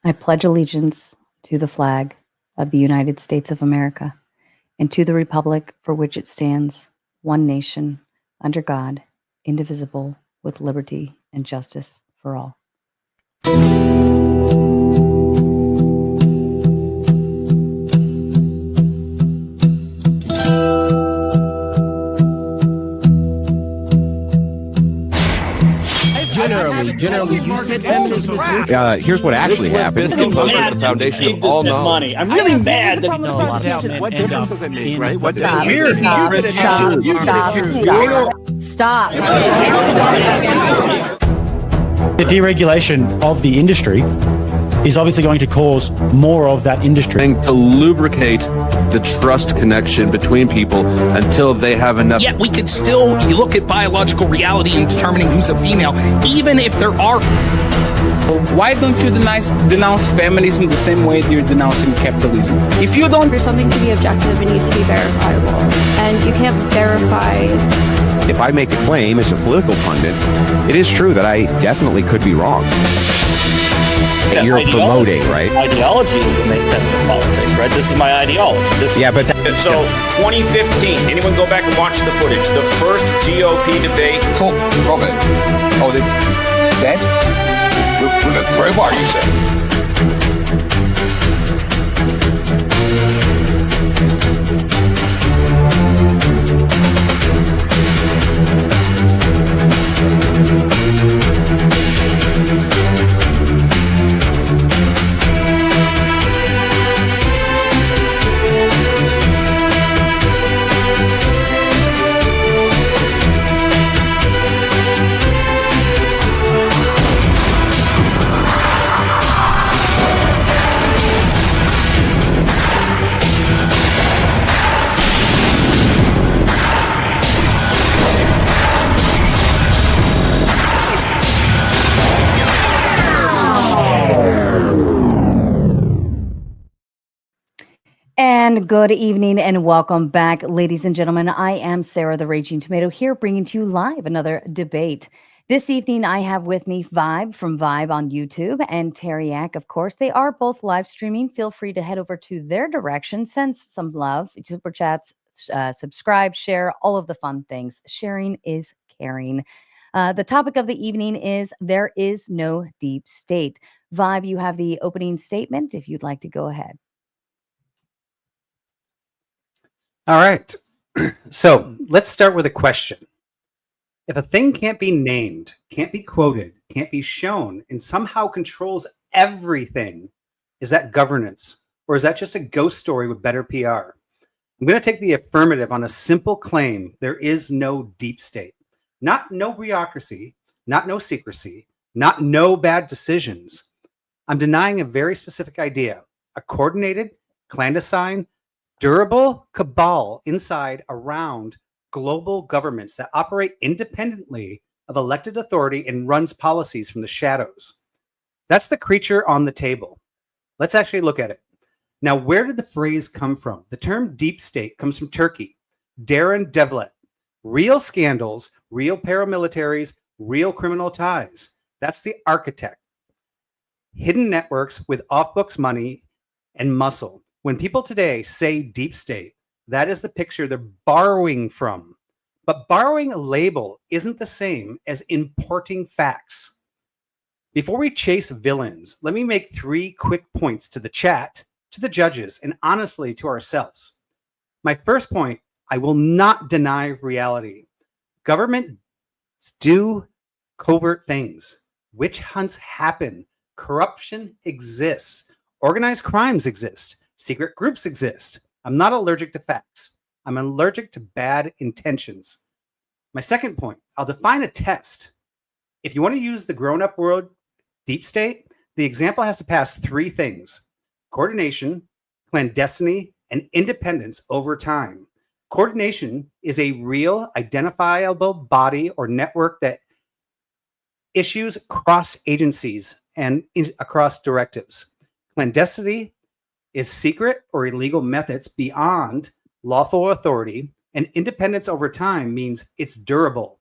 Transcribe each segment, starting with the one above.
I pledge allegiance to the flag of the United States of America and to the republic for which it stands, one nation, under God, indivisible, with liberty and justice for all. Generally, you said feminism is neutral. Here's what actually happened. The foundation of all knowledge. Money. I'm really mad that what difference does it make, right? What Stop. Stop. the deregulation of the industry is obviously going to cause more of that industry. To lubricate the trust connection between people until they have enough. Yet we could still look at biological reality in determining who's a female, even if there are. Why don't you denounce feminism the same way you're denouncing capitalism? If you don't... For something to be objective, it needs to be verifiable. And you can't verify... If I make a claim as a political pundit, it is true that I definitely could be wrong. That you're promoting, right? Ideologies that make that politics, right? This is my ideology. So 2015, anyone go back and watch the footage? The first GOP debate. Cool, Robert. Oh, that? With a crowbar, you said? And good evening and welcome back, ladies and gentlemen. I am Sarah the Raging Tomato here, bringing to you live another debate. This evening, I have with me Vibe from Vibe on YouTube and Teriak, of course. They are both live streaming. Feel free to head over to their direction, send some love, super chats, subscribe, share, all of the fun things. Sharing is caring. The topic of the evening is there is no deep state. Vibe, you have the opening statement if you'd like to go ahead. All right. So let's start with a question. If a thing can't be named, can't be quoted, can't be shown, and somehow controls everything, is that governance? Or is that just a ghost story with better PR? I'm going to take the affirmative on a simple claim. There is no deep state. Not no bureaucracy, not no secrecy, not no bad decisions. I'm denying a very specific idea. A coordinated, clandestine, durable cabal inside, around global governments that operate independently of elected authority and runs policies from the shadows. That's the creature on the table. Let's actually look at it. Now, where did the phrase come from? The term deep state comes from Turkey. Darren Devlet. Real scandals, real paramilitaries, real criminal ties. That's the architect. Hidden networks with off-books money and muscle. When people today say deep state, that is the picture they're borrowing from. But borrowing a label isn't the same as importing facts. Before we chase villains, let me make 3 quick points to the chat, to the judges, and honestly to ourselves. My first point, I will not deny reality. Governments do covert things. Witch hunts happen. Corruption exists. Organized crimes exist. Secret groups exist. I'm not allergic to facts. I'm allergic to bad intentions. My second point, I'll define a test. If you want to use the grown-up world deep state, the example has to pass 3 things: coordination, clandestiny, and independence over time. Coordination is a real, identifiable body or network that issues across agencies and across directives. Clandestiny is secret or illegal methods beyond lawful authority, and independence over time means it's durable.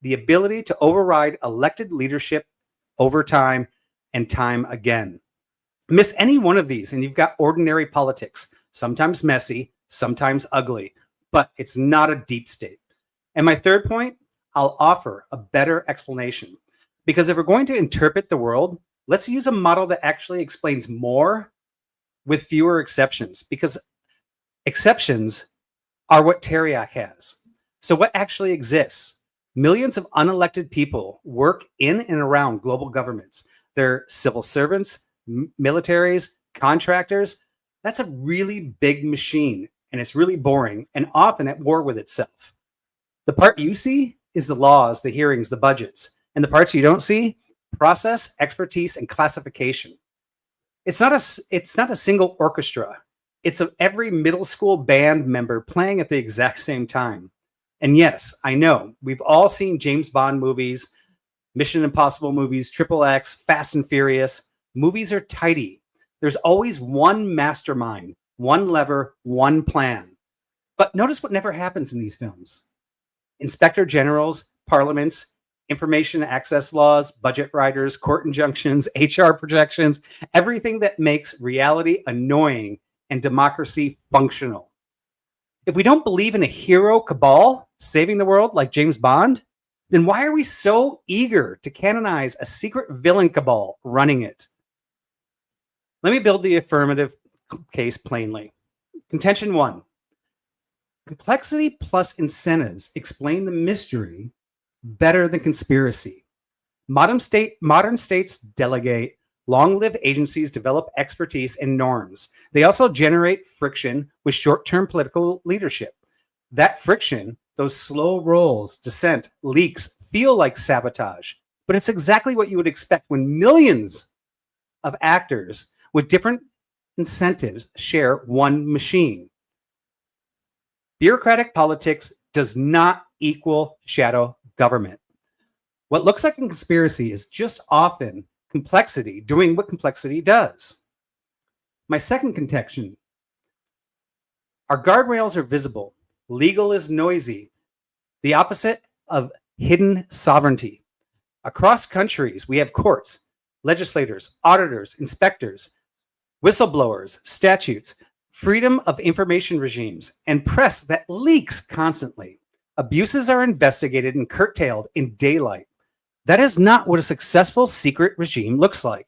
The ability to override elected leadership over time and time again. Miss any one of these, and you've got ordinary politics, sometimes messy, sometimes ugly, but it's not a deep state. And my third point, I'll offer a better explanation. Because if we're going to interpret the world, let's use a model that actually explains more with fewer exceptions, because exceptions are what Teriak has. So what actually exists? Millions of unelected people work in and around global governments. They're civil servants, militaries, contractors. That's a really big machine, and it's really boring and often at war with itself. The part you see is the laws, the hearings, the budgets, and the parts you don't see, process, expertise, and classification. It's not a single orchestra. It's every middle school band member playing at the exact same time. And yes, I know we've all seen James Bond movies, Mission Impossible movies, Triple X, Fast and Furious. Movies are tidy. There's always one mastermind, one lever, one plan. But notice what never happens in these films. Inspector generals, parliaments, information access laws, budget riders, court injunctions, HR projections, everything that makes reality annoying and democracy functional. If we don't believe in a hero cabal saving the world like James Bond, then why are we so eager to canonize a secret villain cabal running it? Let me build the affirmative case plainly. Contention 1. Complexity plus incentives explain the mystery better than conspiracy. Modern states delegate, long-lived agencies develop expertise and norms. They also generate friction with short-term political leadership. That friction, those slow rolls, dissent, leaks, feel like sabotage, but it's exactly what you would expect when millions of actors with different incentives share one machine. Bureaucratic politics does not equal shadow government. What looks like a conspiracy is just often complexity doing what complexity does. My second contention, our guardrails are visible. Legal is noisy. The opposite of hidden sovereignty. Across countries, we have courts, legislators, auditors, inspectors, whistleblowers, statutes, freedom of information regimes, and press that leaks constantly. Abuses are investigated and curtailed in daylight. That is not what a successful secret regime looks like.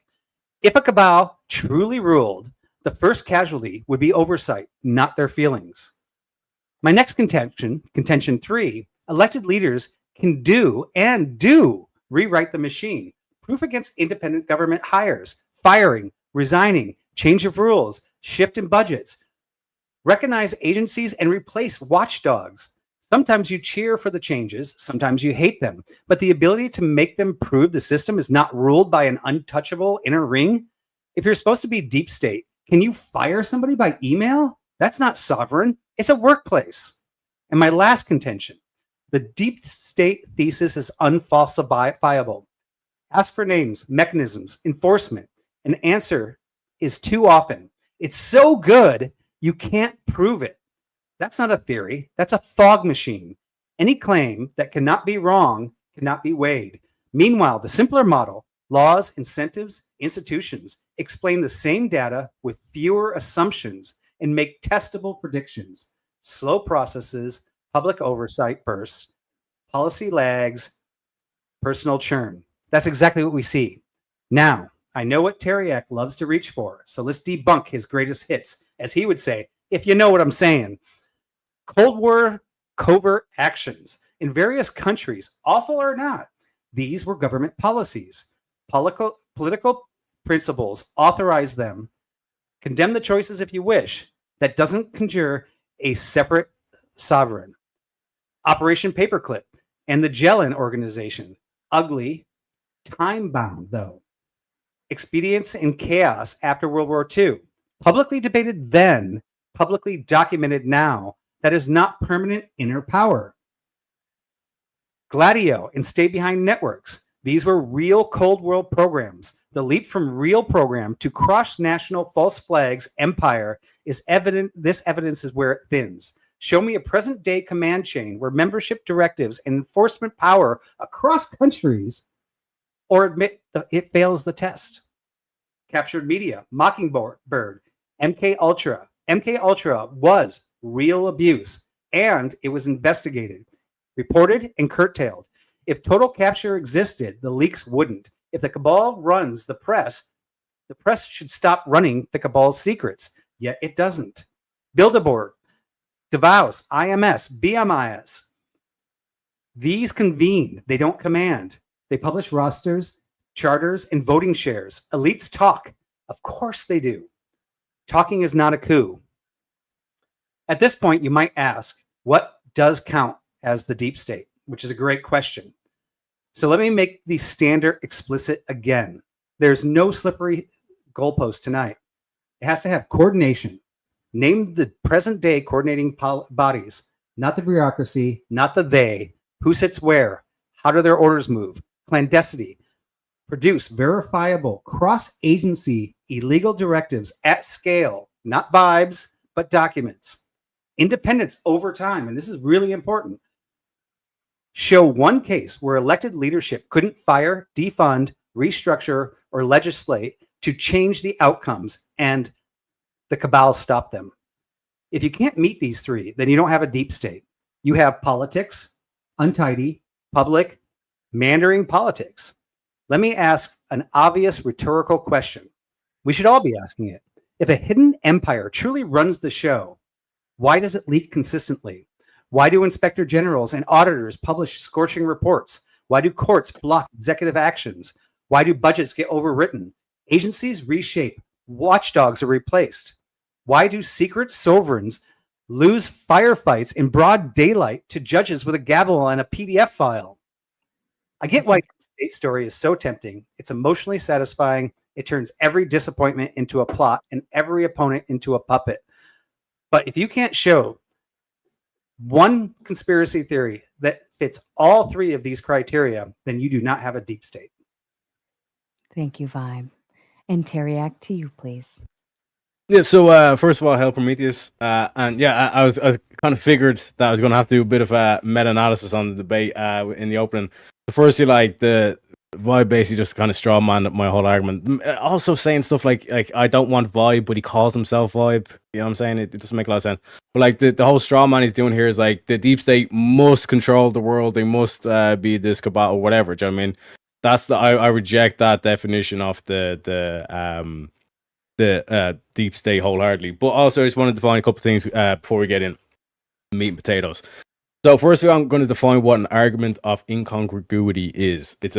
If a cabal truly ruled, the first casualty would be oversight, not their feelings. My next contention 3, elected leaders can do rewrite the machine. Proof against independent government hires, firing, resigning, change of rules, shift in budgets. Recognize agencies and replace watchdogs. Sometimes you cheer for the changes, sometimes you hate them, but the ability to make them prove the system is not ruled by an untouchable inner ring. If you're supposed to be deep state, can you fire somebody by email? That's not sovereign. It's a workplace. And my last contention, the deep state thesis is unfalsifiable. Ask for names, mechanisms, enforcement. An answer is too often. It's so good, you can't prove it. That's not a theory. That's a fog machine. Any claim that cannot be wrong cannot be weighed. Meanwhile, the simpler model, laws, incentives, institutions, explain the same data with fewer assumptions and make testable predictions. Slow processes, public oversight bursts, policy lags, personal churn. That's exactly what we see. Now, I know what Teriak loves to reach for, so let's debunk his greatest hits, as he would say, if you know what I'm saying. Cold War covert actions in various countries, awful or not, these were government policies. Political principles authorize them. Condemn the choices if you wish. That doesn't conjure a separate sovereign. Operation Paperclip and the Jelen organization. Ugly, time-bound, though. Expedience and chaos after World War II. Publicly debated then, publicly documented now. That is not permanent inner power. Gladio and Stay Behind networks. These were real Cold War programs. The leap from real program to cross-national false flags empire is evident. This evidence is where it thins. Show me a present-day command chain where membership directives and enforcement power across countries, or admit that it fails the test. captured media, Mockingbird, MK Ultra. MK Ultra was real abuse, and it was investigated, reported, and curtailed. If total capture existed, the leaks wouldn't. If the cabal runs the press should stop running the cabal's secrets. Yet it doesn't. Bilderberg, Davos, IMS, BMIS. These convene. They don't command. They publish rosters, charters, and voting shares. Elites talk. Of course they do. Talking is not a coup. At this point, you might ask, what does count as the deep state? Which is a great question. So let me make the standard explicit again. There's no slippery goalpost tonight. It has to have coordination. Name the present day coordinating bodies, not the bureaucracy, not the they, who sits where, how do their orders move, clandestinity. Produce verifiable cross-agency illegal directives at scale, not vibes, but documents. Independence over time, and this is really important. Show one case where elected leadership couldn't fire, defund, restructure, or legislate to change the outcomes, and the cabal stopped them. If you can't meet these three, then you don't have a deep state. You have politics, untidy, public, meandering politics. Let me ask an obvious rhetorical question. We should all be asking it. If a hidden empire truly runs the show, why does it leak consistently? Why do inspector generals and auditors publish scorching reports? Why do courts block executive actions? Why do budgets get overwritten? Agencies reshape. Watchdogs are replaced. Why do secret sovereigns lose firefights in broad daylight to judges with a gavel and a PDF file? I get why the state story is so tempting. It's emotionally satisfying. It turns every disappointment into a plot and every opponent into a puppet. But if you can't show one conspiracy theory that fits all three of these criteria, then you do not have a deep state. Thank you, Vibe. And Teriak, to you, please. Yeah, so first of all, hail Prometheus. And yeah, I kind of figured that I was going to have to do a bit of a meta-analysis on the debate in the opening. The first, the Vibe basically just kind of straw man my whole argument. Also saying stuff like I don't want Vibe, but he calls himself Vibe. You know what I'm saying? It doesn't make a lot of sense. But like the whole straw man he's doing here is like the deep state must control the world. They must be this cabal or whatever. Do you know what I mean? That's I reject that definition of the deep state wholeheartedly. But also I just want to define a couple of things before we get in meat and potatoes. So first of all, I'm going to define what an argument of incongruity is. It's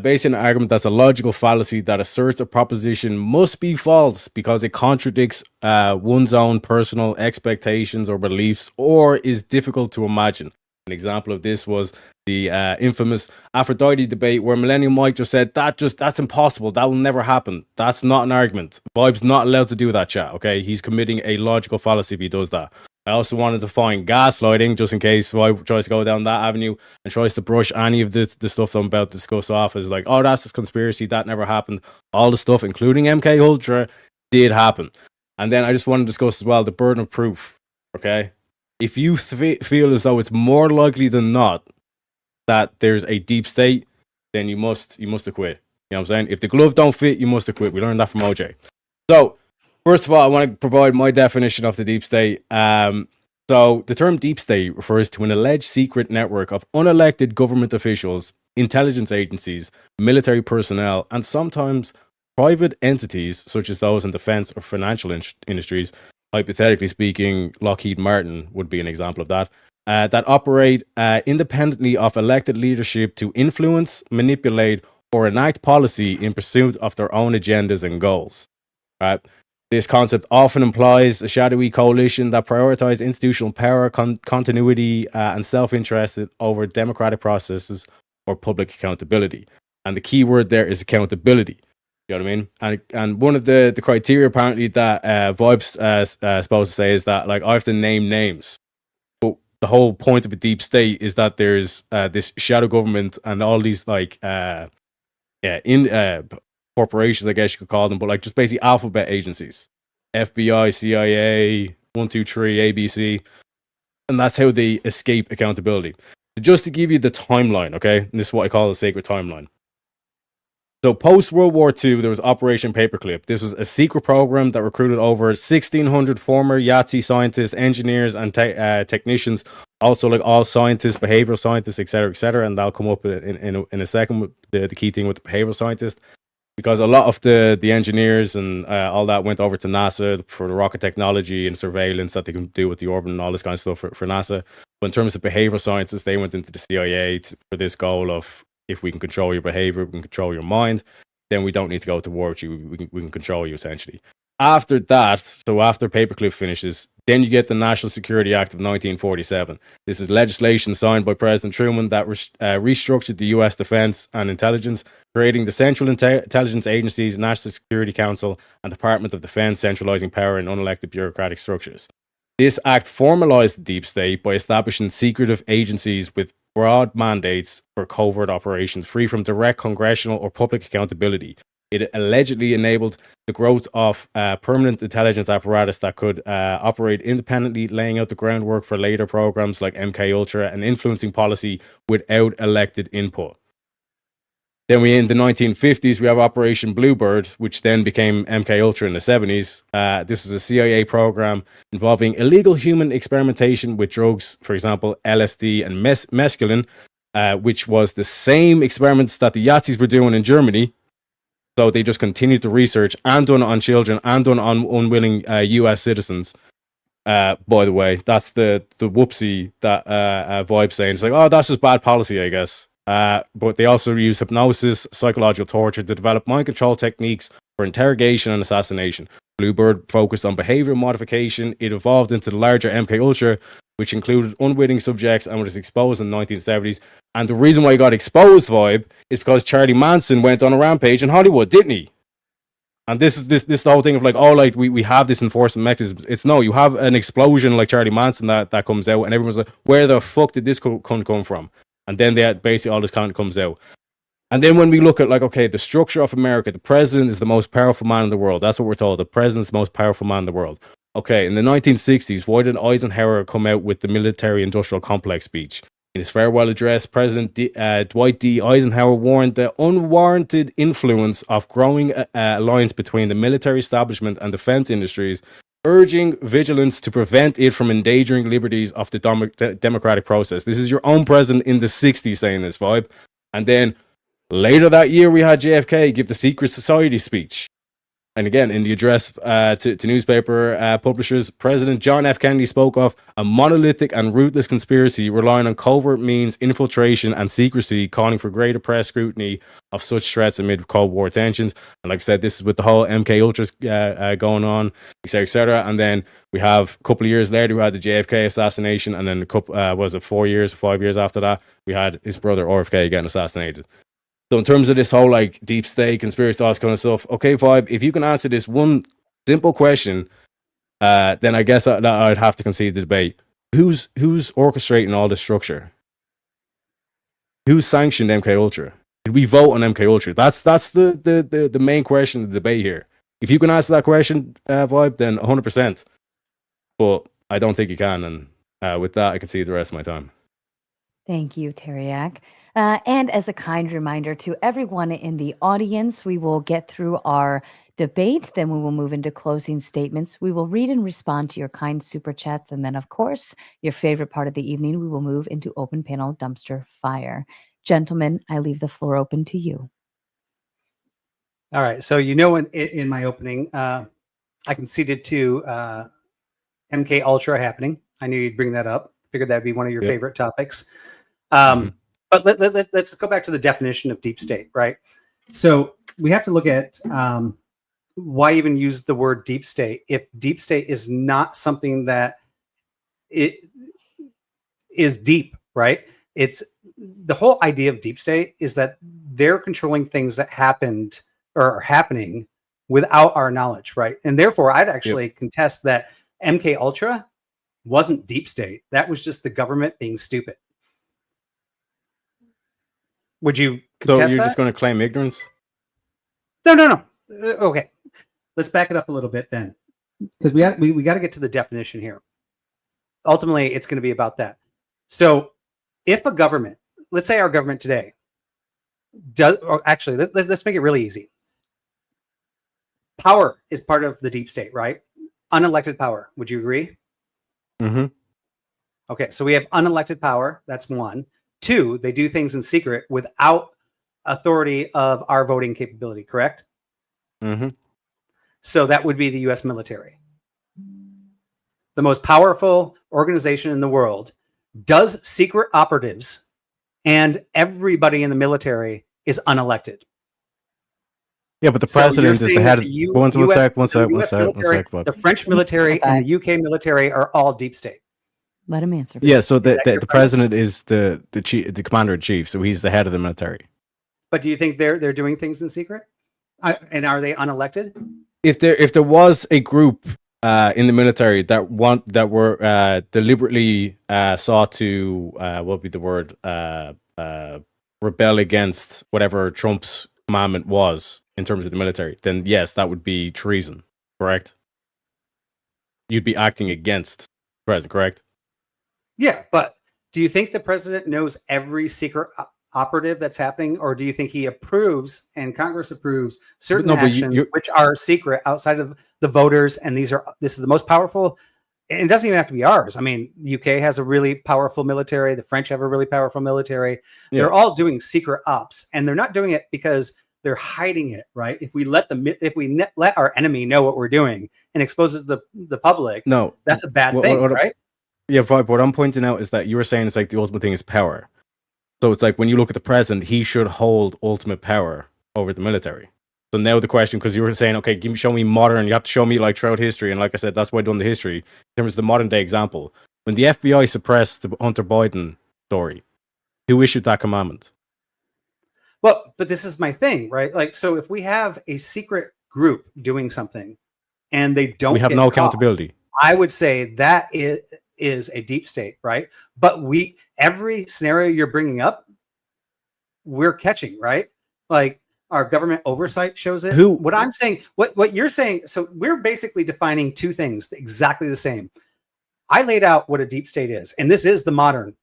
basically an argument that's a logical fallacy that asserts a proposition must be false because it contradicts one's own personal expectations or beliefs or is difficult to imagine. An example of this was the infamous Aphrodite debate where Millennium Mike just said, that's impossible. That will never happen. That's not an argument. Vibe's not allowed to do that, chat, okay? He's committing a logical fallacy if he does that. I also wanted to find gaslighting, just in case Vibe tries to go down that avenue and tries to brush any of the stuff I'm about to discuss off as like, oh, that's just conspiracy, that never happened. All the stuff, including MK Ultra, did happen. And then I just want to discuss as well the burden of proof, okay? If you feel as though it's more likely than not that there's a deep state, then you must acquit. You know what I'm saying? If the glove don't fit, you must acquit. We learned that from OJ. So, first of all, I want to provide my definition of the deep state. So, the term deep state refers to an alleged secret network of unelected government officials, intelligence agencies, military personnel, and sometimes private entities, such as those in defense or financial industries. Hypothetically speaking, Lockheed Martin would be an example of that. That operate independently of elected leadership to influence, manipulate, or enact policy in pursuit of their own agendas and goals. Right? This concept often implies a shadowy coalition that prioritizes institutional power, continuity, and self-interest over democratic processes or public accountability. And the key word there is accountability. You know what I mean? And one of the criteria apparently that Vibe's supposed to say is that like I have to name names. But the whole point of a deep state is that there's this shadow government and all these like corporations, I guess you could call them, but like just basically alphabet agencies. FBI, CIA, 123, ABC. And that's how they escape accountability. So just to give you the timeline, okay? And this is what I call the sacred timeline. So post World War II, there was Operation Paperclip. This was a secret program that recruited over 1,600 former Yahtzee scientists, engineers, and technicians. Also, like all scientists, behavioral scientists, etc., and that'll come up in a second. With the key thing with the behavioral scientist, because a lot of the engineers and all that went over to NASA for the rocket technology and surveillance that they can do with the orbit and all this kind of stuff for NASA. But in terms of behavioral sciences, they went into the CIA for this goal of, if we can control your behavior, we can control your mind, then we don't need to go to war with you. We can control you, essentially. After that, so after Paperclip finishes, then you get the National Security Act of 1947. This is legislation signed by President Truman that restructured the U.S. Defense and Intelligence, creating the Central Intelligence Agencies, National Security Council, and Department of Defense, centralizing power in unelected bureaucratic structures. This act formalized the deep state by establishing secretive agencies with broad mandates for covert operations, free from direct congressional or public accountability. It allegedly enabled the growth of permanent intelligence apparatus that could operate independently, laying out the groundwork for later programs like MKUltra and influencing policy without elected input. Then in the 1950s, we have Operation Bluebird, which then became MKUltra in the 70s. This was a CIA program involving illegal human experimentation with drugs, for example, LSD and mescaline, which was the same experiments that the Yahtzees were doing in Germany. So they just continued to research and done on children and done on unwilling US citizens. By the way, that's the whoopsie that Vibe's saying. It's like, oh, that's just bad policy, I guess. But they also use hypnosis, psychological torture to develop mind control techniques for interrogation and assassination. Bluebird focused on behavioral modification. It evolved into the larger MKUltra, which included unwitting subjects and was exposed in the 1970s. And the reason why he got exposed, Vibe, is because Charlie Manson went on a rampage in Hollywood, didn't he? And this is the whole thing of like, oh, like we have this enforcement mechanism. It's no, you have an explosion like Charlie Manson that comes out, and everyone's like, where the fuck did this come from? And then basically all this content comes out. And then when we look at like, okay, the structure of America, the president is the most powerful man in the world. That's what we're told. The president's the most powerful man in the world. Okay, in the 1960s, why did Eisenhower come out with the military-industrial complex speech? In his farewell address, President Dwight D. Eisenhower warned the unwarranted influence of growing alliance between the military establishment and defense industries, urging vigilance to prevent it from endangering liberties of the democratic process. This is your own president in the 60s saying this, Vibe. And then later that year, we had JFK give the Secret Society speech. And again, in the address to newspaper publishers, President John F. Kennedy spoke of a monolithic and ruthless conspiracy relying on covert means, infiltration, and secrecy, calling for greater press scrutiny of such threats amid Cold War tensions. And like I said, this is with the whole MKUltras going on, etc., etc. And then we have a couple of years later, we had the JFK assassination, and then a couple, 5 years after that, we had his brother RFK getting assassinated. So in terms of this whole like deep state conspiracy, all this kind of stuff, okay, Vibe, if you can answer this one simple question, then I guess I'd have to concede the debate. Who's orchestrating all this structure? Who sanctioned MKUltra? Did we vote on MKUltra? That's the main question of the debate here. If you can answer that question, Vibe, then 100%. But I don't think you can, and with that, I can see the rest of my time. Thank you, Teriak. And as a kind reminder to everyone in the audience, we will get through our debate, then we will move into closing statements. We will read and respond to your kind super chats, and then, of course, your favorite part of the evening, we will move into open panel dumpster fire. Gentlemen, I leave the floor open to you. All right. So, in my opening, I conceded to MKUltra happening. I knew you'd bring that up. Figured that'd be one of your favorite topics. But let's go back to the definition of deep state, right? So we have to look at why even use the word deep state if deep state is not something that it is deep, right? It's the whole idea of deep state is that they're controlling things that happened or are happening without our knowledge, right? And therefore, I'd actually contest that MKUltra wasn't deep state. That was just the government being stupid. Would you contest So you're that? just going to claim ignorance? No. Okay, let's back it up a little bit then, because we got to get to the definition here. Ultimately, it's going to be about that. So, if a government, let's say our government today, actually, let's make it really easy. Power is part of the deep state, right? Unelected power. Would you agree? Mm-hmm. Okay, so we have unelected power. That's one. Two, they do things in secret without authority of our voting capability, correct? Mm-hmm. So that would be the U.S. military. The most powerful organization in the world does secret operatives, and everybody in the military is unelected. Yeah, but the So president you're is the saying head. that One sec. the French military and the UK military are all deep state. Let him answer. Yeah, so Is that your the premise? president is the commander in chief, so he's the head of the military. But do you think they're doing things in secret? And are they unelected? If there was a group in the military that were deliberately sought to what would be the word rebel against whatever Trump's commandment was in terms of the military, then yes, that would be treason, correct? You'd be acting against the president, correct? Yeah, but do you think the president knows every secret operative that's happening, or do you think he approves and Congress approves certain actions which are secret outside of the voters? And this is the most powerful. And it doesn't even have to be ours. I mean, the UK has a really powerful military. The French have a really powerful military. Yeah. They're all doing secret ops, and they're not doing it because they're hiding it, right? If we let let our enemy know what we're doing and expose it to the public, no, that's a bad thing, right? Yeah, but what I'm pointing out is that you were saying it's like the ultimate thing is power. So it's like when you look at the president, he should hold ultimate power over the military. So now the question, because you were saying, okay, show me modern, you have to show me like throughout history. And like I said, that's why I've done the history in terms of the modern day example. When the FBI suppressed the Hunter Biden story, who issued that commandment? Well, but this is my thing, right? Like, so if we have a secret group doing something and they don't, We have no accountability. I would say that is a deep state, right? But every scenario you're bringing up, we're catching, right? Like our government oversight shows it. What I'm saying, what you're saying, so we're basically defining two things exactly the same. I laid out what a deep state is, and this is the modern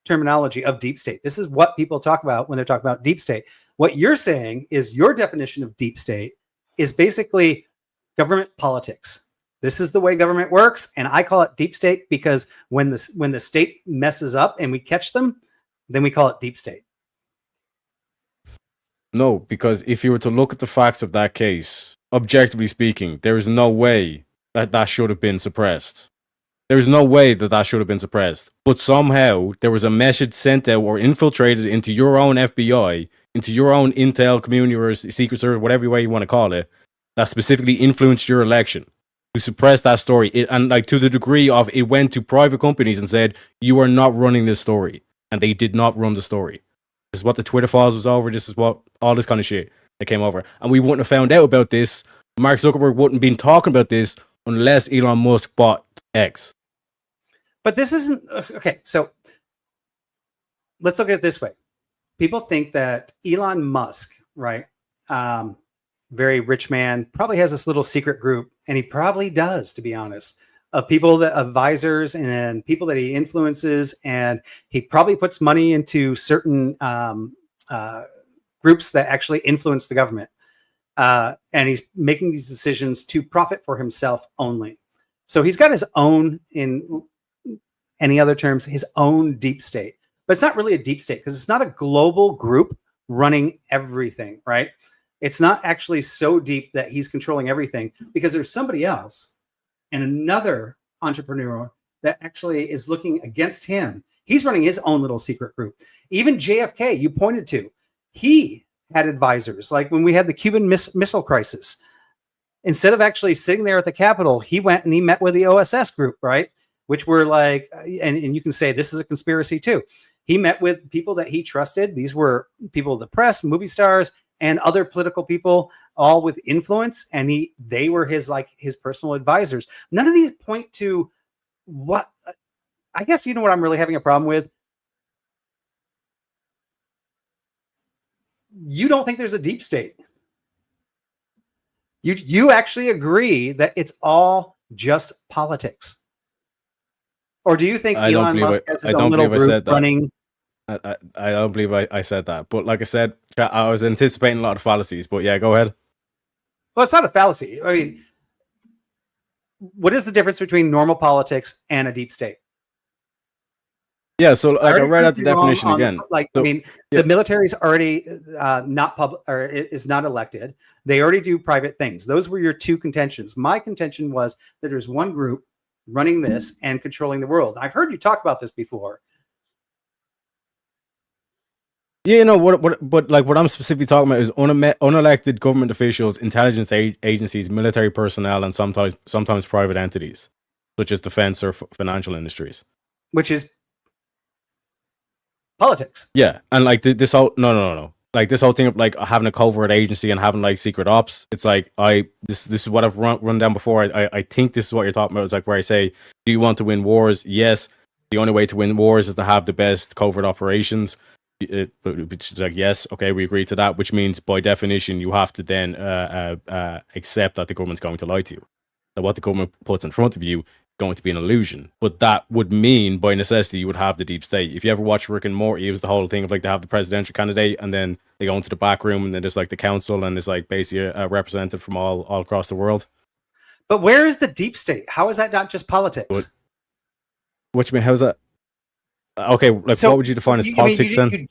terminology of deep state. This is what people talk about when they're talking about deep state. What you're saying is your definition of deep state is basically government politics. This is the way government works, and I call it deep state because when the state messes up and we catch them, then we call it deep state. No, because if you were to look at the facts of that case, objectively speaking, there is no way that should have been suppressed. There's no way that should have been suppressed. But somehow there was a message sent out or infiltrated into your own FBI, into your own intel community or secret service, whatever way you want to call it, that specifically influenced your election to suppress that story. And like to the degree of it went to private companies and said, you are not running this story. And they did not run the story. This is what the Twitter files was over. This is what all this kind of shit that came over. And we wouldn't have found out about this. Mark Zuckerberg wouldn't have been talking about this unless Elon Musk bought X. But this isn't okay. So let's look at it this way. People think that Elon Musk, right? Very rich man, probably has this little secret group, and he probably does, to be honest, of people that advisors and people that he influences, and he probably puts money into certain groups that actually influence the government, and he's making these decisions to profit for himself only. So he's got his own, in any other terms, his own deep state, but it's not really a deep state because it's not a global group running everything, right? It's not actually so deep that he's controlling everything because there's somebody else and another entrepreneur that actually is looking against him. He's running his own little secret group. Even JFK, you pointed to, he had advisors. Like when we had the Cuban Missile Crisis, instead of actually sitting there at the Capitol, he went and he met with the OSS group, right? Which were like, and you can say this is a conspiracy too. He met with people that he trusted. These were people of the press, movie stars, and other political people, all with influence. And they were his personal advisors. None of these point to what, I guess, you know what I'm really having a problem with? You don't think there's a deep state. You actually agree that it's all just politics. Or do you think Elon Musk has his own little group running I don't believe I said that, but like I said, I was anticipating a lot of fallacies. But yeah, go ahead. Well, it's not a fallacy. I mean, what is the difference between normal politics and a deep state? Yeah, so like I read out the definition again. I mean, the military is already not public or is not elected. They already do private things. Those were your two contentions. My contention was that there's one group running this and controlling the world. I've heard you talk about this before. Yeah, you know but like what I'm specifically talking about is unelected government officials, intelligence agencies, military personnel, and sometimes private entities, such as defense or financial industries, which is politics. Yeah, and like this whole no, like this whole thing of like having a covert agency and having like secret ops. It's like this is what I've run down before. I think this is what you're talking about. It's like where I say, do you want to win wars? Yes. The only way to win wars is to have the best covert operations. Which is like, yes, okay, we agree to that, which means by definition you have to then accept that the government's going to lie to you, that what the government puts in front of you is going to be an illusion. But that would mean by necessity you would have the deep state. If you ever watch Rick and Morty, it was the whole thing of like they have the presidential candidate and then they go into the back room and then there's like the council and there's like basically a representative from all across the world. But where is the deep state? How is that not just politics? What you mean? How's that? Okay, like so, what would you define as politics then? You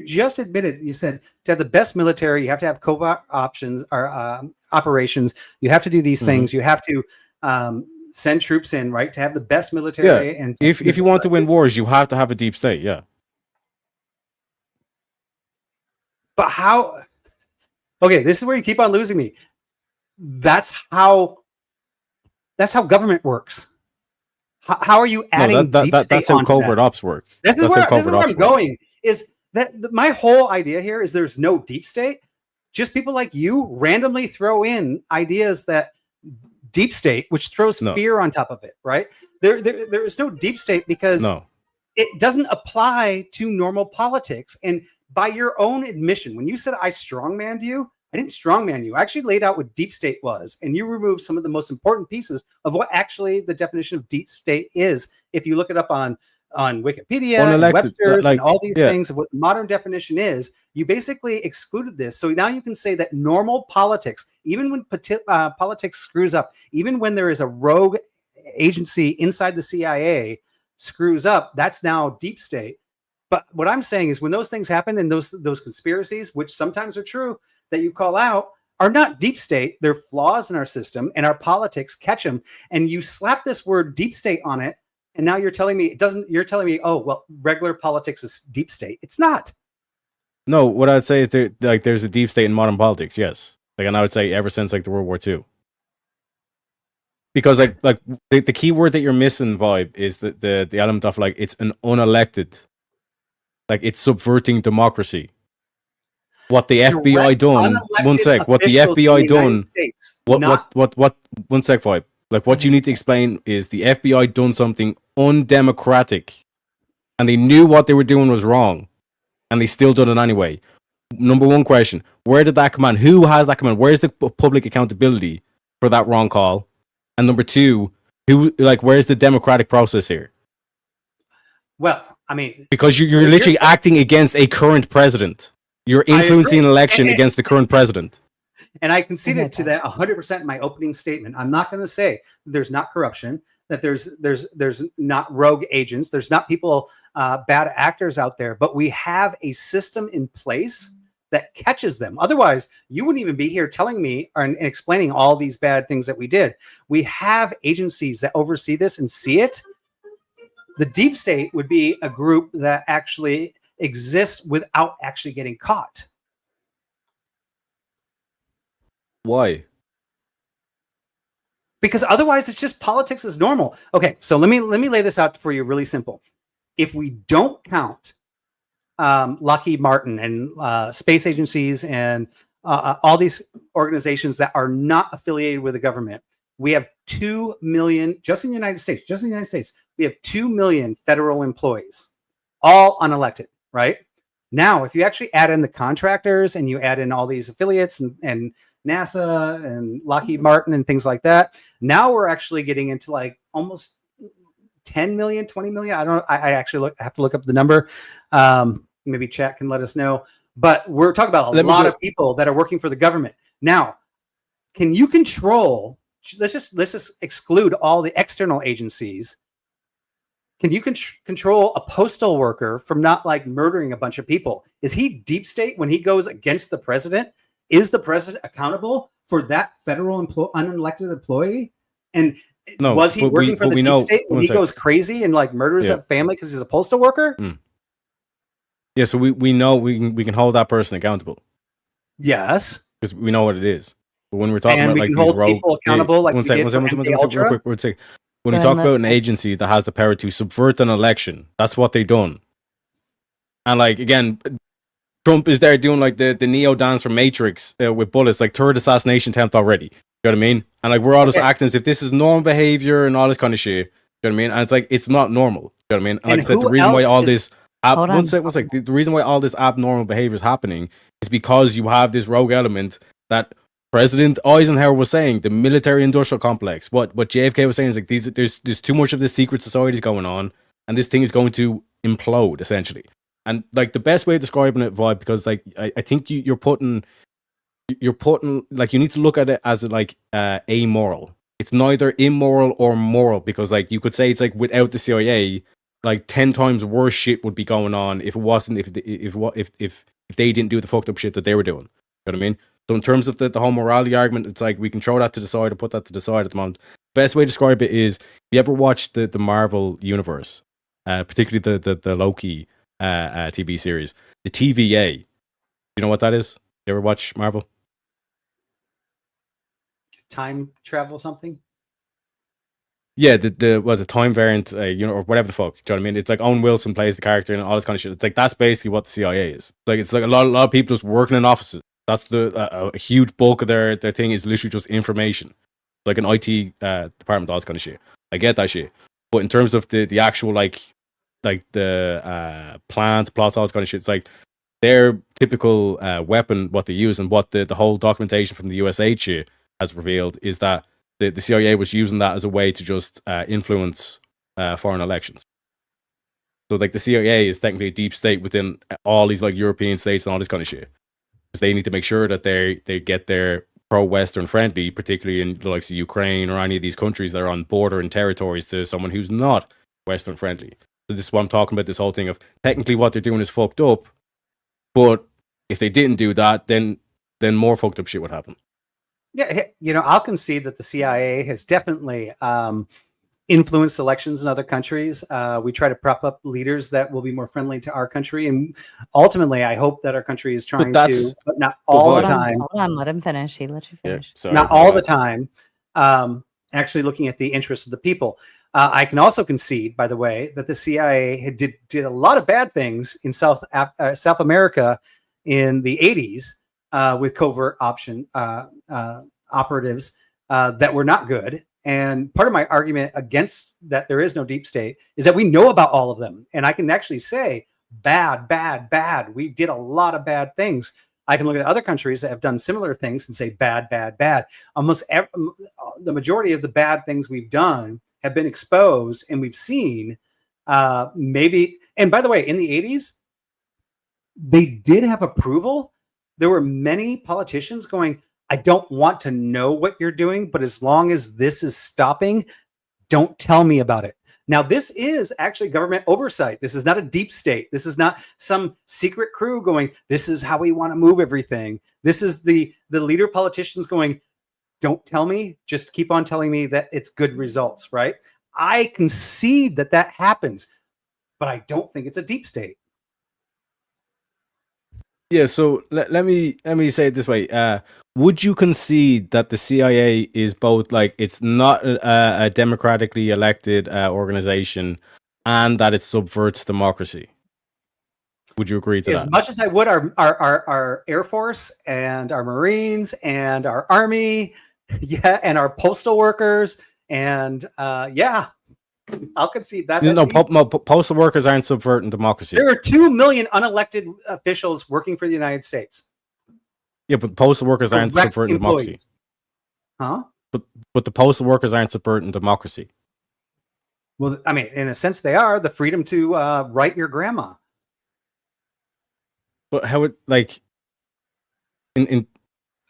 just admitted, you said to have the best military, you have to have covert options or operations. You have to do these things. You have to send troops in, right? To have the best military. Yeah. And if you want to win wars, you have to have a deep state. Yeah. But how? Okay, this is where you keep on losing me. That's how government works. How are you adding deep state that's how covert ops work. This is where I'm going. Is that my whole idea here is there's no deep state. Just people like you randomly throw in ideas that deep state, which throws fear on top of it, right? There is no deep state because it doesn't apply to normal politics. And by your own admission, when you said I strongmanned you, I didn't strongman you. I actually laid out what deep state was, and you removed some of the most important pieces of what actually the definition of deep state is. If you look it up on Wikipedia, and Webster's, and all these things of what the modern definition is, you basically excluded this. So now you can say that normal politics, even when politics screws up, even when there is a rogue agency inside the CIA screws up, that's now deep state. But what I'm saying is when those things happen and those conspiracies, which sometimes are true, that you call out are not deep state. They're flaws in our system and our politics catch them. And you slap this word deep state on it. And now you're telling me it doesn't, you're telling me, oh, well, regular politics is deep state. It's not. No, what I'd say is there's a deep state in modern politics. Yes. And I would say ever since the World War II. Because the key word that you're missing, Vibe, is the element of it's an unelected, it's subverting democracy. What the FBI done? One sec. What the FBI done? What? One sec, Vibe. What you need to explain is the FBI done something undemocratic, and they knew what they were doing was wrong, and they still done it anyway. Number one question: where did that command? Who has that command? Where's the public accountability for that wrong call? And number two, where's the democratic process here? Well, I mean, because you're literally acting against a current president. You're influencing an election against the current president. And I conceded to that 100% in my opening statement. I'm not going to say there's not corruption, that there's not rogue agents, there's not people, bad actors out there, but we have a system in place that catches them. Otherwise, you wouldn't even be here telling me and explaining all these bad things that we did. We have agencies that oversee this and see it. The deep state would be a group that actually exists without actually getting caught. Why? Because otherwise it's just politics as normal. Okay, so let me lay this out for you really simple. If we don't count Lockheed Martin and space agencies and all these organizations that are not affiliated with the government, we have 2 million just in the United States. We have 2 million federal employees, all unelected. Right now, if you actually add in the contractors and you add in all these affiliates and NASA and Lockheed Martin and things like that, now we're actually getting into almost 10 million, 20 million. I don't know. I actually have to look up the number. Maybe chat can let us know. But we're talking about a lot of people that are working for the government. Now, can you control, let's just exclude all the external agencies. Can you control a postal worker from not like murdering a bunch of people? Is he deep state when he goes against the president? Is the president accountable for that federal unelected employee? And was he working for the deep state when he goes crazy and like murders a family because he's a postal worker? Yeah, so we know we can hold that person accountable. Yes, because we know what it is. But when we're talking about like these rogue people accountable, like one second, real quick, one second. When we talk about an agency that has the power to subvert an election, that's what they've done. And like again, Trump is there doing like the Neo dance from Matrix with bullets, like third assassination attempt already. You know what I mean? And like we're all just acting as if this is normal behavior and all this kind of shit. You know what I mean? And it's like it's not normal. You know what I mean? And like I said, the reason why all this one sec. The reason why all this abnormal behavior is happening is because you have this rogue element that President Eisenhower was saying, the military-industrial complex. What JFK was saying is like there's too much of this secret societies going on, and this thing is going to implode essentially. And like the best way of describing it, Vibe, because like I think you're putting like you need to look at it as like amoral. It's neither immoral or moral, because like you could say it's like without the CIA, like 10 times worse shit would be going on if it wasn't if they didn't do the fucked up shit that they were doing. You know what I mean? So in terms of the whole morality argument, it's like we can throw that to the side or put that to the side at the moment. Best way to describe it is, if you ever watched the Marvel universe, particularly the Loki TV series, the TVA. You know what that is? You ever watch Marvel? Time travel something? Yeah, the was a time variant, or whatever the fuck. Do you know what I mean? It's like Owen Wilson plays the character and all this kind of shit. It's like that's basically what the CIA is. It's like a lot of people just working in offices. That's a huge bulk of their thing is literally just information, like an IT department, all this kind of shit. I get that shit, but in terms of the actual like the plans, plots, all this kind of shit, it's like their typical weapon, what they use, and what the whole documentation from the USA shit has revealed is that the CIA was using that as a way to just influence foreign elections. So like the CIA is technically a deep state within all these like European states and all this kind of shit. Because they need to make sure that they get their pro-Western friendly, particularly in the likes of Ukraine or any of these countries that are on border and territories to someone who's not Western friendly. So this is what I'm talking about, this whole thing of technically what they're doing is fucked up, but if they didn't do that, then more fucked up shit would happen. Yeah, I'll concede that the CIA has definitely influenced elections in other countries. We try to prop up leaders that will be more friendly to our country, and ultimately, I hope that our country is trying to, but not all the time. Hold on, let him finish. He let you finish. Yeah, not all the time. Actually, looking at the interests of the people. I can also concede, by the way, that the CIA did a lot of bad things in South America in the 80s with covert operatives that were not good. And part of my argument against that there is no deep state is that we know about all of them. And I can actually say bad. We did a lot of bad things. I can look at other countries that have done similar things and say bad. Almost the majority of the bad things we've done have been exposed, and we've seen maybe. And by the way, in the 80s, they did have approval. There were many politicians going, I don't want to know what you're doing, but as long as this is stopping, don't tell me about it. Now, this is actually government oversight. This is not a deep state. This is not some secret crew going, this is how we want to move everything. This is the leader politicians going, don't tell me, just keep on telling me that it's good results, right? I concede that happens, but I don't think it's a deep state. Yeah, so let me say it this way. Would you concede that the CIA is both like it's not a democratically elected organization and that it subverts democracy? Would you agree to that? As much as I would our Air Force and our Marines and our Army, yeah, and our postal workers, and yeah, I'll concede that. No, postal workers aren't subverting democracy. There are 2 million unelected officials working for the United States. Yeah, but postal workers aren't subverting democracy. Huh? But the postal workers aren't subverting democracy. Well, I mean, in a sense, they are the freedom to write your grandma. But how it like in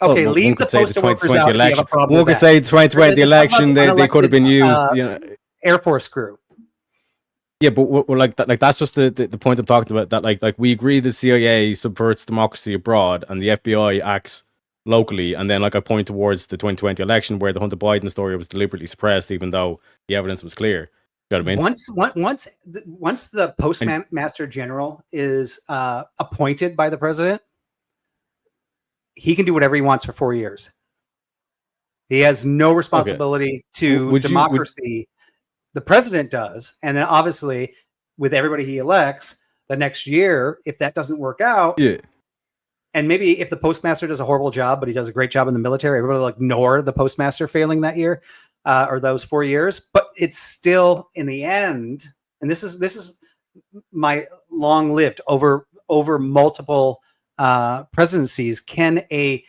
Okay, well, leave one the could say the postal workers 2020 out. If you have a election. problem One with could say that. 2020 Let's talk about election the they could have been used. Air Force crew. Yeah, but we're like that. Like that's just the point I'm talking about. That like we agree the CIA subverts democracy abroad and the FBI acts locally, and then like I point towards the 2020 election where the Hunter Biden story was deliberately suppressed, even though the evidence was clear. You know what I mean? Once the postmaster general is appointed by the president, he can do whatever he wants for 4 years. He has no responsibility to democracy. The president does, and then obviously with everybody he elects the next year, if that doesn't work out, and maybe if the postmaster does a horrible job, but he does a great job in the military, everybody will ignore the postmaster failing that year or those 4 years. But it's still in the end, and this is my long-lived over multiple presidencies. Can a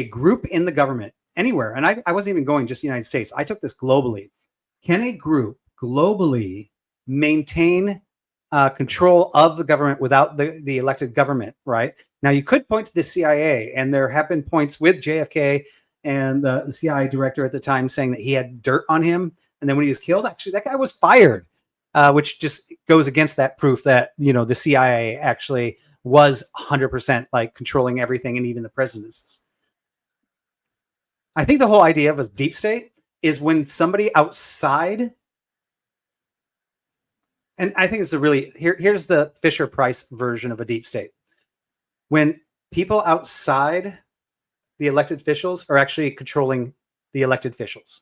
group in the government anywhere, and I wasn't even going just the United States, I took this globally. Can a group globally maintain control of the government without the elected government? Right now, you could point to the CIA, and there have been points with JFK and the CIA director at the time saying that he had dirt on him, and then when he was killed, actually that guy was fired, which just goes against that proof that the CIA actually was 100% like controlling everything, and even the presidents. I think the whole idea of a deep state is when somebody outside, and I think it's here's the Fisher-Price version of a deep state. When people outside the elected officials are actually controlling the elected officials.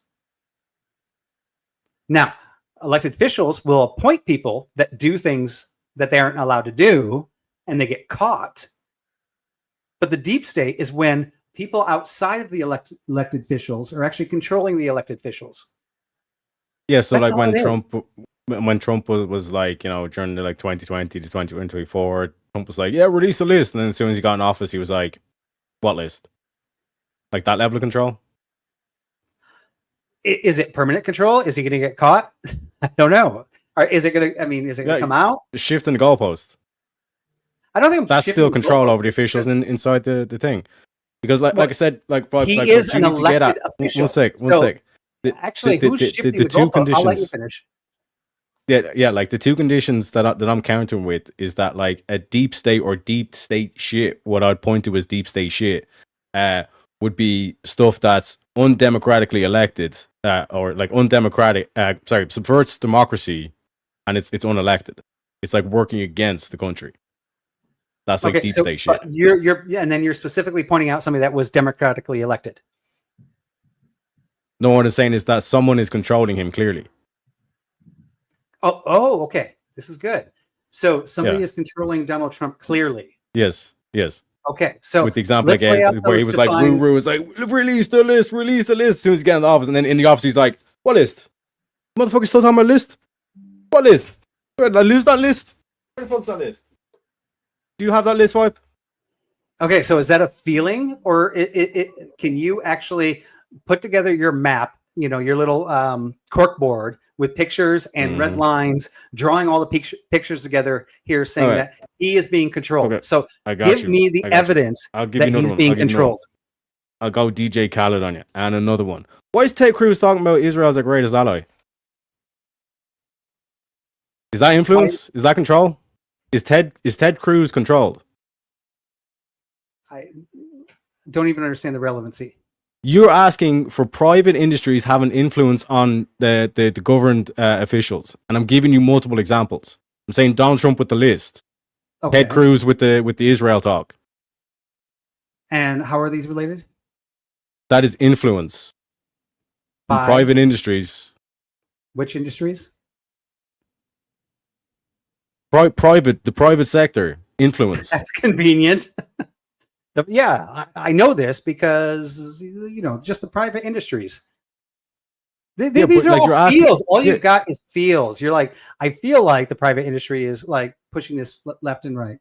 Now, elected officials will appoint people that do things that they aren't allowed to do, and they get caught. But the deep state is when people outside of the elected officials are actually controlling the elected officials. Yeah, so That's like when Trump was like, during the 2020 to 2024, Trump was like, yeah, release the list. And then as soon as he got in office, he was like, what list? Like that level of control? Is it permanent control? Is he going to get caught? I don't know. Or is it going to come out? Shifting the goalpost. I don't think that's still control over the officials inside the thing. Because like I said, he is an elected official. One sec. Actually, who's shifting the two conditions? I'll let you finish. Yeah, like the two conditions that I'm countering with is that like a deep state or deep state shit, what I'd point to as deep state shit, would be stuff that's undemocratically elected, or like subverts democracy, and it's unelected. It's like working against the country. That's like deep state shit. And then you're specifically pointing out somebody that was democratically elected. No, what I'm saying is that someone is controlling him clearly. Oh, okay. This is good. So somebody is controlling Donald Trump clearly. Yes. Okay, so with the example I gave, where he was like, Ruru was like, release the list. As soon as he got in the office, and then in the office he's like, what list? Motherfucker still talking about list? What list? Where did I lose that list? Where the fuck's that list? Do you have that list, Vibe? Okay, so is that a feeling, or can you actually put together your map, your little cork board with pictures and red lines, drawing all the pictures together here, saying that he is being controlled? Okay. So give me the evidence that he's being controlled. I'll go DJ Khaled on you. And another one. Why is Ted Cruz talking about Israel as a greatest ally? Is that influence? Is that control? Is Ted Cruz controlled? I don't even understand the relevancy. You're asking for private industries having influence on the governed officials, and I'm giving you multiple examples. I'm saying Donald Trump with the list, Ted Cruz with the Israel talk. And how are these related? That is influence by private industries. Which industries? The private sector influence. That's convenient. Yeah, I know this because just the private industries. These are all feels. All you've got is feels. You're like, I feel like the private industry is like pushing this left and right.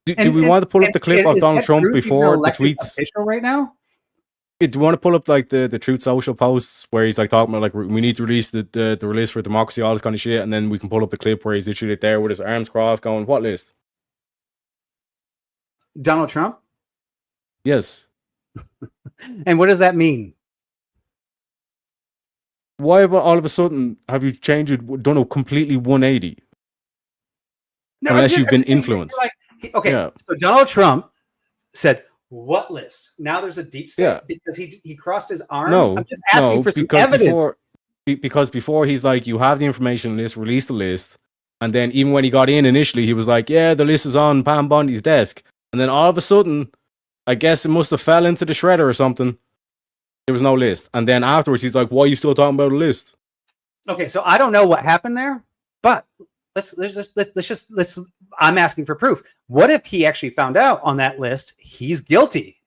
Do we want to pull up the clip of Donald Trump before the tweets? Official right now? Do you want to pull up like the Truth Social posts where he's like talking about like we need to release the list for democracy, all this kind of shit, and then we can pull up the clip where he's literally there with his arms crossed, going, "What list?" Donald Trump? Yes. And what does that mean? Why have all of a sudden have you changed it, done a completely 180? No, unless you've been influenced. So Donald Trump said, "What list?" Now there's a deep state because he crossed his arms. No, I'm just asking for some evidence. Because before he's like, you have the information list, release the list, and then even when he got in initially, he was like, "Yeah, the list is on Pam Bondi's desk," and then all of a sudden, I guess it must have fell into the shredder or something. There was no list, and then afterwards, he's like, "Why are you still talking about a list?" Okay, so I don't know what happened there, but let's just. I'm asking for proof. What if he actually found out on that list he's guilty,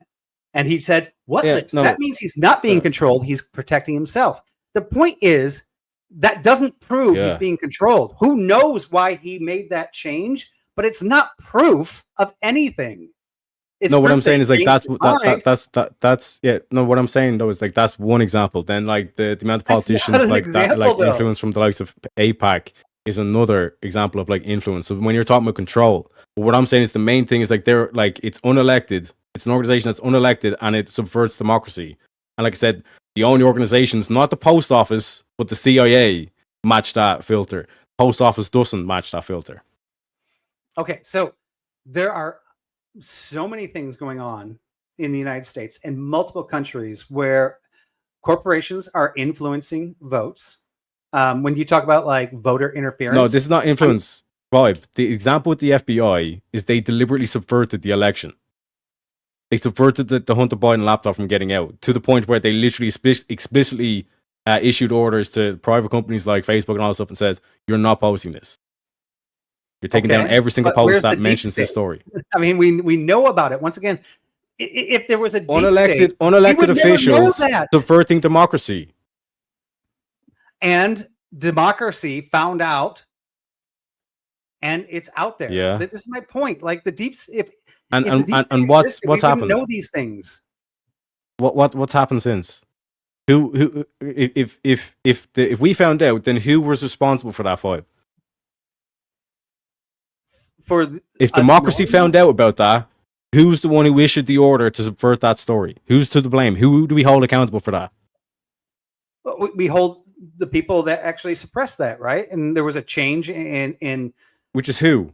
and he said, "What list?" No, that means he's not being controlled. He's protecting himself. The point is that doesn't prove he's being controlled. Who knows why he made that change? But it's not proof of anything. No, what I'm saying is like that's No, what I'm saying though is like that's one example. Then like the amount of politicians like that, like influence from the likes of AIPAC is another example of like influence. So when you're talking about control, what I'm saying is the main thing is like they're like it's unelected. It's an organization that's unelected and it subverts democracy. And like I said, the only organizations, not the post office, but the CIA match that filter. Post office doesn't match that filter. Okay, so there are so many things going on in the United States and multiple countries where corporations are influencing votes. When you talk about like voter interference. No, this is not influence vibe. The example with the FBI is they deliberately subverted the election. They subverted the Hunter Biden laptop from getting out to the point where they literally explicitly issued orders to private companies like Facebook and all that stuff and says, "You're not posting this. You're taking down every single post that mentions this story." I mean, we know about it. Once again, if there was a unelected officials subverting democracy. And democracy found out, and it's out there. Yeah, this is my point. Like the deep, and what's happened? Know these things. What's happened since? Who if we found out, then who was responsible for that fight? If democracy found out about that, who's the one who issued the order to subvert that story? Who's to the blame? Who do we hold accountable for that? We hold the people that actually suppressed that, right? And there was a change in which is who?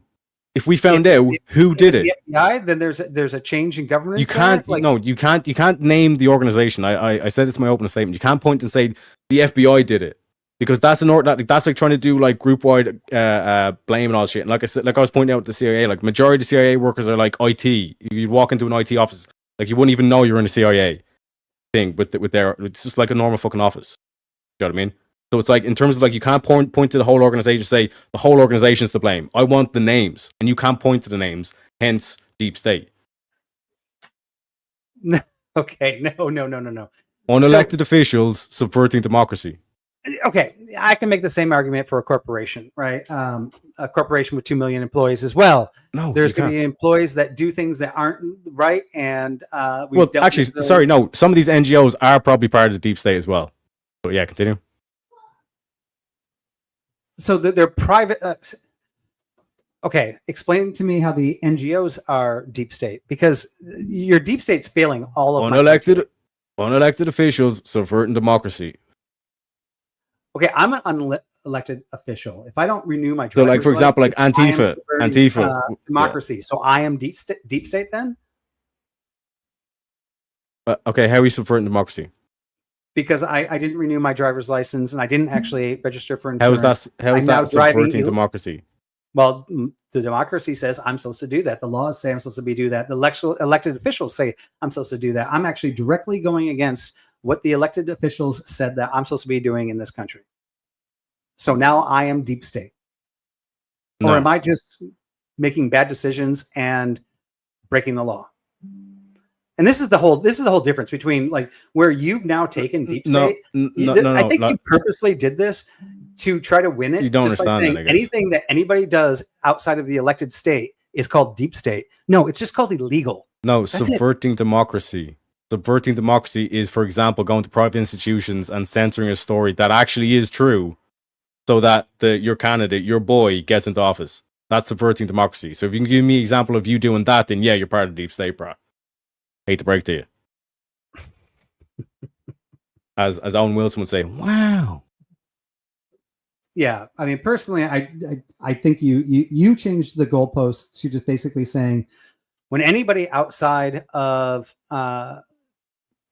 If we found out who did it, the FBI, then there's a change in governance. You can't you can't name the organization. I said this in my opening statement. You can't point and say the FBI did it because that's that's like trying to do like group wide blame and all shit. And like I said, like I was pointing out, the CIA, like majority of the CIA workers are like IT. You'd walk into an IT office, like you wouldn't even know you're in a CIA thing with their. It's just like a normal fucking office. You know what I mean? So it's like in terms of like you can't point to the whole organization, say the whole organization is to blame. I want the names, and you can't point to the names. Hence, deep state. Okay, no. Unelected officials subverting democracy. Okay, I can make the same argument for a corporation, right? A corporation with 2 million employees as well. No, there's going to be employees that do things that aren't right, and sorry, no. Some of these NGOs are probably part of the deep state as well. But yeah, continue. So they're private. Okay, explain to me how the NGOs are deep state, because your deep state's failing all of unelected officials subverting democracy. Okay, I'm an unelected official. If I don't renew my so, like for example, like Antifa, democracy. Yeah. So I am deep state then. Okay, how are we subverting democracy? Because I didn't renew my driver's license and I didn't actually register for insurance. How is that subverting democracy? Well, the democracy says I'm supposed to do that. The laws say I'm supposed to do that. The elected officials say I'm supposed to do that. I'm actually directly going against what the elected officials said that I'm supposed to be doing in this country. So now I am deep state. No. Or am I just making bad decisions and breaking the law? And this is the whole difference between like where you've now taken deep state. I think you purposely did this to try to win it. You don't understand that, anything that anybody does outside of the elected state is called deep state. No, it's just called illegal. No, subverting democracy. Subverting democracy is, for example, going to private institutions and censoring a story that actually is true, so that your candidate, your boy, gets into office. That's subverting democracy. So if you can give me an example of you doing that, then yeah, you're part of the deep state, bro. Hate to break to you. As Owen Wilson would say, wow. Yeah, I mean, personally, I think you changed the goalpost to just basically saying when anybody outside of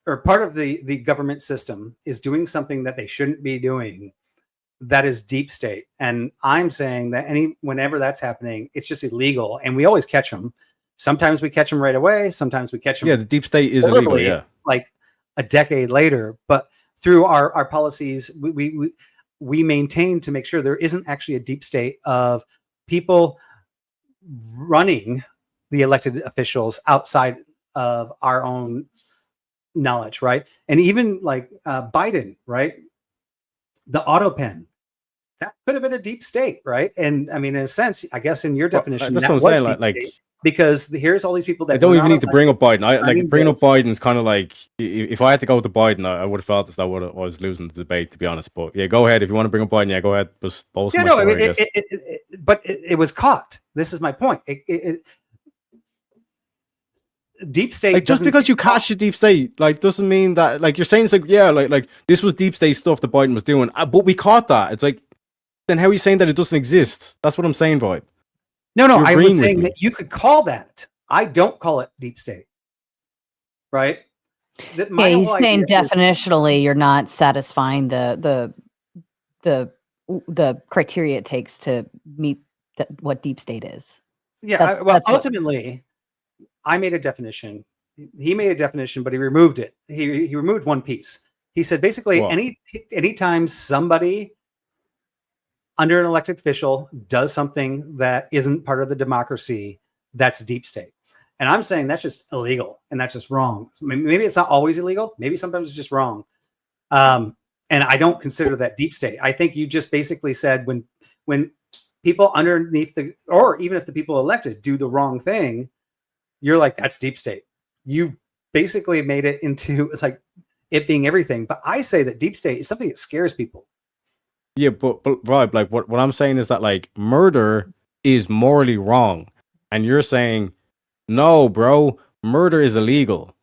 or part of the government system is doing something that they shouldn't be doing, that is deep state. And I'm saying that whenever that's happening, it's just illegal, and we always catch them. Sometimes we catch them right away. Sometimes we catch them. Yeah, the deep state is illegal. Yeah, like a decade later, but through our policies, we maintain to make sure there isn't actually a deep state of people running the elected officials outside of our own knowledge, right? And even like Biden, right? The auto pen, that could have been a deep state, right? And I mean, in a sense, I guess in your definition, that's that what I'm was saying. deep state, because here's all these people that I don't even need to bring up Biden. Bringing up Biden is kind of like, if I had to go to Biden, I would have felt as though I was losing the debate, to be honest. But yeah, go ahead. If you want to bring up Biden, yeah, go ahead. But it was caught. This is my point. Deep state, like, just because you catch a deep state, like, doesn't mean that, like, you're saying it's like, yeah, like this was deep state stuff that Biden was doing, but we caught that. It's like, then how are you saying that it doesn't exist? That's what I'm saying, Vibe. No, I was saying that you could call that. I don't call it deep state. Right? Yeah, he's saying definitionally you're not satisfying the criteria it takes to meet what deep state is. Yeah, ultimately, I made a definition. He made a definition, but he removed it. He removed one piece. He said basically anytime somebody under an elected official does something that isn't part of the democracy, that's deep state. And I'm saying that's just illegal, and that's just wrong. So maybe it's not always illegal. Maybe sometimes it's just wrong. And I don't consider that deep state. I think you just basically said when people underneath or even if the people elected do the wrong thing, you're like, that's deep state. You basically made it into like it being everything. But I say that deep state is something that scares people. Yeah, but Rob, like what I'm saying is that, like, murder is morally wrong, and you're saying, no, bro, murder is illegal.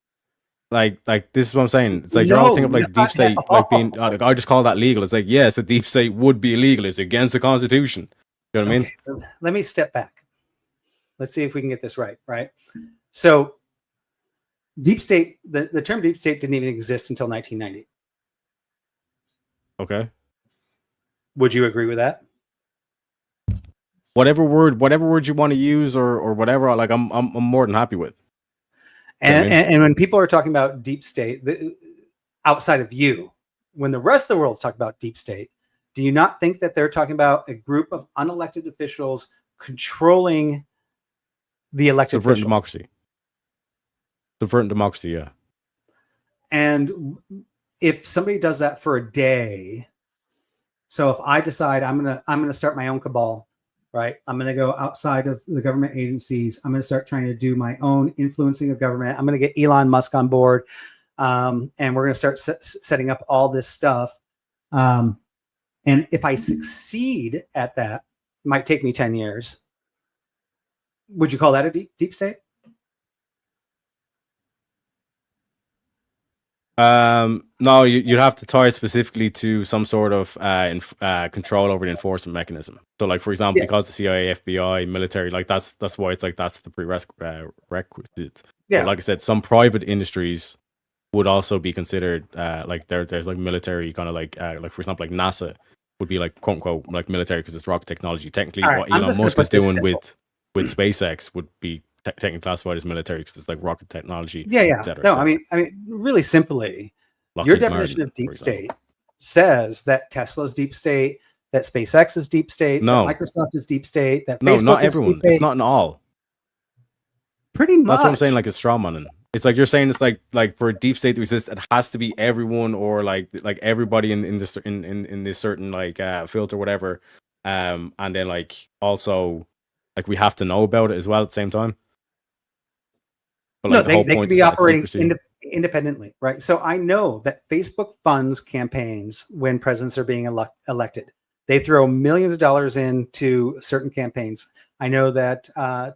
Like this is what I'm saying. It's like you're all thinking of like deep state, like being. Like, I just call that legal. It's like, yes, a deep state would be illegal. It's against the Constitution. You know what I mean? Let me step back. Let's see if we can get this right. Right. So, deep state. The term deep state didn't even exist until 1990. Okay. Would you agree with that? Whatever word you want to use or whatever, like I'm more than happy with. And when people are talking about deep state, outside of you, when the rest of the world's talking about deep state, do you not think that they're talking about a group of unelected officials controlling the elected officials? Subverting democracy, yeah. And if somebody does that for a day, so if I decide I'm gonna start my own cabal, right? I'm gonna go outside of the government agencies. I'm gonna start trying to do my own influencing of government. I'm gonna get Elon Musk on board, and we're gonna start setting up all this stuff. And if I succeed at that, it might take me 10 years. Would you call that a deep state? No, you'd have to tie it specifically to some sort of control over the enforcement mechanism. So, like, for example, because the CIA, FBI, military, like that's why it's like that's the prerequisite. Yeah, but like I said, some private industries would also be considered like there's like military kind of like for example, like NASA would be like quote unquote like military because it's rocket technology. Technically, what Elon Musk is doing with SpaceX would be technically classified as military because it's like rocket technology. Yeah. Et cetera, no, et cetera. I mean, really simply, your definition of deep state says that Tesla's deep state, that SpaceX is deep state, that Microsoft is deep state, that Facebook not is everyone. Deep state. It's not in all. Pretty much. That's what I'm saying. Like, it's straw manning. It's like you're saying it's like for a deep state to exist, it has to be everyone or like everybody in this certain like filter, whatever. And then like also like we have to know about it as well at the same time. But, no, like, they could be operating independently, right? So I know that Facebook funds campaigns when presidents are being elected. They throw millions of dollars into certain campaigns. I know that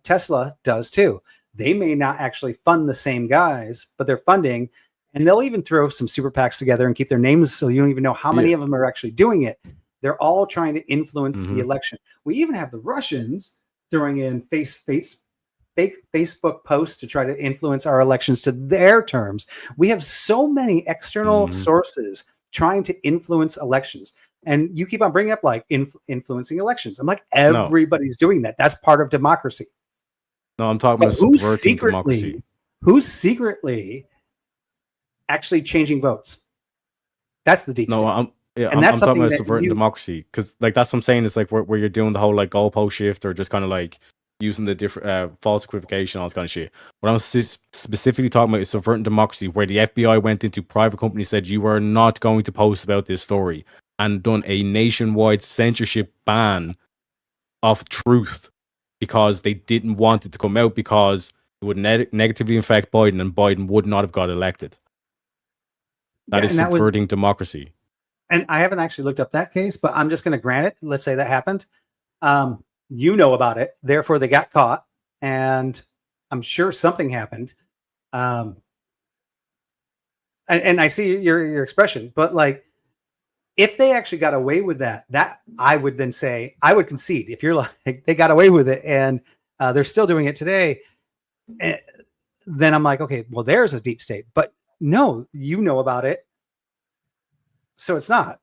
Tesla does too. They may not actually fund the same guys, but they're funding, and they'll even throw some super PACs together and keep their names so you don't even know how many of them are actually doing it. They're all trying to influence the election. We even have the Russians throwing in fake Facebook posts to try to influence our elections to their terms. We have so many external sources trying to influence elections. And you keep on bringing up like influencing elections. I'm like, everybody's doing that. That's part of democracy. No, I'm talking about subverting democracy. Who's secretly actually changing votes? That's the deep state. I'm talking about subverting democracy, because like that's what I'm saying. It's like where you're doing the whole like goalpost shift, or just kind of like using the different false equivocation, all this kind of shit. What I'm specifically talking about is subverting democracy, where the FBI went into private companies, said you are not going to post about this story, and done a nationwide censorship ban of truth because they didn't want it to come out, because it would negatively affect Biden, and Biden would not have got elected. That is subverting democracy. And I haven't actually looked up that case, but I'm just going to grant it. Let's say that happened. You know about it, therefore they got caught, and I'm sure something happened. And I see your expression, but like, if they actually got away with that I would then say, I would concede. If you're like, they got away with it and they're still doing it today, then I'm like, okay, well, there's a deep state. But no, you know about it, so it's not.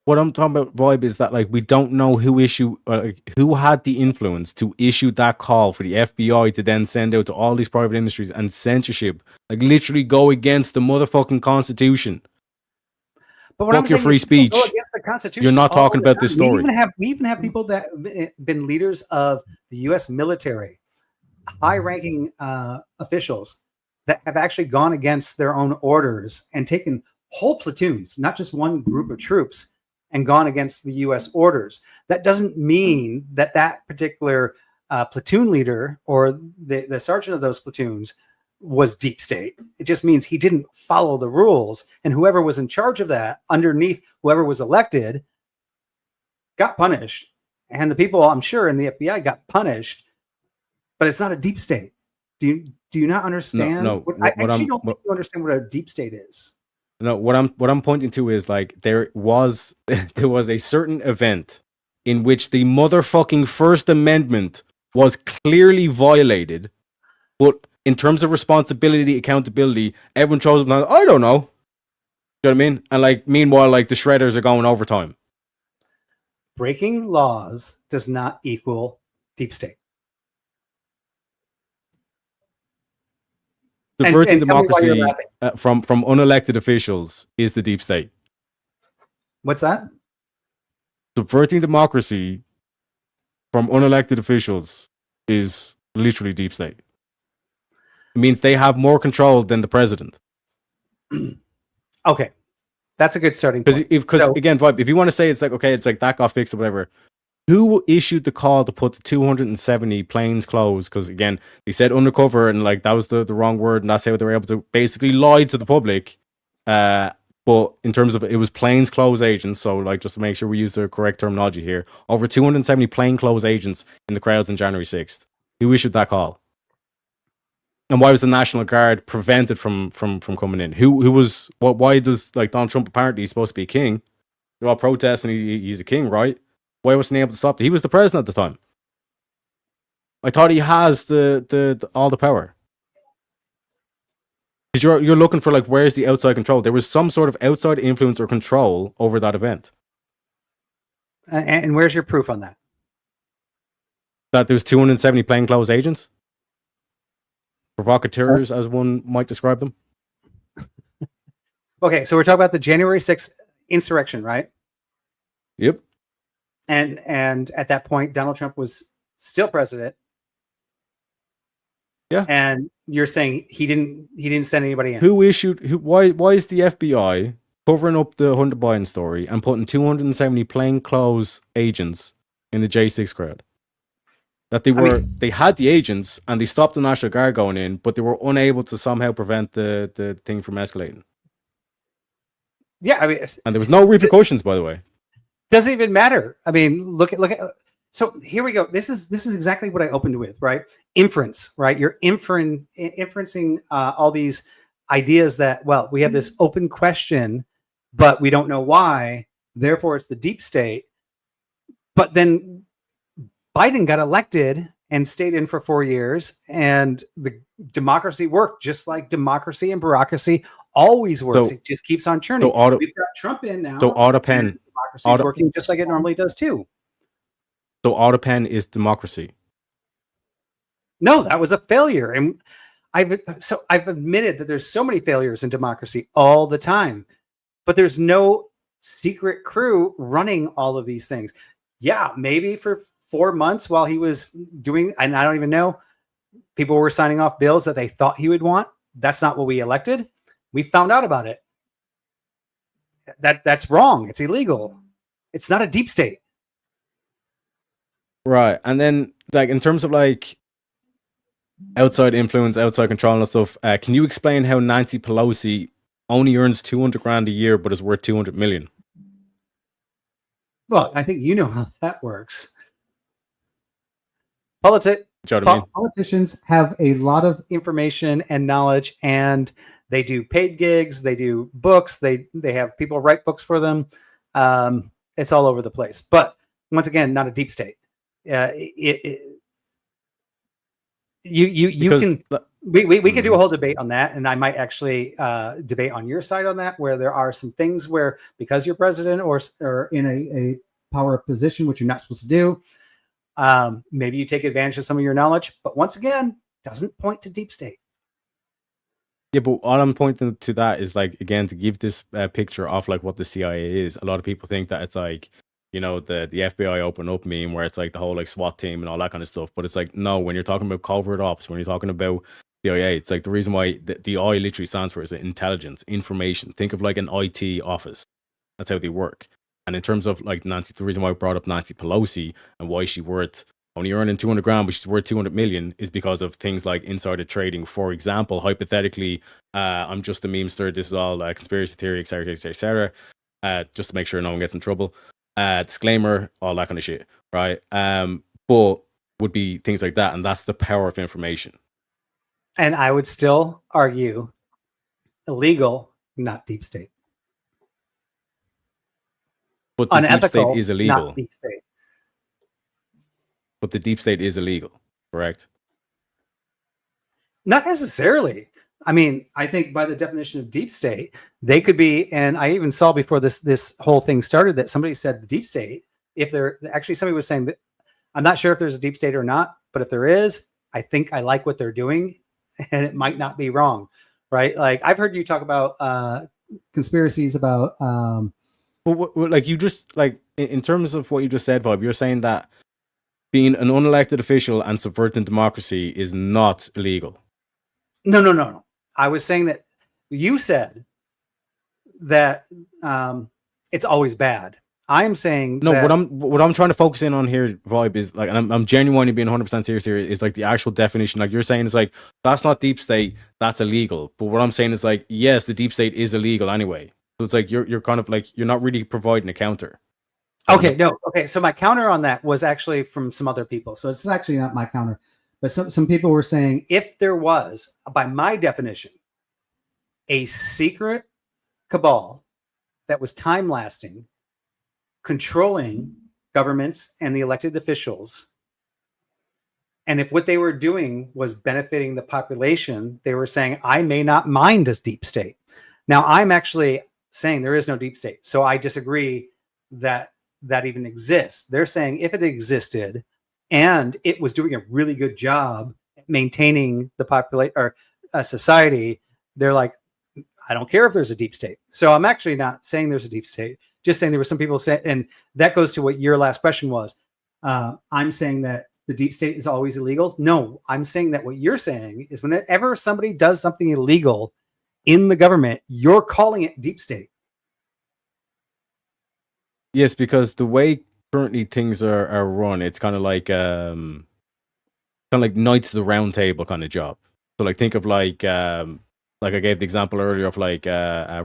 What I'm talking about, Vibe, is that like we don't know who who had the influence to issue that call for the FBI to then send out to all these private industries, and censorship, like literally go against the motherfucking Constitution. But what Fuck your free speech. Go against the Constitution. You're not talking about this story. We even have people that have been leaders of the U.S. military, high-ranking officials that have actually gone against their own orders and taken whole platoons, not just one group of troops, and gone against the U.S. orders. That doesn't mean that particular platoon leader or the sergeant of those platoons was deep state. It just means he didn't follow the rules, and whoever was in charge of that, underneath whoever was elected, got punished. And the people, I'm sure, in the FBI got punished, but it's not a deep state. Do you not understand? I actually don't think you understand what a deep state is. No, what I'm pointing to is like there was a certain event in which the motherfucking First Amendment was clearly violated, but in terms of responsibility, accountability, everyone chose them. I don't know. You know what I mean? And like meanwhile, like the shredders are going overtime. Breaking laws does not equal deep state. Subverting democracy from unelected officials is the deep state. What's that? Subverting democracy from unelected officials is literally deep state. It means they have more control than the president. Okay, that's a good starting point. Because again, Vibe, if you want to say it's like, okay, it's like that got fixed or whatever, who issued the call to put the 270 plainclothes? Because again, they said undercover, and like that was the wrong word, and that's how they were able to basically lie to the public. But in terms of it was plainclothes agents, so like just to make sure we use the correct terminology here, over 270 plainclothes agents in the crowds on January 6th. Who issued that call? And why was the National Guard prevented from coming in? Who was what? Why does like Donald Trump apparently he's supposed to be a king? They're all protesting. He's a king, right? Why wasn't he able to stop it? He was the president at the time. I thought he has the all the power. Because you're looking for like where's the outside control? There was some sort of outside influence or control over that event. And where's your proof on that? That there's 270 plainclothes agents? Provocateurs, as one might describe them. Okay, so we're talking about the January 6th insurrection, right? Yep. And at that point, Donald Trump was still president. Yeah. And you're saying he didn't send anybody in. Why is the FBI covering up the Hunter Biden story and putting 270 plainclothes agents in the J6 crowd? That they had the agents and they stopped the National Guard going in, but they were unable to somehow prevent the thing from escalating. Yeah, I mean, and there was no repercussions, by the way. Doesn't even matter. I mean, look at. So here we go. This is exactly what I opened with, right? Inference, right? You're inferencing all these ideas that, well, we have this open question, but we don't know why. Therefore, it's the deep state. But then Biden got elected and stayed in for 4 years, and the democracy worked just like democracy and bureaucracy always works. It just keeps on churning. We've got Trump in now. So democracy is working just like it normally does too. So autopen is democracy. No, that was a failure, and I've admitted that there's so many failures in democracy all the time, but there's no secret crew running all of these things. Yeah, maybe for 4 months while he was doing, and I don't even know, people were signing off bills that they thought he would want. That's not what we elected. We found out about it. That's wrong. It's illegal. It's not a deep state. Right. And then, like, in terms of like outside influence, outside control and stuff, can you explain how Nancy Pelosi only earns $200,000 a year but is worth $200 million? Well, I think you know how that works. Politicians have a lot of information and knowledge, and they do paid gigs, they do books, they have people write books for them. It's all over the place. But once again, not a deep state. We can do a whole debate on that, and I might actually debate on your side on that, where there are some things where, because you're president or in a power position, which you're not supposed to do, maybe you take advantage of some of your knowledge, but once again, doesn't point to deep state. Yeah, but all I'm pointing to that is, like, again, to give this picture of like what the CIA is. A lot of people think that it's like, you know, the FBI open up meme where it's like the whole like SWAT team and all that kind of stuff. But it's like, no, when you're talking about covert ops, when you're talking about CIA, it's like the reason why the I literally stands for is intelligence, information. Think of like an IT office. That's how they work. And in terms of like Nancy, the reason why I brought up Nancy Pelosi and why she's worth only earning $200,000, but she's worth $200 million, is because of things like insider trading. For example, hypothetically, I'm just a memester. This is all conspiracy theory, etc., etc., just to make sure no one gets in trouble. Disclaimer, all that kind of shit, right? But would be things like that, and that's the power of information. And I would still argue illegal, not deep state. But the unethical, deep state is illegal. Not deep state. But the deep state is illegal, correct? Not necessarily. I mean, I think by the definition of deep state, they could be, and I even saw before this whole thing started that somebody said the deep state, if there actually somebody was saying that, I'm not sure if there's a deep state or not, but if there is, I think I like what they're doing, and it might not be wrong, right? Like, I've heard you talk about conspiracies about like, you just, like, in terms of what you just said, Vibe, you're saying that being an unelected official and subverting democracy is not illegal. No. I was saying that you said that it's always bad. I'm saying no. What I'm trying to focus in on here, Vibe, is like, and I'm genuinely being 100% serious here, is like the actual definition. Like, you're saying, is like, that's not deep state, that's illegal. But what I'm saying is like, yes, the deep state is illegal anyway. So it's like you're kind of like, you're not really providing a counter. Okay, no. Okay, so my counter on that was actually from some other people. So it's actually not my counter, but some people were saying, if there was, by my definition, a secret cabal that was time lasting, controlling governments and the elected officials, and if what they were doing was benefiting the population, they were saying, I may not mind as deep state. Now, I'm actually saying there is no deep state. So I disagree that even exists. They're saying if it existed and it was doing a really good job maintaining the population or society, they're like, I don't care if there's a deep state. So I'm actually not saying there's a deep state, just saying there were some people saying, and that goes to what your last question was. I'm saying that the deep state is always illegal. No, I'm saying that what you're saying is whenever somebody does something illegal in the government, you're calling it deep state. Yes, because the way currently things are run, it's kind of like of like Knights of the Round Table kind of job. So like think of like I gave the example earlier of like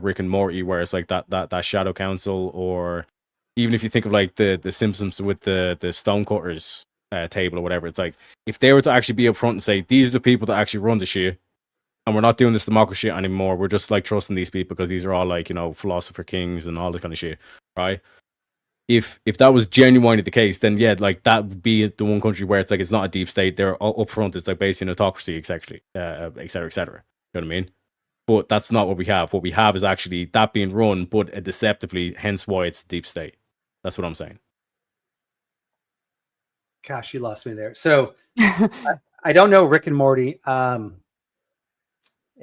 Rick and Morty, where it's like that Shadow Council, or even if you think of like the Simpsons with the Stonecutters table or whatever, it's like if they were to actually be upfront and say these are the people that actually run the shit, and we're not doing this democracy anymore, we're just like trusting these people because these are all like, you know, philosopher kings and all this kind of shit, right? If that was genuinely the case, then yeah, like that would be the one country where it's like it's not a deep state. They're upfront. It's like based in autocracy, etc., etc., etc. You know what I mean? But that's not what we have. What we have is actually that being run, but deceptively. Hence why it's deep state. That's what I'm saying. Gosh, you lost me there. So I don't know Rick and Morty.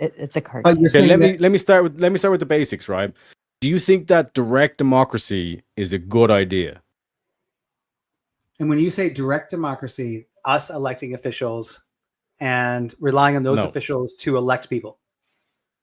It's a cartoon. Okay, let me start with the basics, right? Do you think that direct democracy is a good idea? And when you say direct democracy, us electing officials and relying on those officials to elect people.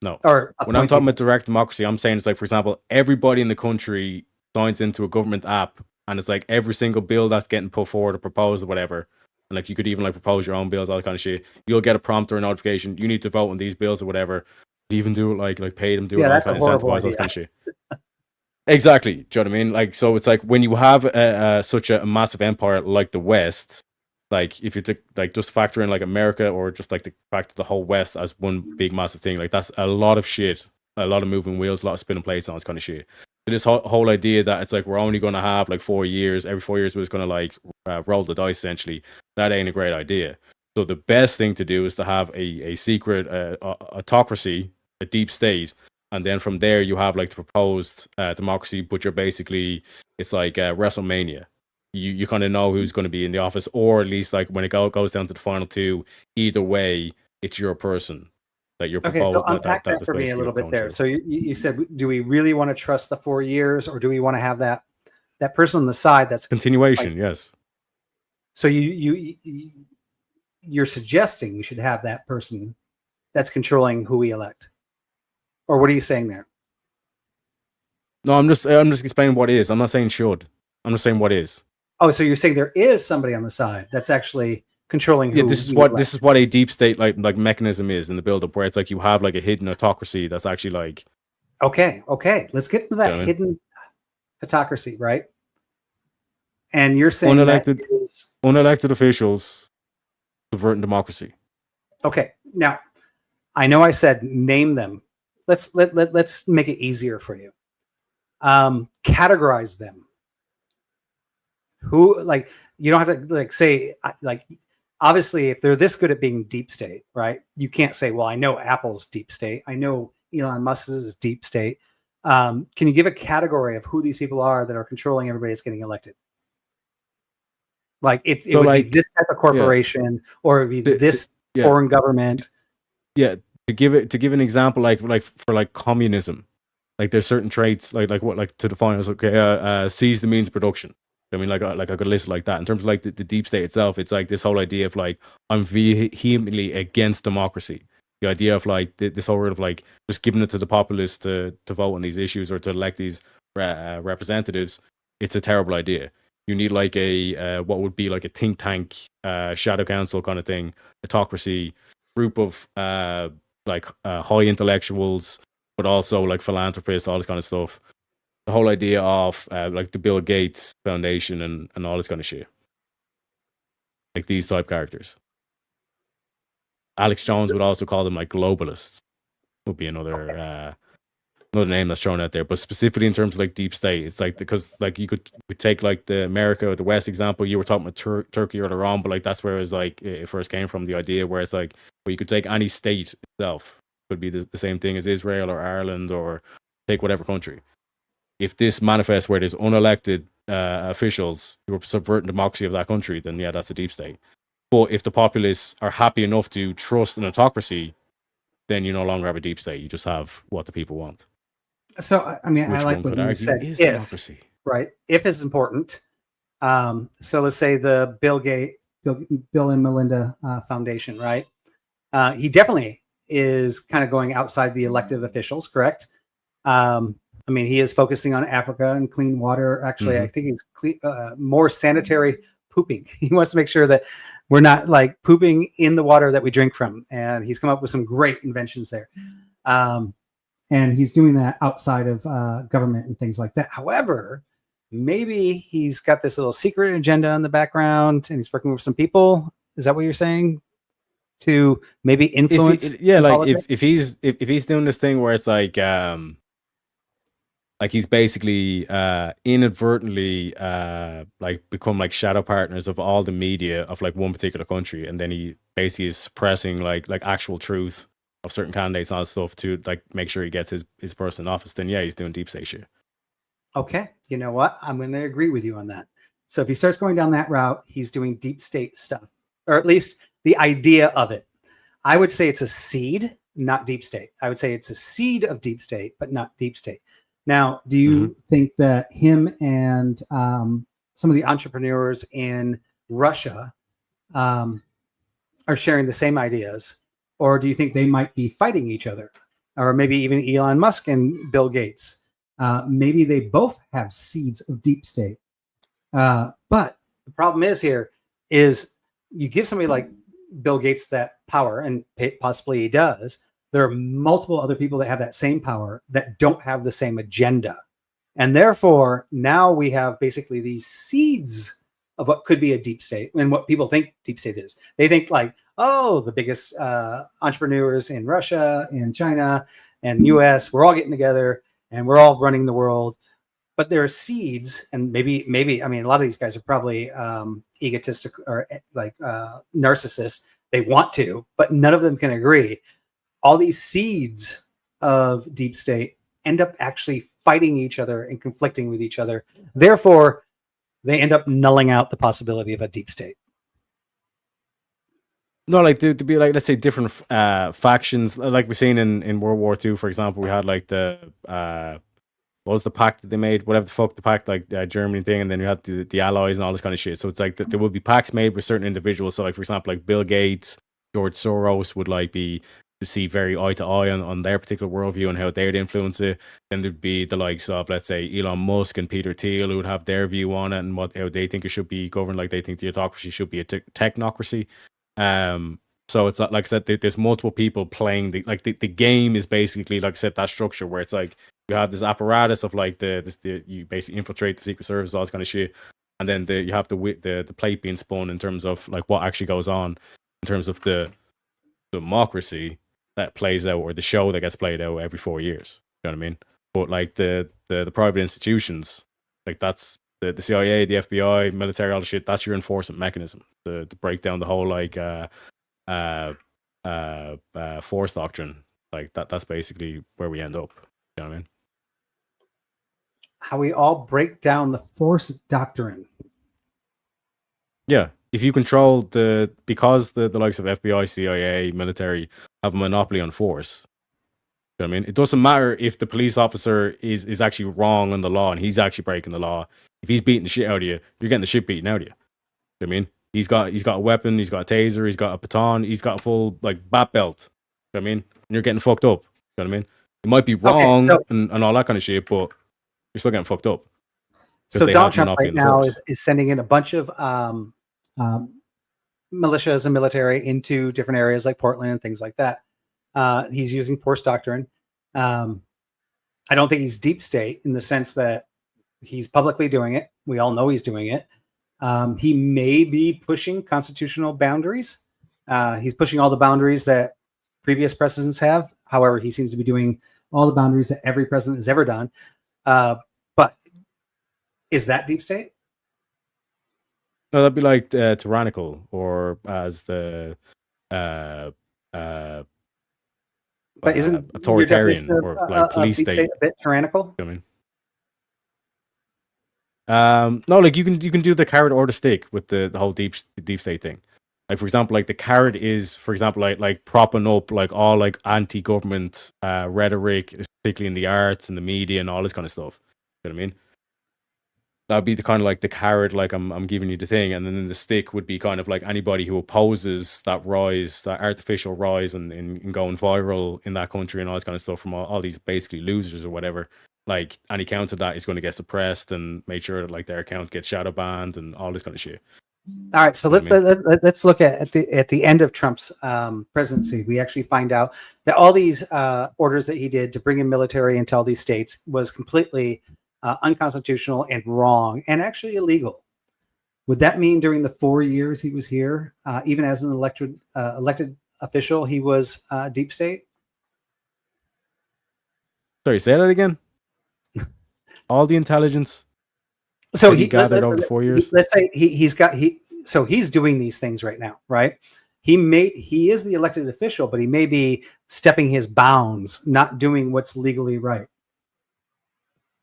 No. Or when I'm talking about direct democracy, I'm saying it's like, for example, everybody in the country signs into a government app, and it's like every single bill that's getting put forward or proposed or whatever. And like you could even like propose your own bills, all that kind of shit. You'll get a prompt or a notification. You need to vote on these bills or whatever. Even do it like pay them, do it, all kind of incentivize, all that kind of shit. Exactly. Do you know what I mean? Like, so it's like when you have such a massive empire like the West, like if you like just factor in like America or just like the fact of the whole West as one big massive thing, like that's a lot of shit, a lot of moving wheels, a lot of spinning plates, and all this kind of shit. So this whole idea that it's like we're only going to have like 4 years, every 4 years we're just going to like roll the dice essentially, that ain't a great idea. So the best thing to do is to have a secret autocracy, a deep state, and then from there you have like the proposed democracy, but you're basically, it's like WrestleMania. You kind of know who's going to be in the office, or at least like when it goes down to the final two, either way, it's your person that you're proposing. Okay, so unpack that for me a little bit there. So you said, do we really want to trust the 4 years, or do we want to have that person on the side that's continuation? Like, yes. So you're suggesting we should have that person that's controlling who we elect, or what are you saying there? No, I'm just explaining what is. I'm not saying should. I'm just saying what is. Oh, so you're saying there is somebody on the side that's actually controlling who? Yeah, this is what a deep state like mechanism is in the build-up, where it's like you have like a hidden autocracy that's actually like. Okay, let's get into that hidden autocracy, right? And you're saying unelected officials subverting democracy. Okay, now I know I said name them. Let's make it easier for you. Categorize them. Who, like, you don't have to like say like, obviously if they're this good at being deep state, right? You can't say, well, I know Apple's deep state, I know Elon Musk's deep state. Can you give a category of who these people are that are controlling everybody that's getting elected? Like it would be this type of corporation, or it would be this foreign government. Yeah, to give an example, like for like communism, like there's certain traits like what, like to define as seize the means of production. I mean, like I could list like that in terms of like the deep state itself. It's like this whole idea of like I'm vehemently against democracy. The idea of like this whole word of like just giving it to the populace to vote on these issues or to elect these representatives. It's a terrible idea. You need like a what would be like a think tank, shadow council kind of thing, autocracy, group of high intellectuals, but also like philanthropists, all this kind of stuff. The whole idea of like the Bill Gates Foundation and all this kind of shit. Like these type characters. Alex Jones would also call them like globalists. Would be another name that's thrown out there. But specifically in terms of like deep state, it's like because like you could take like the America or the West example. You were talking about Turkey earlier on, but like that's where it was like it first came from, the idea where it's like where you could take any state itself. Could be the same thing as Israel or Ireland, or take whatever country. If this manifests where there's unelected officials who are subverting democracy of that country, then yeah, that's a deep state. But if the populace are happy enough to trust an autocracy, then you no longer have a deep state. You just have what the people want. So, I mean, I like what you said. Is democracy. Right? If is important. So let's say the Bill and Melinda Foundation, right? He definitely is kind of going outside the elective officials, correct? I mean, he is focusing on Africa and clean water. Actually, I think he's more sanitary pooping. He wants to make sure that we're not like pooping in the water that we drink from. And he's come up with some great inventions there. And he's doing that outside of government and things like that. However, maybe he's got this little secret agenda in the background and he's working with some people. Is that what you're saying? To maybe influence? If he's doing this thing where it's like he's basically inadvertently like become like shadow partners of all the media of like one particular country, and then he basically is suppressing like actual truth of certain candidates and all that stuff to like make sure he gets his person in office, then yeah, he's doing deep state shit. Okay, you know what? I'm going to agree with you on that. So if he starts going down that route, he's doing deep state stuff, or at least the idea of it. I would say it's a seed, not deep state. I would say it's a seed of deep state, but not deep state. Now, do you think that him and some of the entrepreneurs in Russia are sharing the same ideas, or do you think they might be fighting each other, or maybe even Elon Musk and Bill Gates? Maybe they both have seeds of deep state. But the problem is here is you give somebody like Bill Gates that power, and possibly he does. There are multiple other people that have that same power that don't have the same agenda. And therefore, now we have basically these seeds of what could be a deep state and what people think deep state is. They think like, oh, the biggest entrepreneurs in Russia and China and US, we're all getting together and we're all running the world. But there are seeds, and maybe, I mean, a lot of these guys are probably egotistic or like narcissists. They want to, but none of them can agree. All these seeds of deep state end up actually fighting each other and conflicting with each other. Therefore, they end up nulling out the possibility of a deep state. No, like to be like, let's say different factions, like we've seen in World War II, for example. We had like the what was the pact that they made? Whatever the fuck the pact, like Germany thing, and then you had the Allies and all this kind of shit. So it's like there would be pacts made with certain individuals. So like for example, like Bill Gates, George Soros would like be to see very eye to eye on their particular worldview and how they'd influence it. Then there'd be the likes of, let's say, Elon Musk and Peter Thiel, who would have their view on it and how they think it should be governed. Like they think the autocracy should be a technocracy. So it's like I said, there's multiple people playing the game is basically, like I said, that structure where it's like you have this apparatus of like you basically infiltrate the Secret Service, all this kind of shit, and then you have the plate being spun in terms of like what actually goes on in terms of the democracy that plays out, or the show that gets played out every 4 years. You know what I mean? But like the private institutions, like that's the CIA, the FBI, military, all the shit. That's your enforcement mechanism to break down the whole like force doctrine. Like that's basically where we end up. You know what I mean? How we all break down the force doctrine. Yeah. If you control because the likes of FBI, CIA, military have a monopoly on force. You know what I mean? It doesn't matter if the police officer is actually wrong on the law and he's actually breaking the law. If he's beating the shit out of you, you're getting the shit beaten out of you. You know what I mean? He's got a weapon, he's got a taser, he's got a baton, he's got a full like bat belt. You know what I mean? And you're getting fucked up. You know what I mean? You might be wrong and all that kind of shit, but you're still getting fucked up. So Donald Trump right now is sending in a bunch of militias and military into different areas like Portland and things like that. He's using force doctrine. I don't think he's deep state in the sense that he's publicly doing it. We all know he's doing it. He may be pushing constitutional boundaries. He's pushing all the boundaries that previous presidents have. However, he seems to be doing all the boundaries that every president has ever done. But is that deep state? No, that'd be like tyrannical, or as the but isn't authoritarian or like police state a bit tyrannical? I mean, no, like you can do the carrot or the stick with the whole deep state thing. Like for example, like the carrot is, for example, like propping up like all like anti-government rhetoric, particularly in the arts and the media and all this kind of stuff. You know what I mean? That'd be the kind of like the carrot, like I'm giving you the thing, and then the stick would be kind of like anybody who opposes that rise, that artificial rise and going viral in that country and all this kind of stuff from all these basically losers or whatever. Like any account of that is going to get suppressed and make sure that like their account gets shadow banned and all this kind of shit. All right, so let's look at the end of Trump's presidency. We actually find out that all these orders that he did to bring in military into all these states was completely unconstitutional and wrong, and actually illegal. Would that mean during the 4 years he was here, even as an elected official, he was deep state? Sorry, say that again. All the intelligence. So he gathered over 4 years. Let's say he's doing these things right now, right? He is the elected official, but he may be stepping his bounds, not doing what's legally right.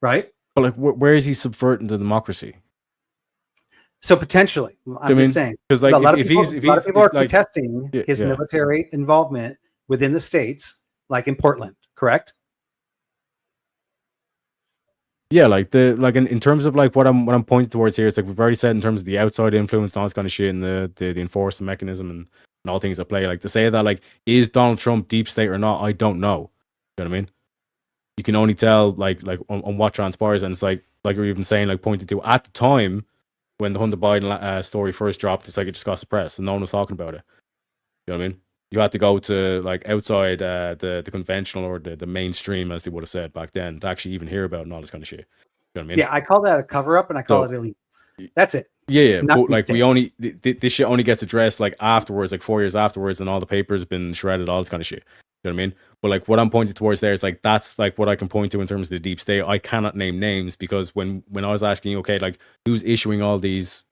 Right? But like, where is he subverting the democracy? So potentially, I'm just saying, because like a lot of people are contesting his military involvement within the states, like in Portland, correct? Yeah, like in terms of like what I'm pointing towards here, it's like we've already said in terms of the outside influence and all this kind of shit, and the enforcement mechanism and all things at play. Like to say that like is Donald Trump deep state or not, I don't know. You know what I mean? You can only tell like on what transpires, and it's like we're even saying, like pointing to at the time when the Hunter Biden story first dropped, it's like it just got suppressed and no one was talking about it. You know what I mean? You had to go to like outside the conventional or the mainstream, as they would have said back then, to actually even hear about it and all this kind of shit. You know what I mean? Yeah, I call that a cover up, and I call it elite. That's it. Yeah, but like we only this shit only gets addressed like afterwards, like 4 years afterwards, and all the papers been shredded, all this kind of shit. You know what I mean? But like what I'm pointing towards there is like that's like what I can point to in terms of the deep state. I cannot name names because when I was asking, okay, like who's issuing all these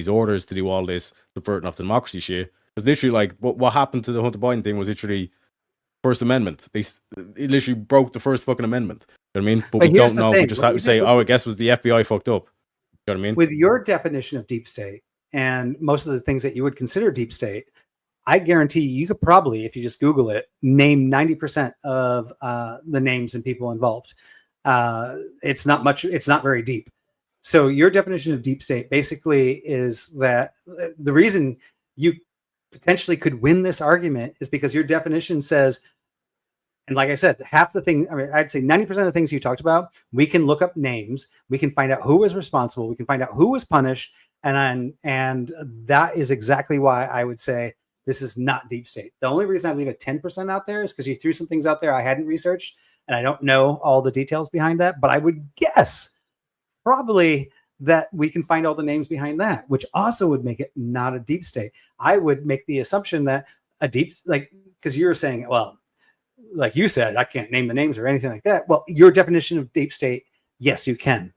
orders to do all this subverting of the democracy shit. It's literally like what happened to the Hunter Biden thing was literally First Amendment. It literally broke the first fucking amendment. You know what I mean? But we don't know. We just have to say, I guess was the FBI fucked up. You know what I mean? With your definition of deep state and most of the things that you would consider deep state, I guarantee you could probably, if you just Google it, name 90% of the names and people involved. It's not much. It's not very deep. So your definition of deep state basically is that the reason you potentially could win this argument is because your definition says, and like I said, half the thing, I mean, I'd say 90% of the things you talked about, we can look up names, we can find out who was responsible, we can find out who was punished, and that is exactly why I would say this is not deep state. The only reason I leave a 10% out there is because you threw some things out there I hadn't researched, and I don't know all the details behind that, but I would guess probably that we can find all the names behind that, which also would make it not a deep state. I would make the assumption that a deep, like, because you're saying, well, like you said, I can't name the names or anything like that. Well, your definition of deep state, yes, you can.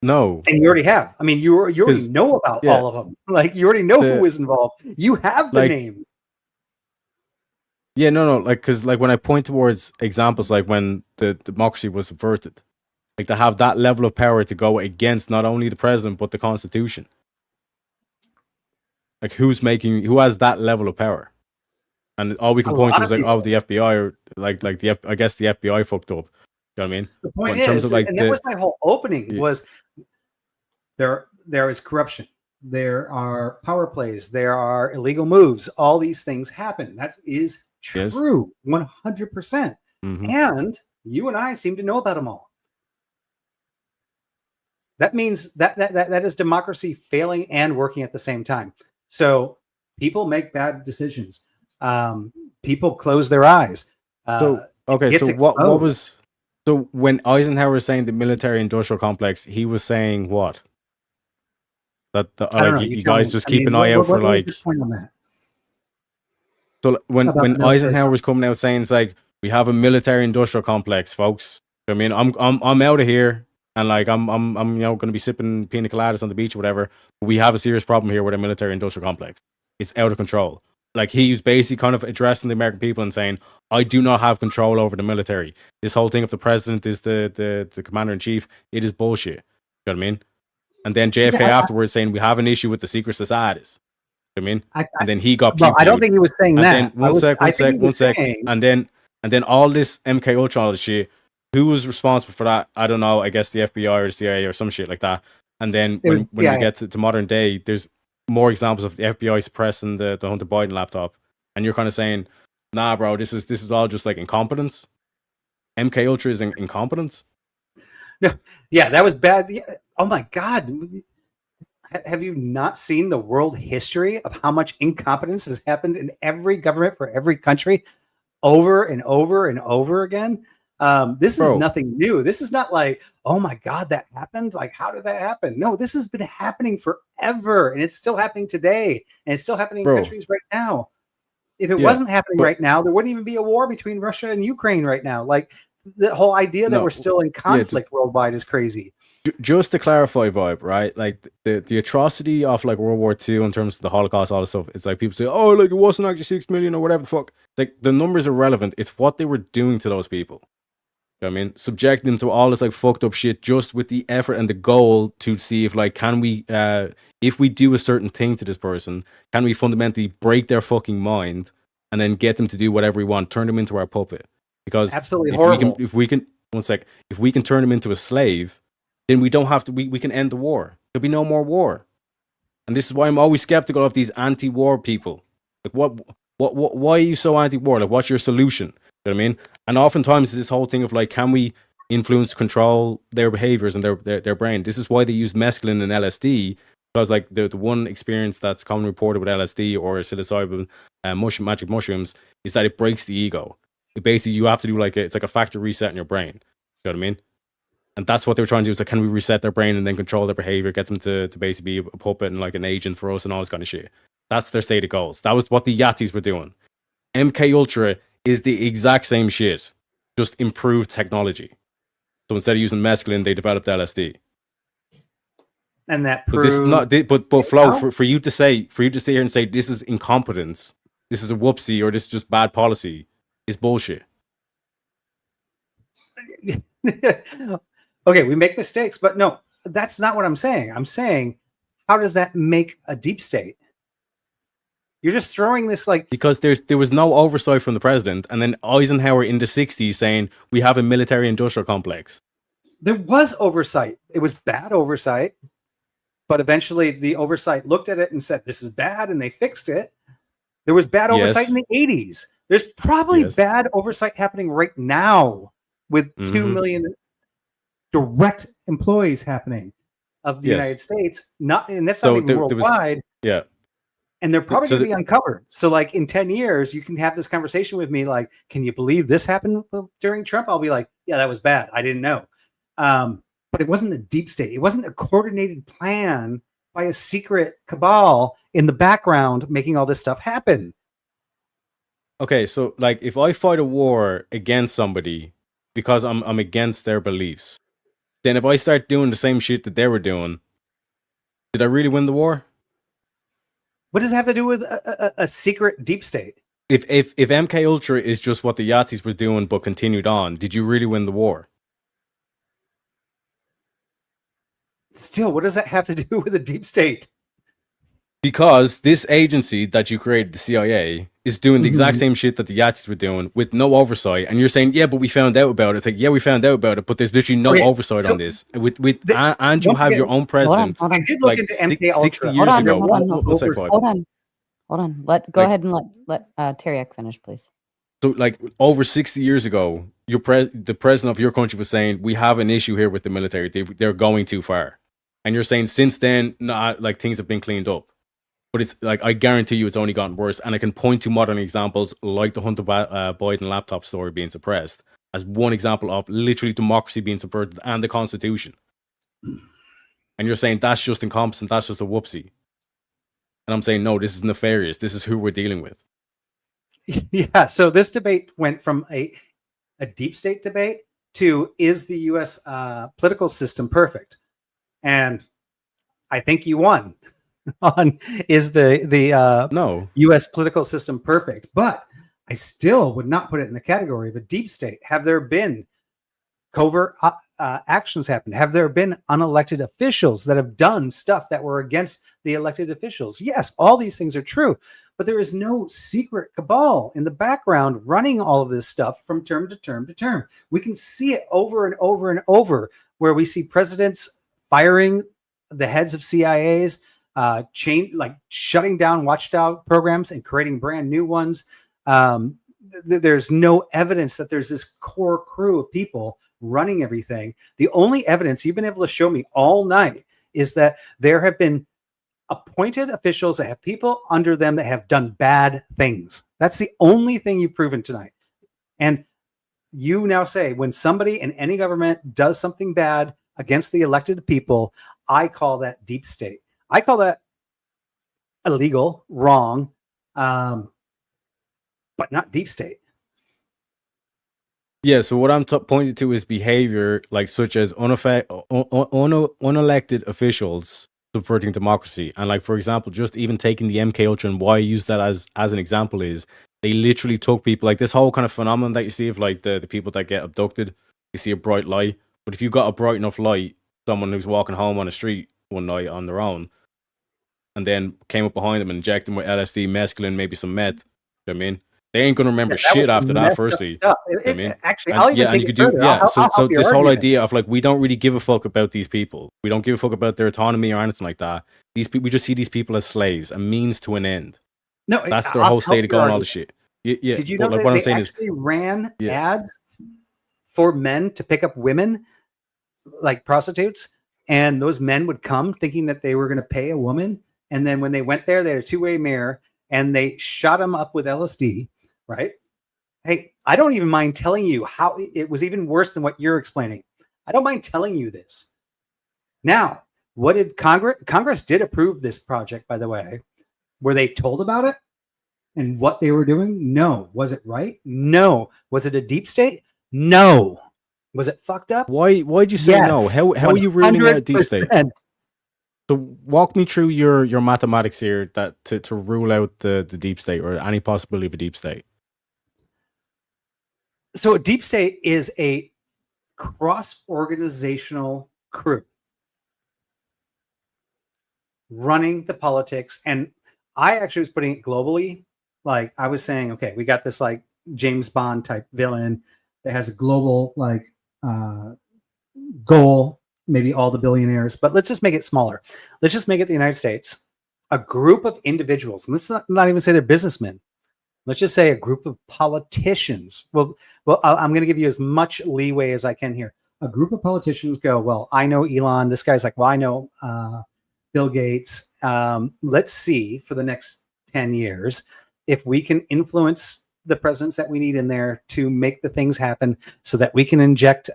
No. And you already have. I mean, you already know about all of them. Like, you already know who is involved. You have the names. Yeah, no, like, because like when I point towards examples, like when the democracy was subverted, like to have that level of power to go against not only the president but the Constitution. Like who has that level of power? And all we can point to is like, oh, the FBI, or I guess the FBI fucked up. You know what I mean? The point is, and that was my whole opening, was there is corruption. There are power plays. There are illegal moves. All these things happen. That is true, 100%. And you and I seem to know about them all. That means that is democracy failing and working at the same time. So people make bad decisions. People close their eyes. So what was when Eisenhower was saying the military-industrial complex? He was saying what? That you guys just keep an eye out for like. So when Eisenhower was coming out saying it's like we have a military-industrial complex, folks. I mean, I'm out of here. And like I'm going to be sipping pina coladas on the beach or whatever. But we have a serious problem here with a military-industrial complex. It's out of control. Like he was basically kind of addressing the American people and saying, "I do not have control over the military. This whole thing of the president is the commander in chief. It is bullshit." You know what I mean? And then JFK afterwards saying we have an issue with the secret societies. You know what I mean? And then he got. Well, I don't think he was saying that. One sec. And then all this MK Ultra, all this shit. Who was responsible for that? I don't know. I guess the FBI or the CIA or some shit like that. And then when we get to modern day, there's more examples of the FBI suppressing the Hunter Biden laptop. And you're kind of saying, nah, bro, this is all just like incompetence. MK Ultra is incompetence. No, yeah, that was bad. Oh my God. Have you not seen the world history of how much incompetence has happened in every government for every country over and over and over again? This is Bro. nothing new. This is not like, oh my God, that happened. Like, how did that happen? No, this has been happening forever, and it's still happening today, and it's still happening in countries right now. If it wasn't happening right now, there wouldn't even be a war between Russia and Ukraine right now. Like, the whole idea that we're still in conflict worldwide is crazy. Just to clarify, Vibe, right? Like the atrocity of like World War II in terms of the Holocaust, all this stuff. It's like people say, oh, like it wasn't actually 6 million or whatever the fuck. Like the numbers are relevant. It's what they were doing to those people. You know what I mean, subject them to all this like fucked up shit just with the effort and the goal to see if like can we, if we do a certain thing to this person, can we fundamentally break their fucking mind and then get them to do whatever we want, turn them into our puppet? Because absolutely horrible. If we can turn them into a slave, then we don't have to. We can end the war. There'll be no more war. And this is why I'm always skeptical of these anti-war people. Like, why are you so anti-war? Like, what's your solution? You know what I mean? And oftentimes it's this whole thing of like, can we influence, control their behaviors and their brain? This is why they use mescaline and LSD, because like the one experience that's commonly reported with LSD or psilocybin magic mushrooms is that it breaks the ego. Basically, you have to do it's like a factory reset in your brain. You know what I mean? And that's what they were trying to do. Is like, can we reset their brain and then control their behavior, get them to basically be a puppet and like an agent for us and all this kind of shit. That's their stated goals. That was what the Yahtzees were doing. MK Ultra is the exact same shit, just improved technology. So instead of using mescaline, they developed LSD. And that proves. But this is not. But Flo, for you to sit here and say this is incompetence, this is a whoopsie, or this is just bad policy, is bullshit. Okay, we make mistakes, but no, that's not what I'm saying. I'm saying, how does that make a deep state? You're just throwing this like... Because there was no oversight from the president, and then Eisenhower in the 60s saying, we have a military-industrial complex. There was oversight. It was bad oversight, but eventually the oversight looked at it and said, this is bad, and they fixed it. There was bad oversight in the 80s. There's probably bad oversight happening right now with 2 million direct employees happening of the United States. And that's not even worldwide. And they're probably going to be uncovered. So like in 10 years, you can have this conversation with me. Like, can you believe this happened during Trump? I'll be like, yeah, that was bad. I didn't know. But it wasn't a deep state. It wasn't a coordinated plan by a secret cabal in the background making all this stuff happen. Okay, so like if I fight a war against somebody because I'm against their beliefs, then if I start doing the same shit that they were doing, did I really win the war? What does it have to do with a secret deep state? If MK Ultra is just what the Yahtzees was doing but continued on, did you really win the war? Still, what does that have to do with a deep state? Because this agency that you created, the CIA, is doing the exact same shit that the Yahtzees were doing with no oversight. And you're saying, yeah, but we found out about it. It's like, yeah, we found out about it, but there's literally no oversight on this. And you have your own president. I did look into MK Ultra 60 years ago. Hold on. Go ahead and let Teriak finish, please. So, like, over 60 years ago, the president of your country was saying, we have an issue here with the military. They're going too far. And you're saying since then, like, things have been cleaned up. But it's like, I guarantee you it's only gotten worse. And I can point to modern examples like the Hunter Biden laptop story being suppressed as one example of literally democracy being subverted and the Constitution. And you're saying that's just incompetent, that's just a whoopsie. And I'm saying, no, this is nefarious. This is who we're dealing with. Yeah, so this debate went from a deep state debate to is the U.S. Political system perfect? And I think you won on is the no U.S. political system perfect? But I still would not put it in the category of a deep state. Have there been covert actions happen? Have there been unelected officials that have done stuff that were against the elected officials? Yes, all these things are true. But there is no secret cabal in the background running all of this stuff from term to term to term. We can see it over and over and over, where we see presidents firing the heads of CIAs, shutting down watchdog programs and creating brand new ones. There's no evidence that there's this core crew of people running everything. The only evidence you've been able to show me all night is that there have been appointed officials that have people under them that have done bad things. That's the only thing you've proven tonight. And you now say when somebody in any government does something bad against the elected people, I call that deep state. I call that illegal, wrong, but not deep state. Yeah, so what I'm pointing to is behavior like such as unelected officials subverting democracy. And like, for example, just even taking the MK Ultra, and why I use that as an example is they literally took people, like this whole kind of phenomenon that you see of like the people that get abducted. You see a bright light, but if you got a bright enough light, someone who's walking home on the street one night on their own, and then came up behind them and injected them with LSD, mescaline, maybe some meth, you know what I mean? They ain't gonna remember shit after that. Firstly, I mean, actually, I'll even take it further. So this whole idea of like we don't really give a fuck about these people. We don't give a fuck about their autonomy or anything like that. These people, we just see these people as slaves, a means to an end. No, that's their whole state of going all the shit. Yeah. Did you know that they actually ran ads for men to pick up women, like prostitutes, and those men would come thinking that they were going to pay a woman, and then when they went there, they had a two-way mirror, and they shot them up with LSD. Right? Hey, I don't even mind telling you how it was even worse than what you're explaining. I don't mind telling you this. Now, what did Congress did approve this project, by the way. Were they told about it and what they were doing? No. Was it right? No. Was it a deep state? No. Was it fucked up? Why'd you say no? How are you ruling out a deep state? So walk me through your mathematics here that to rule out the deep state or any possibility of a deep state. So a deep state is a cross-organizational crew running the politics. And I actually was putting it globally. Like I was saying, okay, we got this like James Bond type villain that has a global like goal, maybe all the billionaires, but let's just make it smaller. Let's just make it the United States, a group of individuals. And let's not even say they're businessmen. Let's just say a group of politicians. Well, I'm going to give you as much leeway as I can here. A group of politicians go, well, I know Elon. This guy's like, well, I know Bill Gates. Let's see for the next 10 years if we can influence the presidents that we need in there to make the things happen so that we can inject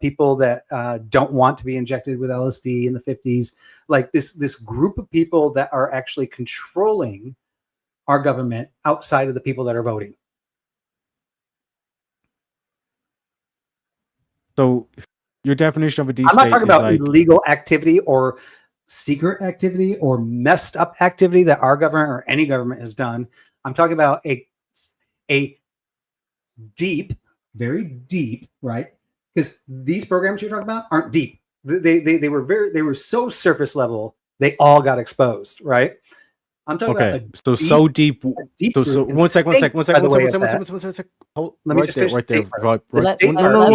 people that don't want to be injected with LSD in the 50s. Like this group of people that are actually controlling our government outside of the people that are voting. So your definition of a deep state, I'm not talking about like illegal activity or secret activity or messed up activity that our government or any government has done. I'm talking about a deep, very deep, right? Because these programs you're talking about aren't deep. They were so surface level, they all got exposed, right? I'm talking about so deep. So one sec. Let me just finish right there. One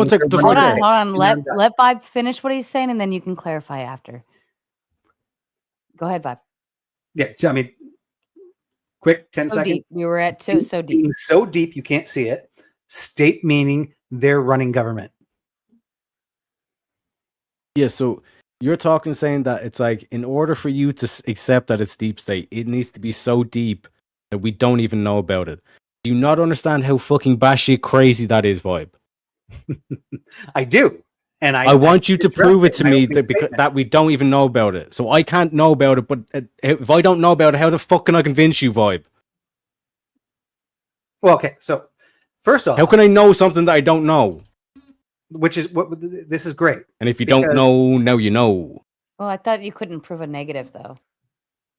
second. Hold on. Let Vibe finish what he's saying, and then you can clarify after. Go ahead, Vibe. Yeah, I mean, quick 10 seconds. Deep. We were at so deep. So deep you can't see it. State meaning they're running government. Yeah, so you're saying that it's like in order for you to accept that it's deep state, it needs to be so deep that we don't even know about it. Do you not understand how fucking batshit crazy that is, Vibe? I do. And I want you to prove it to me that we don't even know about it. So I can't know about it, but if I don't know about it, how the fuck can I convince you, Vibe? Well, okay, so first off, how can I know something that I don't know? Which is what this is great. And if you don't know, now you know. Well, I thought you couldn't prove a negative, though.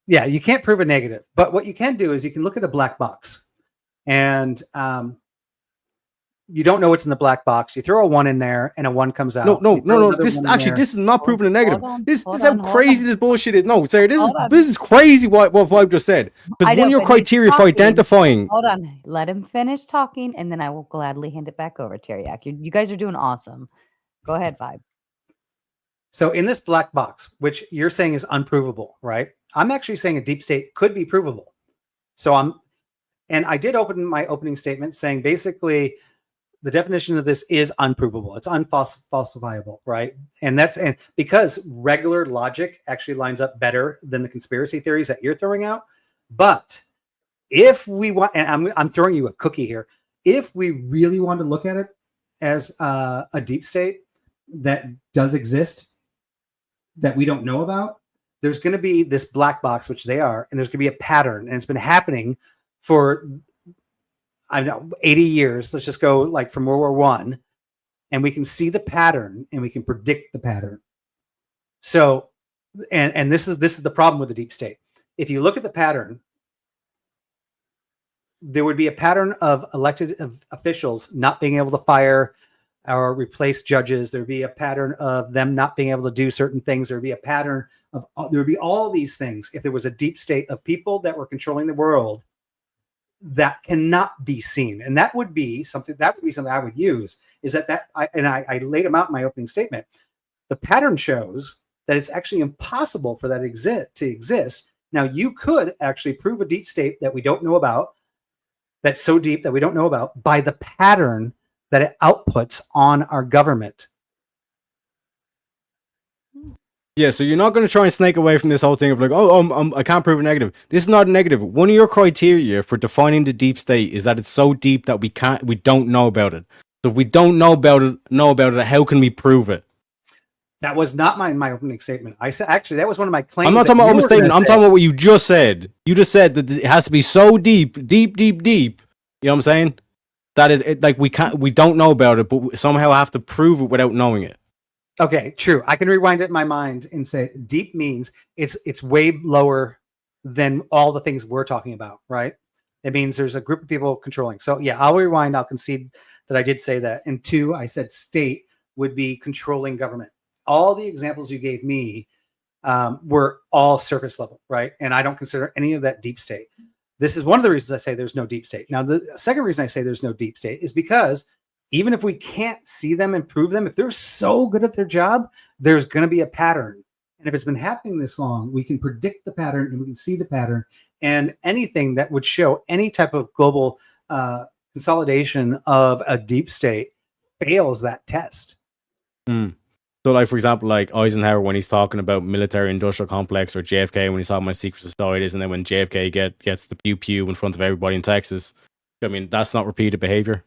Yeah, you can't prove a negative. But what you can do is you can look at a black box. And you don't know what's in the black box. You throw a 1 in there, and a 1 comes out. No. This is not proving a negative. This is how crazy this bullshit is. No, sorry, this is crazy. What Vibe just said. Because one of your criteria for identifying. Hold on, let him finish talking, and then I will gladly hand it back over, Teriak. You guys are doing awesome. Go ahead, Vibe. So in this black box, which you're saying is unprovable, right? I'm actually saying a deep state could be provable. So I did open my opening statement saying basically the definition of this is unprovable. It's unfalsifiable, right? And because regular logic actually lines up better than the conspiracy theories that you're throwing out. But if we want, and I'm throwing you a cookie here, if we really want to look at it as a deep state that does exist that we don't know about, there's going to be this black box, which they are, and there's going to be a pattern, and it's been happening for, I don't know, 80 years. Let's just go like from World War I, and we can see the pattern and we can predict the pattern. So, and this is the problem with the deep state. If you look at the pattern, there would be a pattern of elected officials not being able to fire or replace judges. There'd be a pattern of them not being able to do certain things. There'd be a pattern of, there would be all these things if there was a deep state of people that were controlling the world that cannot be seen. And that would be something I would use, is I laid them out in my opening statement. The pattern shows that it's actually impossible for that to exist. Now, you could actually prove a deep state that we don't know about, that's so deep that we don't know about, by the pattern that it outputs on our government. Yeah, so you're not going to try and snake away from this whole thing of like, I can't prove a negative. This is not a negative. One of your criteria for defining the deep state is that it's so deep that we don't know about it. So if we don't know about it, how can we prove it? That was not my opening statement. I said, actually, that was one of my claims. I'm not talking about opening statement. I'm talking about what you just said. You just said that it has to be so deep. You know what I'm saying? That is like we don't know about it, but we somehow have to prove it without knowing it. Okay, true. I can rewind it in my mind and say deep means it's way lower than all the things we're talking about, right? It means there's a group of people controlling. So yeah, I'll rewind. I'll concede that I did say that. And 2, I said state would be controlling government. All the examples you gave me were all surface level, right? And I don't consider any of that deep state. This is one of the reasons I say there's no deep state. Now, the second reason I say there's no deep state is because even if we can't see them and prove them, if they're so good at their job, there's going to be a pattern. And if it's been happening this long, we can predict the pattern and we can see the pattern. And anything that would show any type of global consolidation of a deep state fails that test. So, like, for example, like Eisenhower, when he's talking about military-industrial complex, or JFK when he's talking about secret societies, and then when JFK gets the pew-pew in front of everybody in Texas, I mean, that's not repeated behavior.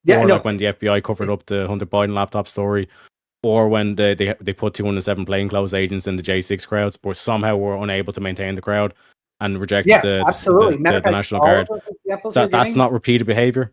Yeah, or like when the FBI covered up the Hunter Biden laptop story, or when they put 207 plainclothes agents in the J6 crowds, but somehow were unable to maintain the crowd and rejected the National Guard. That's not repeated behavior.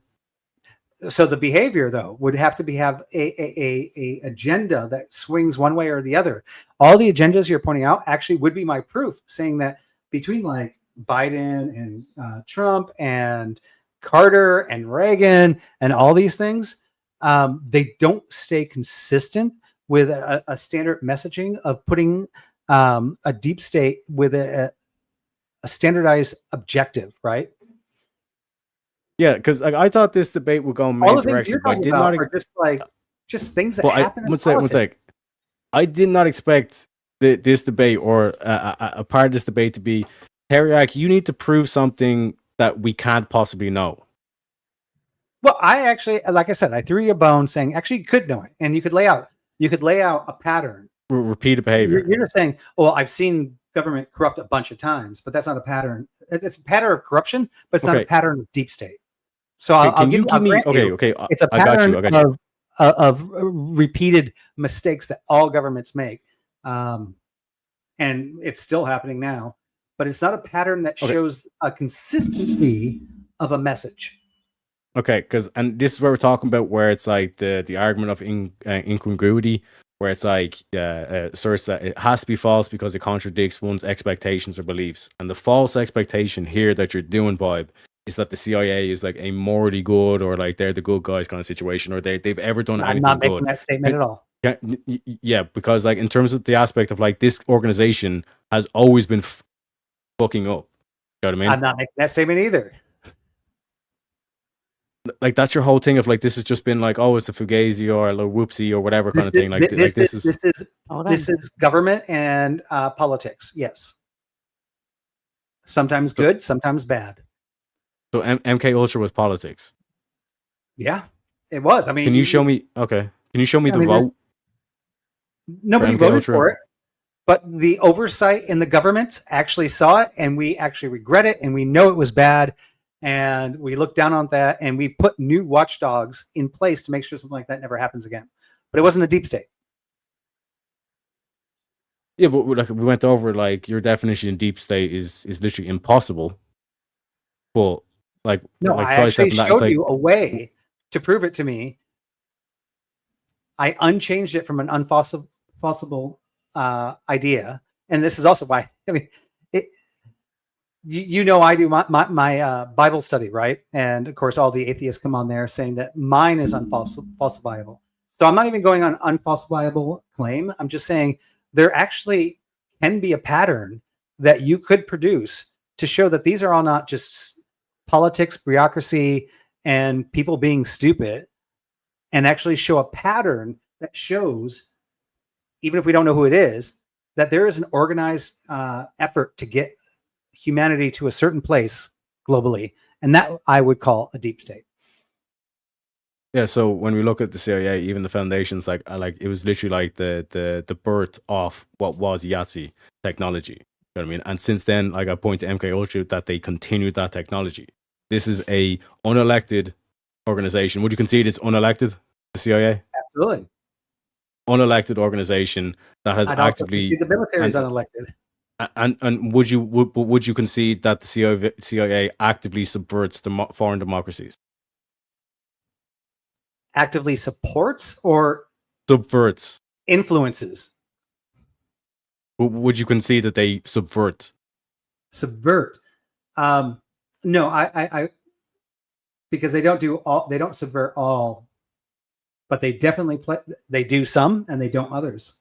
So the behavior, though, would have to have a agenda that swings one way or the other. All the agendas you're pointing out actually would be my proof, saying that between like Biden and Trump and Carter and Reagan and all these things, they don't stay consistent with a standard messaging of putting a deep state with a standardized objective, right? Yeah, because like, I thought this debate would go in many directions. But I did not are just things that happen. One sec. I did not expect this debate or a part of this debate to be, Teriak, you need to prove something that we can't possibly know. Well, I actually, like I said, I threw you a bone saying actually you could know it, and you could lay out a pattern. Repeated behavior. You're just saying, well, I've seen government corrupt a bunch of times, but that's not a pattern. It's a pattern of corruption, but it's not a pattern of deep state. So I'll give me. Okay. It's a pattern of repeated mistakes that all governments make, and it's still happening now. But it's not a pattern that shows a consistency of a message. Okay, and this is where we're talking about where it's like the argument of incongruity, where it's like asserts that it has to be false because it contradicts one's expectations or beliefs. And the false expectation here that you're doing, Vibe, is that the CIA is like a morally good, or like they're the good guys kind of situation, or they've ever done anything good. I'm not making that statement at all. Yeah, because like in terms of the aspect of like this organization has always been fucking up. You know what I mean? I'm not making that statement either. Like that's your whole thing of like this has just been like, oh, it's a fugazi or a little whoopsie or whatever kind of thing. Like this is government and politics. Yes, sometimes good, sometimes bad. So MK Ultra was politics. Yeah, It was. I mean, Can you show me? Okay. Can you show me the vote? Nobody MK voted Ultra? for it, but the oversight in the government actually saw it, and we actually regret it, and we know it was bad, and we look down on that, and we put new watchdogs in place to make sure something like that never happens again. But it wasn't a deep state. Yeah, but like we went over, like your definition in deep state is literally impossible. But like, No, like I actually sidestepping that, it's showed like, you a way to prove it to me. I unchanged it from an unfossible idea, and this is also why. I mean, you know, I do my Bible study, right? And of course, all the atheists come on there saying that mine is unfalsifiable. So I'm not even going on unfalsifiable claim. I'm just saying there actually can be a pattern that you could produce to show that these are all not just politics, bureaucracy, and people being stupid, and actually show a pattern that shows, even if we don't know who it is, that there is an organized effort to get humanity to a certain place globally. And that I would call a deep state. yeah. So when we look at the CIA, even the foundations, like it was literally like the birth of what was Yahtzee technology. You know what I mean? And since then, like I point to MK Ultra, that they continued that technology. This is a unelected organization. Would you concede it's unelected? The CIA? Absolutely. Unelected organization that has actively. The military is unelected. And would you concede that the CIA actively subverts foreign democracies? Actively supports or subverts? Influences. Would you concede that they subvert? Subvert. No, I because they don't subvert all, but they definitely play. They do some, and they don't others.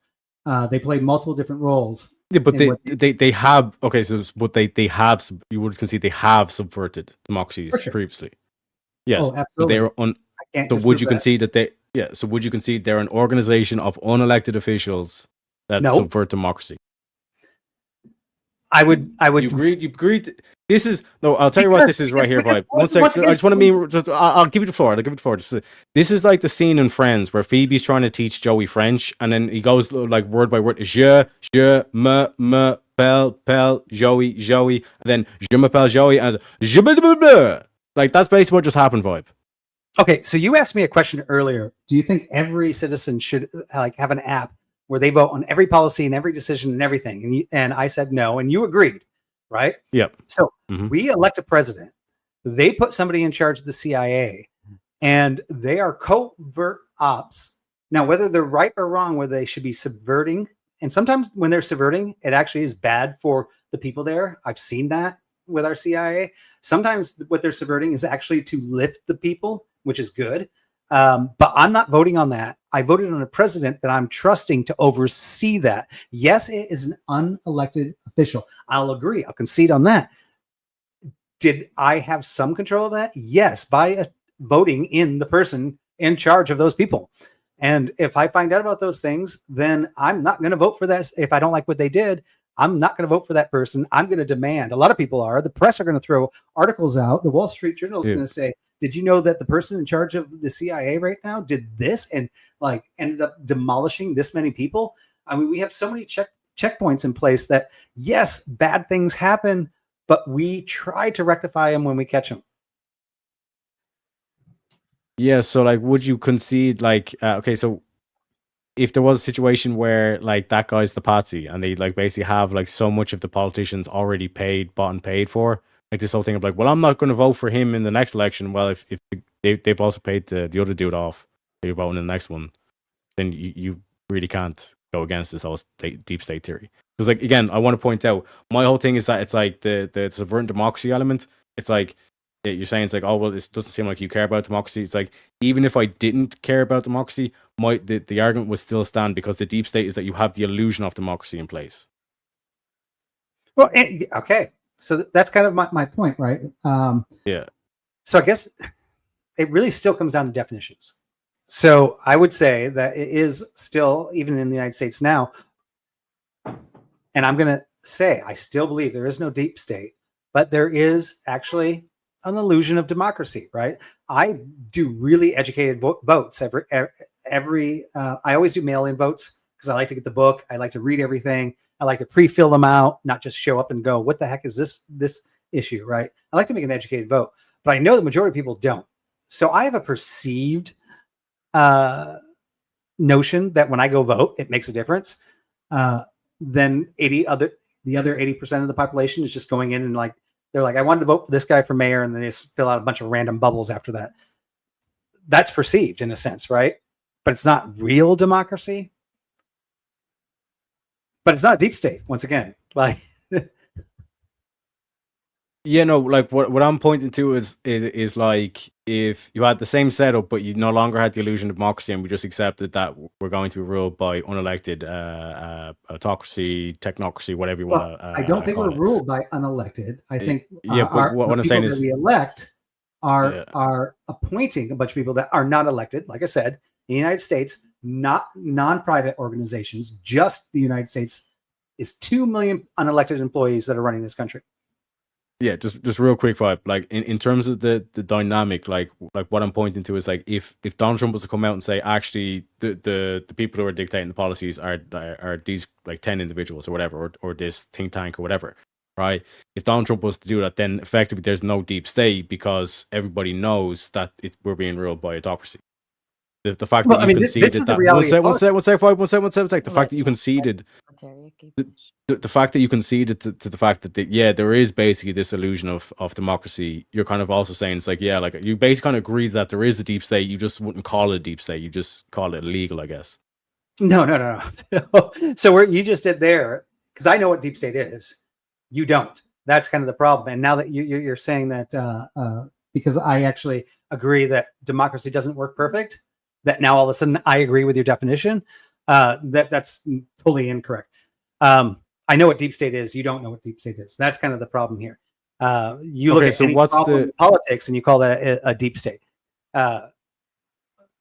They play multiple different roles. Yeah, but they have, okay, so but they have, you would concede they have subverted democracies previously. Yes. Oh, absolutely. They're so would you concede that so would you concede they're an organization of unelected officials that subvert democracy? I would. You agreed. This is I'll tell you what this is right here, Vibe. One second. I just want to I'll give you the floor. This is like the scene in Friends where Phoebe's trying to teach Joey French, and then he goes like word by word. Je, me, pel, Joey, and then je m'appelle Joey, and je blah. Like that's basically what just happened, Vibe. Okay, so you asked me a question earlier. Do you think every citizen should have an app where they vote on every policy and every decision and everything? And I said no, and you agreed, right? Yep. So we elect a president. They put somebody in charge of the CIA, and they are covert ops. Now, whether they're right or wrong, whether they should be subverting, and sometimes when they're subverting, it actually is bad for the people there. I've seen that with our CIA. Sometimes what they're subverting is actually to lift the people, which is good. But I'm not voting on that. I voted on a president that I'm trusting to oversee that. Yes, it is an unelected official. I'll agree. I'll concede on that. Did I have some control of that? Yes, by voting in the person in charge of those people. And if I find out about those things, then I'm not going to vote for that. If I don't like what they did, I'm not going to vote for that person. I'm going to demand. A lot of people are. The press are going to throw articles out. The Wall Street Journal is going to say, did you know that the person in charge of the CIA right now did this and like ended up demolishing this many people? I mean, we have so many checkpoints in place that, yes, bad things happen, but we try to rectify them when we catch them. Yeah, so like, would you concede like, okay, so if there was a situation where like that guy's the patsy and they like basically have like so much of the politicians already bought and paid for, like this whole thing of like, well, I'm not going to vote for him in the next election. Well, if they've also paid the other dude off, so you're voting in the next one, then you really can't go against this whole deep state theory. Because like, again, I want to point out, my whole thing is that it's like the subverting democracy element. It's like, you're saying it's like, oh, well, this doesn't seem like you care about democracy. It's like, even if I didn't care about democracy, the argument would still stand because the deep state is that you have the illusion of democracy in place. Well, okay. So that's kind of my point, right? Yeah. So I guess it really still comes down to definitions. So I would say that it is still, even in the United States now, and I'm going to say, I still believe there is no deep state, but there is actually an illusion of democracy, right? I do really educated votes every. I always do mail-in votes because I like to get the book. I like to read everything. I like to pre-fill them out, not just show up and go, "What the heck is this issue?" Right? I like to make an educated vote, but I know the majority of people don't. So I have a perceived notion that when I go vote, it makes a difference. Then the other 80% of the population is just going in and like they're like, I wanted to vote for this guy for mayor, and then they just fill out a bunch of random bubbles after that. That's perceived in a sense, right? But it's not real democracy. But it's not a deep state. Once again, like. Yeah, no, like what I'm pointing to is like if you had the same setup, but you no longer had the illusion of democracy, and we just accepted that we're going to be ruled by unelected autocracy, technocracy, whatever you want to. I don't think we're ruled by unelected. I think what I'm saying is we elect are appointing a bunch of people that are not elected. Like I said, in the United States, not non-private organizations, just the United States is 2 million unelected employees that are running this country. Yeah, just real quick, Vibe. Like in terms of the dynamic, like what I'm pointing to is like if Donald Trump was to come out and say actually the people who are dictating the policies are these like 10 individuals or whatever, or this think tank or whatever, right? If Donald Trump was to do that, then effectively there's no deep state because everybody knows that we're being ruled by autocracy. The fact that you conceded that one sec. The fact that you conceded. The fact that you conceded to the fact that there is basically this illusion of democracy, you're kind of also saying it's like, yeah, like you basically kind of agree that there is a deep state, you just wouldn't call it a deep state, you just call it illegal, I guess. No. So you just did there, because I know what deep state is. You don't. That's kind of the problem. And now that you're saying that because I actually agree that democracy doesn't work perfect, that now all of a sudden I agree with your definition, that's totally incorrect. I know what deep state is. You don't know what deep state is. That's kind of the problem here. You look at any problem in politics and you call that a deep state. No,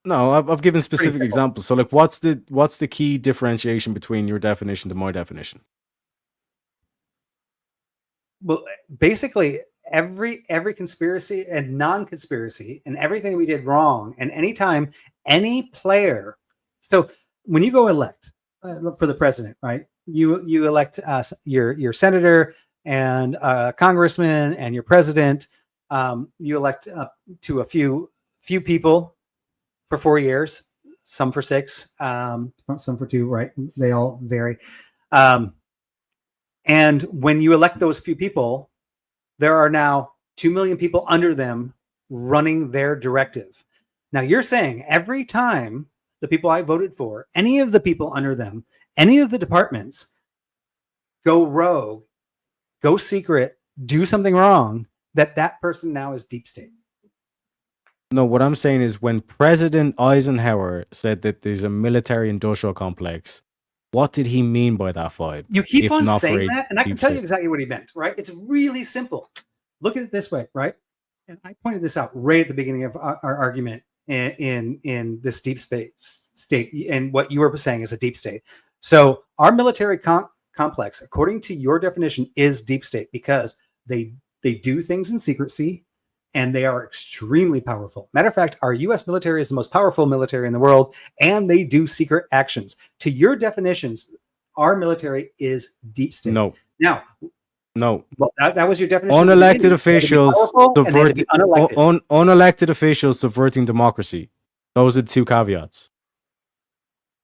I've given specific examples. So, like, what's the key differentiation between your definition to my definition? Well, basically, every conspiracy and non-conspiracy and everything we did wrong, and anytime any player. So when you go elect for the president, right? You elect your senator and congressman and your president. You elect up to a few people for 4 years, some for 6, some for 2. Right? They all vary. And when you elect those few people, there are now 2 million people under them running their directive. Now you're saying every time the people I voted for, any of the people under them, any of the departments go rogue, go secret, do something wrong, that person now is deep state. No, what I'm saying is when President Eisenhower said that there's a military industrial complex, what did he mean by that, Vibe? You keep on saying that, and I can tell you exactly what he meant, right? It's really simple. Look at it this way, right? And I pointed this out right at the beginning of our argument in this deep space state, and what you were saying is a deep state. So our military complex, according to your definition, is deep state because they do things in secrecy and they are extremely powerful. Matter of fact, our U.S. military is the most powerful military in the world, and they do secret actions. To your definitions, our military is deep state. No. Now, no. Well, that was your definition. Unelected officials unelected officials subverting democracy. Those are the two caveats.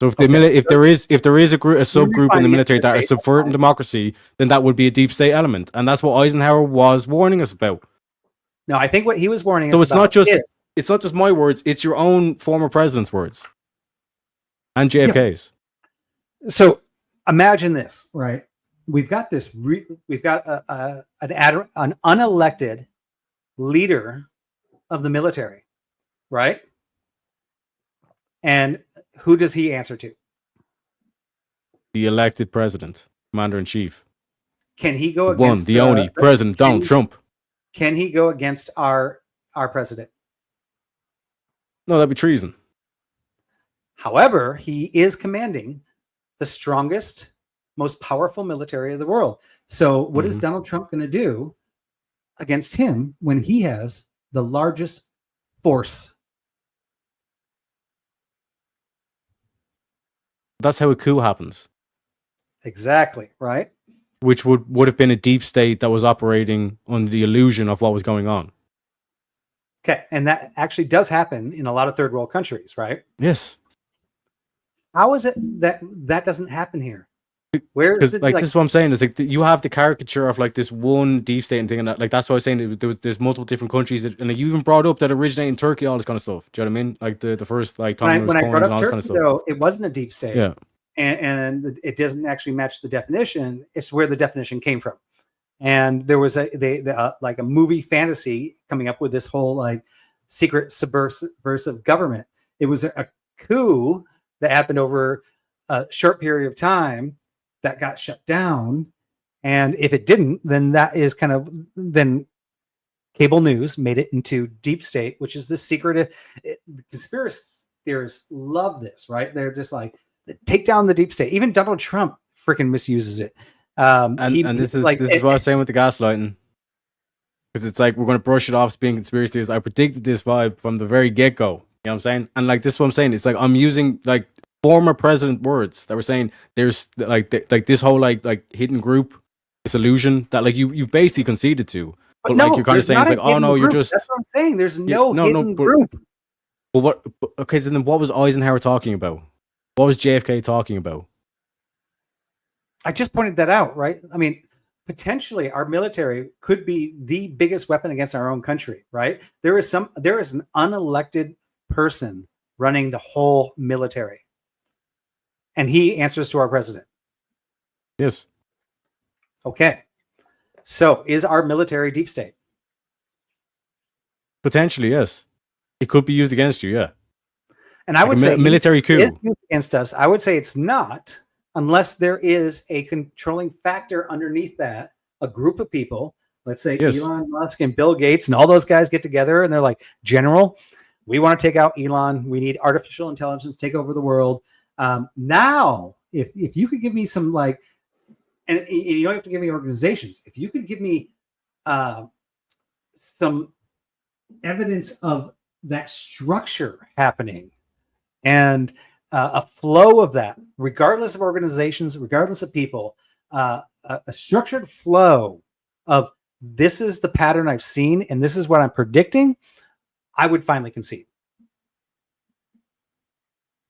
So if there is a subgroup in the military that are subverting democracy, then that would be a deep state element, and that's what Eisenhower was warning us about. No, I think what he was warning us about. So it's not just my words; it's your own former president's words, and JFK's. Yeah. So imagine this, right? We've got this. We've got an unelected leader of the military, right? And who does he answer to? The elected president, commander in chief. Can he go against the only President Donald Trump? Can he go against our president? No, that'd be treason. However, he is commanding the strongest, most powerful military of the world. So what is Donald Trump going to do against him when he has the largest force? That's how a coup happens. Exactly, right? Which would have been a deep state that was operating under the illusion of what was going on. Okay, and that actually does happen in a lot of third world countries, right? Yes. How is it that doesn't happen here? Where is it? Like, this is what I'm saying. Is like you have the caricature of like this one deep state and thing, and that, like that's what I was saying. There's multiple different countries, and like, you even brought up that originated in Turkey, all this kind of stuff. Do you know what I mean? Like the first like when I coins brought and up all this Turkey, kind of stuff. though, it wasn't a deep state. Yeah. And it doesn't actually match the definition. It's where the definition came from. And there was like a movie fantasy coming up with this whole like secret subversive government. It was a coup that happened over a short period of time that got shut down. And if it didn't, then that is then cable news made it into deep state, which is the secret. The conspiracy theorists love this, right? They're just like, take down the deep state. Even Donald Trump freaking misuses it. And this is what I was saying with the gaslighting, because it's like we're going to brush it off as being conspiracy theories. I predicted this vibe from the very get go. You know what I'm saying? And like, this is what I'm saying. It's like I'm using like former president words that were saying there's like this whole like hidden group, this illusion that like you've basically conceded to. But no, like you're kind of saying it's like, oh no, you're just. That's what I'm saying. There's no hidden group. But okay, so then what was Eisenhower talking about? What was JFK talking about? I just pointed that out, right? I mean, potentially our military could be the biggest weapon against our own country, right? There is an unelected person running the whole military, and he answers to our president. Yes. Okay. So is our military deep state? Potentially, yes. It could be used against you, yeah. And I would say military coup is used against us. I would say it's not, unless there is a controlling factor underneath that, a group of people, let's say Elon Musk and Bill Gates and all those guys get together and they're like, General, we want to take out Elon. We need artificial intelligence to take over the world. Now, if you could give me some like, and you don't have to give me organizations, if you could give me some evidence of that structure happening and a flow of that, regardless of organizations, regardless of people, a structured flow of this is the pattern I've seen and this is what I'm predicting, I would finally concede.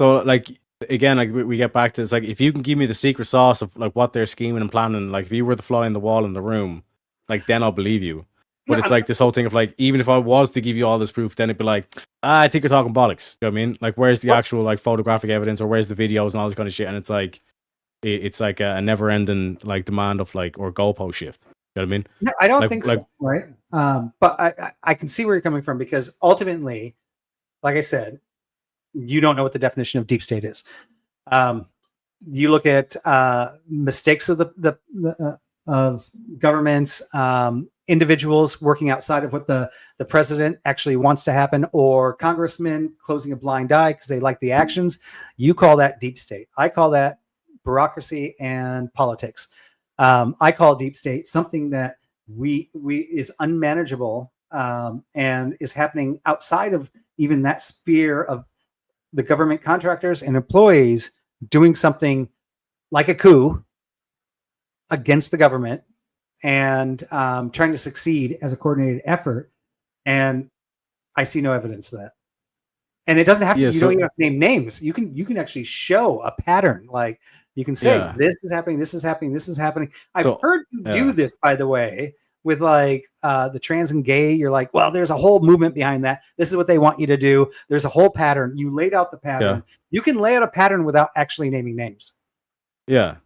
So like, again, like we get back to it's like, if you can give me the secret sauce of like what they're scheming and planning, like if you were the fly in the wall in the room, like then I'll believe you. But it's like this whole thing of like, even if I was to give you all this proof, then it'd be like, I think you're talking bollocks. You know what I mean? Like, where's the actual like photographic evidence, or where's the videos and all this kind of shit? And it's like like a never ending like demand of like, or goalpost shift. You know what I mean? No, I don't think so, right? But I can see where you're coming from, because ultimately, like I said, you don't know what the definition of deep state is. You look at mistakes of of governments, individuals working outside of what the president actually wants to happen, or congressmen closing a blind eye because they like the actions. You call that deep state. I call that bureaucracy and politics. I call deep state something that we is unmanageable and is happening outside of even that sphere of the government contractors and employees doing something like a coup against the government and trying to succeed as a coordinated effort. And I see no evidence of that. And it doesn't have to, you don't even have to name names. You can actually show a pattern. Like you can say, this is happening, this is happening, this is happening. I've heard you do this, by the way, with like the trans and gay. You're like, well, there's a whole movement behind that. This is what they want you to do. There's a whole pattern. You laid out the pattern. You can lay out a pattern without actually naming names. Yeah.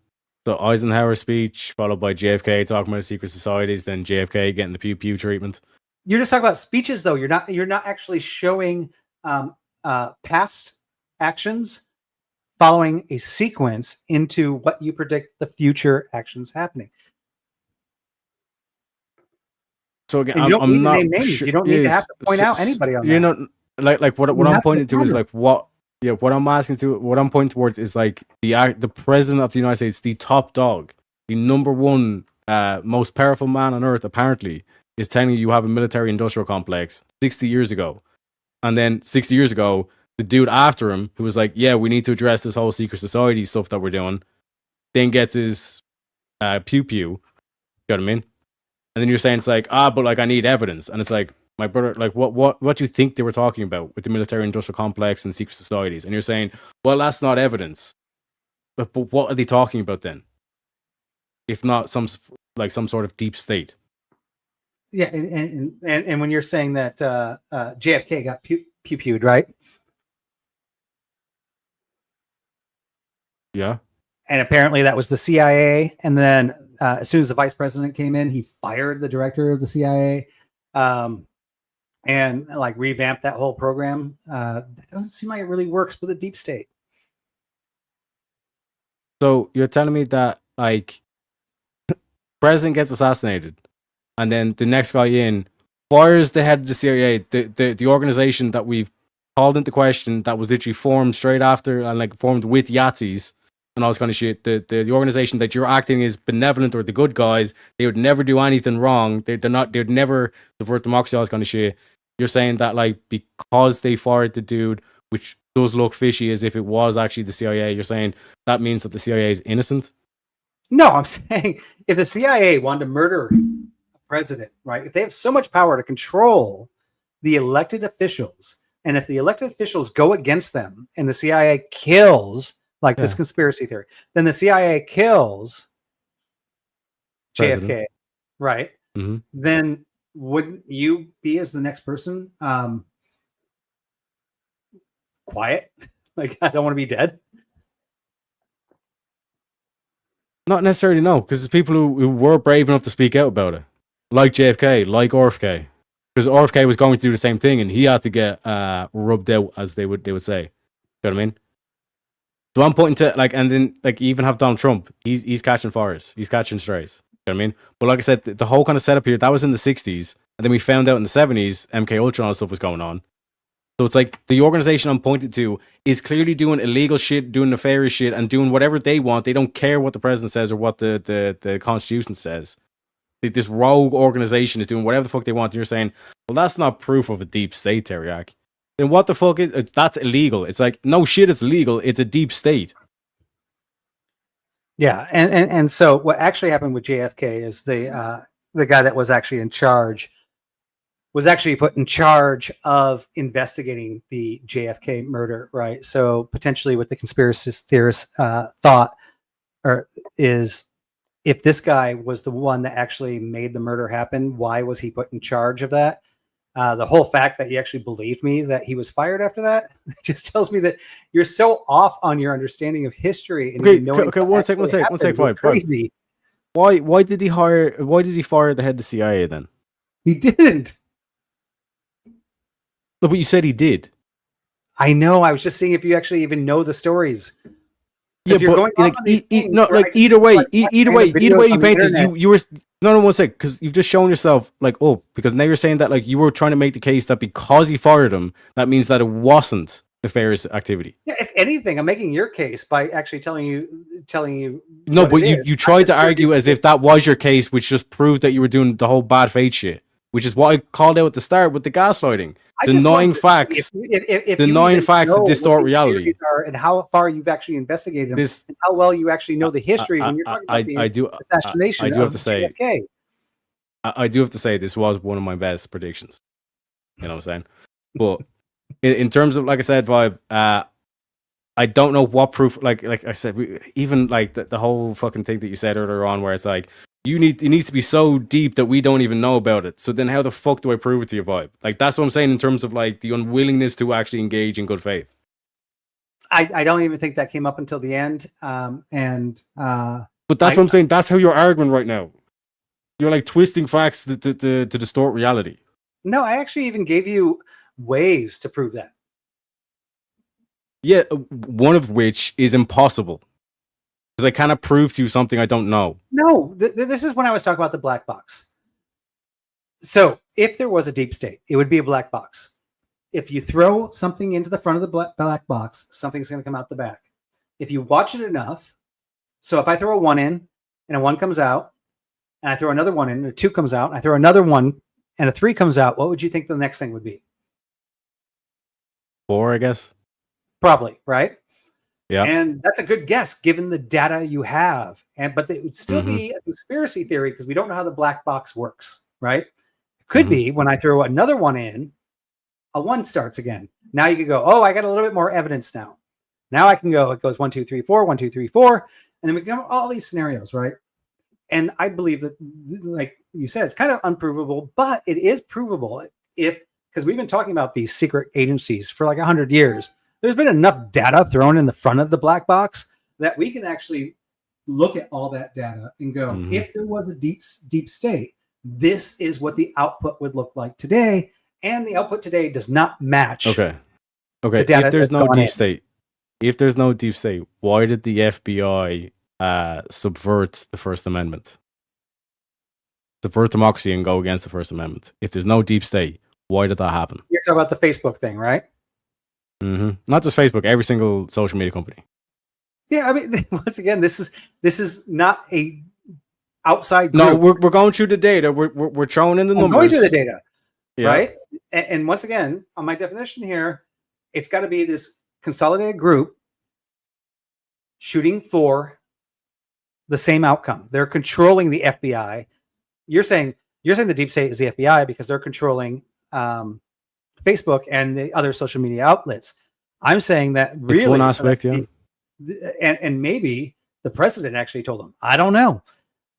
So Eisenhower speech followed by JFK talking about secret societies, then JFK getting the pew pew treatment. You're just talking about speeches, though. You're not actually showing past actions following a sequence into what you predict the future actions happening. So again, you don't I'm need not to name names. sure, You don't need to have to point out anybody on that. You know, like what I'm pointing to is like what. Yeah, what I'm pointing towards is like the president of the United States, the top dog, the number one most powerful man on earth, apparently, is telling you have a military industrial complex 60 years ago. And then 60 years ago, the dude after him, who was like, yeah, we need to address this whole secret society stuff that we're doing, then gets his pew-pew. You know what I mean? And then you're saying it's like, but like I need evidence. And it's like, my brother, like what do you think they were talking about with the military industrial complex and secret societies? And you're saying, well, that's not evidence. But what are they talking about then? If not some sort of deep state. Yeah, and when you're saying that JFK got pew-pewed, right? Yeah. And apparently that was the CIA. And then as soon as the vice president came in, he fired the director of the CIA and like revamped that whole program. That doesn't seem like it really works with a deep state. So you're telling me that like president gets assassinated and then the next guy in fires the head of the CIA, the organization that we've called into question, that was literally formed straight after and like formed with Yahtzees and all this kind of shit. The organization that you're acting as benevolent or the good guys, they would never do anything wrong. They'd never subvert democracy, all this kind of shit. You're saying that like because they fired the dude, which does look fishy as if it was actually the CIA, you're saying that means that the CIA is innocent? No, I'm saying if the CIA wanted to murder a president, right? If they have so much power to control the elected officials, and if the elected officials go against them and the CIA kills, like this conspiracy theory, then the CIA kills JFK, right? Mm-hmm. Then wouldn't you be, as the next person, quiet? Like, I don't want to be dead. Not necessarily, no, because there's people who were brave enough to speak out about it, like JFK, like RFK, because RFK was going to do the same thing, and he had to get rubbed out, as they would say. You know what I mean? So I'm pointing to like, and then like you even have Donald Trump. He's catching fires, he's catching strays. You know what I mean? But like I said, the whole kind of setup here that was in the '60s, and then we found out in the '70s MK Ultra and all that stuff was going on. So it's like the organization I'm pointing to is clearly doing illegal shit, doing nefarious shit, and doing whatever they want. They don't care what the president says or what the Constitution says. This rogue organization is doing whatever the fuck they want. And you're saying, well, that's not proof of a deep state, Teriak. Then what the fuck is that's illegal? It's like, no shit, it's legal. It's a deep state. Yeah, and so what actually happened with JFK is the guy that was actually in charge was actually put in charge of investigating the JFK murder, right? So potentially what the conspiracy theorists thought is if this guy was the one that actually made the murder happen, why was he put in charge of that? The whole fact that he actually believed me that he was fired after that just tells me that you're so off on your understanding of history. And Okay, one sec, crazy. Why did he fire the head of the CIA then? He didn't. No, but you said he did. I know. I was just seeing if you actually even know the stories. Yeah, but either way, you painted you were no one sec, because you've just shown yourself like, oh, because now you're saying that like you were trying to make the case that because he fired him, that means that it wasn't nefarious activity. Yeah, if anything, I'm making your case by actually telling you. No, but you tried to argue as if that was your case, which just proved that you were doing the whole bad faith shit, which is what I called out at the start with the gaslighting. The nine facts distort reality. And how far you've actually investigated them, and how well you actually know the history when you're talking about the assassination. I do have to say, JFK. I do have to say this was one of my best predictions. You know what I'm saying? But in terms of, like I said, Vibe, I don't know what proof. Like I said, even like the whole fucking thing that you said earlier on, where it's like, it needs to be so deep that we don't even know about it. So then how the fuck do I prove it to you, Vibe? Like, that's what I'm saying in terms of like the unwillingness to actually engage in good faith. I don't even think that came up until the end. But that's what I'm saying. That's how you're arguing right now. You're like twisting facts to distort reality. No, I actually even gave you ways to prove that. Yeah, one of which is impossible. Because I cannot prove to you something I don't know. No, this is when I was talking about the black box. So if there was a deep state, it would be a black box. If you throw something into the front of the black box, something's going to come out the back. If you watch it enough, so if I throw a 1 in and a 1 comes out, and I throw another 1 in, and a 2 comes out, and I throw another 1 and a 3 comes out, what would you think the next thing would be? 4, I guess. Probably, right? Yeah. And that's a good guess given the data you have. But it would still Mm-hmm. be a conspiracy theory because we don't know how the black box works, right? It could Mm-hmm. be when I throw another 1 in, a 1 starts again. Now you could go, oh, I got a little bit more evidence now. Now I can go, it goes 1, 2, 3, 4, 1, 2, 3, 4. And then we can have all these scenarios, right? And I believe that, like you said, it's kind of unprovable, but it is provable because we've been talking about these secret agencies for like 100 years. There's been enough data thrown in the front of the black box that we can actually look at all that data and go, if there was a deep state, this is what the output would look like today. And the output today does not match. Okay. The data If there's that's no gone deep in. state, why did the FBI subvert the First Amendment? Subvert democracy and go against the First Amendment. If there's no deep state, why did that happen? You're talking about the Facebook thing, right? Not just Facebook, every single social media company. Yeah, I mean, once again, this is not a outside group. No, we're going through the data. We're throwing in the numbers. Going through the data, yeah. Right? And once again, on my definition here, it's got to be this consolidated group shooting for the same outcome. They're controlling the FBI. You're saying the deep state is the FBI because they're controlling Facebook and the other social media outlets. I'm saying that really it's one aspect, yeah. And maybe the president actually told them. I don't know.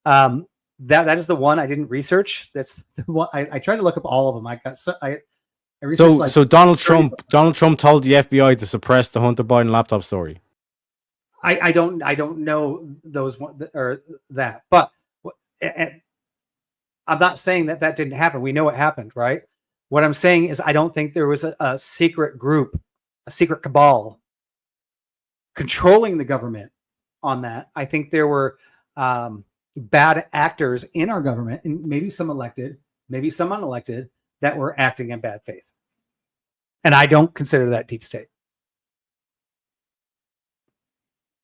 That is the one I didn't research. That's the one I tried to look up all of them. I researched so Donald Trump told the FBI to suppress the Hunter Biden laptop story. I don't know those or that, but I'm not saying that didn't happen. We know it happened, right? What I'm saying is I don't think there was a secret group, a secret cabal controlling the government on that. I think there were bad actors in our government, and maybe some elected, maybe some unelected, that were acting in bad faith. And I don't consider that deep state.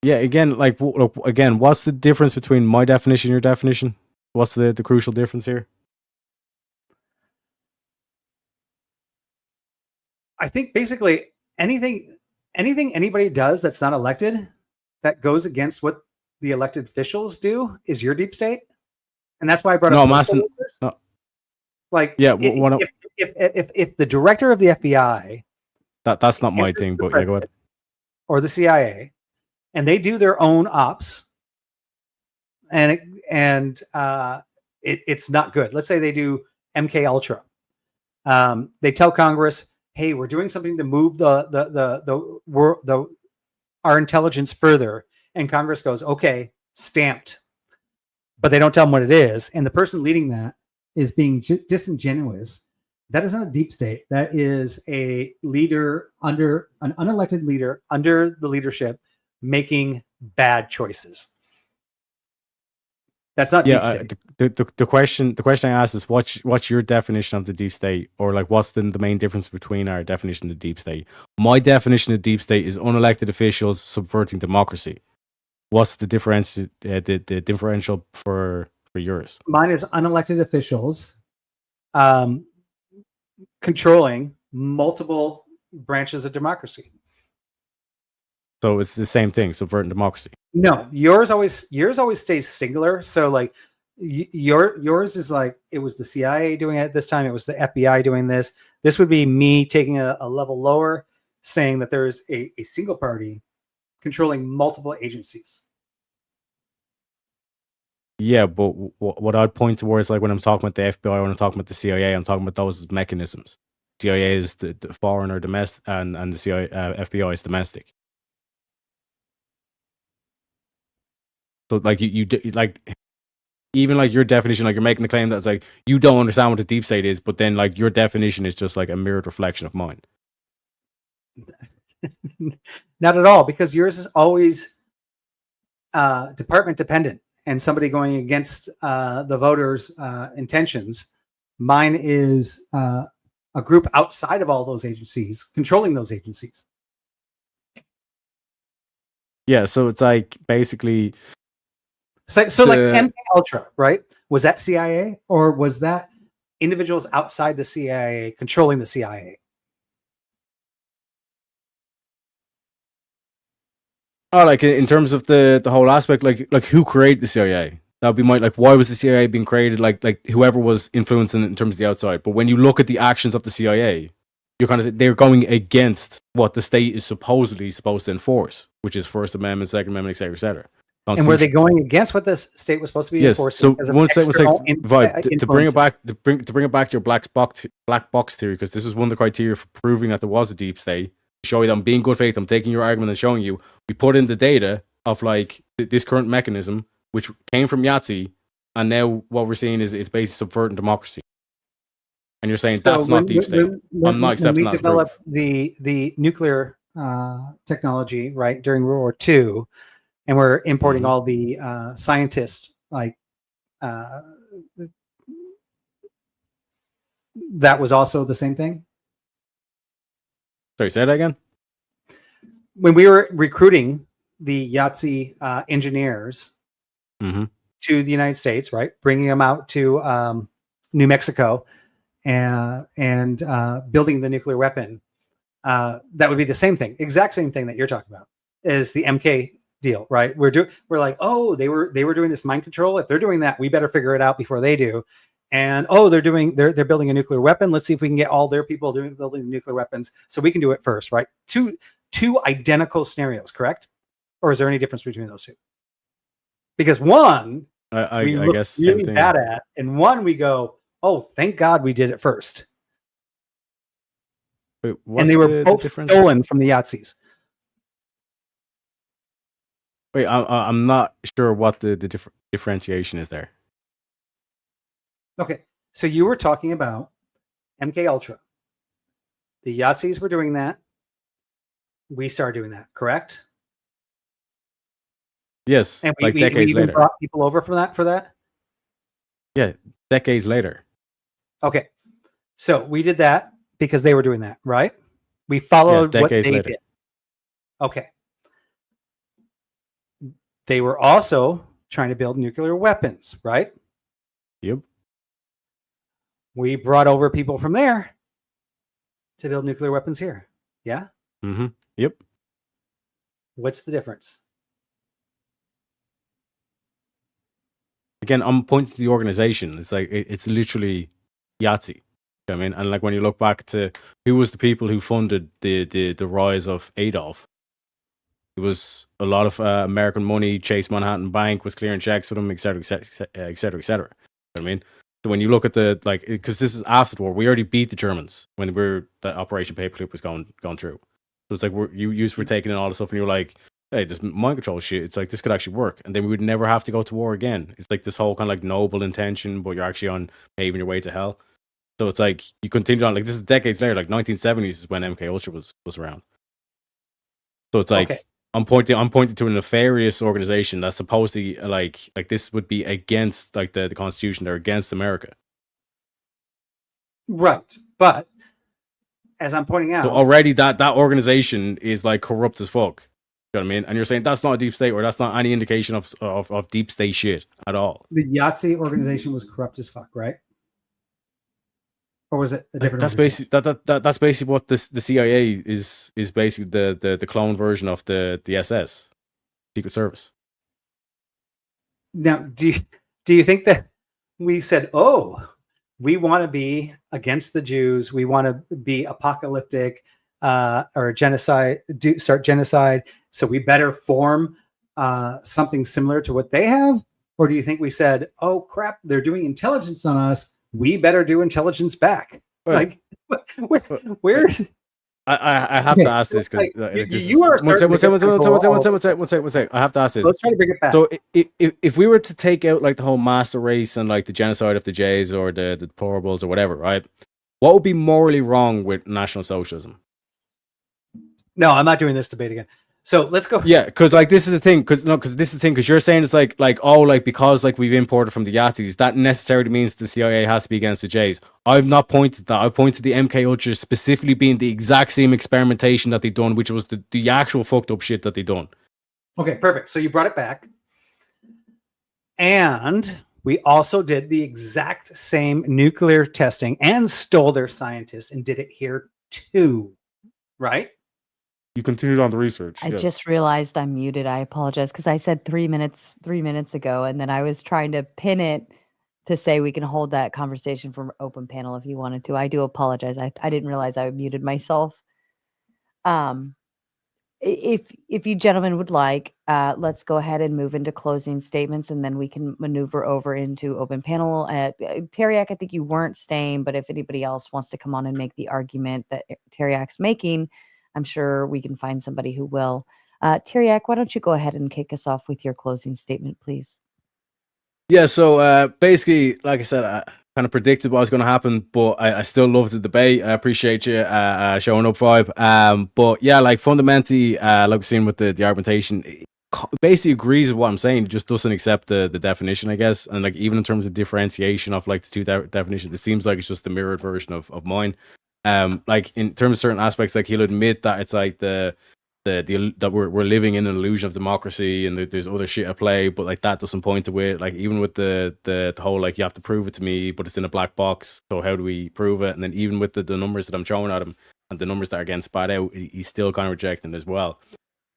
Yeah, again, what's the difference between my definition and your definition? What's the crucial difference here? I think basically anything anybody does that's not elected that goes against what the elected officials do is your deep state, and that's why I brought up. No. Like, yeah, if the director of the FBI, that's not my thing, but yeah, go ahead. Or the CIA, and they do their own ops, and it's not good. Let's say they do MK Ultra. They tell Congress, "Hey, we're doing something to move our intelligence further," and Congress goes, "Okay, stamped," but they don't tell them what it is, and the person leading that is being disingenuous. That is not a deep state. That is a leader under an unelected leader under the leadership making bad choices. That's not deep state. The question I asked is what's your definition of the deep state, or like what's the main difference between our definition of deep state? My definition of deep state is unelected officials subverting democracy. What's the differential for yours? Mine is unelected officials controlling multiple branches of democracy. So it's the same thing, subverting democracy. No, yours always stays singular. So like yours is like it was the CIA doing it this time. It was the FBI doing this. This would be me taking a level lower, saying that there is a single party controlling multiple agencies. Yeah, but what I'd point towards, like when I'm talking about the FBI, when I'm talking about the CIA, I'm talking about those mechanisms. CIA is the foreign or domestic, and the CIA, FBI is domestic. So like you like even like your definition, like you're making the claim that's like you don't understand what the deep state is, but then like your definition is just like a mirrored reflection of mine. Not at all, because yours is always department dependent and somebody going against the voters' intentions. Mine is a group outside of all those agencies controlling those agencies. Yeah, so it's like basically. So like MK Ultra, right? Was that CIA or was that individuals outside the CIA controlling the CIA. Oh, like in terms of the whole aspect, like who created the CIA? That would be my like. Why was the CIA being created? Like whoever was influencing it in terms of the outside. But when you look at the actions of the CIA, you're kind of they're going against what the state is supposedly supposed to enforce, which is First Amendment, Second Amendment, etc., etc. And were they going against what the state was supposed to be enforcing? So one second, to bring it back to your black box theory, because this is one of the criteria for proving that there was a deep state. Show you that I'm being good faith. I'm taking your argument and showing you. We put in the data of like this current mechanism, which came from Yahtzee, and now what we're seeing is it's basically subverting democracy. And you're saying that's not deep state. I'm not accepting that. When we developed the nuclear technology, right, during World War II, and we're importing all the scientists, like that was also the same thing. Sorry, say that again. When we were recruiting the Yahtzee engineers to the United States, right, bringing them out to New Mexico and building the nuclear weapon, that would be the same thing, exact same thing that you're talking about, is the MK deal, right? We're like, oh, they were doing this mind control. If they're doing that, we better figure it out before they do. And oh, they're building a nuclear weapon. Let's see if we can get all their people building nuclear weapons, so we can do it first, right? Two identical scenarios, correct? Or is there any difference between those two? Because one I guess really bad at, and one we go, oh, thank God we did it first. Wait, and they were both stolen from the Yahtzees. Wait, I'm not sure what the differentiation is there. Okay, so you were talking about MK Ultra. The Yahtzees were doing that. We started doing that, correct? Yes, and like we decades even later. brought people over for that. Yeah, decades later. Okay, so we did that because they were doing that, right? We followed what they did. Okay. They were also trying to build nuclear weapons, right? Yep. We brought over people from there to build nuclear weapons here. Yeah? Mm-hmm. Yep. What's the difference? Again, I'm pointing to the organization. It's like, it's literally Yahtzee. You know what I mean? And like when you look back to who was the people who funded the rise of Adolf, it was a lot of American money. Chase Manhattan Bank was clearing checks for them, et cetera, et cetera, et cetera, et cetera. You know what I mean? So when you look at the, like, because this is after the war, we already beat the Germans when the Operation Paperclip was going through. So it's like you were taking in all the stuff, and you're like, hey, this mind control shit, it's like this could actually work, and then we would never have to go to war again. It's like this whole kind of like noble intention, but you're actually on paving your way to hell. So it's like you continue on, like this is decades later, like 1970s is when MK Ultra was around. So it's like I'm pointing to a nefarious organization that's supposed to like this would be against like the Constitution. They're against America. Right, but as I'm pointing out, so already that organization is like corrupt as fuck. You know what I mean? And you're saying that's not a deep state, or that's not any indication of deep state shit at all. The Yahtzee organization was corrupt as fuck, right? Or was it a different? That's basically what the CIA is basically the clone version of the SS, Secret Service. Now, do you think that we said, oh, we want to be against the Jews, we want to be apocalyptic, or start genocide, so we better form something similar to what they have? Or do you think we said, oh crap, they're doing intelligence on us, we better do intelligence back? Like, where? I have to ask this because you are. One sec. I have to ask this. So let's try to bring it back. So if we were to take out like the whole master race and like the genocide of the Jays or the deplorables or whatever, right? What would be morally wrong with National Socialism? No, I'm not doing this debate again. So let's go. Yeah, because like this is the thing. Because you're saying it's like because like we've imported from the Yahtzees, that necessarily means the CIA has to be against the Jays. I've not pointed that. I've pointed to the MK Ultra specifically being the exact same experimentation that they done, which was the actual fucked up shit that they done. Okay, perfect. So you brought it back, and We also did the exact same nuclear testing and stole their scientists and did it here too, right? You continued on the research. I Yes. just realized I'm muted. I apologize because I said 3 minutes ago, and then I was trying to pin it to say we can hold that conversation from open panel if you wanted to. I do apologize. I didn't realize I muted myself. If you gentlemen would like, let's go ahead and move into closing statements, and then we can maneuver over into open panel. Teriak, I think you weren't staying, but if anybody else wants to come on and make the argument that Teriak's making, I'm sure we can find somebody who will. Teriak, why don't you go ahead and kick us off with your closing statement, please? Yeah, so basically, like I said, I kind of predicted what was going to happen, but I still love the debate. I appreciate you showing up, Vibe. But yeah, like fundamentally, like we've seen with the argumentation, it basically agrees with what I'm saying, just doesn't accept the definition, I guess. And like even in terms of differentiation of like the two definitions, it seems like it's just the mirrored version of mine. Like in terms of certain aspects, like he'll admit that it's like that we're living in an illusion of democracy and there's other shit at play, but like that doesn't point to it. Like even with the whole like you have to prove it to me, but it's in a black box. So how do we prove it? And then even with the numbers that I'm showing at him and the numbers that are getting spat out, he's still kind of rejecting as well.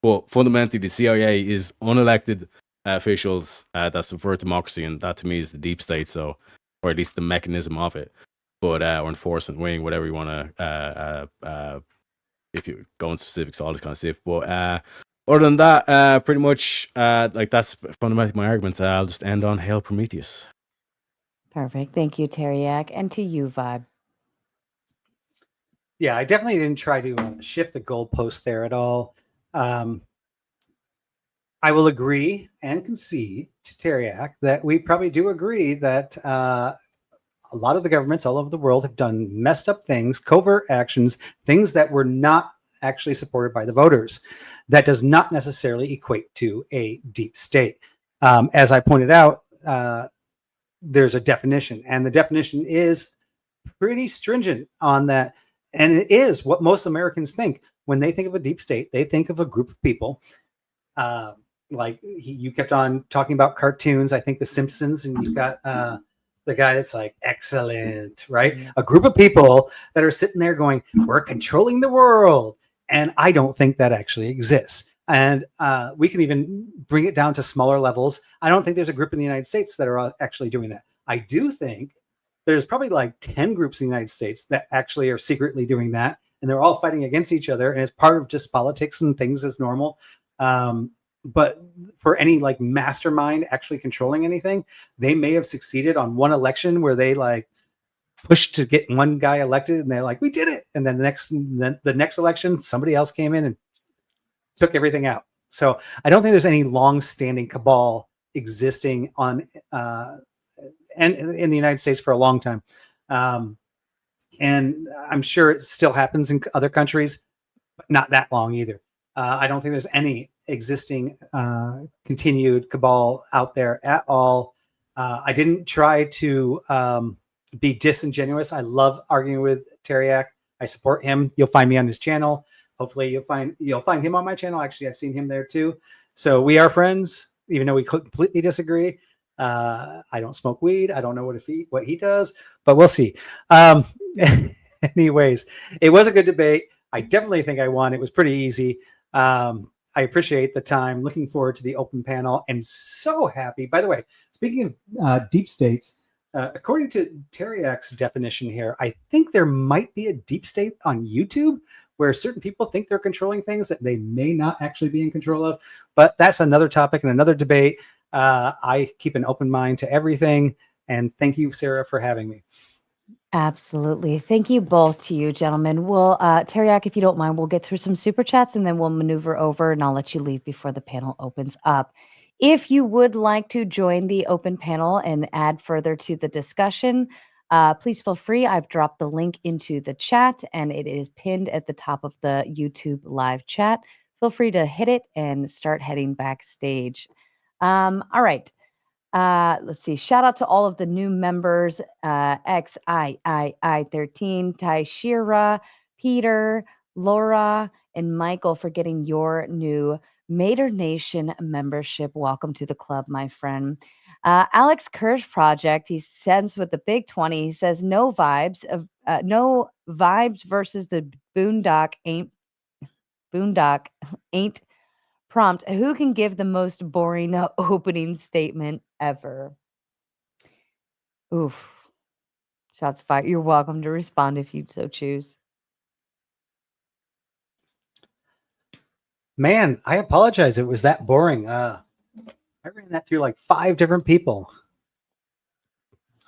But fundamentally, the CIA is unelected officials that subvert democracy, and that to me is the deep state. So, or at least the mechanism of it, but or enforcement wing, whatever you want to. If you go in specifics, all this kind of stuff. But other than that, pretty much like that's fundamentally my argument. I'll just end on Hail Prometheus. Perfect. Thank you, Teriak. And to you, Vibe. Yeah, I definitely didn't try to shift the goalpost there at all. I will agree and concede to Teriak that we probably do agree that a lot of the governments all over the world have done messed up things, covert actions, things that were not actually supported by the voters. That does not necessarily equate to a deep state. As I pointed out, there's a definition, and the definition is pretty stringent on that. And it is what most Americans think. When they think of a deep state, they think of a group of people. Like you kept on talking about cartoons. I think The Simpsons, and you've got the guy that's like, excellent, right? Yeah. A group of people that are sitting there going, we're controlling the world. And I don't think that actually exists. And we can even bring it down to smaller levels. I don't think there's a group in the United States that are actually doing that. I do think there's probably like 10 groups in the United States that actually are secretly doing that. And they're all fighting against each other. And it's part of just politics and things as normal. But for any like mastermind actually controlling anything, they may have succeeded on one election where they like pushed to get one guy elected and they're like, we did it. And then the next election, somebody else came in and took everything out. So I don't think there's any long-standing cabal existing on and in the United States for a long time. And I'm sure it still happens in other countries, but not that long either. I don't think there's any existing continued cabal out there at all. I didn't try to be disingenuous. I love arguing with Teriak. I support him. You'll find me on his channel. Hopefully you'll find him on my channel. Actually, I've seen him there too. So we are friends, even though we completely disagree. I don't smoke weed. I don't know what he does, but we'll see. Anyways, it was a good debate. I definitely think I won. It was pretty easy. I appreciate the time. Looking forward to the open panel, and so happy. By the way, speaking of deep states, according to Teriak's definition here, I think there might be a deep state on YouTube where certain people think they're controlling things that they may not actually be in control of. But that's another topic and another debate. I keep an open mind to everything. And thank you, Sarah, for having me. Absolutely. Thank you both to you, gentlemen. We'll, Teriak, if you don't mind, we'll get through some super chats and then we'll maneuver over and I'll let you leave before the panel opens up. If you would like to join the open panel and add further to the discussion, please feel free. I've dropped the link into the chat and it is pinned at the top of the YouTube live chat. Feel free to hit it and start heading backstage. All right. Let's see. Shout out to all of the new members, XIII13, Taishira, Peter, Laura, and Michael for getting your new Mater Nation membership. Welcome to the club, my friend. Alex Kirsch Project, he sends with the big 20. He says, no vibes versus the boondock ain't prompt. Who can give the most boring opening statement ever? Oof. Shots fired. You're welcome to respond if you so choose. Man, I apologize. It was that boring. I ran that through like 5 different people.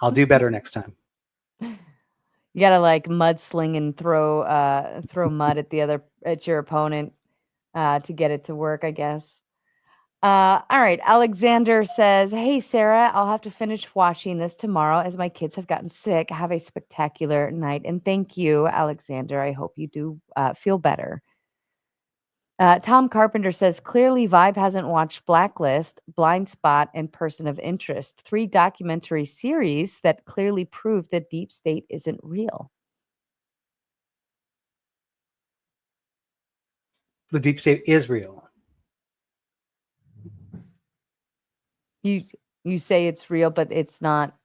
I'll do better next time. You gotta like mudsling and throw mud at your opponent to get it to work, I guess. All right. Alexander says, "Hey Sarah, I'll have to finish watching this tomorrow as my kids have gotten sick. Have a spectacular night." And thank you, Alexander. I hope you do feel better. Tom Carpenter says, "Clearly Vibe hasn't watched Blacklist, Blind Spot, and Person of Interest, 3 documentary series that clearly prove that deep state isn't real." The deep state is real. You say it's real, but it's not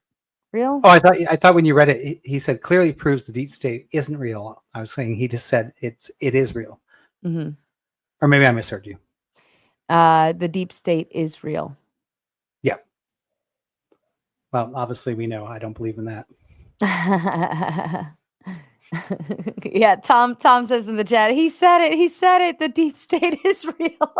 real? Oh, I thought when you read it, he said clearly proves the deep state isn't real. I was saying he just said it is real. Mm-hmm. Or maybe I misheard you. The deep state is real. Yeah. Well, obviously we know. I don't believe in that. Yeah, Tom says in the chat, he said it. The deep state is real.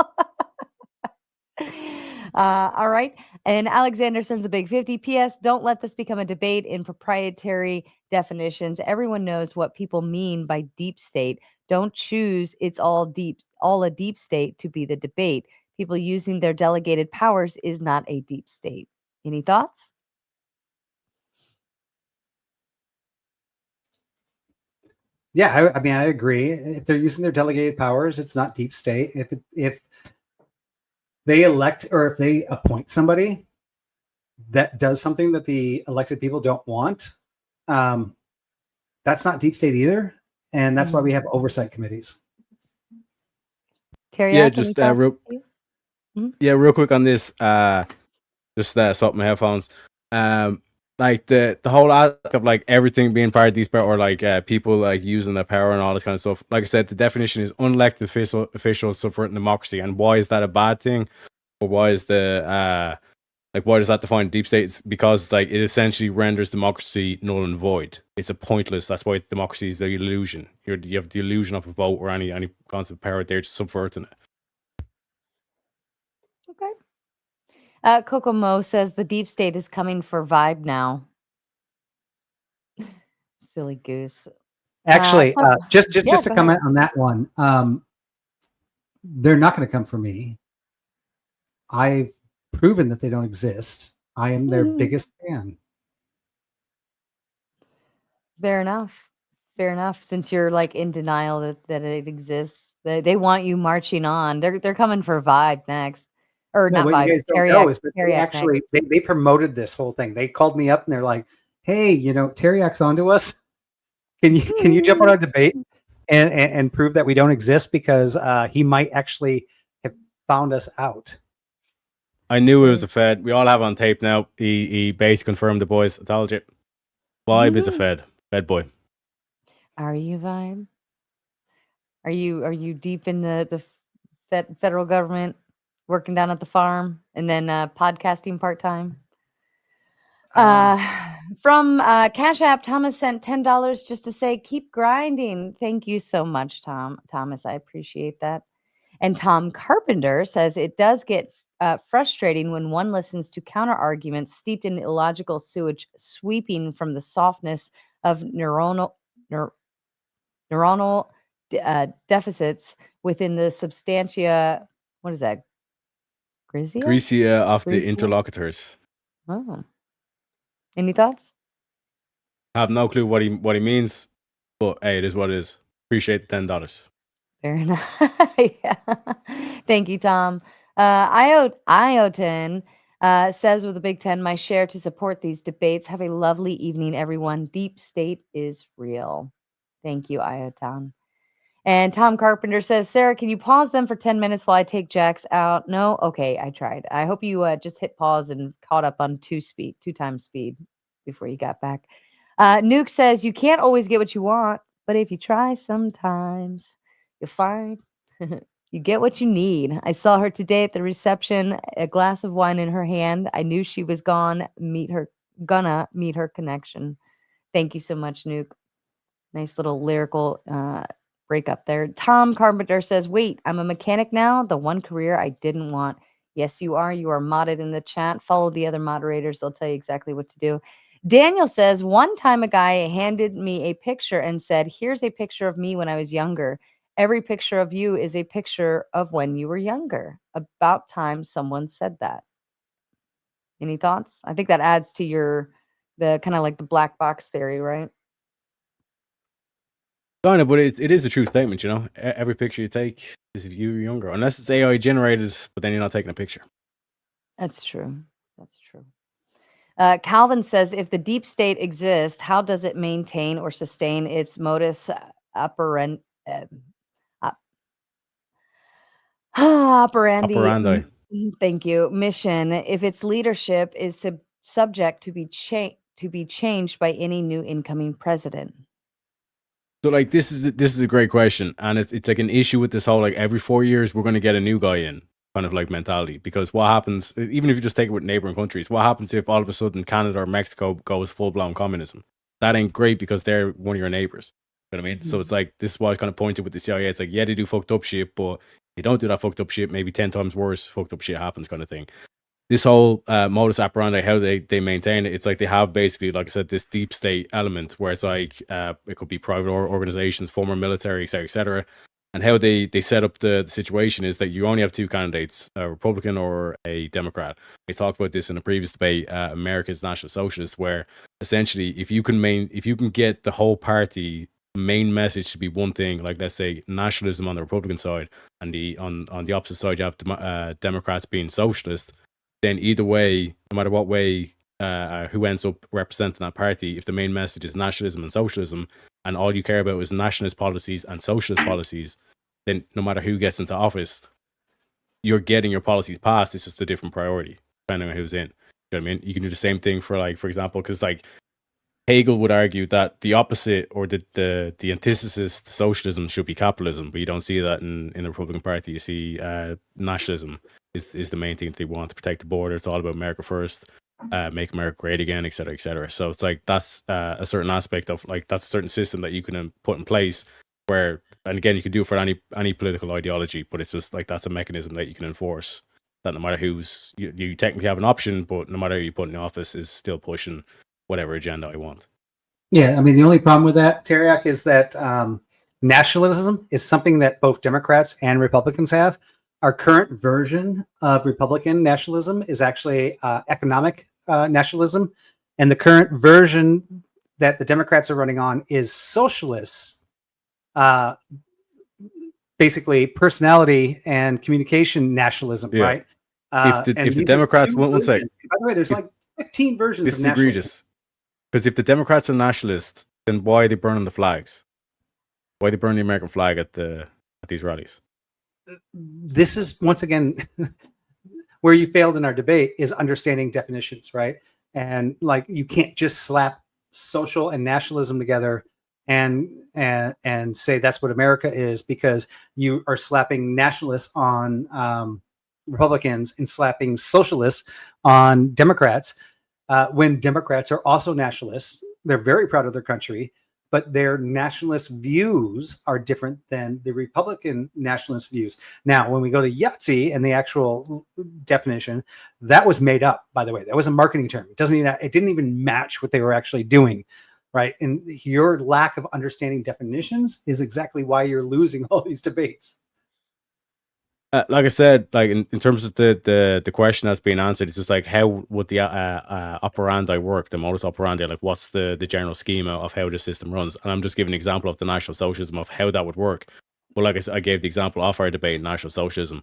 All right. And Alexander sends a big 50. P.S. Don't let this become a debate in proprietary definitions. Everyone knows what people mean by deep state. Don't choose it's all a deep state to be the debate. People using their delegated powers is not a deep state. Any thoughts? Yeah, I mean, I agree. If they're using their delegated powers, it's not deep state. If they elect or if they appoint somebody that does something that the elected people don't want, that's not deep state either. And that's why we have oversight committees. Terry, Yeah, just real quick on this. Just swap my headphones. Like the whole aspect of like everything being part of these power, or like people like using their power and all this kind of stuff. Like I said, the definition is unelected officials subverting democracy. And why is that a bad thing? Or why is why does that define deep state? It's because like it essentially renders democracy null and void. It's a pointless. That's why democracy is the illusion. You have the illusion of a vote or any concept of power. They're just subverting it. Okay. Coco Mo says the deep state is coming for Vibe now. Silly goose. Actually, just to comment on that one, they're not going to come for me. I've proven that they don't exist. I am their biggest fan. Fair enough. Fair enough. Since you're like in denial that it exists, they want you marching on. They're coming for Vibe next, or No, not what Vibe. you guys don't know is that they actually they promoted this whole thing. They called me up and they're like, "Hey, Teriak's onto us. Can you jump on our debate and prove that we don't exist because he might actually have found us out." I knew it was a Fed. We all have on tape now. He basically confirmed the boys. I told you. Vibe is a Fed. Fed boy. Are you Vibe? Are you deep in the federal government, working down at the farm, and then podcasting part time? From Cash App, Thomas sent $10 just to say, "Keep grinding." Thank you so much, Thomas. I appreciate that. And Tom Carpenter says it does get frustrating when one listens to counter arguments steeped in illogical sewage, sweeping from the softness of neuronal deficits within the substantia. What is that? Grecia of the interlocutors. Oh. Any thoughts? I have no clue what he means, but hey, it is what it is. Appreciate the $10. Fair enough. Yeah. Thank you, Tom. Ioten says with a big 10, "My share to support these debates. Have a lovely evening, everyone. Deep state is real." Thank you, Ioten. And Tom Carpenter says, Sarah, can you pause them for 10 minutes while I take Jax out? No? Okay, I tried. I hope you just hit pause and caught up on two times speed before you got back. Nuke says, you can't always get what you want, but if you try sometimes, you'll find you get what you need. I saw her today at the reception, a glass of wine in her hand. I knew she was gonna meet her connection. Thank you so much, Nuke. Nice little lyrical breakup there. Tom Carpenter says, wait, I'm a mechanic now? The one career I didn't want. Yes, you are. You are modded in the chat. Follow the other moderators. They'll tell you exactly what to do. Daniel says, one time a guy handed me a picture and said, here's a picture of me when I was younger. Every picture of you is a picture of when you were younger. About time someone said that. Any thoughts? I think that adds to the kind of like the black box theory, right? Kind of, but it is a true statement, you know. Every picture you take is of you younger, unless it's AI generated, but then you're not taking a picture. That's true. That's true. Calvin says, if the deep state exists, how does it maintain or sustain its modus operandi? Operandi. Thank you. Mission. If its leadership is subject to be changed by any new incoming president. So like this is a great question, and it's like an issue with this whole like every 4 years we're going to get a new guy in kind of like mentality, because what happens, even if you just take it with neighboring countries, what happens if all of a sudden Canada or Mexico goes full-blown communism? That ain't great because they're one of your neighbors. You know what I mean? So it's like, this is why I was kind of pointed with the CIA. It's like, yeah, they do fucked up shit, but you don't do that fucked up shit, maybe 10 times worse fucked up shit happens kind of thing. This whole modus operandi, how they maintain it, it's like they have basically, like I said, this deep state element where it's like it could be private organizations, former military, etc., etc. And how they set up the situation is that you only have two candidates, a Republican or a Democrat. They talked about this in a previous debate, America's National Socialist, where essentially if you can get the whole party main message to be one thing, like let's say nationalism on the Republican side, and on the opposite side you have Democrats being socialist, then either way, no matter what way, who ends up representing that party, if the main message is nationalism and socialism, and all you care about is nationalist policies and socialist policies, then no matter who gets into office, you're getting your policies passed. It's just a different priority, depending on who's in. You know what I mean? You can do the same thing for, like, for example, because like Hegel would argue that the opposite or the antithesis to socialism should be capitalism, but you don't see that in the Republican Party. You see nationalism is the main thing that they want, to protect the border. It's all about America first, make America great again, et cetera, et cetera. So it's like that's a certain aspect of, like, that's a certain system that you can put in place where, and again, you can do it for any political ideology, but it's just like that's a mechanism that you can enforce, that no matter who's, you technically have an option, but no matter who you put in the office is still pushing whatever agenda I want. Yeah, I mean, the only problem with that, Teriak, is that nationalism is something that both Democrats and Republicans have. Our current version of Republican nationalism is actually economic nationalism, and the current version that the Democrats are running on is socialist, basically personality and communication nationalism, Yeah. right? If the Democrats, one sec. By the way, there's like 15 versions This of is nationalism. egregious. Because if the Democrats are nationalists, then why are they burning the flags? Why are they burning the American flag at these rallies? This is, once again, where you failed in our debate, is understanding definitions, right? And like, you can't just slap social and nationalism together and say that's what America is, because you are slapping nationalists on Republicans and slapping socialists on Democrats. When Democrats are also nationalists, they're very proud of their country, but their nationalist views are different than the Republican nationalist views. Now, when we go to Yahtzee and the actual definition, that was made up, by the way. That was a marketing term. It didn't even match what they were actually doing, right? And your lack of understanding definitions is exactly why you're losing all these debates. Like I said, like in terms of the question that's being answered, it's just like, how would the operandi work, the modus operandi, like what's the general schema of how the system runs? And I'm just giving an example of the National Socialism of how that would work. But like I said, I gave the example off our debate in National Socialism.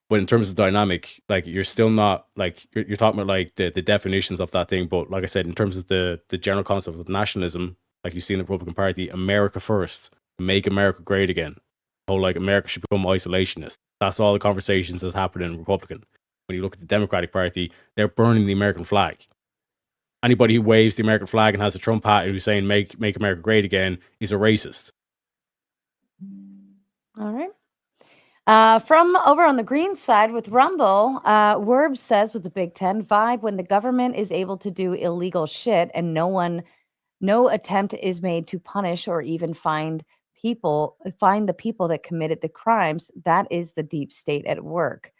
But in terms of dynamic, like you're still not, like you're talking about like the definitions of that thing. But like I said, in terms of the general concept of nationalism, like you see in the Republican Party, America first, make America great again. whole like America should become isolationist. That's all the conversations that's happening in Republican. When you look at the Democratic Party, they're burning the American flag. Anybody who waves the American flag and has a Trump hat who's saying make America great again is a racist. All right. From over on the green side with Rumble, Werb says with the Big Ten vibe, when the government is able to do illegal shit and no attempt is made to punish or even find the people that committed the crimes, that is the deep state at work.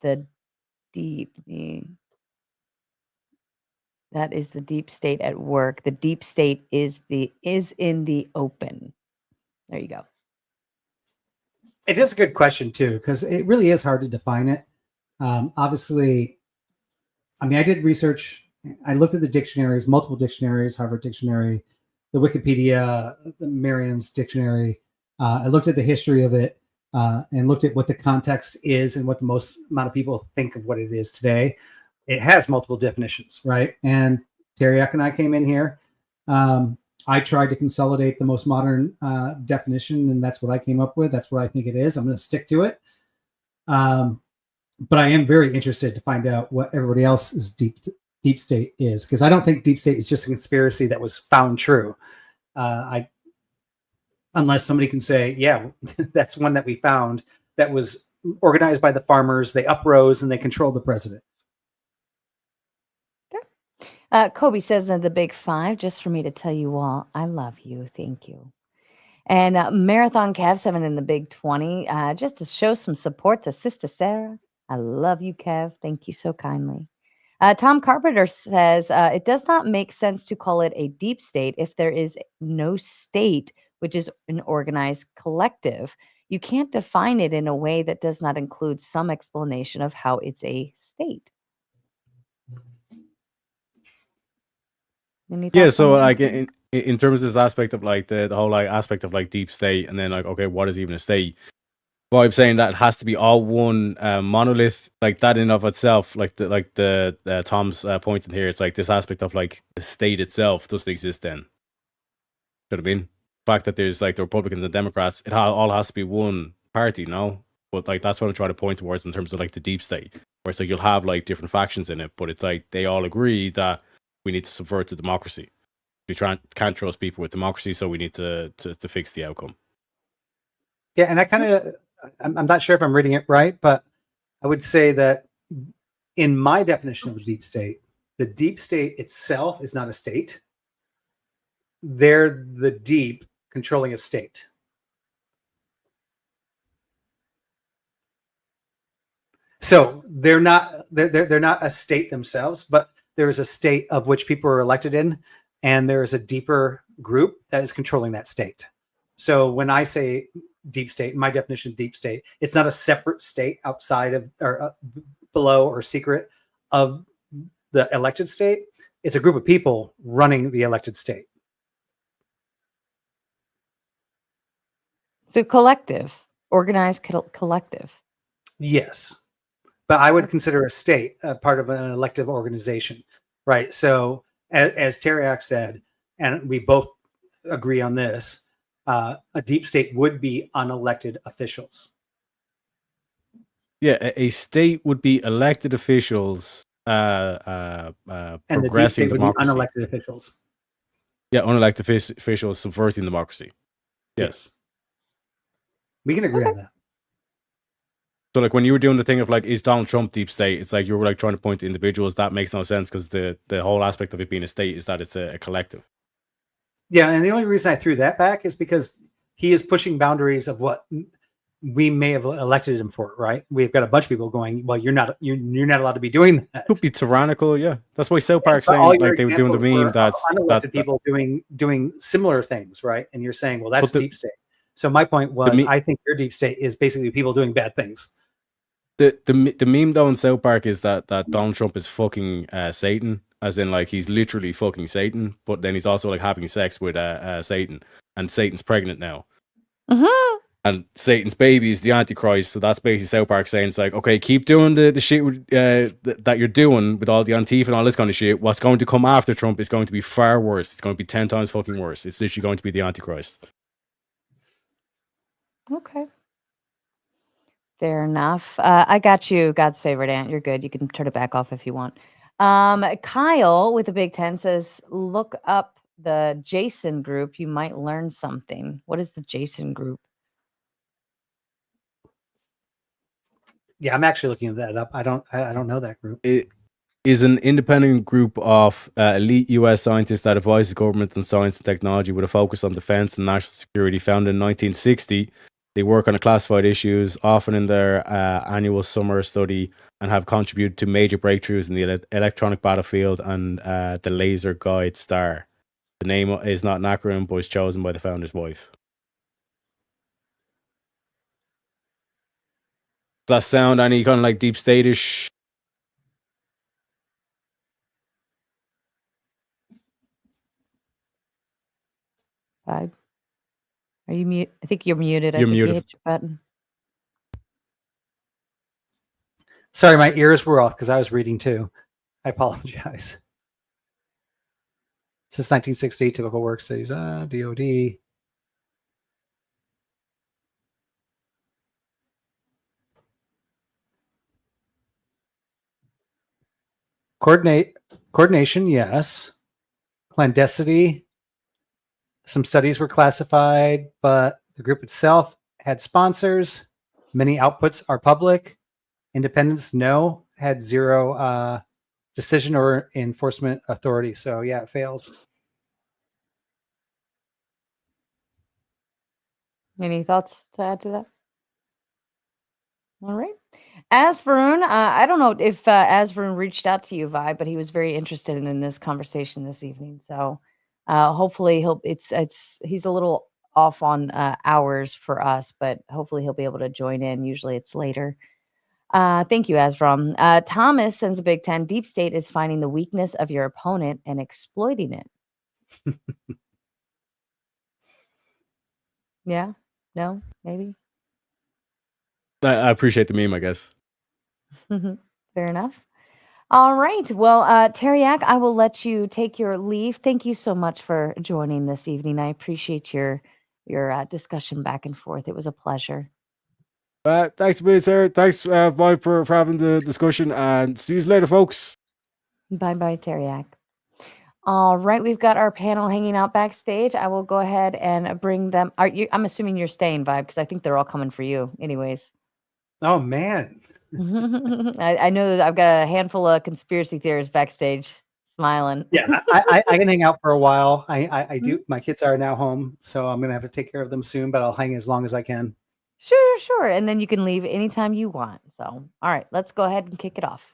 That is the deep state at work. The deep state is in the open. There you go. It is a good question too, because it really is hard to define it. Obviously, I mean, I did research. I looked at the dictionaries, multiple dictionaries, Harvard Dictionary, the Wikipedia, the Merriam's Dictionary. I looked at the history of it and looked at what the context is and what the most amount of people think of what it is today. It has multiple definitions, right? And Teriak and I came in here. I tried to consolidate the most modern definition, and that's what I came up with. That's what I think it is. I'm going to stick to it. But I am very interested to find out what everybody else's deep state is, because I don't think deep state is just a conspiracy that was found true. Unless somebody can say, yeah, that's one that we found that was organized by the farmers. They uprose and they controlled the president. Kobe says in the Big Five, just for me to tell you all, I love you. Thank you. And Marathon Cav 7 in the Big 20, just to show some support to Sister Sarah. I love you, Kev. Thank you so kindly. Tom Carpenter says, it does not make sense to call it a deep state if there is no state, which is an organized collective. You can't define it in a way that does not include some explanation of how it's a state. Yeah, so like in terms of this aspect of like the whole like aspect of like deep state, and then like, okay, what is even a state? Well, I'm saying that it has to be all one monolith, like that in of itself, like the Tom's point in here. It's like this aspect of like the state itself doesn't exist then. Should have been the fact that there's like the Republicans and Democrats, it all has to be one party, no? But like that's what I'm trying to point towards in terms of like the deep state, where it's like you'll have like different factions in it, but it's like they all agree that we need to subvert the democracy. We can't trust people with democracy, so we need to fix the outcome. Yeah, and I kind of, I'm not sure if I'm reading it right, but I would say that in my definition of a deep state, the deep state itself is not a state. They're the deep controlling a state. So they're not a state themselves, but there is a state of which people are elected in, and there is a deeper group that is controlling that state. So when I say deep state, my definition of deep state, it's not a separate state outside of or below or secret of the elected state. It's a group of people running the elected state. So collective, organized collective. Yes. But I would consider a state a part of an elective organization, right? So as Teriak said, and we both agree on this, a deep state would be unelected officials. Yeah, a state would be elected officials and progressing the deep state democracy. Would be unelected officials. Yeah, unelected officials subverting democracy. Yes. We can agree on that. So like when you were doing the thing of like, is Donald Trump deep state? It's like you were like trying to point to individuals. That makes no sense because the whole aspect of it being a state is that it's a collective. Yeah, and the only reason I threw that back is because he is pushing boundaries of what we may have elected him for, right? We've got a bunch of people going, well, you're not allowed to be doing that. Could be tyrannical, yeah. That's why South Park saying like they were doing the meme that's unelected people doing similar things, right? And you're saying, well, that's deep state. So my point was, I think your deep state is basically people doing bad things. The meme though in South Park is that Donald Trump is fucking Satan, as in like he's literally fucking Satan, but then he's also like having sex with Satan, and Satan's pregnant now. Mm-hmm. And Satan's baby is the Antichrist, so that's basically South Park saying it's like, okay, keep doing the shit that you're doing with all the Antifa and all this kind of shit. What's going to come after Trump is going to be far worse. It's going to be 10 times fucking worse. It's literally going to be the Antichrist. Okay. Fair enough. I got you, God's favorite aunt. You're good. You can turn it back off if you want. Kyle with the Big Ten says, look up the Jason group. You might learn something. What is the Jason group? Yeah, I'm actually looking that up. I don't know that group. It is an independent group of elite U.S. scientists that advises government on science and technology with a focus on defense and national security. Founded in 1960, they work on classified issues, often in their annual summer study, and have contributed to major breakthroughs in the electronic battlefield and the laser guide star. The name is not an acronym, but was chosen by the founder's wife. Does that sound any kind of like deep state-ish? Vibe. Are you mute? I think you're muted. You're I think you muted. hit your button. Sorry, my ears were off because I was reading too. I apologize. Since 1960, typical work studies, DOD. Coordination, yes. Clandestinity. Some studies were classified, but the group itself had sponsors. Many outputs are public. Independence, no. Had zero decision or enforcement authority. So yeah, it fails. Any thoughts to add to that? All right. Asvarun, I don't know if Asvarun reached out to you, Vi, but he was very interested in this conversation this evening. So hopefully he's a little off on hours for us, but hopefully he'll be able to join in. Usually it's later. Thank you, Asram. Thomas sends a Big Ten. Deep State is finding the weakness of your opponent and exploiting it. Yeah? No? Maybe? I appreciate the meme, I guess. Fair enough. All right. Well, Teriak, I will let you take your leave. Thank you so much for joining this evening. I appreciate your discussion back and forth. It was a pleasure. Thanks a minute, sir. Thanks, Vibe, for having the discussion, and see you later, folks. Bye-bye, Teriak. All right, we've got our panel hanging out backstage. I will go ahead and bring them. I'm assuming you're staying, Vibe, because I think they're all coming for you anyways. Oh, man. I know that I've got a handful of conspiracy theorists backstage smiling. Yeah, I can hang out for a while. I do. My kids are now home, so I'm going to have to take care of them soon, but I'll hang as long as I can. Sure. And then you can leave anytime you want. So, all right, let's go ahead and kick it off.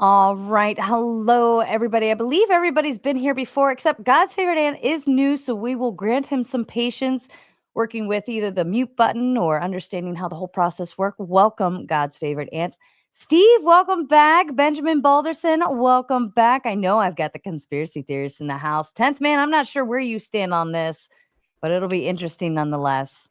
All right. Hello, everybody. I believe everybody's been here before, except God's favorite aunt is new, so we will grant him some patience working with either the mute button or understanding how the whole process works. Welcome, God's favorite aunt. Steve, welcome back. Benjamin Balderson, welcome back. I know I've got the conspiracy theorists in the house. 10th man, I'm not sure where you stand on this, but it'll be interesting nonetheless.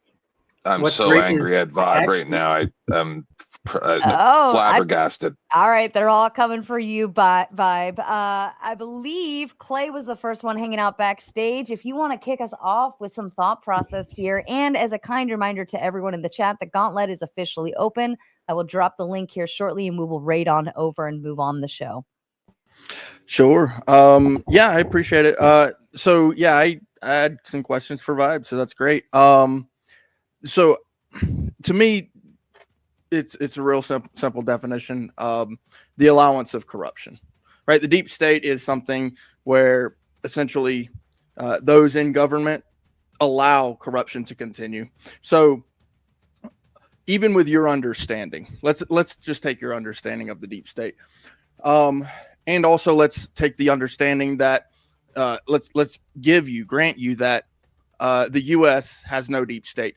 I'm so angry at Vibe right now. I'm flabbergasted. All right, they're all coming for you, Vibe. I believe Clay was the first one hanging out backstage. If you want to kick us off with some thought process here, and as a kind reminder to everyone in the chat, the gauntlet is officially open. I will drop the link here shortly, and we will raid on over and move on the show. Sure. Yeah, I appreciate it. So yeah, I had some questions for Vibe, so that's great. So to me, it's a real simple definition. The allowance of corruption, right? The deep state is something where essentially those in government allow corruption to continue. So even with your understanding, let's just take your understanding of the deep state, and also let's take the understanding that let's grant you that the U.S. has no deep state.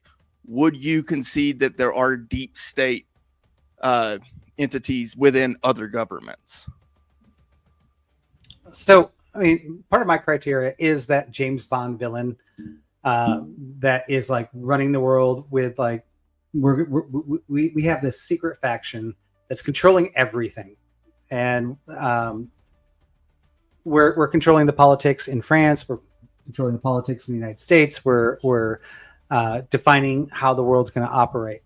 Would you concede that there are deep state entities within other governments? So, I mean, part of my criteria is that James Bond villain that is like running the world with like we have this secret faction that's controlling everything, and we're controlling the politics in France. We're controlling the politics in the United States. We're defining how the world's going to operate.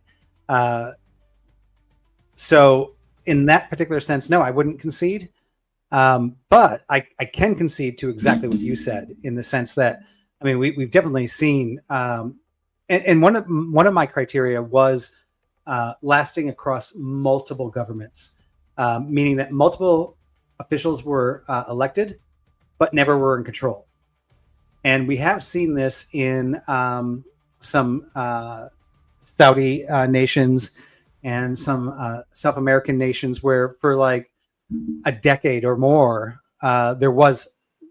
So, in that particular sense, no, I wouldn't concede. But I can concede to exactly what you said, in the sense that, I mean, we've definitely seen, and one of my criteria was lasting across multiple governments, meaning that multiple officials were elected, but never were in control. And we have seen this in some Saudi nations and some South American nations, where for like a decade or more, there was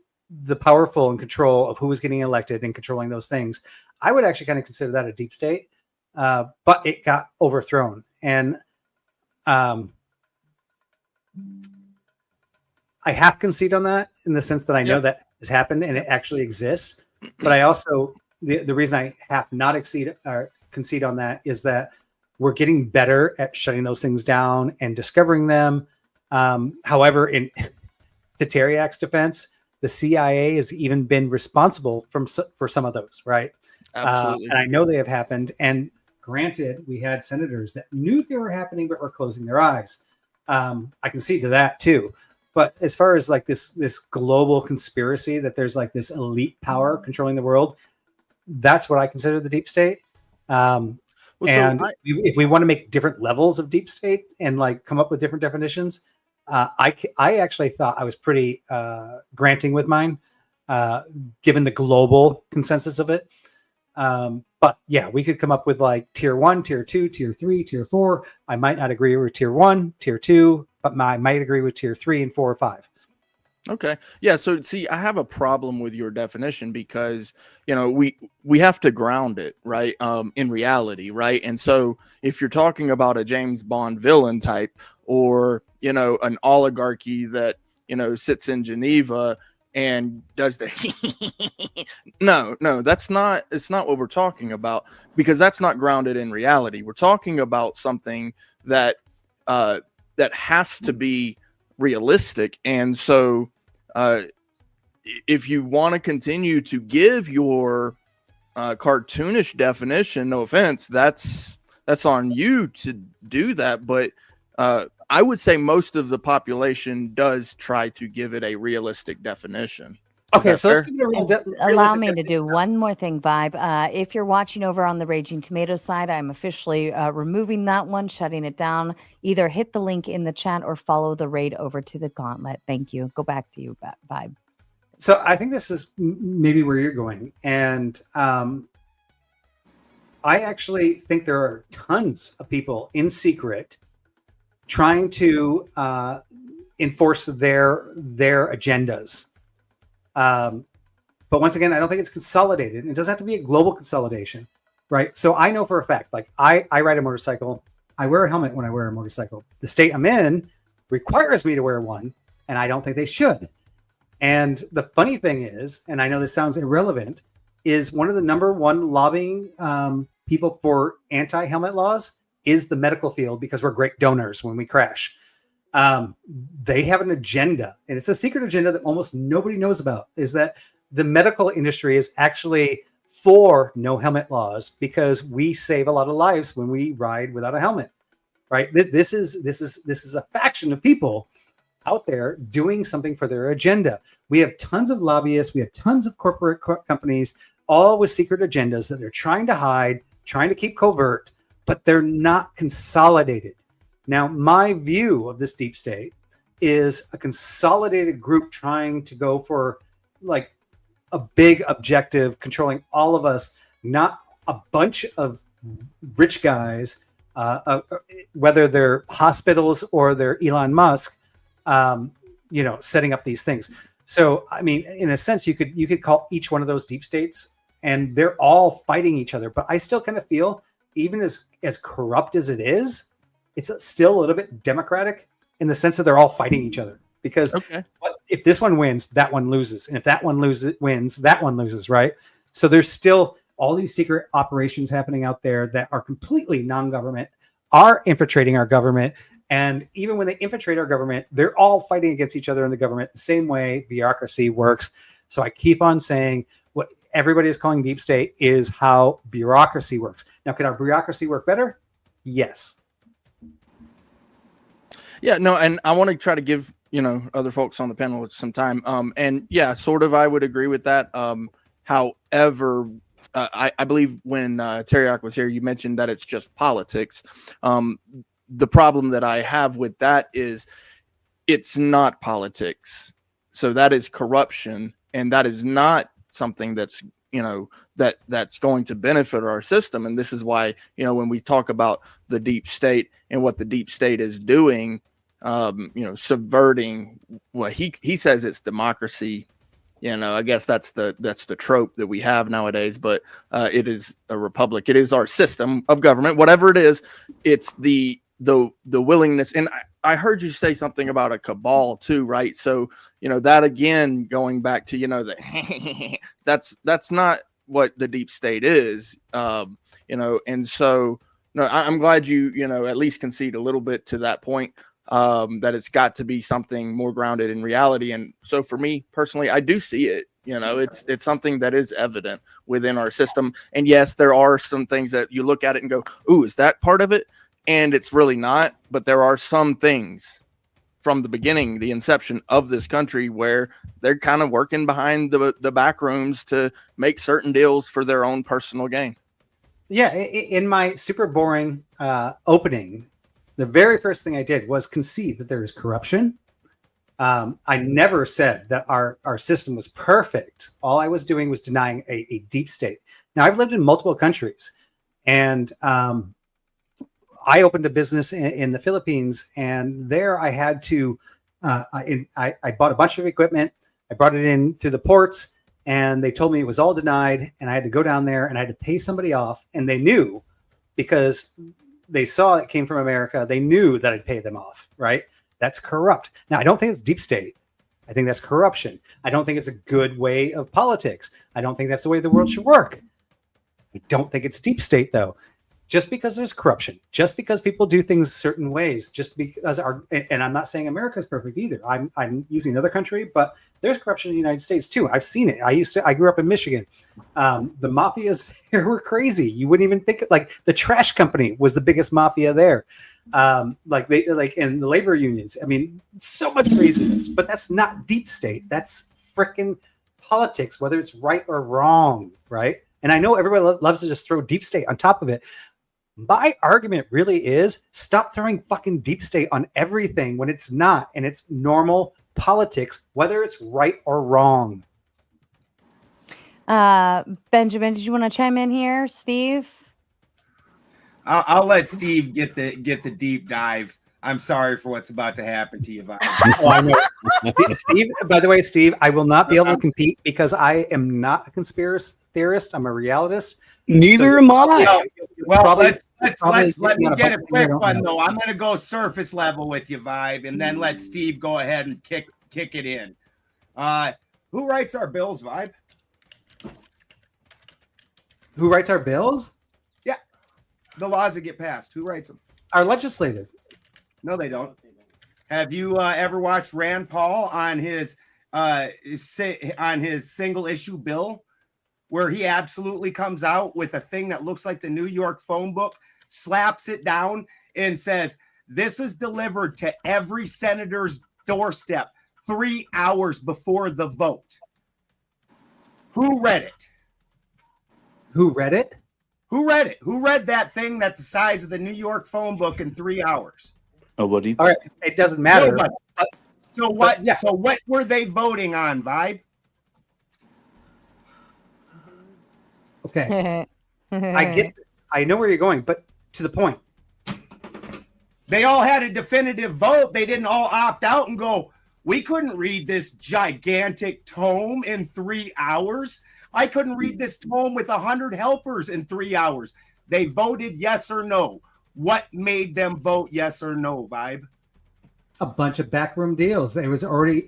the powerful in control of who was getting elected and controlling those things. I would actually kind of consider that a deep state, but it got overthrown. And I have conceded on that, in the sense that I know that has happened and it actually exists. But I also, the reason I have not concede on that is that we're getting better at shutting those things down and discovering them. However, to Teriak's defense, the CIA has even been responsible for some of those, right? Absolutely. And I know they have happened. And granted, we had senators that knew they were happening, but were closing their eyes. I concede to that too. But as far as like this global conspiracy that there's like this elite power controlling the world, that's what I consider the deep state. If we want to make different levels of deep state and like come up with different definitions, I actually thought I was pretty granting with mine, given the global consensus of it. But yeah, we could come up with like tier 1, tier 2, tier 3, tier 4. I might not agree with tier 1, tier 2, but I might agree with tier 3 and 4 or 5. Okay. Yeah. So see, I have a problem with your definition, because, you know, we have to ground it, right, in reality, right? And so if you're talking about a James Bond villain type, or, you know, an oligarchy that, you know, sits in Geneva and does the no, it's not what we're talking about, because that's not grounded in reality. We're talking about something that that has to be realistic. And so if you want to continue to give your cartoonish definition, no offense, that's on you to do that. But I would say most of the population does try to give it a realistic definition. Okay, so let's allow me to do one more thing, Vibe. If you're watching over on the Raging Tomato side, I'm officially removing that one, shutting it down. Either hit the link in the chat or follow the raid over to the gauntlet. Thank you. Go back to you, Vibe. So I think this is maybe where you're going. And I actually think there are tons of people in secret trying to enforce their agendas. But once again, I don't think it's consolidated. It doesn't have to be a global consolidation, right? So I know for a fact, like I ride a motorcycle. I wear a helmet when I wear a motorcycle. The state I'm in requires me to wear one, and I don't think they should. And the funny thing is, and I know this sounds irrelevant, is one of the number one lobbying people for anti-helmet laws is the medical field, because we're great donors when we crash. They have an agenda, and it's a secret agenda that almost nobody knows about, is that the medical industry is actually for no helmet laws, because we save a lot of lives when we ride without a helmet, right? This is a faction of people out there doing something for their agenda. We have tons of lobbyists, we have tons of corporate companies, all with secret agendas that they're trying to hide, trying to keep covert, but they're not consolidated. Now, my view of this deep state is a consolidated group trying to go for like a big objective, controlling all of us, not a bunch of rich guys, whether they're hospitals or they're Elon Musk, setting up these things. So, I mean, in a sense, you could call each one of those deep states, and they're all fighting each other. But I still kind of feel, even as corrupt as it is, it's still a little bit democratic in the sense that they're all fighting each other. Because if this one wins, that one loses, and if that one wins, that one loses, right? So there's still all these secret operations happening out there that are completely non-government, are infiltrating our government. And even when they infiltrate our government, they're all fighting against each other in the government, the same way bureaucracy works. So I keep on saying what everybody is calling deep state is how bureaucracy works. Now, can our bureaucracy work better? Yes. Yeah, no, and I want to try to give, other folks on the panel some time. And yeah, sort of, I would agree with that. However, I believe when Teriak was here, you mentioned that it's just politics. The problem that I have with that is it's not politics. So that is corruption, and that is not something that's, that's going to benefit our system. And this is why, when we talk about the deep state and what the deep state is doing, subverting what he says it's democracy. I guess that's the trope that we have nowadays, but it is a republic. It is our system of government, whatever it is. It's the willingness. And I heard you say something about a cabal too, right? So, that again, going back to, that's not what the deep state is, and so, no, I'm glad you, at least concede a little bit to that point. That it's got to be something more grounded in reality. And so for me personally, I do see it, it's something that is evident within our system. And yes, there are some things that you look at it and go, ooh, is that part of it? And it's really not, but there are some things from the beginning, the inception of this country, where they're kind of working behind the back rooms to make certain deals for their own personal gain. Yeah. In my super boring opening, the very first thing I did was concede that there is corruption. I never said that our system was perfect. All I was doing was denying a deep state. Now, I've lived in multiple countries, and I opened a business in the Philippines, and there I had to, I bought a bunch of equipment. I brought it in through the ports, and they told me it was all denied, and I had to go down there and I had to pay somebody off, and they knew, because they saw it came from America. They knew that I'd pay them off, right? That's corrupt. Now, I don't think it's deep state. I think that's corruption. I don't think it's a good way of politics. I don't think that's the way the world should work. I don't think it's deep state, though. Just because there's corruption, just because people do things certain ways, just because and I'm not saying America's perfect either. I'm using another country, but there's corruption in the United States too. I've seen it. I grew up in Michigan. The mafias there were crazy. You wouldn't even think like the trash company was the biggest mafia there. In the labor unions. I mean, so much craziness, but that's not deep state. That's frickin' politics, whether it's right or wrong, right? And I know everybody loves to just throw deep state on top of it. My argument really is stop throwing fucking deep state on everything when it's not, and it's normal politics, whether it's right or wrong. Benjamin, did you want to chime in here? Steve? I'll let Steve get the deep dive. I'm sorry for what's about to happen to you, Vibe. Oh, I know. Steve, by the way, Steve, I will not be able to compete because I am not a conspiracy theorist. I'm a realitist. Neither am I. Well, let's let me get a quick one though. I'm going to go surface level with you, Vibe, and then let Steve go ahead and kick it in. Who writes our bills, Vibe? Who writes our bills? Yeah, the laws that get passed. Who writes them? Our legislative. No, they don't. Have you ever watched Rand Paul on his single issue bill, where he absolutely comes out with a thing that looks like the New York phone book, slaps it down, and says, this is delivered to every senator's doorstep 3 hours before the vote? Who read it? Who read it? Who read it? Who read that thing that's the size of the New York phone book in 3 hours? Nobody. All right, it doesn't matter. Nobody. So what? Yeah. So what were they voting on, Vibe? Okay, I get this. I know where you're going, but to the point. They all had a definitive vote. They didn't all opt out and go, we couldn't read this gigantic tome in 3 hours. I couldn't read this tome with 100 helpers in 3 hours. They voted yes or no. What made them vote yes or no, Vibe? A bunch of backroom deals. It was already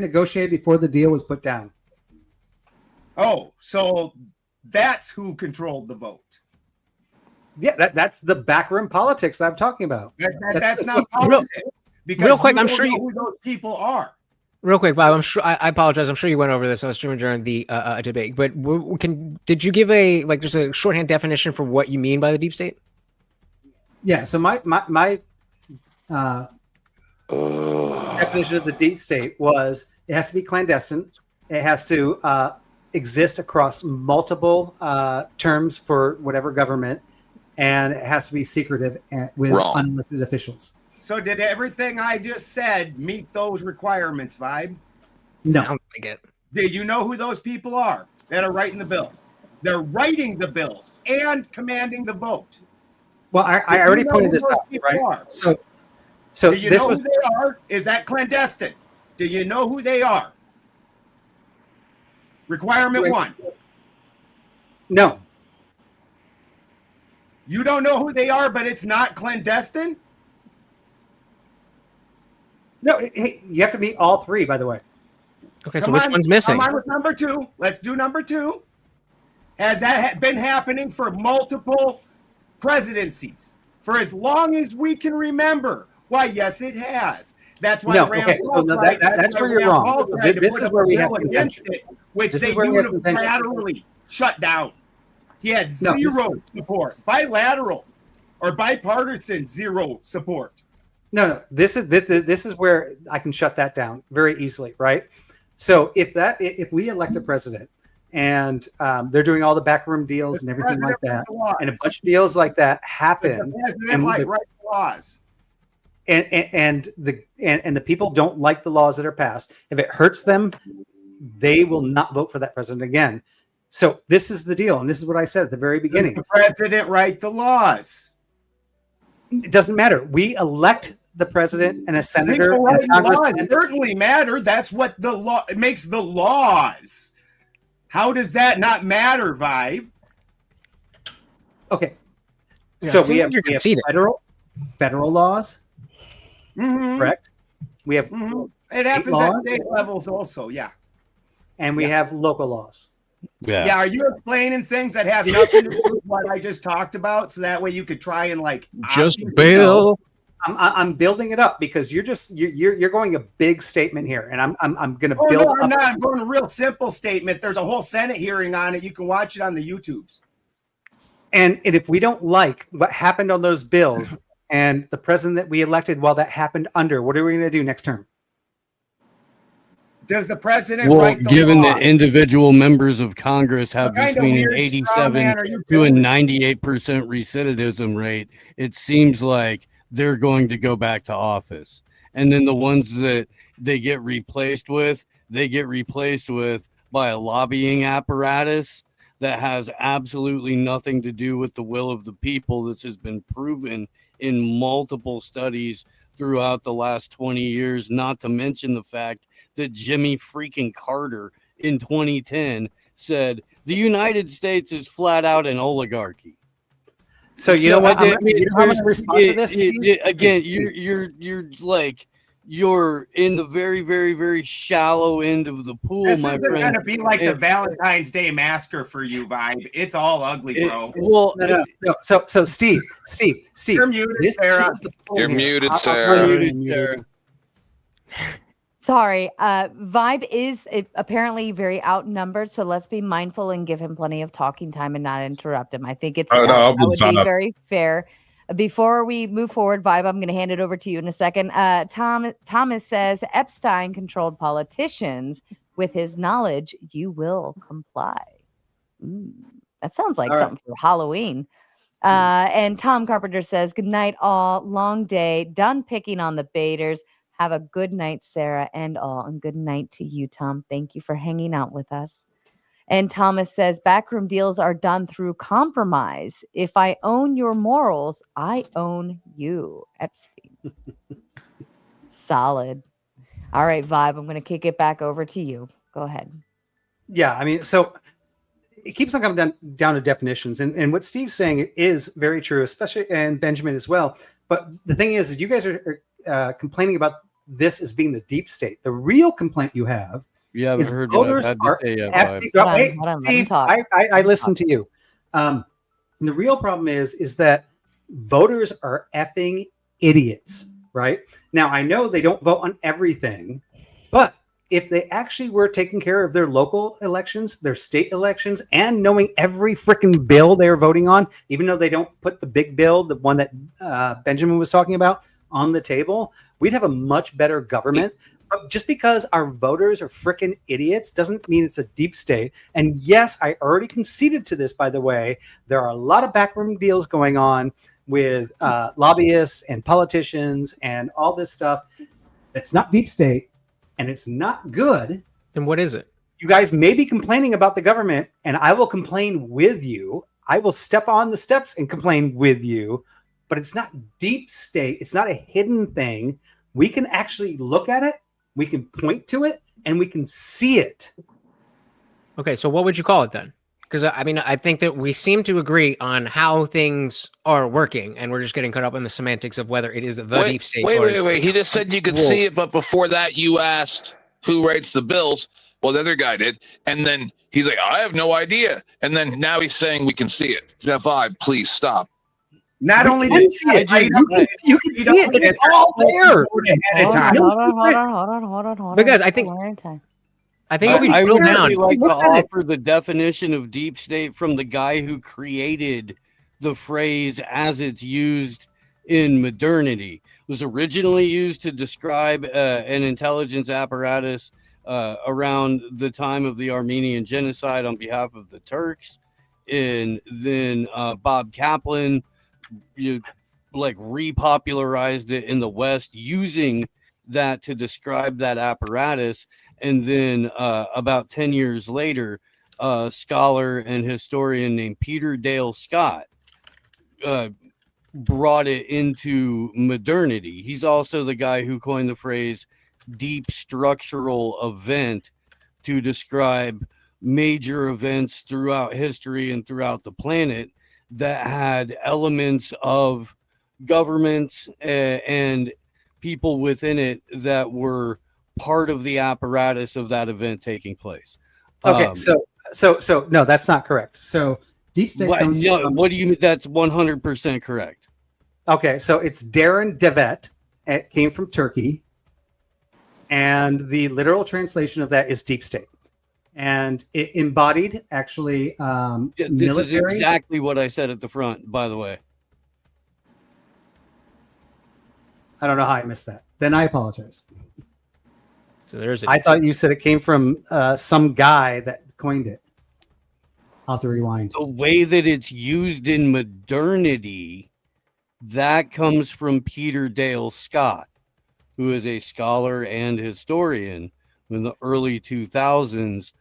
negotiated before the deal was put down. Oh, so that's who controlled the vote. Yeah, that's the backroom politics I'm talking about. That's not politics. Because real quick, I'm don't sure know you. who those people are. Real quick, Bob. I'm sure. I apologize. I'm sure you went over this on the stream during the debate. But did you give just a shorthand definition for what you mean by the deep state? Yeah. So my definition of the deep state was it has to be clandestine. It has to exist across multiple terms for whatever government, and it has to be secretive with unelected officials. So did everything I just said meet those requirements, Vibe? No. Sounds like it. Do you know who those people are that are writing the bills? They're writing the bills and commanding the vote. Well, I already pointed this out, right? Are? So do you know who they are? Is that clandestine? Do you know who they are? Requirement 1. No. You don't know who they are, but it's not clandestine? No, hey, you have to meet all 3, by the way. Okay, so which one's missing? Come on with number 2. Let's do number 2. Has that been happening for multiple presidencies? For as long as we can remember. Why, yes, it has. That's why that's where you're wrong. This is where we have contention. Which they unilaterally shut down. He had zero support. Bilateral or bipartisan, zero support. No. This is where I can shut that down very easily, right? So if we elect a president and they're doing all the backroom deals and everything like that, and a bunch of deals like that happen, and the people don't like the laws that are passed, if it hurts them, they will not vote for that president again. So this is the deal, and this is what I said at the very beginning. Does the president write the laws? It doesn't matter. We elect the president and a senator and a congressman. Certainly matter. That's what the law makes the laws. How does that not matter, Vibe? Okay. So we have federal laws. Mm-hmm. Correct. We have it happens laws, at state levels also, yeah. And we have local laws. Yeah. Are you explaining things that have nothing to do with what I just talked about, so that way you could try and just bail? I'm building it up because you're going a big statement here, and I'm going to build. No, I'm not. I'm going a real simple statement. There's a whole Senate hearing on it. You can watch it on the YouTubes. And if we don't like what happened on those bills and the president that we elected while that happened under, what are we going to do next term? Does the president write the given law? that individual members of Congress have between an 87 to a 98% recidivism rate, it seems like they're going to go back to office. And then the ones that they get replaced with by a lobbying apparatus that has absolutely nothing to do with the will of the people. This has been proven in multiple studies throughout the last 20 years, not to mention the fact that Jimmy freaking Carter in 2010 said the United States is flat out an oligarchy. So you know what? I'm going to respond to this. Again, you're in the very, very, very shallow end of the pool, this my isn't friend. Going to be like the Valentine's Day massacre for you, Vibe. It's all ugly, bro. No. So Steve, you're muted, Sarah. You're muted, Sarah. Sorry, Vibe is apparently very outnumbered, so let's be mindful and give him plenty of talking time and not interrupt him. I think that would be very fair. Before we move forward, Vibe, I'm going to hand it over to you in a second. Thomas says Epstein controlled politicians. With his knowledge, you will comply. That sounds like All right. something for Halloween. And Tom Carpenter says, good night, all. Long day. Done picking on the baiters. Have a good night, Sarah and all. And good night to you, Tom. Thank you for hanging out with us. And Thomas says, backroom deals are done through compromise. If I own your morals, I own you, Epstein. Solid. All right, Vibe, I'm going to kick it back over to you. Go ahead. Yeah, I mean, so it keeps on coming down to definitions. And what Steve's saying is very true, especially, and Benjamin as well. But the thing is you guys are complaining about this as being the deep state. The real complaint you have haven't is heard what I've voters had to are say yet, effing, Vibe. wait, Hold on, let him Steve, talk. I listened to you. And the real problem is that voters are effing idiots, right? Now, I know they don't vote on everything, but if they actually were taking care of their local elections, their state elections, and knowing every freaking bill they're voting on, even though they don't put the big bill, the one that Benjamin was talking about, on the table, we'd have a much better government. But just because our voters are freaking idiots doesn't mean it's a deep state. And yes, I already conceded to this, by the way. There are a lot of backroom deals going on with lobbyists and politicians and all this stuff. It's not deep state, and it's not good. Then what is it? You guys may be complaining about the government, and I will complain with you. I will step on the steps and complain with you, but it's not deep state. It's not a hidden thing. We can actually look at it, we can point to it, and we can see it. Okay, so what would you call it then? Because I mean, I think that we seem to agree on how things are working, and we're just getting caught up in the semantics of whether it is the deep state. Wait. He just said you could see it, but before that, you asked who writes the bills. Well, the other guy did, and then he's like, I have no idea. And then now he's saying we can see it. Vibe, please stop. Not only did you see it, you can see it. It's all there. Hold on. Because I think if we I drill would down, really like to offer the definition of deep state from the guy who created the phrase as it's used in modernity. It was originally used to describe an intelligence apparatus around the time of the Armenian genocide on behalf of the Turks. And then Bob Kaplan repopularized it in the West using that to describe that apparatus. And then about 10 years later, a scholar and historian named Peter Dale Scott brought it into modernity. He's also the guy who coined the phrase deep structural event to describe major events throughout history and throughout the planet that had elements of governments and people within it that were part of the apparatus of that event taking place. Okay, so no, that's not correct. So deep state comes from, what do you mean? That's 100% correct. Okay, so it's Darren Devet. It came from Turkey, and the literal translation of that is deep state. And it embodied actually This military. is exactly what I said at the front, by the way. I don't know how I missed that. Then I apologize. So there's. I thought you said it came from some guy that coined it. I'll have to rewind. The way that it's used in modernity, that comes from Peter Dale Scott, who is a scholar and historian in the early 2000s,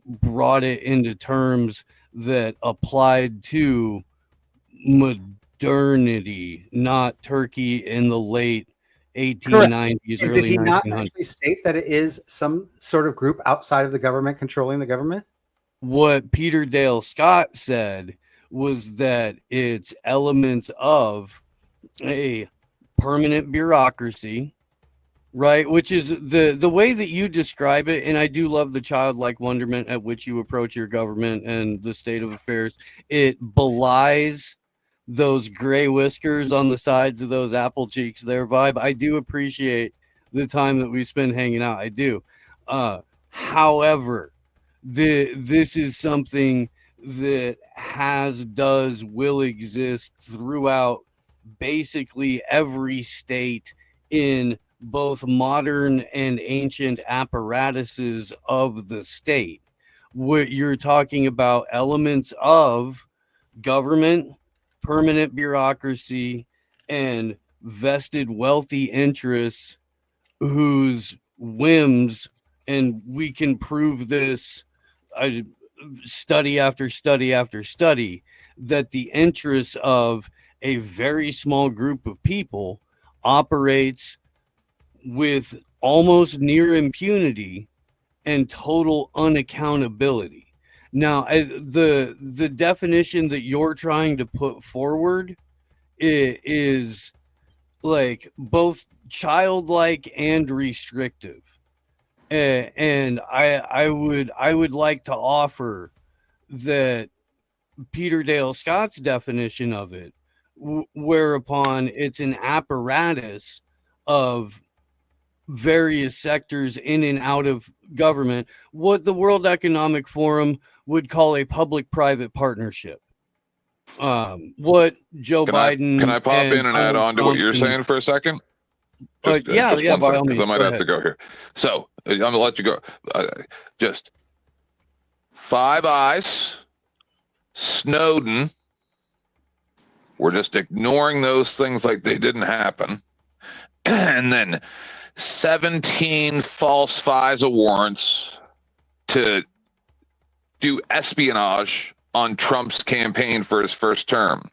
brought it into terms that applied to modernity, not Turkey in the late 1890s, And early did he not 1900s. actually state that it is some sort of group outside of the government controlling the government? What Peter Dale Scott said was that it's elements of a permanent bureaucracy, right? Which is the way that you describe it. And I do love the childlike wonderment at which you approach your government and the state of affairs. It belies those gray whiskers on the sides of those apple cheeks there, Vibe. I do appreciate the time that we spend hanging out. I do. However, this is something that will exist throughout basically every state in both modern and ancient apparatuses of the state. what you're talking about elements of government, permanent bureaucracy, and vested wealthy interests whose whims, and we can prove this study after study after study, that the interests of a very small group of people operates with almost near impunity and total unaccountability. Now, the definition that you're trying to put forward is like both childlike and restrictive. And I would like to offer that Peter Dale Scott's definition of it, whereupon it's an apparatus of various sectors in and out of government, what the World Economic Forum would call a public-private partnership. What Joe Biden... Can I pop in and add on to what you're saying for a second? Just by all means. Because I might have to go here. So I'm going to let you go. Just Five Eyes, Snowden. We're just ignoring those things like they didn't happen. And then 17 false FISA warrants to do espionage on Trump's campaign for his first term.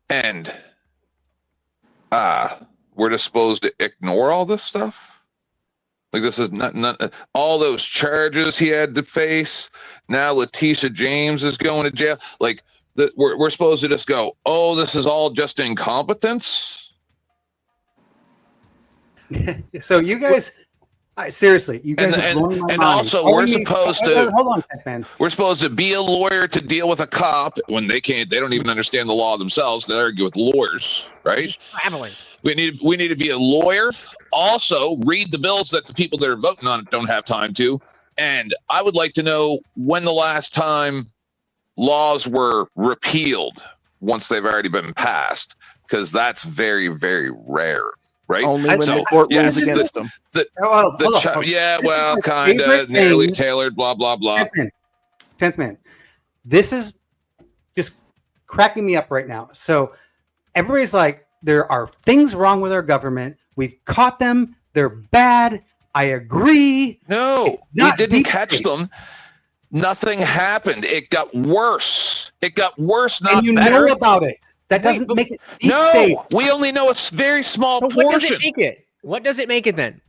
And we're just supposed to ignore all this stuff? Like, this is not all those charges he had to face. Now Letitia James is going to jail. Like, we're supposed to just go, oh, this is all just incompetence? So you guys, seriously, you guys are blowing my mind. And also, we're supposed to hold on, man. We're supposed to be a lawyer to deal with a cop when they can't. They don't even understand the law themselves. They argue with lawyers, right? Just traveling. We need to be a lawyer. Also, read the bills that the people that are voting on it don't have time to. And I would like to know when the last time laws were repealed once they've already been passed, because that's very, very rare. Right? Only when the court rules against them. Kind of narrowly tailored, blah, blah, blah. 10th man. This is just cracking me up right now. So everybody's like, there are things wrong with our government. We've caught them. They're bad. I agree. No, we didn't catch them. Nothing happened. It got worse. It got worse, not better. And you know about it. That doesn't make it deep state. We only know a very small portion. What does it make it? What does it make it then?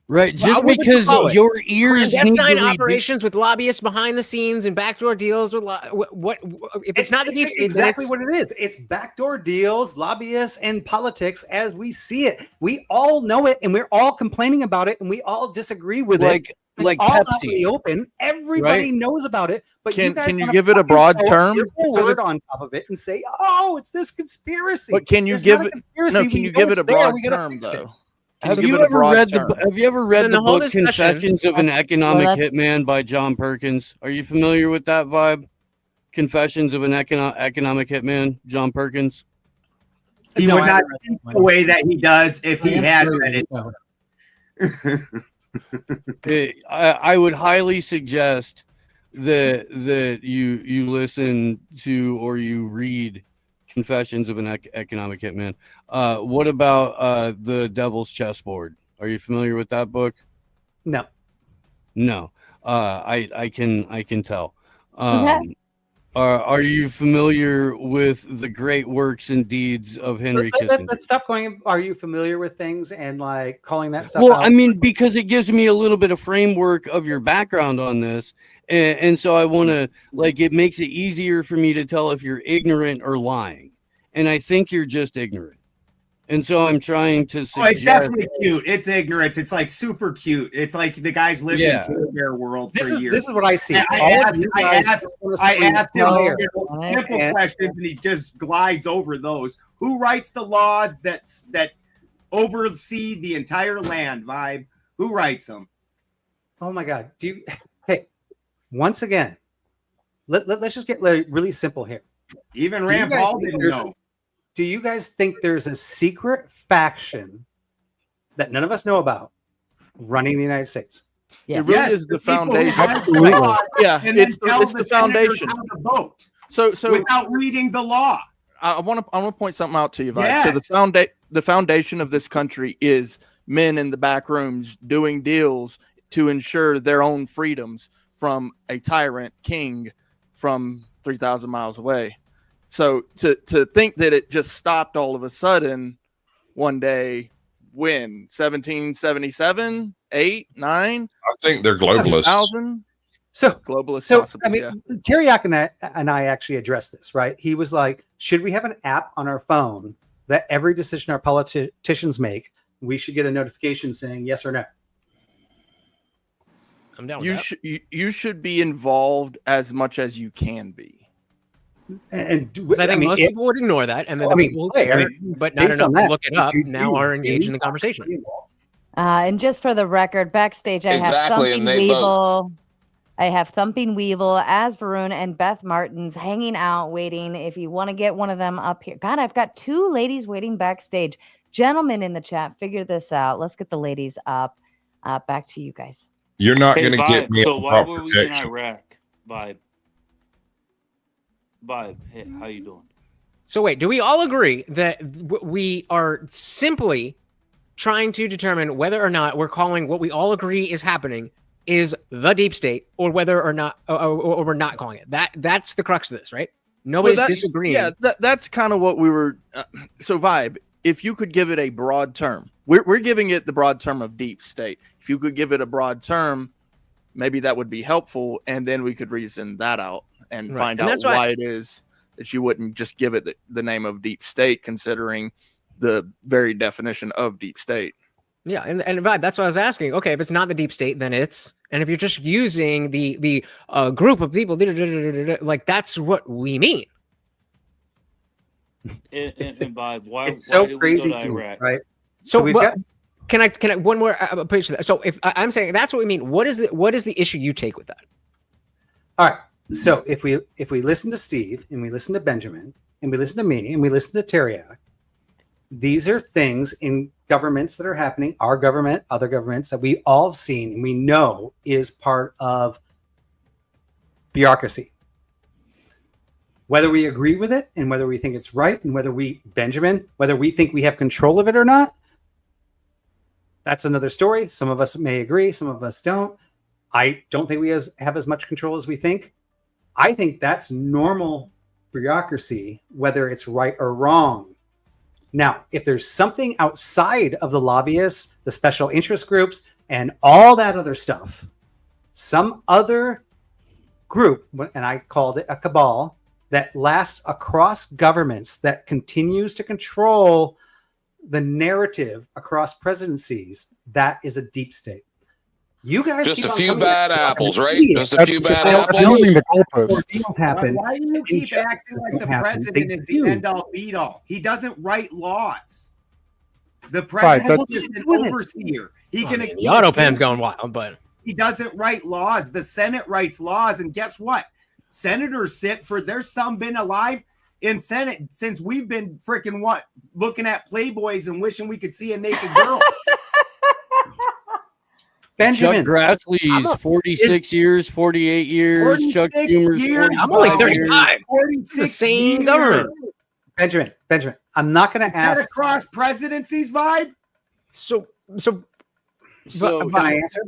Right, just because your ears clandestine operations with lobbyists behind the scenes and backdoor deals with what if it's not the deep state? Exactly what it is. It's backdoor deals, lobbyists, and politics as we see it. We all know it, and we're all complaining about it, and we all disagree with it. It's all out in the open. Everybody knows about it, but can you give it a broad term? Word on top of it and say, "Oh, it's this conspiracy." But can you give it? No, can you give it a broad term though? Have you ever read the book Confessions of an Economic Hitman by John Perkins? Are you familiar with that vibe? Confessions of an Economic Hitman, John Perkins. He would not think the way that he does if he had read it. I would highly suggest that you listen to or you read Confessions of an Economic Hitman. What about The Devil's Chessboard? Are you familiar with that book? No. I can tell. Are you familiar with the great works and deeds of Henry Kissinger? Let's stop going. Are you familiar with things and like calling that stuff out? I mean, because it gives me a little bit of framework of your background on this. And so I want to, like, it makes it easier for me to tell if you're ignorant or lying. And I think you're just ignorant. And so I'm trying to suggest... Oh, it's definitely cute. It's ignorance. It's like super cute. It's like the guys lived in Care Bear world for years. This is what I see. I asked him simple questions, and he just glides over those. Who writes the laws that oversee the entire land, Vibe? Who writes them? Oh my God. Hey, once again, let's just get really simple here. Even Rand Paul didn't know. Do you guys think there's a secret faction that none of us know about running the United States? Yes. It really Yes, is the people who foundation. write the law Yeah, and then it's tell the senators foundation. how to vote So without reading the law. I want to point something out to you, Vi. Yes. So the foundation of this country is men in the back rooms doing deals to ensure their own freedoms from a tyrant king from 3,000 miles away. So to think that it just stopped all of a sudden one day, when 1777, 8, 9, I think they're globalists. 7,000? So globalists. So possibly, I mean, yeah. Teriak and I actually addressed this, right? He was like, should we have an app on our phone that every decision our politicians make, we should get a notification saying yes or no? I'm down. You should be involved as much as you can be. I think most people would ignore that, and then the people who care, but not enough to look it up, now are engaged in the conversation. And just for the record, backstage, I have Exactly, Thumping and they Weevil. I have Thumping Weevil, as Varun, and Beth Martins hanging out, waiting. If you want to get one of them up here. God, I've got two ladies waiting backstage. Gentlemen in the chat, figure this out. Let's get the ladies up. Back to you guys. You're not going to get me So on why crop were we in protection. Iraq? Vibe, hey, how you doing? So wait, do we all agree that we are simply trying to determine whether or not we're calling what we all agree is happening is the deep state, or whether or not, or we're not calling it? That's the crux of this, right? Nobody's disagreeing. Yeah, that's kind of what we were. So, Vibe, if you could give it a broad term, we're giving it the broad term of deep state. If you could give it a broad term, maybe that would be helpful, and then we could reason that out and find out why it is that you wouldn't just give it the name of deep state, considering the very definition of deep state. Yeah, and Vibe, that's what I was asking. Okay, if it's not the deep state, then it's, and if you're just using the group of people, like that's what we mean. And Vibe, why? It's so why did we crazy go to to me, Iraq? right? So we've got. Can I one more page to that? So if I'm saying that's what we mean, what is the issue you take with that? All right. So if we listen to Steve and we listen to Benjamin and we listen to me and we listen to Teriak, these are things in governments that are happening, our government, other governments that we all have seen and we know is part of bureaucracy. Whether we agree with it and whether we think it's right and whether we think we have control of it or not, that's another story. Some of us may agree, some of us don't. I don't think we have as much control as we think. I think that's normal bureaucracy, whether it's right or wrong. Now, if there's something outside of the lobbyists, the special interest groups, and all that other stuff, some other group, and I called it a cabal, that lasts across governments, that continues to control the narrative across presidencies, that is a deep state. You guys just keep a on few coming bad at apples, right? idiots. Just a few bad apples. Deals happen. Why do you keep acting like the president is the end all beat all? He doesn't write laws. The president is an overseer. He can. The auto pen's going wild, but he doesn't write laws. The Senate writes laws, and guess what? Senators sit for. There's some been alive in Senate since we've been freaking looking at Playboys and wishing we could see a naked girl. Benjamin. Chuck Grassley's 46 years, 48 years. Chuck Schumer's 45 I'm only 35. Years. 46 the same years. government. Benjamin, I'm not going to ask. That across presidencies, Vibe? So can I answer?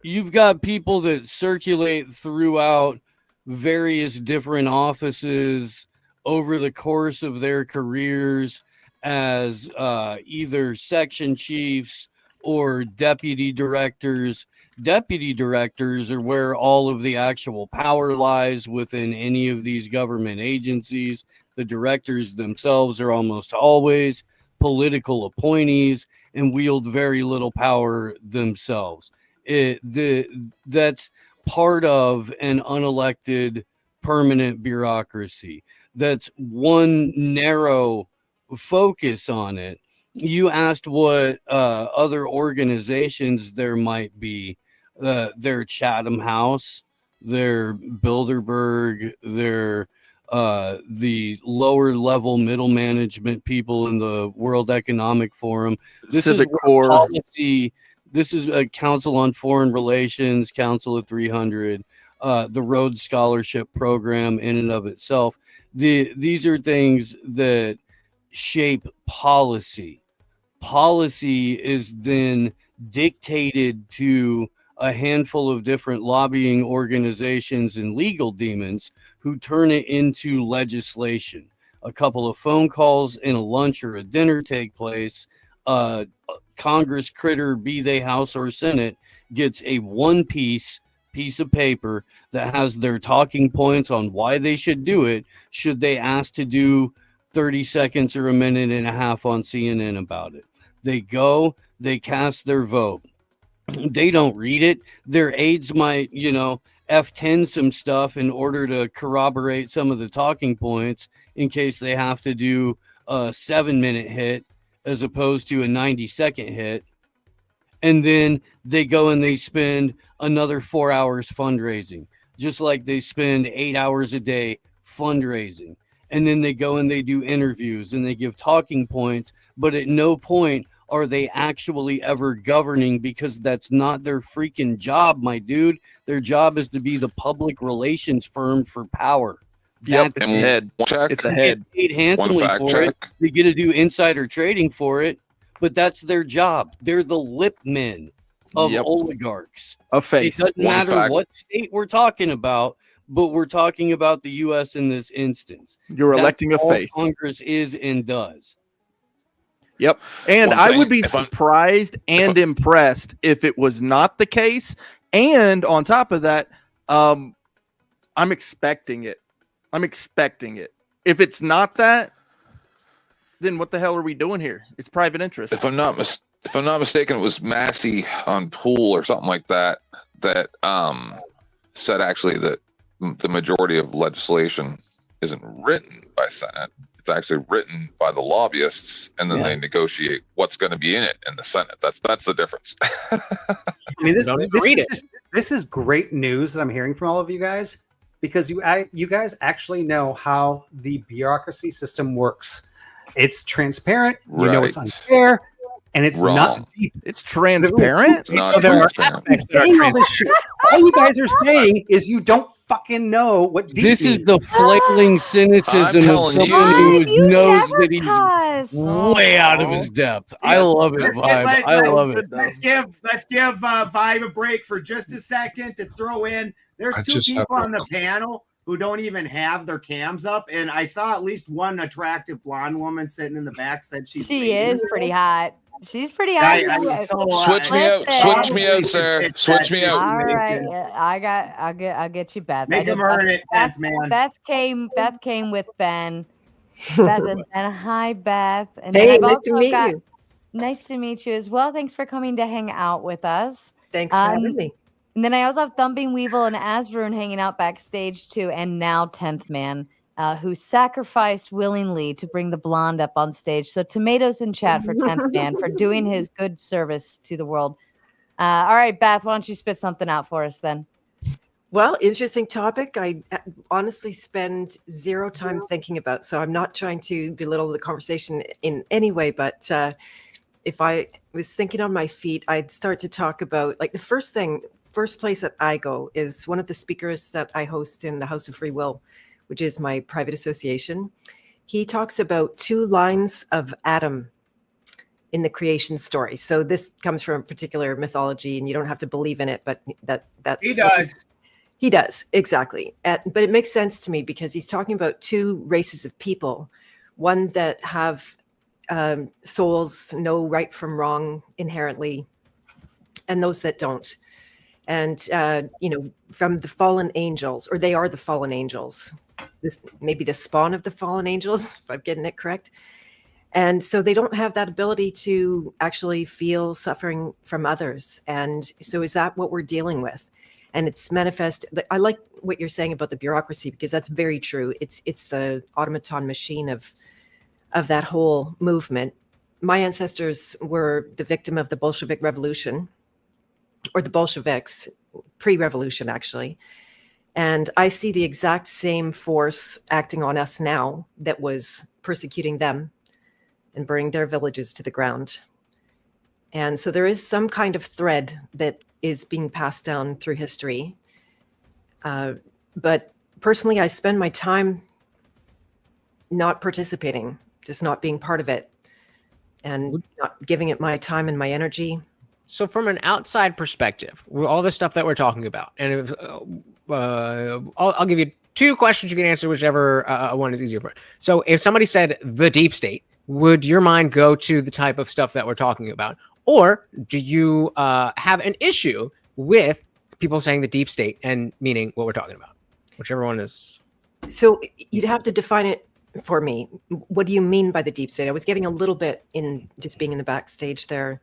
You've got people that circulate throughout various different offices over the course of their careers as either section chiefs or deputy directors. Deputy directors are where all of the actual power lies within any of these government agencies. The directors themselves are almost always political appointees and wield very little power themselves. That's part of an unelected permanent bureaucracy. That's one narrow focus on it. You asked what other organizations there might be. Their Chatham House, their Bilderberg, their the lower level middle management people in the World Economic Forum. This Civic is Core. This is a Council on Foreign Relations, Council of 300, the Rhodes Scholarship Program in and of itself. These are things that shape policy. Policy is then dictated to a handful of different lobbying organizations and legal demons who turn it into legislation. A couple of phone calls and a lunch or a dinner take place. Congress critter, be they House or Senate, gets a piece of paper that has their talking points on why they should do it, should they ask to do 30 seconds or a minute and a half on CNN about it. They go, they cast their vote. They don't read it. Their aides might, F10 some stuff in order to corroborate some of the talking points in case they have to do a 7-minute hit as opposed to a 90-second hit. And then they go and they spend another 4 hours fundraising, just like they spend 8 hours a day fundraising. And then they go and they do interviews and they give talking points, but at no point are they actually ever governing, because that's not their freaking job, my dude. Their job is to be the public relations firm for power. Yep, it's a head. It's a head. Paid handsomely for it. They get to do insider trading for it, but that's their job. They're the lip men of oligarchs. A face. It doesn't matter what state we're talking about, but we're talking about the U.S. in this instance. You're electing a face. Congress is and does. Yep. And I would be surprised and impressed if it was not the case. And on top of that, I'm expecting it. If it's not that, then what the hell are we doing here? It's private interest. If I'm not mistaken, it was Massey on Pool or something like that that said actually that the majority of legislation isn't written by Senate. It's actually written by the lobbyists, and then they negotiate what's going to be in it in the Senate. That's the difference. I mean, this is great news that I'm hearing from all of you guys, because you guys actually know how the bureaucracy system works. It's transparent. You know it's unfair, and it's not deep. It's transparent. It's not transparent. I'm saying all this shit. All you guys are saying is you don't fucking know what deep This means. is the flailing cynicism of someone who knows that he's way out of his depth. I love it, Vibe. I love it. Let's give Vibe a break for just a second to throw in. There's two people on the panel who don't even have their cams up, and I saw at least one attractive blonde woman sitting in the back said she is pretty hot. She's pretty hot. Switch me out, sir. Switch me out. All right, I'll get you, Beth. Make him earn it, Beth, man. Beth came with Ben. Beth and hi, Beth. And hey, nice to meet you. Nice to meet you as well. Thanks for coming to hang out with us. Thanks for having me. And then I also have Thumping Weevil and Asrun hanging out backstage too, and now 10th Man, who sacrificed willingly to bring the blonde up on stage. So tomatoes in chat for 10th Man for doing his good service to the world. All right, Beth, why don't you spit something out for us then? Well, interesting topic. I honestly spend zero time thinking about, so I'm not trying to belittle the conversation in any way, but if I was thinking on my feet, I'd start to talk about, like, the first place that I go is one of the speakers that I host in the House of Free Will, which is my private association. He talks about 2 lines of Adam in the creation story. So this comes from a particular mythology, and you don't have to believe in it, but that's he does. He does, exactly. But it makes sense to me because he's talking about 2 races of people, one that have souls, know right from wrong inherently, and those that don't. And, from the fallen angels, or they are the fallen angels, maybe the spawn of the fallen angels, if I'm getting it correct. And so they don't have that ability to actually feel suffering from others. And so is that what we're dealing with? And it's manifest. I like what you're saying about the bureaucracy, because that's very true. It's the automaton machine of that whole movement. My ancestors were the victim of the Bolshevik Revolution, or the Bolsheviks, pre-revolution actually. And I see the exact same force acting on us now that was persecuting them and burning their villages to the ground. And so there is some kind of thread that is being passed down through history. But personally, I spend my time not participating, just not being part of it, and not giving it my time and my energy. So from an outside perspective, with all the stuff that we're talking about, and if, I'll give you 2 questions you can answer, whichever one is easier for. So if somebody said the deep state, would your mind go to the type of stuff that we're talking about? Or do you have an issue with people saying the deep state and meaning what we're talking about? Whichever one is. So you'd have to define it for me. What do you mean by the deep state? I was getting a little bit in just being in the backstage there,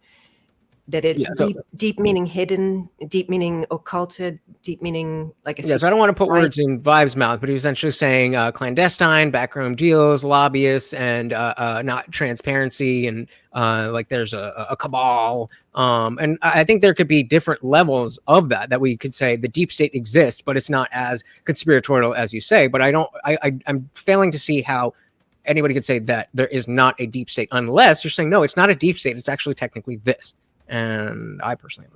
that it's deep meaning hidden, deep meaning occulted, deep meaning like a. Yeah, so I don't want to put words in Vibe's mouth, but he was essentially saying clandestine, backroom deals, lobbyists, and not transparency, and like there's a cabal. And I think there could be different levels of that we could say the deep state exists, but it's not as conspiratorial as you say. But I'm failing to see how anybody could say that there is not a deep state unless you're saying, no, it's not a deep state. It's actually technically this. And I personally,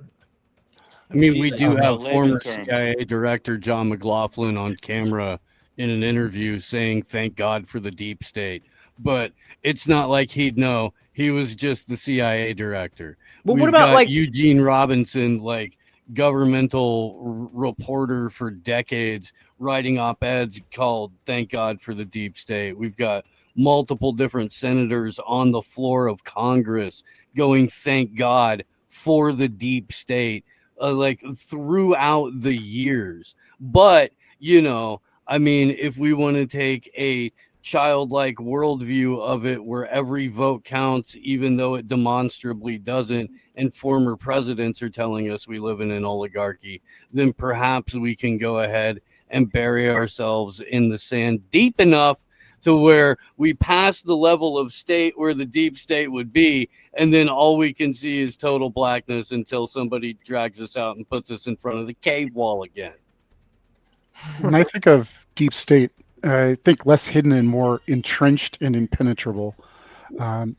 I mean, we do have former CIA Director John McLaughlin on camera in an interview saying, "Thank God for the deep state," but it's not like he'd know. He was just the CIA director. Well, what about like Eugene Robinson, like governmental reporter for decades, writing op-eds called "Thank God for the deep state"? We've got multiple different senators on the floor of Congress going, "Thank God for the deep state," like throughout the years. But, I mean, if we want to take a childlike worldview of it where every vote counts, even though it demonstrably doesn't, and former presidents are telling us we live in an oligarchy, then perhaps we can go ahead and bury ourselves in the sand deep enough to where we pass the level of state where the deep state would be, and then all we can see is total blackness until somebody drags us out and puts us in front of the cave wall again. When I think of deep state, I think less hidden and more entrenched and impenetrable.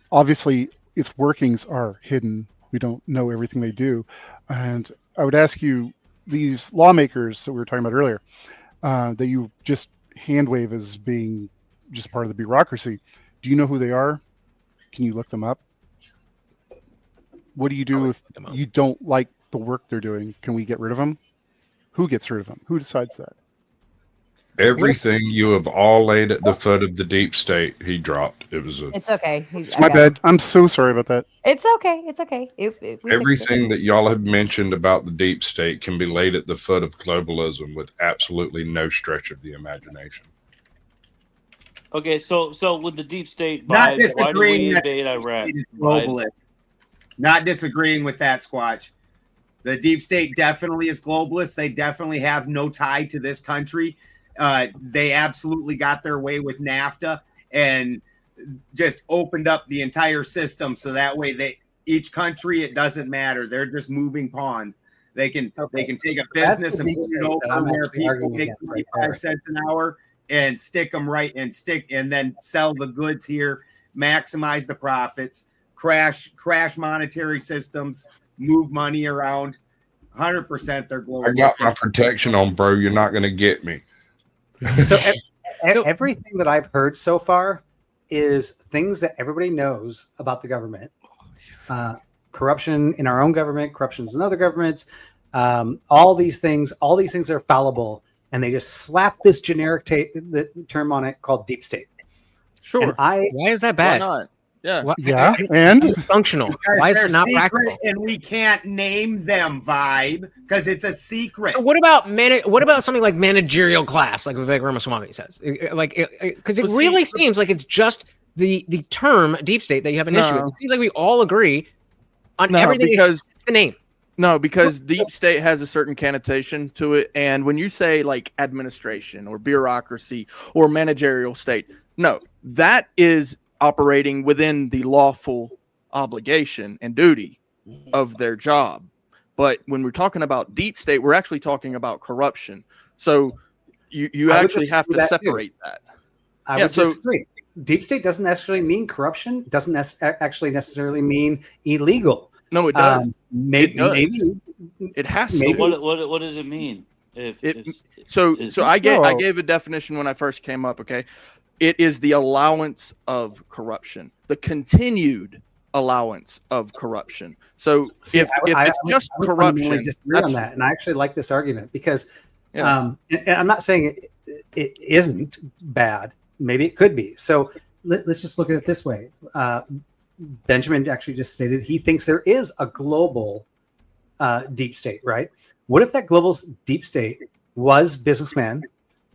Obviously, its workings are hidden. We don't know everything they do. And I would ask you, these lawmakers that we were talking about earlier, that you just hand wave as being just part of the bureaucracy. Do you know who they are? Can you look them up? What do you do if you don't like the work they're doing? Can we get rid of them? Who gets rid of them? Who decides that? Everything you have all laid at the foot of the deep state, he dropped. It's okay. It's my bad. I'm so sorry about that. It's okay. It's okay. If we everything that y'all have mentioned about the deep state can be laid at the foot of globalism with absolutely no stretch of the imagination. Okay, so with the deep state, Not vibes, why do we disagreeing that invade Iraq? it is globalist. Not disagreeing with that, Squatch. The deep state definitely is globalist. They definitely have no tie to this country. They absolutely got their way with NAFTA and just opened up the entire system so that way each country, it doesn't matter. They're just moving pawns. They can take a business and put it over where people make 25 cents an hour and stick them right and then sell the goods here, maximize the profits, crash monetary systems, move money around. 100% they're global. I got my protection on, bro. You're not going to get me. So everything that I've heard so far is things that everybody knows about the government. Corruption in our own government, corruptions in other governments, all these things are fallible. And they just slap this generic the term on it called deep state. Sure. Why is that bad? Why not? Yeah. Yeah. And it's functional. Why is it not practical? And we can't name them, Vibe, because it's a secret. So what about something like managerial class, like Vivek Ramaswamy says? Because it really seems like it's just the term deep state that you have an issue with. It seems like we all agree on everything except the name. No, because deep state has a certain connotation to it. And when you say like administration or bureaucracy or managerial state, no, that is operating within the lawful obligation and duty of their job. But when we're talking about deep state, we're actually talking about corruption. So you actually have to separate that. I would disagree. Deep state doesn't necessarily mean corruption, doesn't actually necessarily mean illegal. No, it does. Maybe, it does. maybe it has maybe. to. What does it mean? So I gave a definition when I first came up. Okay, it is the allowance of corruption, the continued allowance of corruption. So See, if it's just corruption, disagree on that, and I actually like this argument because, Yeah. and I'm not saying it isn't bad. Maybe it could be. So let's just look at it this way. Benjamin actually just stated he thinks there is a global deep state, right? What if that global deep state was businessmen?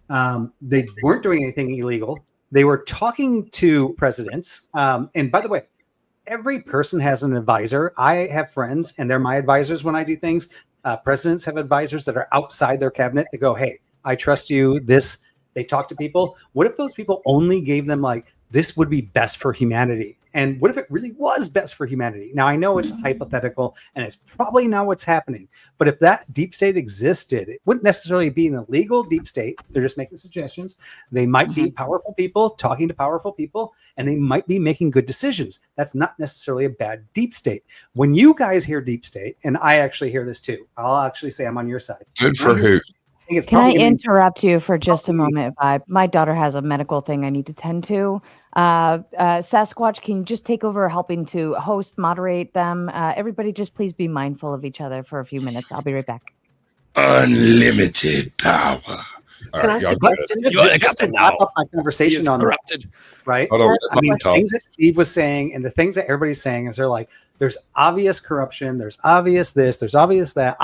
They weren't doing anything illegal. They were talking to presidents. And by the way, every person has an advisor. I have friends, and they're my advisors when I do things. Presidents have advisors that are outside their cabinet. They go, "Hey, I trust you." They talk to people. What if those people only gave them like, this would be best for humanity? And what if it really was best for humanity? Now, I know it's hypothetical and it's probably not what's happening. But if that deep state existed, it wouldn't necessarily be an illegal deep state. They're just making suggestions. They might be powerful people talking to powerful people, and they might be making good decisions. That's not necessarily a bad deep state. When you guys hear deep state, and I actually hear this too, I'll actually say I'm on your side. Good for who? Can I interrupt you for just a moment, Vibe? My daughter has a medical thing I need to tend to. Sasquatch, can you just take over helping to host, moderate them? Everybody just please be mindful of each other for a few minutes. I'll be right back. Unlimited power. All right, y'all got it. Just to wrap up my conversation on corrupted, right? Hold on, I mean, talk. things that Steve was saying and the things that everybody's saying is they're like, there's obvious corruption, there's obvious this, there's obvious that.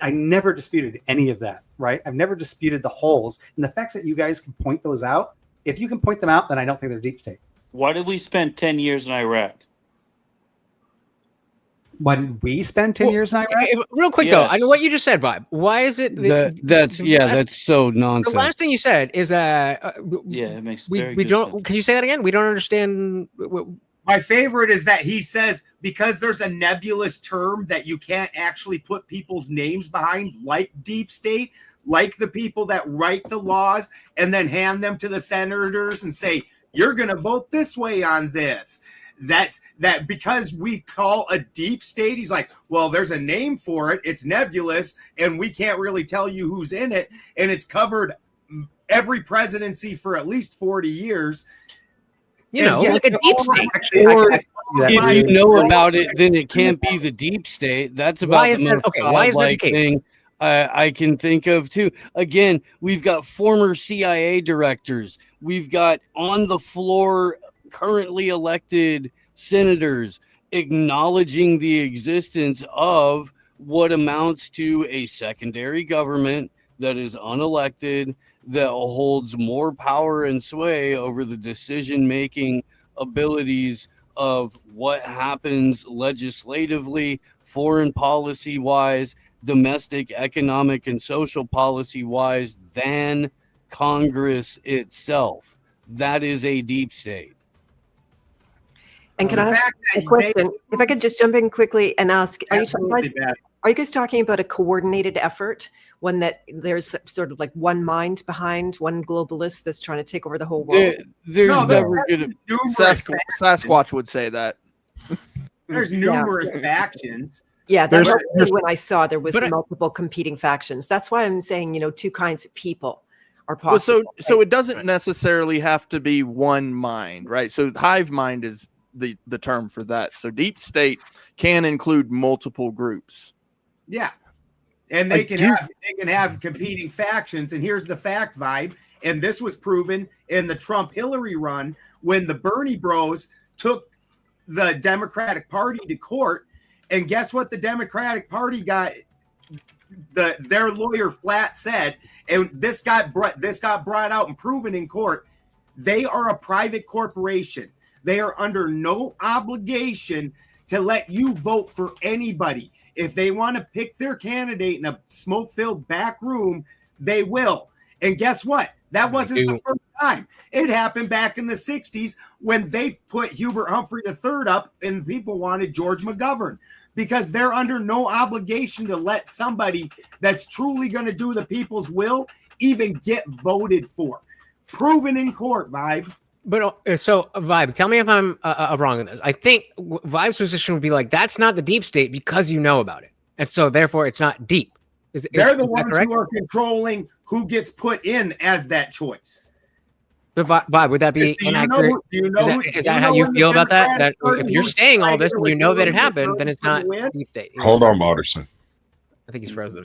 I never disputed any of that, right? I've never disputed the holes. And the facts that you guys can point those out, if you can point them out, then I don't think they're deep state. Why did we spend 10 years in Iraq? Why did we spend 10 years in Iraq? Real quick, though, I know what you just said, Vibe. Why is it that's so nonsense. The last thing you said is that it makes we very good don't. sense. Can you say that again? We don't understand. My favorite is that he says, because there's a nebulous term that you can't actually put people's names behind, like deep state, like the people that write the laws and then hand them to the senators and say, you're going to vote this way on this. That because we call a deep state, he's like, well, there's a name for it. It's nebulous, and we can't really tell you who's in it. And it's covered every presidency for at least 40 years. You know, like a deep state. Or if you know about it, then it can't be the deep state. That's about the most why is that the godlike case? thing I can think of too. Again, we've got former CIA directors. We've got on the floor currently elected senators acknowledging the existence of what amounts to a secondary government that is unelected, that holds more power and sway over the decision-making abilities of what happens legislatively, foreign policy-wise, domestic, economic, and social policy-wise than Congress itself. That is a deep state. And can I ask a question? If I could just jump in quickly and ask, are you guys talking about a coordinated effort? One that there's sort of like one mind behind, one globalist that's trying to take over the whole world? There's never going to... Sasquatch would say that. There's numerous factions. Yeah, that's when I saw there was multiple competing factions. That's why I'm saying, two kinds of people are possible. Well, so it doesn't necessarily have to be one mind, right? So hive mind is the term for that. So deep state can include multiple groups. Yeah. And they can have competing factions. And here's the fact, Vibe. And this was proven in the Trump-Hillary run when the Bernie bros took the Democratic Party to court. And guess what the Democratic Party got? Their lawyer flat said, and this got brought out and proven in court. They are a private corporation. They are under no obligation to let you vote for anybody. If they want to pick their candidate in a smoke-filled back room, they will. And guess what? That wasn't the first time. It happened back in the 60s when they put Hubert Humphrey III up and people wanted George McGovern, because they're under no obligation to let somebody that's truly going to do the people's will even get voted for. Proven in court, Vibe. But so, Vibe, tell me if I'm wrong in this. I think Vibe's position would be like, that's not the deep state because you know about it. And so, therefore, it's not deep. They're the ones who are controlling who gets put in as that choice. But Vibe, would that be inaccurate? Is that how you feel about that? That if you're saying all this and you know that it happened, then it's not deep state. Hold on, Moderson. I think he's frozen.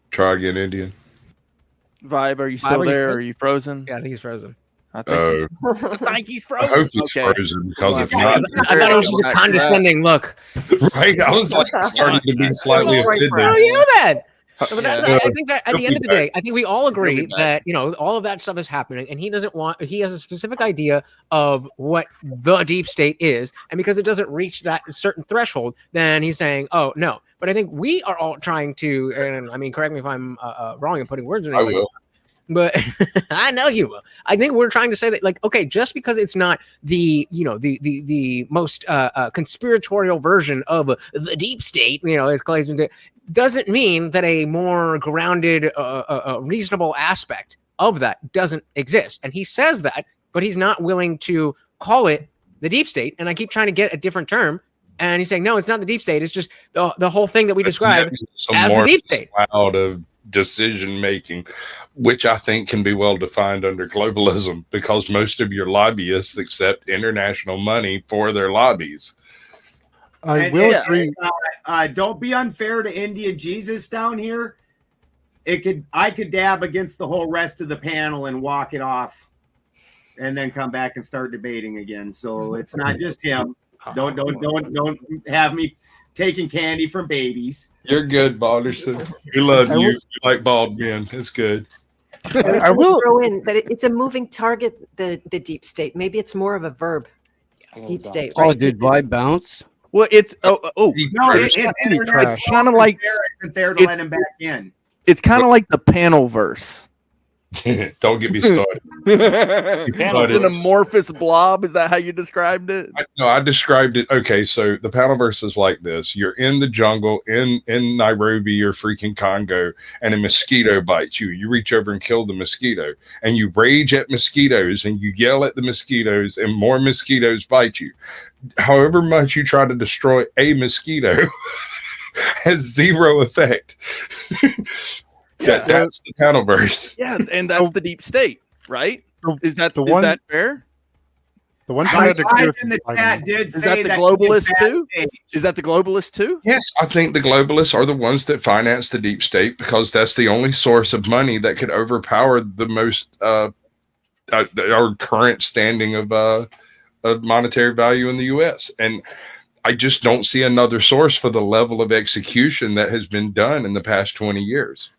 Try again, Indian. Vibe, are you still there? Or are you frozen? Yeah, I think he's frozen. I think he's I hope he's frozen because if not, I thought it was just a condescending look. Right? I was like starting to be slightly offended. How are you then? But I think that at the end of the day, I think we all agree that all of that stuff is happening, and he doesn't want. He has a specific idea of what the deep state is, and because it doesn't reach that certain threshold, then he's saying, "Oh no." But I think we are all trying to, and I mean, correct me if I'm wrong in putting words in. I will. But I know you will. I think we're trying to say that, like, okay, just because it's not the most conspiratorial version of the deep state, as Clay's been doing, doesn't mean that a more grounded, reasonable aspect of that doesn't exist. And he says that, but he's not willing to call it the deep state. And I keep trying to get a different term. And he's saying, no, it's not the deep state. It's just the whole thing that we described as the deep state. Out of decision making, which I think can be well defined under globalism, because most of your lobbyists accept international money for their lobbies. I will agree. Don't be unfair to India Jesus down here. I could dab against the whole rest of the panel and walk it off, and then come back and start debating again. So it's not just him. Don't have me taking candy from babies. You're good, Balderson. We love you. You like bald men. It's good. I will throw in that it's a moving target. The deep state. Maybe it's more of a verb. Deep state. Oh, did Vibe bounce? Well, it's no, it's kind of like isn't there to let him back in. It's kind of like the panel verse. Don't get me started. It's an amorphous blob. Is that how you described it? I described it. Okay, so the panelverse is like this: you're in the jungle in Nairobi or freaking Congo, and a mosquito bites you. You reach over and kill the mosquito, and you rage at mosquitoes, and you yell at the mosquitoes, and more mosquitoes bite you. However much you try to destroy a mosquito has zero effect. That's the panelverse. Yeah, and that's the deep state, right? Is that fair? The one guy in the chat did say that the globalist too? Is that the globalist too? Yes, I think the globalists are the ones that finance the deep state, because that's the only source of money that could overpower the most our current standing of monetary value in the U.S. And I just don't see another source for the level of execution that has been done in the past 20 years.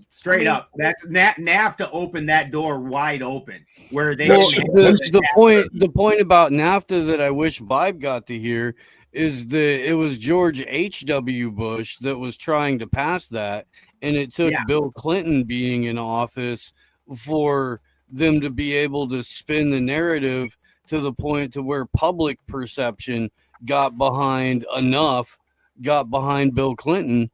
Straight up, that's NAFTA opened that door wide open. Where they the point about NAFTA that I wish Vibe got to hear is that it was George H.W. Bush that was trying to pass that, and it took Bill Clinton being in office for them to be able to spin the narrative to the point to where public perception got behind Bill Clinton.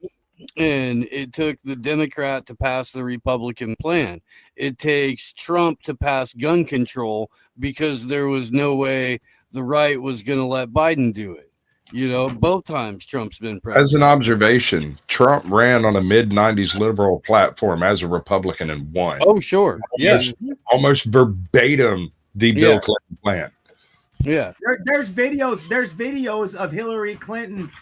And it took the Democrat to pass the Republican plan. It takes Trump to pass gun control because there was no way the right was going to let Biden do it. Both times Trump's been president. As an observation, Trump ran on a mid-90s liberal platform as a Republican and won. Oh, sure. Almost verbatim the Bill Clinton plan. Yeah. There's videos of Hillary Clinton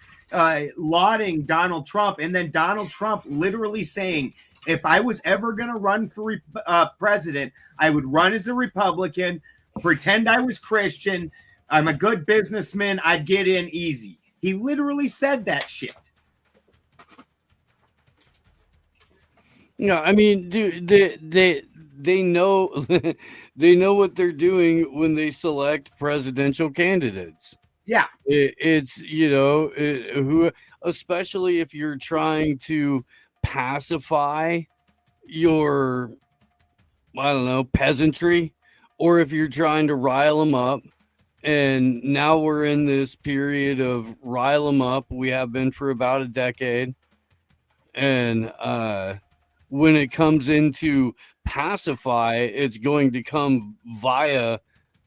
lauding Donald Trump, and then Donald Trump literally saying, if I was ever going to run for president, I would run as a Republican, pretend I was Christian, I'm a good businessman, I'd get in easy. He literally said that shit. I mean, dude, they know they know what they're doing when they select presidential candidates. Yeah, it's who, especially if you're trying to pacify your, peasantry, or if you're trying to rile them up. And now we're in this period of rile them up. We have been for about a decade. And when it comes into pacify, it's going to come via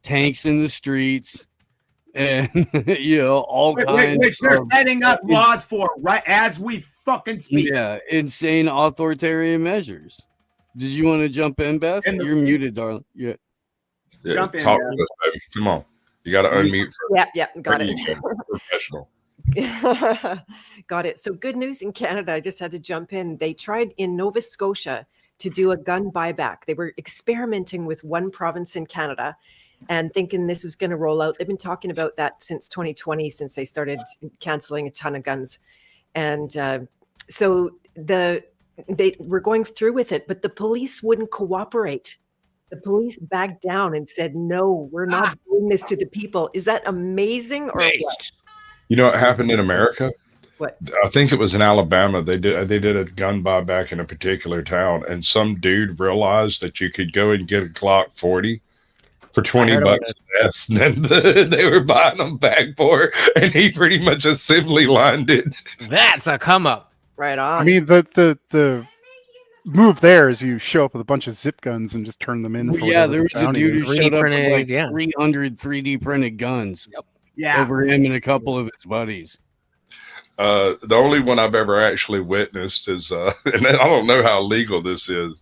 tanks in the streets and all kinds which they're of setting up laws for right as we fucking speak. Yeah, insane authoritarian measures. Did you want to jump in, Beth? You're muted, darling. Yeah. Jump in, talk Beth. to us, baby. Come on. You got to unmute. Yeah, got it. Professional. Got it. So good news in Canada. I just had to jump in. They tried in Nova Scotia to do a gun buyback. They were experimenting with one province in Canada and thinking this was going to roll out. They've been talking about that since 2020, since they started canceling a ton of guns. And so they were going through with it, but the police wouldn't cooperate. The police backed down and said, no, we're not doing this to the people. Is that amazing or what? You know what happened in America? What? I think it was in Alabama. They did a gun buyback in a particular town, and some dude realized that you could go and get a Glock 40 for $20 less than they were buying them back for, and he pretty much assembly lined it. That's a come up. Right on. I mean, the move there is you show up with a bunch of zip guns and just turn them in. For Yeah, there was a bounty dude is. who showed up with like 3D 300 3D printed guns. Yeah. Over him and a couple of his buddies. The only one I've ever actually witnessed is, and I don't know how legal this is,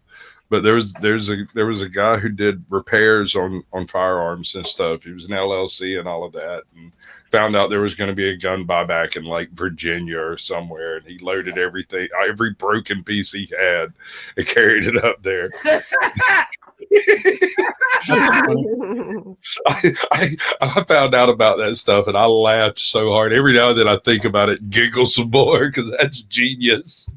but there was a guy who did repairs on firearms and stuff. He was an LLC and all of that, and found out there was going to be a gun buyback in like Virginia or somewhere, and he loaded everything, every broken piece he had, and carried it up there. I found out about that stuff and I laughed so hard. Every now and then I think about it and giggle some more because that's genius.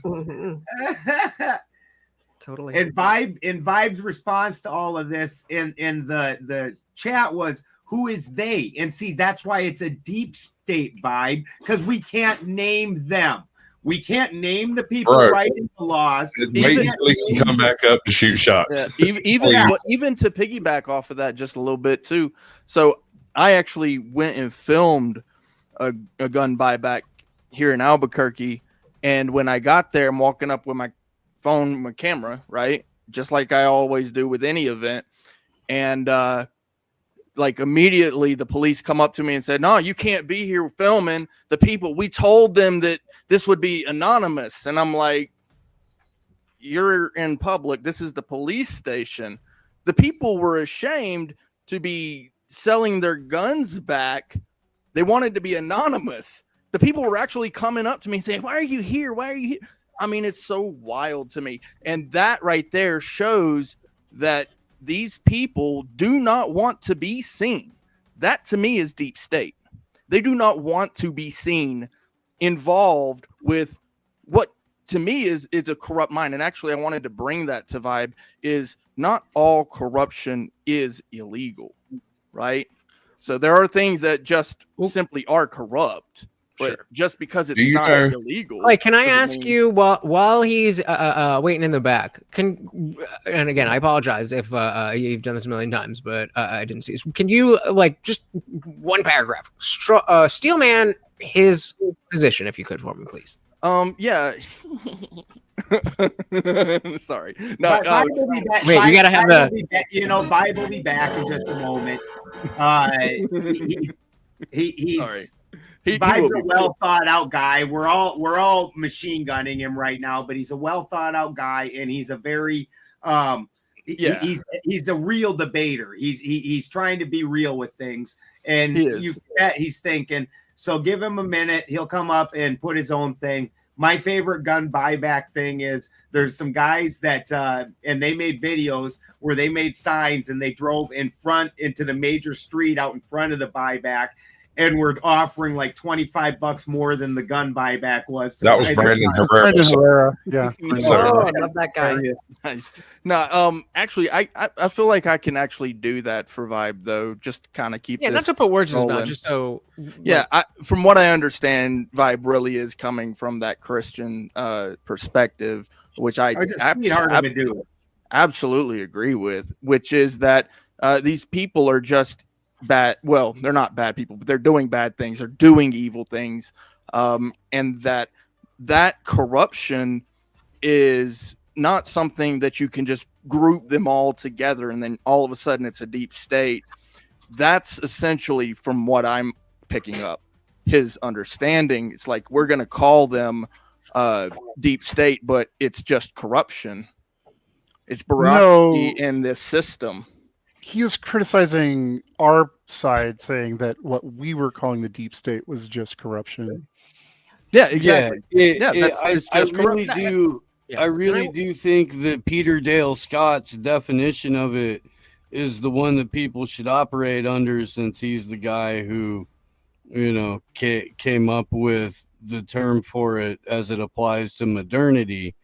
Totally. And Vibe's response to all of this in the chat was, who is they? And see, that's why it's a deep state Vibe, because we can't name them. We can't name the people writing the laws. Wait until he can come back up to shoot shots. Yeah, even to piggyback off of that just a little bit too. So I actually went and filmed a gun buyback here in Albuquerque, and when I got there, I'm walking up with my phone, my camera, right, just like I always do with any event, and like immediately the police come up to me and said, no, you can't be here filming the people. We told them that this would be anonymous. And I'm like, you're in public. This is the police station. The people were ashamed to be selling their guns back. They wanted to be anonymous. The people were actually coming up to me saying, why are you here? Why are you here? I mean, it's so wild to me. And that right there shows that these people do not want to be seen. That to me is deep state. They do not want to be seen involved with what to me is a corrupt mind. And actually I wanted to bring that to Vibe, is not all corruption is illegal, right? So there are things that just simply are corrupt. But just because it's not illegal. Like, can I ask you while he's waiting in the back? And again, I apologize if you've done this a million times, but I didn't see this. Can you like just one paragraph? Steelman his position, if you could, for me, please. Yeah. Sorry. No. Wait, you gotta have the. Vibe will be back in just a moment. He's. Vibe's a well thought out guy. We're all machine gunning him right now, but he's a well thought out guy, and he's a very he's a real debater. He's trying to be real with things, and you bet he's thinking. So give him a minute. He'll come up and put his own thing. My favorite gun buyback thing is there's some guys that and they made videos where they made signs and they drove in front into the major street out in front of the buyback. And we're offering like $25 more than the gun buyback was. That was Brandon Herrera. Yeah. I love that guy. Nice. No, actually, I feel like I can actually do that for Vibe though. Just kind of keep. Yeah, not to put words in his mouth, just so. Yeah, from what I understand, Vibe really is coming from that Christian perspective, which I absolutely agree with. Which is that these people are just bad. Well, they're not bad people, but they're doing bad things. They're doing evil things, and that corruption is not something that you can just group them all together and then all of a sudden it's a deep state. That's essentially, from what I'm picking up, his understanding. It's like, we're going to call them deep state, but it's just corruption. It's bureaucracy in this system. He was criticizing our side, saying that what we were calling the deep state was just corruption. Yeah, exactly. I really do think that Peter Dale Scott's definition of it is the one that people should operate under, since he's the guy who, came up with the term for it as it applies to modernity.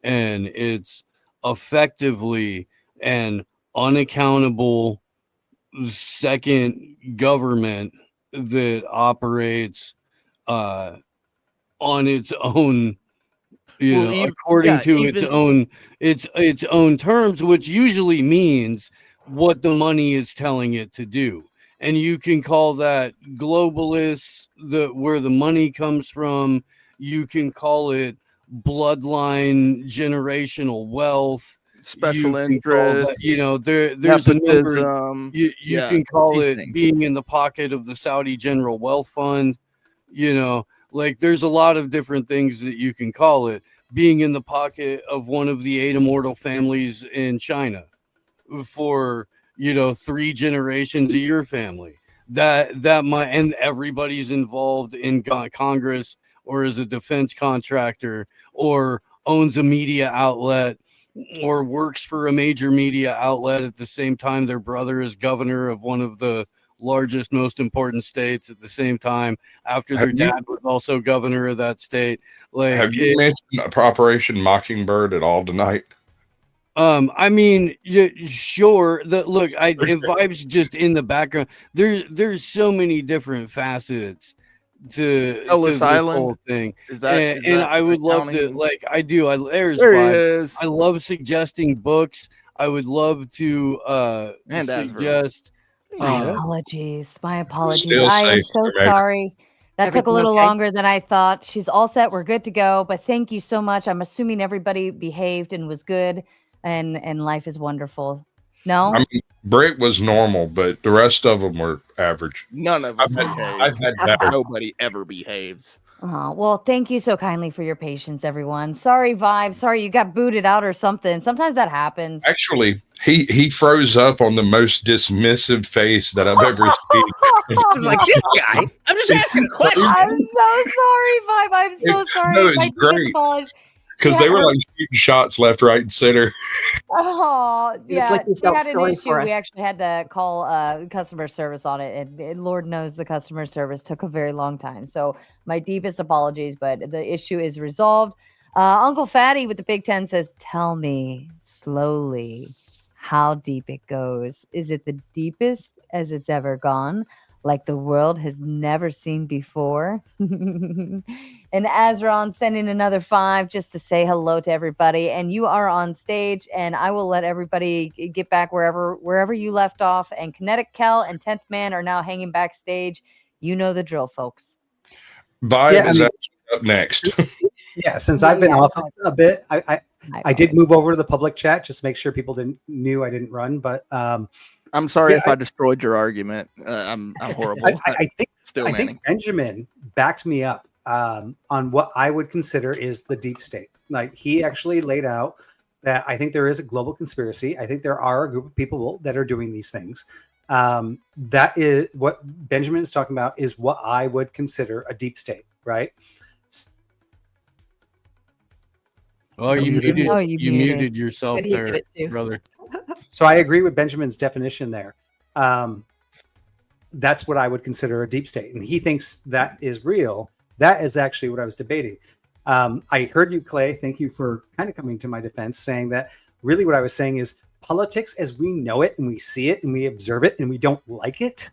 And it's effectively an unaccountable second government that operates on its own, according to its own terms, which usually means what the money is telling it to do. And you can call that globalists, where the money comes from. You can call it bloodline generational wealth, special interest. There's a number. You can call it being in the pocket of the Saudi General Wealth Fund. There's a lot of different things that you can call it. Being in the pocket of one of the 8 immortal families in China for 3 generations of your family. That might, and everybody's involved in Congress, or is a defense contractor, or owns a media outlet, or works for a major media outlet at the same time their brother is governor of one of the largest, most important states at the same time, after their dad was also governor of that state. Have you mentioned Operation Mockingbird at all tonight? Sure. If Vibe's just in the background, there's so many different facets to this whole thing. Is that I would love to, there's there Vibe. he is. I love suggesting books. I would love to suggest. My apologies. Still I am safe, so right? sorry. That took a Everything little okay? longer than I thought. She's all set. We're good to go. But thank you so much. I'm assuming everybody behaved and was good, and life is wonderful. No? I mean, Britt was normal, but the rest of them were average. None of us I've had better. Nobody ever behaves. Well, thank you so kindly for your patience, everyone. Sorry, Vibe. Sorry you got booted out or something. Sometimes that happens. Actually, he froze up on the most dismissive face that I've ever seen. He's like, this guy. I'm just asking a question. I'm so sorry, Vibe. I'm so sorry. No, it's My great. deepest apologies. Because they were like shooting shots left, right, and center. Oh, yeah. like he She felt had an sorry issue. for We us. actually had to call customer service on it. And Lord knows the customer service took a very long time. So my deepest apologies, but the issue is resolved. Uncle Fatty with the Big 10 says, tell me slowly how deep it goes. Is it the deepest as it's ever gone? Like the world has never seen before. And Azron sending another 5 just to say hello to everybody. And you are on stage, and I will let everybody get back wherever you left off. And Kinetic Kel and 10th Man are now hanging backstage. You know the drill, folks. Vibe is actually up next. Since I've been off a bit, I did move over to the public chat just to make sure people knew I didn't run. But I'm sorry if I destroyed your argument. I'm horrible. I Still think Benjamin backed me up on what I would consider is the deep state. Like, he actually laid out that I think there is a global conspiracy. I think there are a group of people that are doing these things. That is what Benjamin is talking about, is what I would consider a deep state, right? Oh, you muted yourself But he did there, it too. brother. So I agree with Benjamin's definition there. That's what I would consider a deep state. And he thinks that is real. That is actually what I was debating. I heard you, Clay. Thank you for kind of coming to my defense, saying that really what I was saying is politics as we know it and we see it and we observe it and we don't like it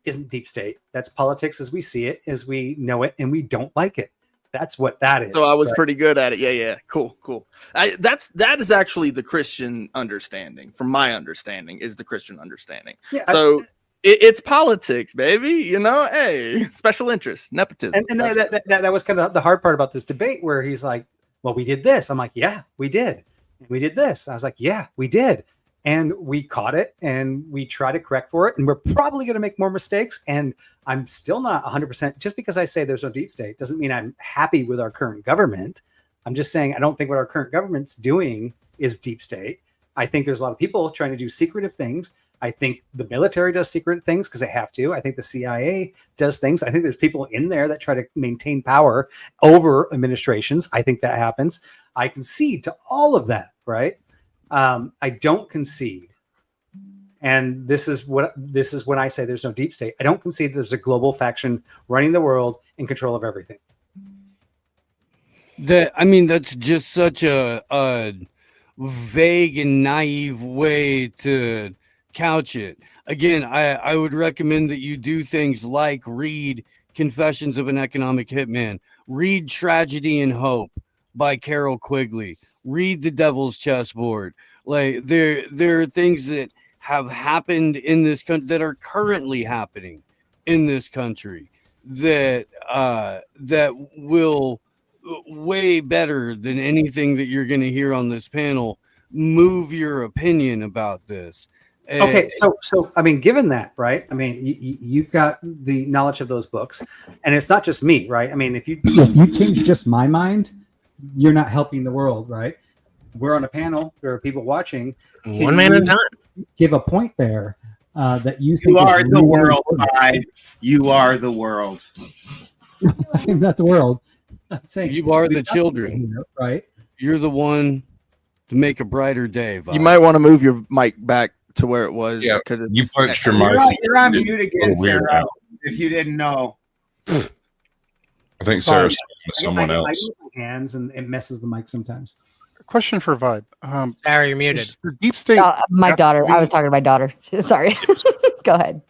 isn't deep state. That's politics as we see it, as we know it, and we don't like it. That's what that is. So I was pretty good at it. Yeah. Cool. That is actually the Christian understanding. From my understanding, is the Christian understanding. Yeah, so it's politics, baby. Hey, special interest, nepotism. And that was kind of the hard part about this debate, where he's like, well, we did this. I'm like, yeah, we did. and we did this. I was like, yeah, we did. And we caught it and we try to correct for it. And we're probably going to make more mistakes. And I'm still not 100%. Just because I say there's no deep state doesn't mean I'm happy with our current government. I'm just saying I don't think what our current government's doing is deep state. I think there's a lot of people trying to do secretive things. I think the military does secret things because they have to. I think the CIA does things. I think there's people in there that try to maintain power over administrations. I think that happens. I concede to all of that, right? I don't concede. And this is when I say there's no deep state. I don't concede there's a global faction running the world in control of everything. That's just such a vague and naive way to couch it. Again, I would recommend that you do things like read Confessions of an Economic Hitman, read Tragedy and Hope by Carol Quigley, read The Devil's Chessboard. Like there are things that have happened in this country that are currently happening in this country that will way better than anything that you're going to hear on this panel move your opinion about this. Okay, so I mean, given that, right? I mean, you've got the knowledge of those books, and it's not just me, right? I mean, if you change just my mind, you're not helping the world, right? We're on a panel. There are people watching. One man at a time. Give a point there that you think you are the really world. important. You are the world. I'm not the world. I'm saying you are the children, here, right? You're the one to make a brighter day. You might want to move your mic back to where it was. Yeah, because you punched your mic. You're on mute again, weird Sarah. now. If you didn't know. I think Sarah's talking to someone I else. use my hands and it messes the mic sometimes. Question for Vibe. Sarah, you're muted. Does the deep state. My have daughter. to be- I was talking to my daughter. Sorry. Go ahead.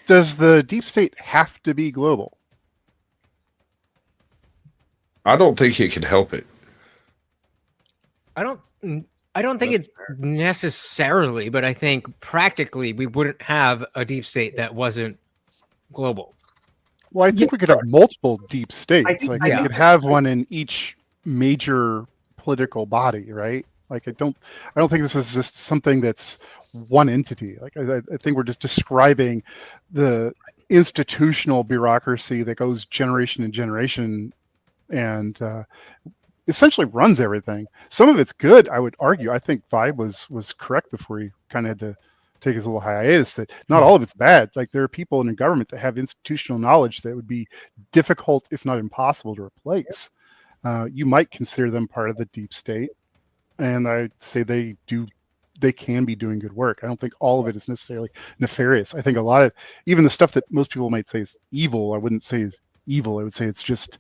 Does the deep state have to be global? I don't think it could help it. I don't think it necessarily, but I think practically we wouldn't have a deep state that wasn't global. Well, I think we could have multiple deep states. think- Like I we think- could have one in each major political body, right? Like I don't think this is just something that's one entity. Like I think we're just describing the institutional bureaucracy that goes generation to generation and essentially runs everything. Some of it's good, I would argue. I think Vibe was correct before he kind of had to take his little hiatus, that not all of it's bad. Like there are people in the government that have institutional knowledge that would be difficult, if not impossible, to replace. You might consider them part of the deep state, and I'd say they can be doing good work. I don't think all of it is necessarily nefarious. I think a lot of, even the stuff that most people might say is evil, I wouldn't say is evil. I would say it's just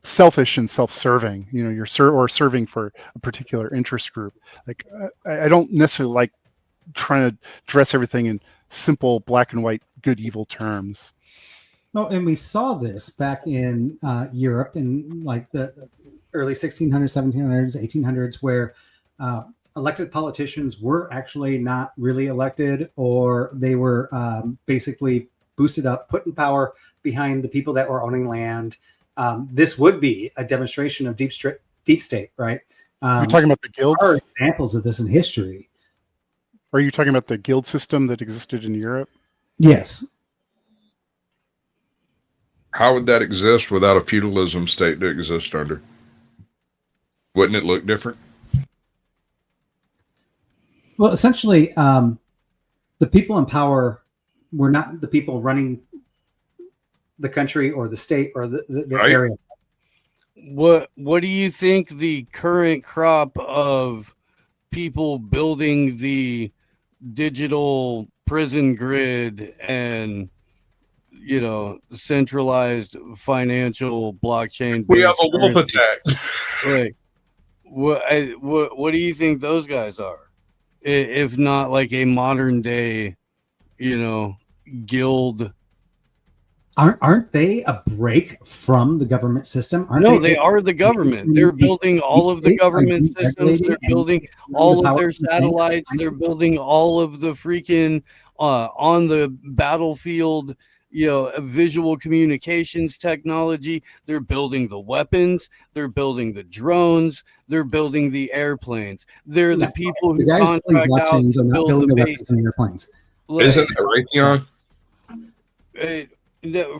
selfish and self-serving. You know, you're serving for a particular interest group. Like I don't necessarily like trying to dress everything in simple black and white good evil terms. No, and we saw this back in Europe in like the early 1600s, 1700s, 1800s, where elected politicians were actually not really elected, or they were basically boosted up, put in power behind the people that were owning land. This would be a demonstration of deep state, right? You're talking about the guilds? There are examples of this in history. Are you talking about the guild system that existed in Europe? Yes. How would that exist without a feudalism state to exist under? Wouldn't it look different? Well, essentially, the people in power were not the people running the country or the state or the Right. area. What do you think the current crop of people building the digital prison grid and centralized financial blockchain? We have a wolf attack. Like, what do you think those guys are? If not like a modern day, guild. Aren't they a break from the government system? No, they are the government. They're building all of the government systems. They're building all of their satellites. They're building all of the freaking on the battlefield visual communications technology. They're building the weapons. They're building the drones. They're building the airplanes. They're the people who contract out to build the base. And airplanes. Isn't it Raytheon?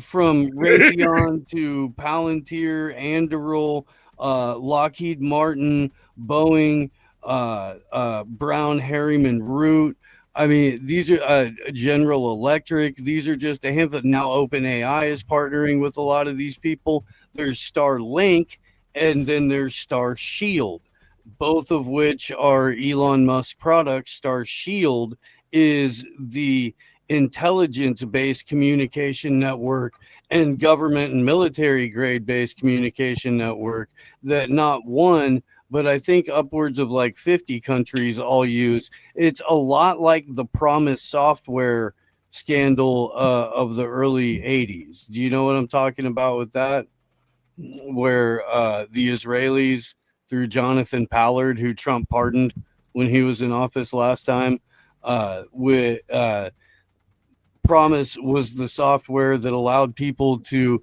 From Raytheon to Palantir, Anduril, Lockheed Martin, Boeing, Brown Harriman Root. I mean, these are General Electric. These are just a handful. Now OpenAI is partnering with a lot of these people. There's Starlink, and then there's Starshield, both of which are Elon Musk products. Starshield is the intelligence-based communication network and government and military-grade-based communication network that not one, but I think upwards of like 50 countries all use. It's a lot like the Promise software scandal of the early 80s. Do you know what I'm talking about with that? Where the Israelis, through Jonathan Pollard, who Trump pardoned when he was in office last time, Promise was the software that allowed people to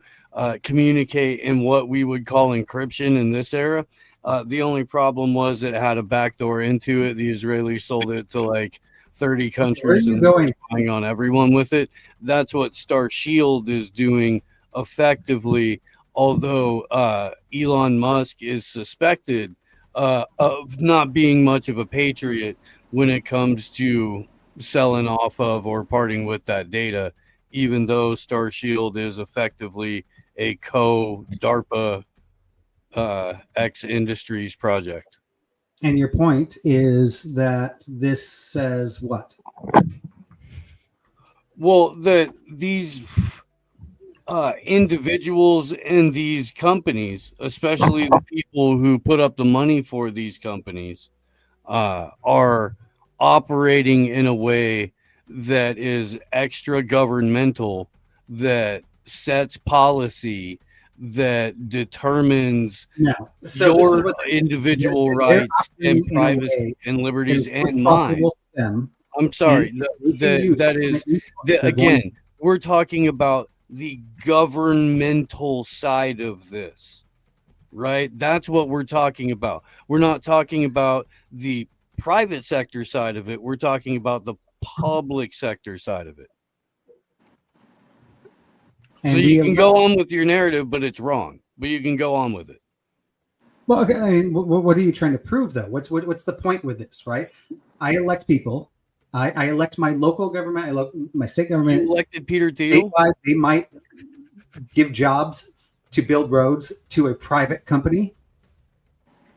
communicate in what we would call encryption in this era. The only problem was it had a backdoor into it. The Israelis sold it to like 30 countries and spying on everyone with it. That's what Starshield is doing effectively, although Elon Musk is suspected of not being much of a patriot when it comes to selling off of or parting with that data, even though Starshield is effectively a co-DARPA X Industries project. And your point is that this says what? Well, that these individuals in these companies, especially the people who put up the money for these companies, are operating in a way that is extra governmental, that sets policy, that determines your individual rights and privacy and liberties and mine. I'm sorry. Again, we're talking about the governmental side of this, right? That's what we're talking about. We're not talking about the private sector side of it. We're talking about the public sector side of it. So you can go on with your narrative, but it's wrong. But you can go on with it. Well, okay. I mean, what are you trying to prove, though? What's the point with this, right? I elect people. I elect my local government. I elect my state government. You elected Peter Thiel. They might give jobs to build roads to a private company.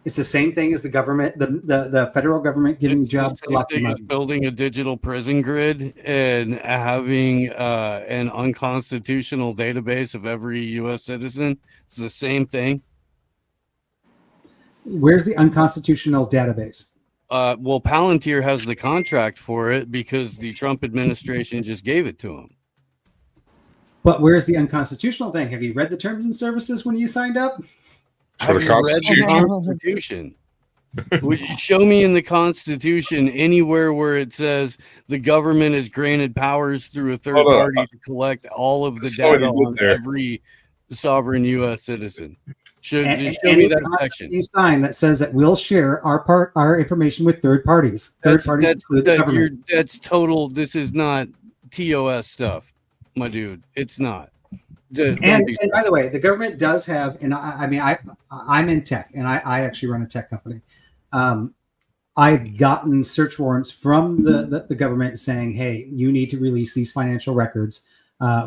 It's the same thing as the government, the federal government giving jobs to lock them up. Building a digital prison grid and having an unconstitutional database of every U.S. citizen. It's the same thing. Where's the unconstitutional database? Well, Palantir has the contract for it because the Trump administration just gave it to them. But where's the unconstitutional thing? Have you read the terms and services when you signed up? Have you read the Constitution? Would you show me in the Constitution anywhere where it says the government is granted powers through a third party to collect all of the data on every sovereign U.S. citizen? Show me that section. You sign that says that we'll share our information with third parties. Third parties include the government. That's total. This is not TOS stuff, my dude. It's not. And by the way, the government does have, and I'm in tech, and I actually run a tech company. I've gotten search warrants from the government saying, hey, you need to release these financial records.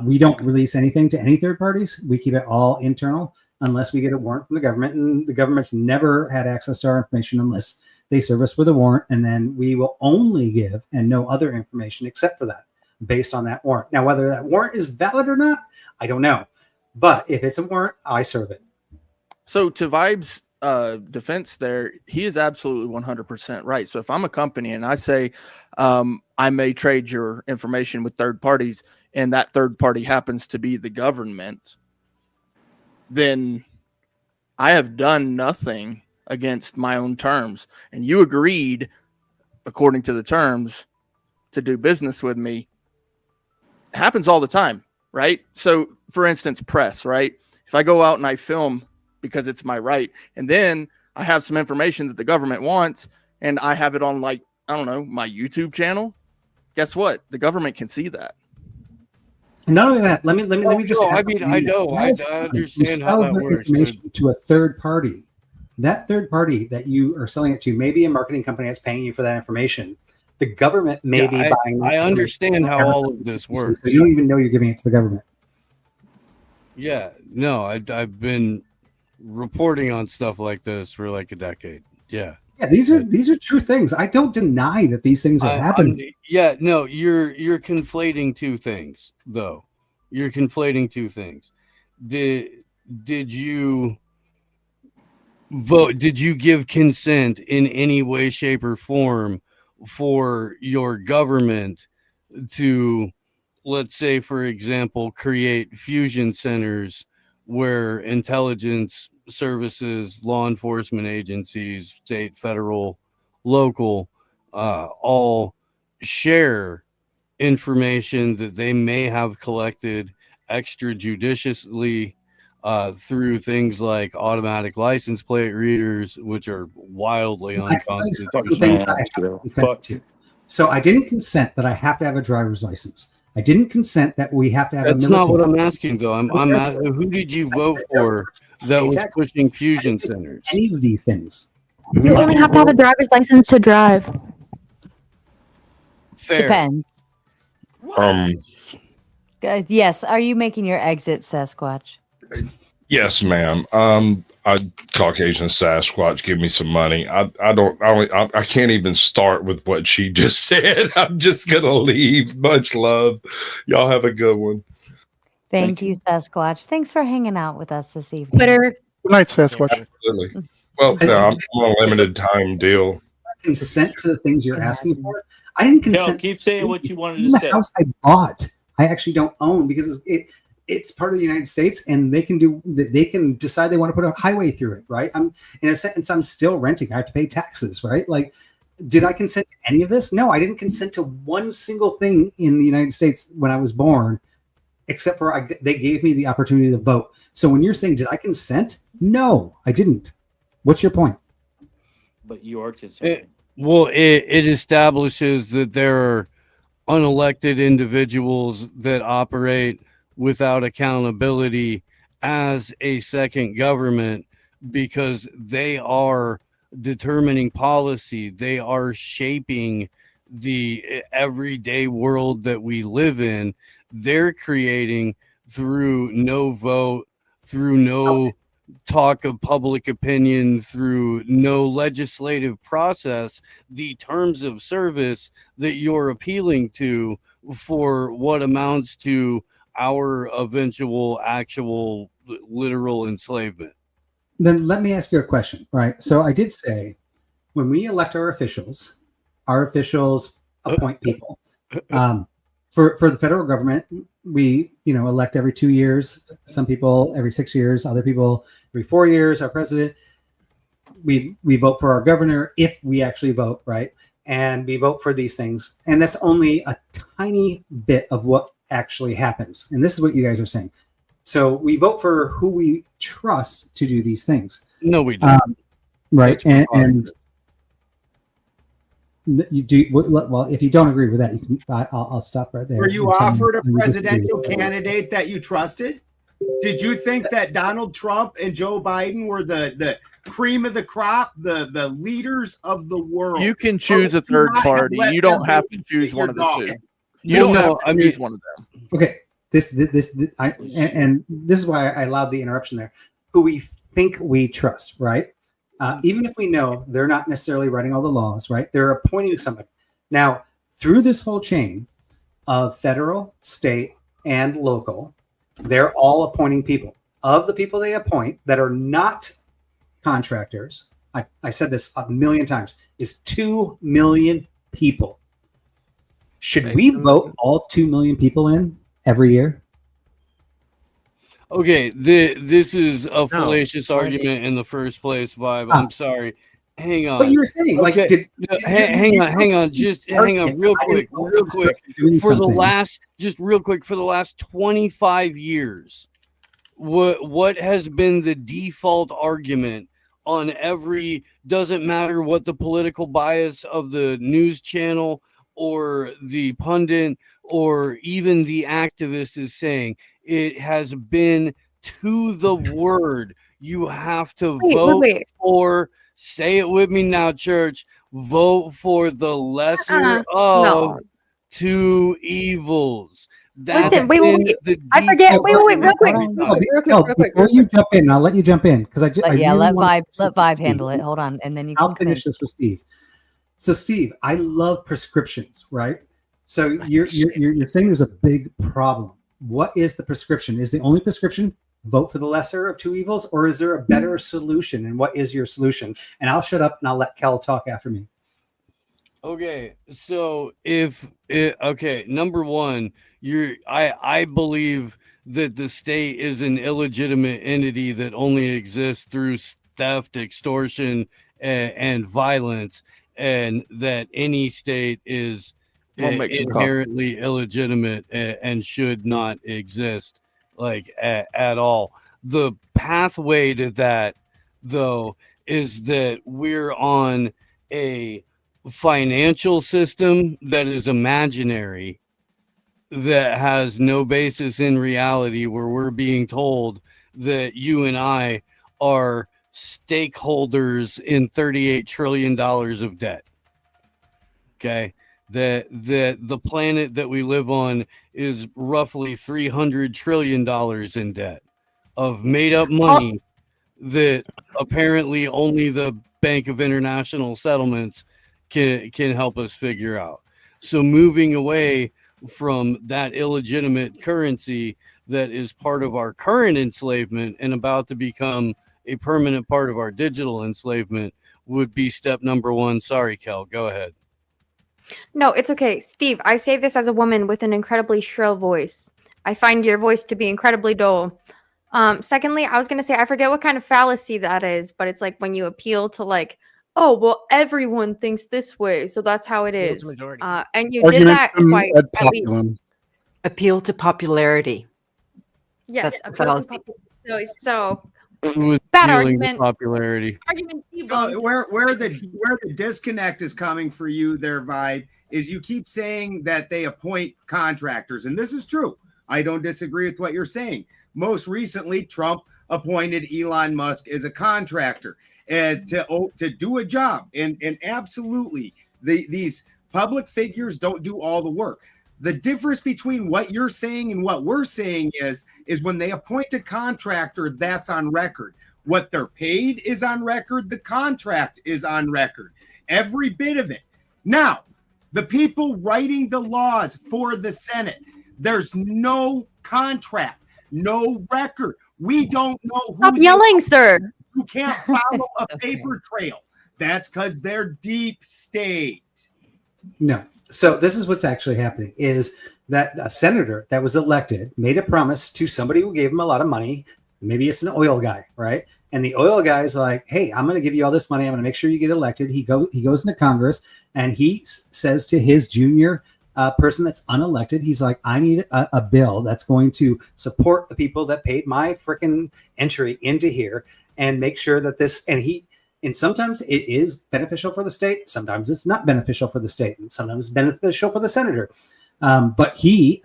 We don't release anything to any third parties. We keep it all internal unless we get a warrant from the government. And the government's never had access to our information unless they serve us with a warrant. And then we will only give and no other information except for that based on that warrant. Now, whether that warrant is valid or not, I don't know. But if it's a warrant, I serve it. So to Vibe's defense there, he is absolutely 100% right. So if I'm a company and I say I may trade your information with third parties and that third party happens to be the government, then I have done nothing against my own terms. And you agreed, according to the terms, to do business with me. It happens all the time. right? So, for instance, press, right? If I go out and I film because it's my right, and then I have some information that the government wants, and I have it on, like, I don't know, my YouTube channel, guess what? The government can see that. Not only that, let me just. I mean, I know, I understand how that works. Information to a third party. That third party that you are selling it to may be a marketing company that's paying you for that information. The government may be buying. I understand how all of this works. So you don't even know you're giving it to the government. Yeah, no, I've been reporting on stuff like this for like a decade. Yeah. Yeah, these are true things. I don't deny that these things are happening. Yeah, no, you're conflating two things, though. You're conflating two things. Did you vote? Did you give consent in any way, shape, or form for your government to, let's say, for example, create fusion centers where intelligence services, law enforcement agencies, state, federal, local, all share information that they may have collected extrajudiciously through things like automatic license plate readers, which are wildly unconstitutional. So I didn't consent that I have to have a driver's license. I didn't consent that we have to have. That's not what I'm asking, though. I'm who did you vote for that was pushing fusion centers? Any of these things. You only have to have a driver's license to drive. Fair. Depends. Guys, yes. Are you making your exit, Sasquatch? Yes, ma'am. Caucasian Sasquatch, give me some money. I can't even start with what she just said. I'm just gonna leave. Much love. Y'all have a good one. Thank you, Sasquatch. Thanks for hanging out with us this evening. Good night, Sasquatch. Absolutely. Well, no, I'm on a limited time deal. Consent to the things you're asking for. I didn't consent. Keep saying what you wanted to the say. House I bought, I actually don't own because it's part of the United States, and they can decide they want to put a highway through it, right? I'm in a sense, I'm still renting. I have to pay taxes, right? Like, did I consent to any of this? No, I didn't consent to one single thing in the United States when I was born, except for they gave me the opportunity to vote. So when you're saying, did I consent? No, I didn't. What's your point? But you are consenting. It establishes that there are unelected individuals that operate without accountability as a second government because they are determining policy. They are shaping the everyday world that we live in. They're creating through no vote, through no talk of public opinion, through no legislative process, the terms of service that you're appealing to for what amounts to our eventual actual literal enslavement. Then let me ask you a question, right? So I did say when we elect our officials appoint people. For the federal government, we elect every 2 years. Some people every 6 years. Other people every 4 years. Our president. We vote for our governor if we actually vote, right? And we vote for these things, and that's only a tiny bit of what actually happens. And this is what you guys are saying. So we vote for who we trust to do these things. No, we don't. Right, and you do well. If you don't agree with that, I'll stop right there. Were you offered a presidential candidate that you trusted? Did you think that Donald Trump and Joe Biden were the cream of the crop, the leaders of the world? You can choose a third party. You don't have to choose one of the two. You don't have to choose one of them. Okay, this is why I allowed the interruption there. Who we think we trust, right? Even if we know they're not necessarily writing all the laws, right? They're appointing somebody. Now, through this whole chain of federal, state, and local, they're all appointing people. Of the people they appoint that are not contractors, I said this a million times, is 2 million people. Should we vote all 2 million people in every year? Okay, this is a fallacious argument in the first place, Vibe. I'm sorry. hang on. But you were saying, like, okay. Hang on, just hang on, real quick. For the last 25 years, what has been the default argument on every? Doesn't matter what the political bias of the news channel or the pundit or even the activist is saying. It has been to the word. You have to vote for. Say it with me now, church. Vote for the lesser of two evils. Listen, wait. I forget. Wait, real quick. Before you jump in, I'll let you jump in because I let really Vibe handle it. Hold on, and then you can I'll finish this with Steve. So, Steve, I love prescriptions, right? So you're saying there's a big problem. What is the prescription? Is the only prescription vote for the lesser of two evils, or is there a better solution? And what is your solution? And I'll shut up and I'll let Kel talk after me. Okay, so number one, I believe that the state is an illegitimate entity that only exists through theft, extortion, and violence, and that any state is inherently illegitimate and should not exist at all. The pathway to that, though, is that we're on a financial system that is imaginary, that has no basis in reality, where we're being told that you and I are stakeholders in $38 trillion of debt. Okay. That the planet that we live on is roughly $300 trillion in debt of made up money that apparently only the Bank of International Settlements can help us figure out. So moving away from that illegitimate currency that is part of our current enslavement and about to become a permanent part of our digital enslavement would be step number one. Sorry, Kel, go ahead. No, it's okay. Steve, I say this as a woman with an incredibly shrill voice. I find your voice to be incredibly dull. Secondly, I was going to say, I forget what kind of fallacy that is, but it's like when you appeal to like, oh, well, everyone thinks this way, so that's how it is. And you did that quite at least. Appeal to popularity. Yes, that's the fallacy. So bad argument. Popularity. Argument so where the disconnect is coming for you there, Vibe, is you keep saying that they appoint contractors, and this is true. I don't disagree with what you're saying. Most recently, Trump appointed Elon Musk as a contractor to do a job, and absolutely these public figures don't do all the work. The difference between what you're saying and what we're saying is when they appoint a contractor, that's on record. What they're paid is on record. The contract is on record. Every bit of it. Now, the people writing the laws for the Senate, there's no contract, no record. We don't know who. Stop yelling, sir. You can't follow a paper trail. That's because they're deep state. No. So this is what's actually happening is that a senator that was elected made a promise to somebody who gave him a lot of money. Maybe it's an oil guy, right? And the oil guy is like, hey, I'm going to give you all this money. I'm going to make sure you get elected. He goes into Congress and he says to his junior person that's unelected, he's like, I need a bill that's going to support the people that paid my freaking entry into here and make sure that this, and sometimes it is beneficial for the state. Sometimes it's not beneficial for the state. And sometimes it's beneficial for the senator. But he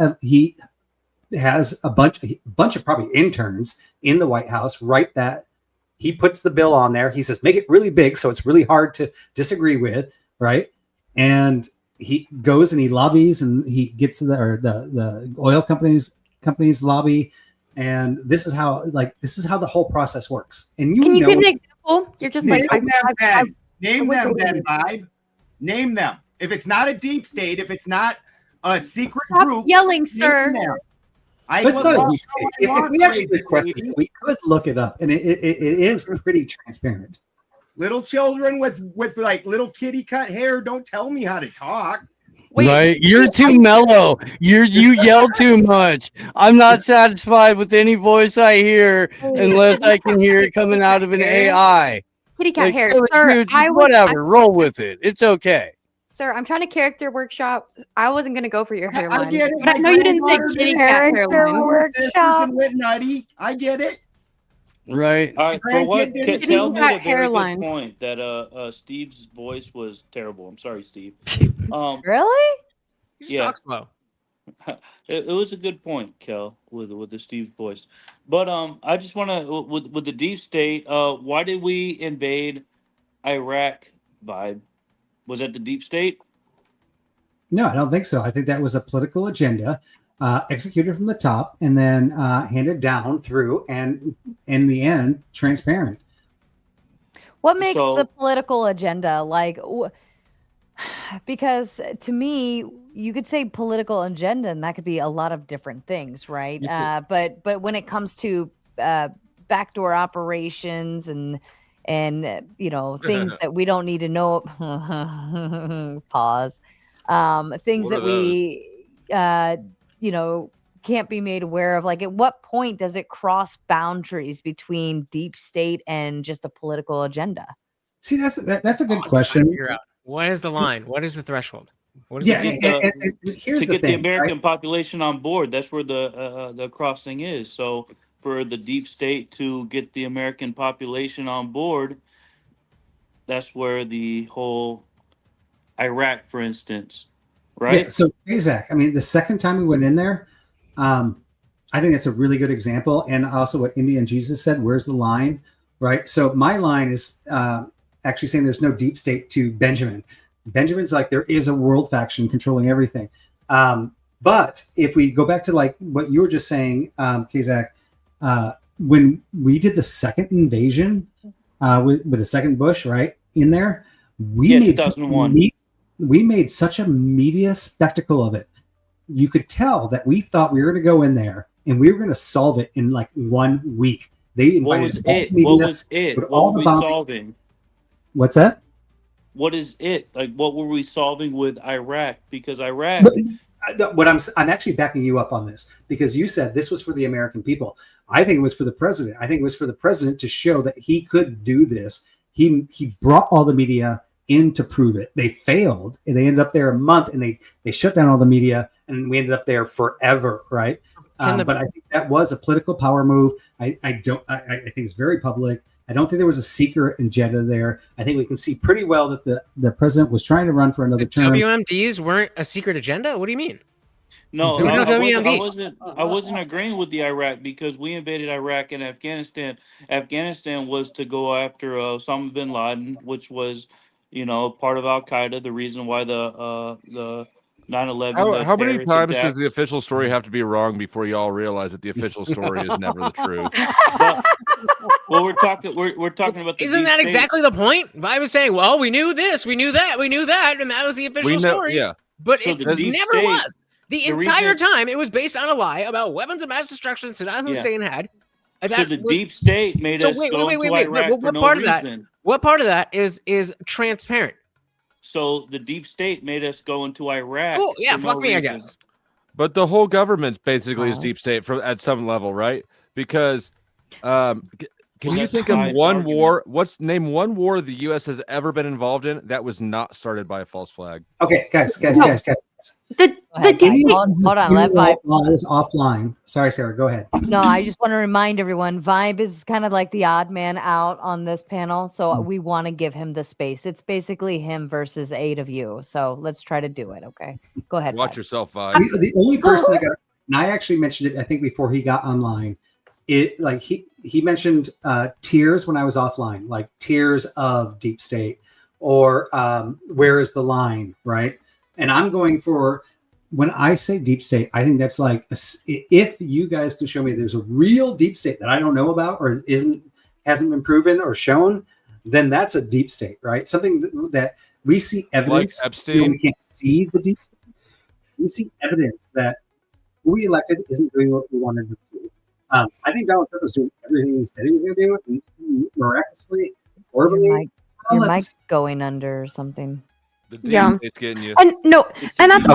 has a bunch of probably interns in the White House write that. He puts the bill on there. He says, make it really big so it's really hard to disagree with, right? And he goes and he lobbies and he gets the oil companies lobby. And this is how the whole process works. And can you give an example? You're just name like them, Vibe. Name them. If it's not a deep state, if it's not a secret group, yelling, sir. It's not a deep state. If we actually requested it, we could look it up, and it is pretty transparent. Little children with like little kitty cut hair don't tell me how to talk. Right, you're too mellow. You yell too much. I'm not satisfied with any voice I hear unless I can hear it coming out of an AI. Kitty cat Like, hair. hey, Sir, dude, I was whatever, roll with it. It's okay. Sir, I'm trying to character workshop. I wasn't gonna go for your hairline. I get it. But I know you didn't say kitty cat hairline. Sisters and went nutty. I get it. Right. All right, for what? Grandkid Kel made a very hairline. good point that Steve's voice was terrible. I'm sorry, Steve. Really? Yeah. Talk slow. It was a good point, Kel, with the Steve voice. But I just want to with the deep state. Why did we invade Iraq? Vibe, was that the deep state? No, I don't think so. I think that was a political agenda executed from the top and then handed down through, and in the end, transparent. What makes So- the political agenda like? Because to me, you could say political agenda, and that could be a lot of different things, right? But when it comes to backdoor operations and things that we don't need to know, pause, things What that are we can't be made aware of. Like, at what point does it cross boundaries between deep state and just a political agenda? See, that's a good question. Figure out what is the line? What is the threshold? What is Yeah, the here's to the get thing, the American right? population on board. That's where the crossing is. So for the deep state to get the American population on board, that's where the whole Iraq, for instance, right? Yeah, so Zach, I mean, the second time we went in there, I think that's a really good example. And also what India and Jesus said, where's the line, right? So my line is actually saying there's no deep state to Benjamin. Benjamin's like, there is a world faction controlling everything. But if we go back to like what you were just saying, Kazak, when we did the second invasion with the second Bush, right, in there, we made such a media spectacle of it. You could tell that we thought we were going to go in there and we were going to solve it in like 1 week. They invited What was it? What were we solving? What's that? What is it? Like, what were we solving with Iraq? Because Iraq. What I'm actually backing you up on this, because you said this was for the American people. I think it was for the president. I think it was for the president to show that he could do this. He brought all the media in to prove it. They failed, and they ended up there a month, and they shut down all the media, and we ended up there forever, right? But I think that was a political power move. I think it's very public. I don't think there was a secret agenda there. I think we can see pretty well that the president was trying to run for another term. WMDs weren't a secret agenda? What do you mean? No, There were no I WMDs. wasn't agreeing with the Iraq because we invaded Iraq and Afghanistan. Afghanistan was to go after Osama bin Laden, which was, part of Al Qaeda. The reason why the 9/11. How many times does the official story have to be wrong before you all realize that the official story is never the truth? Well, we're talking about. Isn't that exactly the point? I was saying, well, we knew this, we knew that, and that was the official story. Yeah, but So it the deep never state- was. The the entire reason- time, it was based on a lie about weapons of mass destruction Saddam Hussein had. And So that the was- deep state made So us wait, go wait, into wait, wait. Iraq What for no part of that? reason. What part of that is transparent? So the deep state made us go into Iraq. Cool. Yeah, for fuck no me, I reason. guess. but the whole government basically is deep state at some level, right? Because can you that's think of Hyde's one argument. war? Name one war the U.S. has ever been involved in that was not started by a false flag? Okay, guys. The Hold on, let Vibe. While I was offline. Sorry, Sarah. Go ahead. No, I just want to remind everyone, Vibe is kind of like the odd man out on this panel, so we want to give him the space. It's basically him versus 8 of you, so let's try to do it. Okay, go ahead. Watch Vibe. yourself, Vi. The only person that got, and I actually mentioned it, I think before he got online, he mentioned tiers when I was offline, like tiers of deep state, or where is the line, right? And I'm going for, when I say deep state, I think that's like, if you guys can show me there's a real deep state that I don't know about or hasn't been proven or shown, then that's a deep state, right? Something that we see evidence. Like Epstein? We can't see the deep state. We see evidence that who we elected isn't doing what we wanted to do. I think Donald Trump was doing everything he said he was going to do, and miraculously, horribly. Your mic's going under or something. The deep Yeah. state's getting you. And no, and that's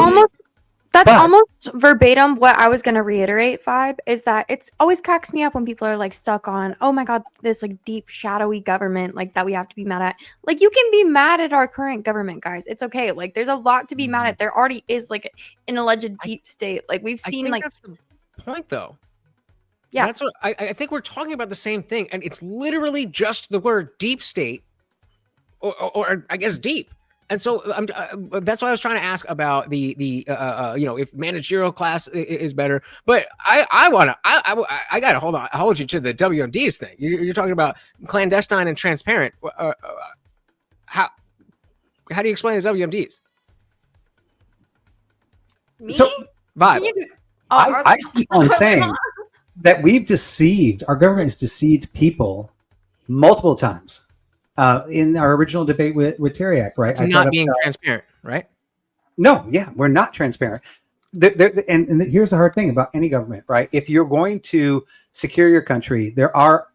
That's almost verbatim what I was going to reiterate, Vibe, is that it's always cracks me up when people are like stuck on, oh my God, this like deep, shadowy government like that we have to be mad at. Like, you can be mad at our current government, guys. It's okay. Like, there's a lot to be mad at. There already is like an alleged deep state. Like, we've seen like. That's the point, though. Yeah. That's what I think we're talking about the same thing. And it's literally just the word deep state or I guess deep. And so that's why I was trying to ask about the if managerial class is better. But I gotta hold you to the WMDs thing. You're talking about clandestine and transparent. How do you explain the WMDs? So, Vibe. I keep on saying that our government has deceived people multiple times. In our original debate with Teriak, right? It's not being transparent, right? No, yeah, we're not transparent. And here's the hard thing about any government, right? If you're going to secure your country, there are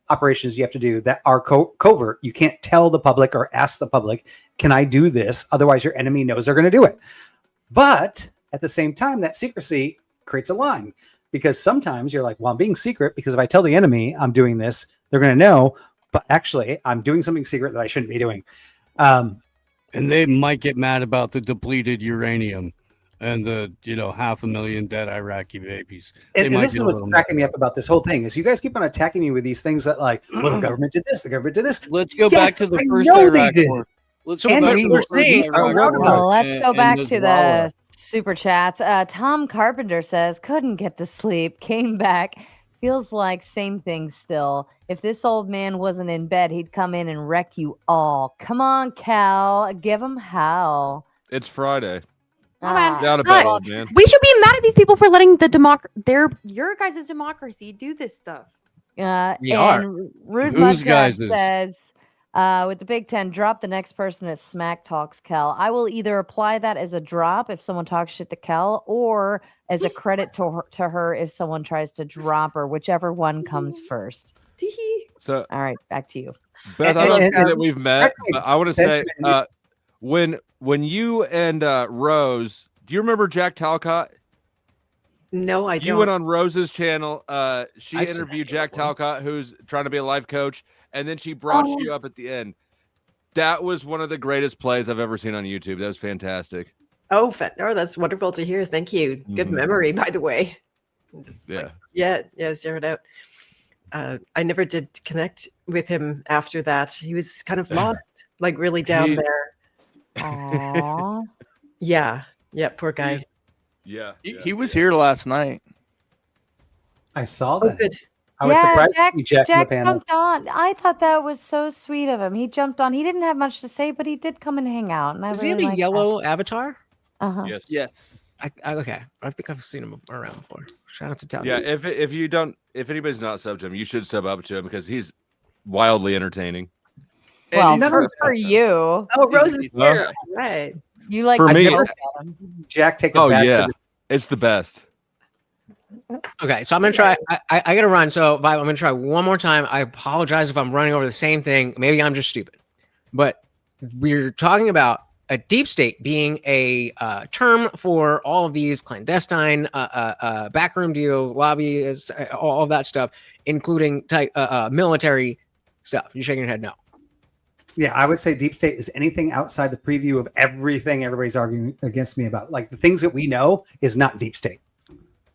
operations you have to do that are covert. You can't tell the public or ask the public, can I do this? Otherwise, your enemy knows they're going to do it. But at the same time, that secrecy creates a line, because sometimes you're like, well, I'm being secret because if I tell the enemy I'm doing this, they're going to know. But actually, I'm doing something secret that I shouldn't be doing. And they might get mad about the depleted uranium and the 500,000 dead Iraqi babies. And this is what's cracking me up about this whole thing is you guys keep on attacking me with these things that like, well, the government did this, the government did this. Let's go back to the first Iraq war. Let's go back to the super chats. Tom Carpenter says, couldn't get to sleep, came back. Feels like same thing still. If this old man wasn't in bed, he'd come in and wreck you all. Come on, Cal. Give him hell. It's Friday. Man. Down a bit, old man. We should be mad at these people for letting your guys' democracy do this stuff. And Rude Mudcraft says, with the Big Ten, drop the next person that smack talks Cal. I will either apply that as a drop if someone talks shit to Cal, or as a credit to her if someone tries to drop her, whichever one comes first. So, all right, back to you. Beth, I don't think that we've met, but I want to say, when you and Rose, do you remember Jack Talcott? No, I don't. You went on Rose's channel. She interviewed Jack Talcott, who's trying to be a life coach, and then she brought you up at the end. That was one of the greatest plays I've ever seen on YouTube. That was fantastic. Oh, that's wonderful to hear. Thank you. Good memory, by the way. Yeah, zero it out. I never did connect with him after that. He was kind of lost, like really down there. Aww. Yeah, poor guy. He was here last night. I saw that. Good. I was surprised to see Jack in the Jack panel. jumped on. I thought that was so sweet of him. He jumped on. He didn't have much to say, but he did come and hang out. And Does he have a yellow avatar? Uh-huh. Yes. Okay. I think I've seen him around before. Shout out to Tal. Yeah, if anybody's not subbed to him, you should sub up to him because he's wildly entertaining. Well, for you. Oh, Rose is here. Right. You like for me. Jack take it's the best. Okay, so I'm gonna try. I gotta run. So Vibe, I'm gonna try one more time. I apologize if I'm running over the same thing. Maybe I'm just stupid, but we're talking about a deep state being a term for all of these clandestine backroom deals, lobbyists, all of that stuff, including military stuff. You're shaking your head no. Yeah, I would say deep state is anything outside the preview of everything everybody's arguing against me about. Like the things that we know is not deep state.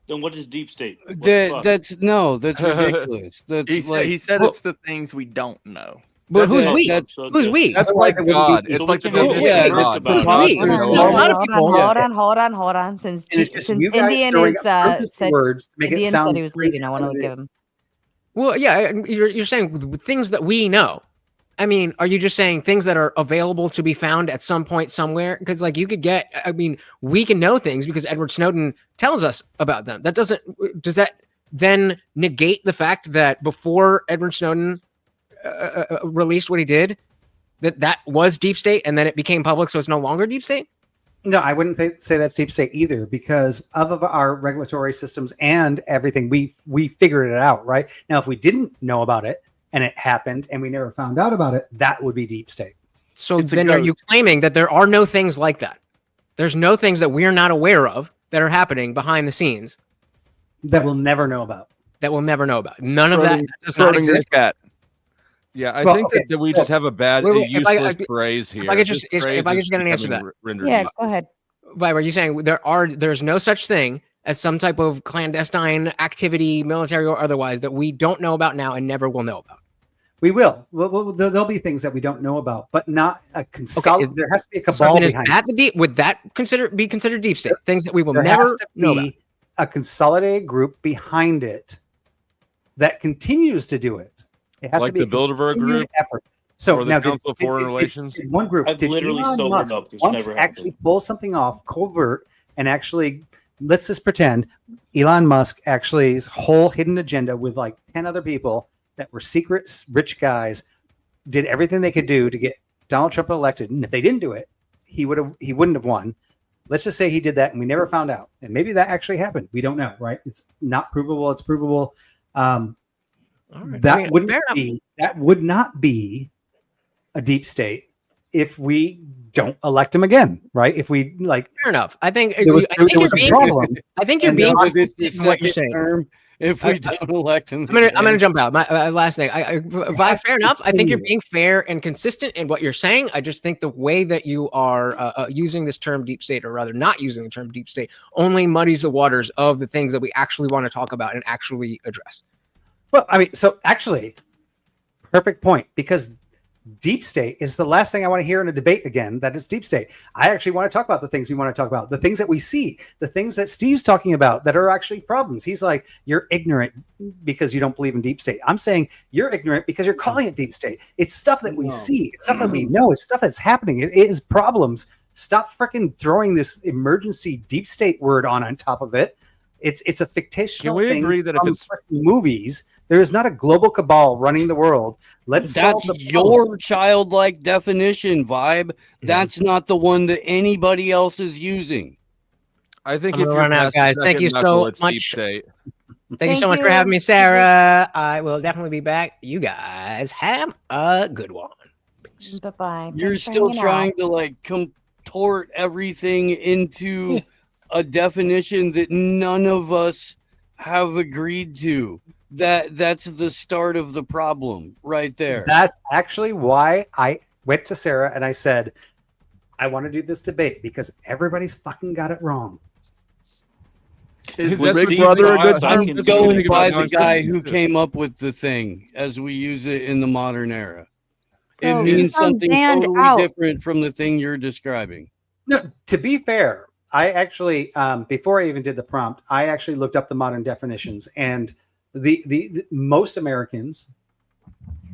Then what is deep state? That's ridiculous. He said it's the things we don't know. But who's we? Who's we? That's like God. It's like the who's we? There's a lot of people. Hold on. Since Indian is words to make Indian it sound said he was leaving, I want to give him. Well, yeah, you're saying things that we know. I mean, are you just saying things that are available to be found at some point somewhere? Because like you could get, I mean, we can know things because Edward Snowden tells us about them. Does that then negate the fact that before Edward Snowden released what he did, that was deep state and then it became public, so it's no longer deep state? No, I wouldn't say that's deep state either because of our regulatory systems and everything. We figured it out, right? Now, if we didn't know about it, and it happened and we never found out about it, that would be deep state. So then are you claiming that there are no things like that? There's no things that we're not aware of that are happening behind the scenes that we'll never know about. None of that does not exist. Yeah, I think that we just have a bad, useless phrase here. If I could just get an answer to that. Yeah, go ahead. But are you saying there's no such thing as some type of clandestine activity, military or otherwise, that we don't know about now and never will know about? We will. There'll be things that we don't know about, but not a consolidated. There has to be a cabal behind it. Would that be considered deep state? Things that we will There never has to know be about. a consolidated group behind it that continues to do it. It has Like to be the Bilderberg group? effort. So Or the now, Council of Foreign Relations? one group, I've did literally Elon sobered Musk up. This once never actually happened. pull something off covert and actually, let's just pretend Elon Musk actually his whole hidden agenda with like 10 other people that were secret rich guys did everything they could do to get Donald Trump elected. And if they didn't do it, he wouldn't have won. Let's just say he did that and we never found out. And maybe that actually happened. We don't know, right? It's not provable. It's provable. That would not be a deep state if we don't elect him again, right? If we like, fair enough. I think there was a problem. I think you're being consistent in what you're saying. If we don't elect him, I'm gonna jump out. My last thing. Fair enough. I think you're being fair and consistent in what you're saying. I just think the way that you are using this term deep state, or rather not using the term deep state, only muddies the waters of the things that we actually want to talk about and actually address. Well, I mean, so actually, perfect point, because deep state is the last thing I want to hear in a debate again, that it's deep state. I actually want to talk about the things we want to talk about, the things that we see, the things that Steve's talking about that are actually problems. He's like, you're ignorant because you don't believe in deep state. I'm saying you're ignorant because you're calling it deep state. It's stuff that we see. It's stuff that we know. It's stuff that's happening. It is problems. Stop freaking throwing this emergency deep state word on top of it. It's a fictional Can we thing agree that if from it's movies. There is not a global cabal running the world. Let's solve That's the your childlike definition, Vibe. That's not the one that anybody else is using. I think I'm if gonna you're run out, past the guys. Thank second you knuckle, so it's much. deep state. Thank you so much for having me, Sarah. I will definitely be back. You guys have a good one. Bye-bye. You're still trying to like contort everything into a definition that none of us have agreed to. That's the start of the problem right there. That's actually why I went to Sarah and I said, I want to do this debate because everybody's fucking got it wrong. Is Big Brother a good term? I'm going by the guy who came up with the thing as we use it in the modern era. It Bro, means you sound something banned totally out. different from the thing you're describing. No, to be fair, I actually, before I even did the prompt, I actually looked up the modern definitions, and the most Americans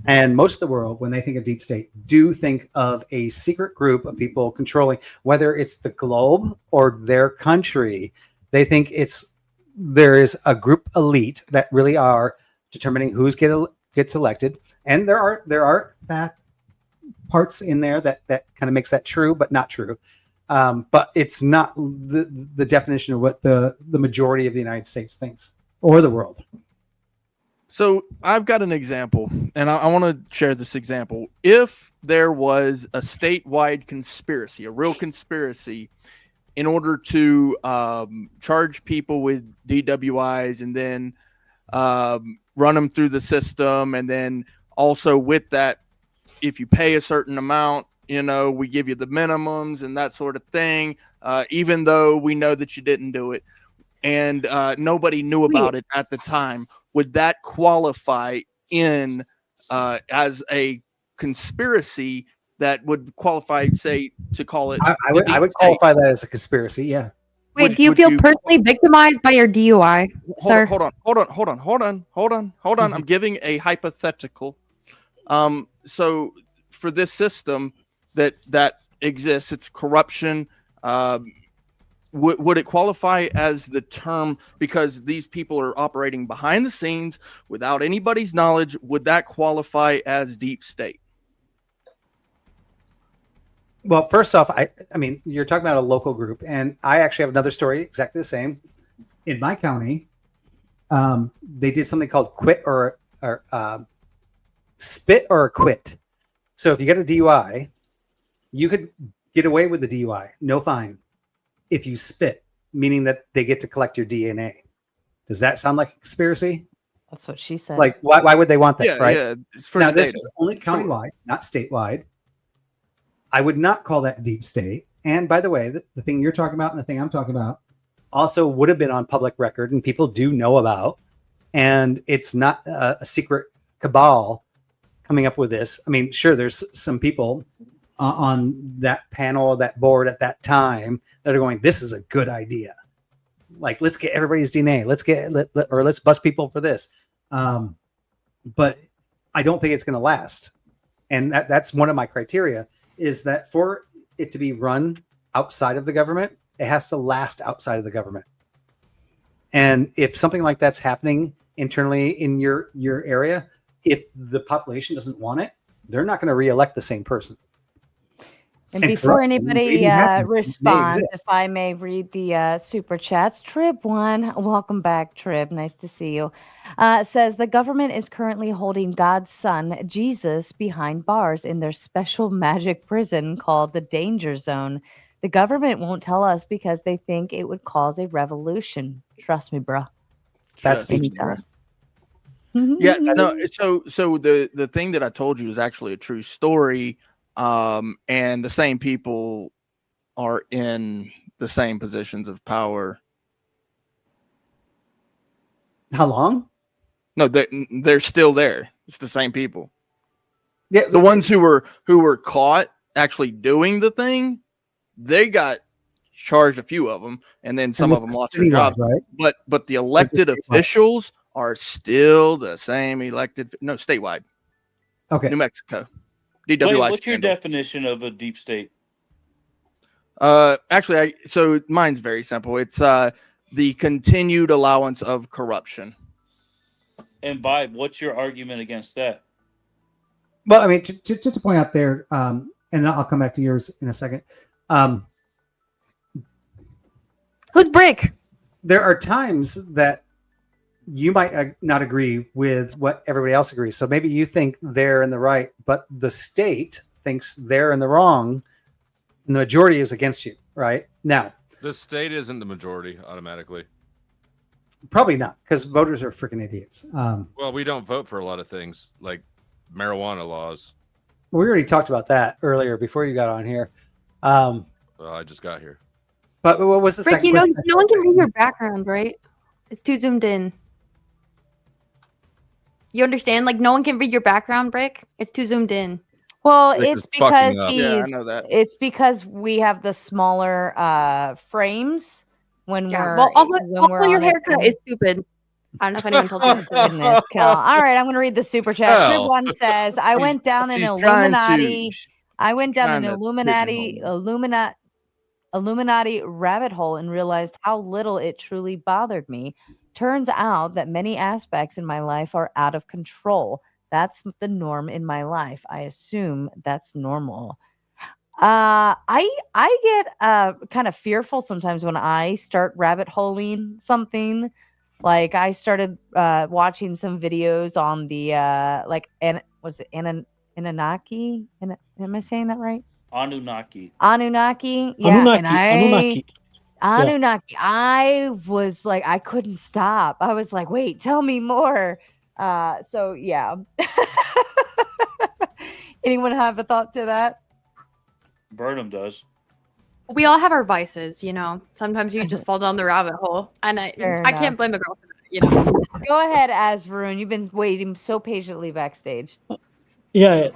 and most of the world, when they think of deep state, do think of a secret group of people controlling, whether it's the globe or their country. They think there is a group elite that really are determining who's gets elected, and there are that parts in there that kind of makes that true, but not true. But it's not the definition of what the majority of the United States thinks or the world. So I've got an example, and I want to share this example. If there was a statewide conspiracy, a real conspiracy, in order to charge people with DWIs and then run them through the system, and then also with that, if you pay a certain amount, we give you the minimums and that sort of thing, even though we know that you didn't do it. And nobody knew about it at the time. Would that qualify in as a conspiracy that would qualify, say, to call it? I would qualify that as a conspiracy. Yeah. Wait, do you feel personally victimized by your DUI, sir? Hold on. I'm giving a hypothetical. So for this system that exists, it's corruption. Would it qualify as the term, because these people are operating behind the scenes without anybody's knowledge? Would that qualify as deep state? Well, first off, I mean, you're talking about a local group, and I actually have another story exactly the same. In my county, they did something called quit or spit or quit. So if you get a DUI, you could get away with the DUI, no fine. if you spit, meaning that they get to collect your DNA. Does that sound like a conspiracy? That's what she said. Like, why would they want that, Yeah, right? yeah. It's for Now, the this data. is only Sure. countywide, not statewide. I would not call that deep state. And by the way, the thing you're talking about and the thing I'm talking about also would have been on public record and people do know about. And it's not a secret cabal coming up with this. I mean, sure, there's some people on that panel, that board at that time that are going, this is a good idea. Like, let's get everybody's DNA. Let's bust people for this. But I don't think it's going to last. And that's one of my criteria, is that for it to be run outside of the government, it has to last outside of the government. And if something like that's happening internally in your area, if the population doesn't want it, they're not going to re-elect the same person. And before anybody responds, if I may read the super chats, Trib1, welcome back, Trib. Nice to see you. Says the government is currently holding God's son, Jesus, behind bars in their special magic prison called the Danger Zone. The government won't tell us because they think it would cause a revolution. Trust me, bro. That's Trust me, bruh. Yeah, no. So the thing that I told you is actually a true story. And the same people are in the same positions of power. How long? No, they're still there. It's the same people. Yeah, the ones who were caught actually doing the thing, they got charged, a few of them, and then some of them lost their jobs. Right? But the elected officials are still the same elected. No, statewide. Okay, New Mexico. Wait, DWI. what's your definition of a deep state? Actually, so mine's very simple. It's the continued allowance of corruption. And Vibe, what's your argument against that? Well, I mean, just to point out there, and I'll come back to yours in a second. Who's Brick? There are times that you might not agree with what everybody else agrees. So maybe you think they're in the right, but the state thinks they're in the wrong, and the majority is against you, right? Now, the state isn't the majority automatically. Probably not, because voters are freaking idiots. Well, we don't vote for a lot of things, like marijuana laws. We already talked about that earlier before you got on here. Well, I just got here. But what was the Brick, second you know, question? no one can read your background, right? It's too zoomed in. You understand? Like, no one can read your background, Brick. It's too zoomed in. Well, This it's is fucking because up. these. Yeah, I know that. It's because we have the smaller frames when we're. Well, also your on it. haircut is stupid. I don't know if anyone told you. Goodness, Cal. All right, I'm going to read the super chat. Hell. Trib One says, "I went down an she's trying to- Illuminati. I went down trying an to Illuminati rabbit hole and realized how little it truly bothered me. Turns out that many aspects in my life are out of control. That's the norm in my life. I assume that's normal." I get kind of fearful sometimes when I start rabbit holing something. Like I started watching some videos on the was it Anunnaki? Am I saying that right? Anunnaki. Anunnaki. Yeah, and Anunnaki. I was like, I couldn't stop. I was like, wait, tell me more. So yeah. Anyone have a thought to that? Burnham does. We all have our vices, you know. Sometimes you just fall down the rabbit hole, and I can't blame a girl for that, you know. Go ahead, Azvarun. You've been waiting so patiently backstage. Yeah.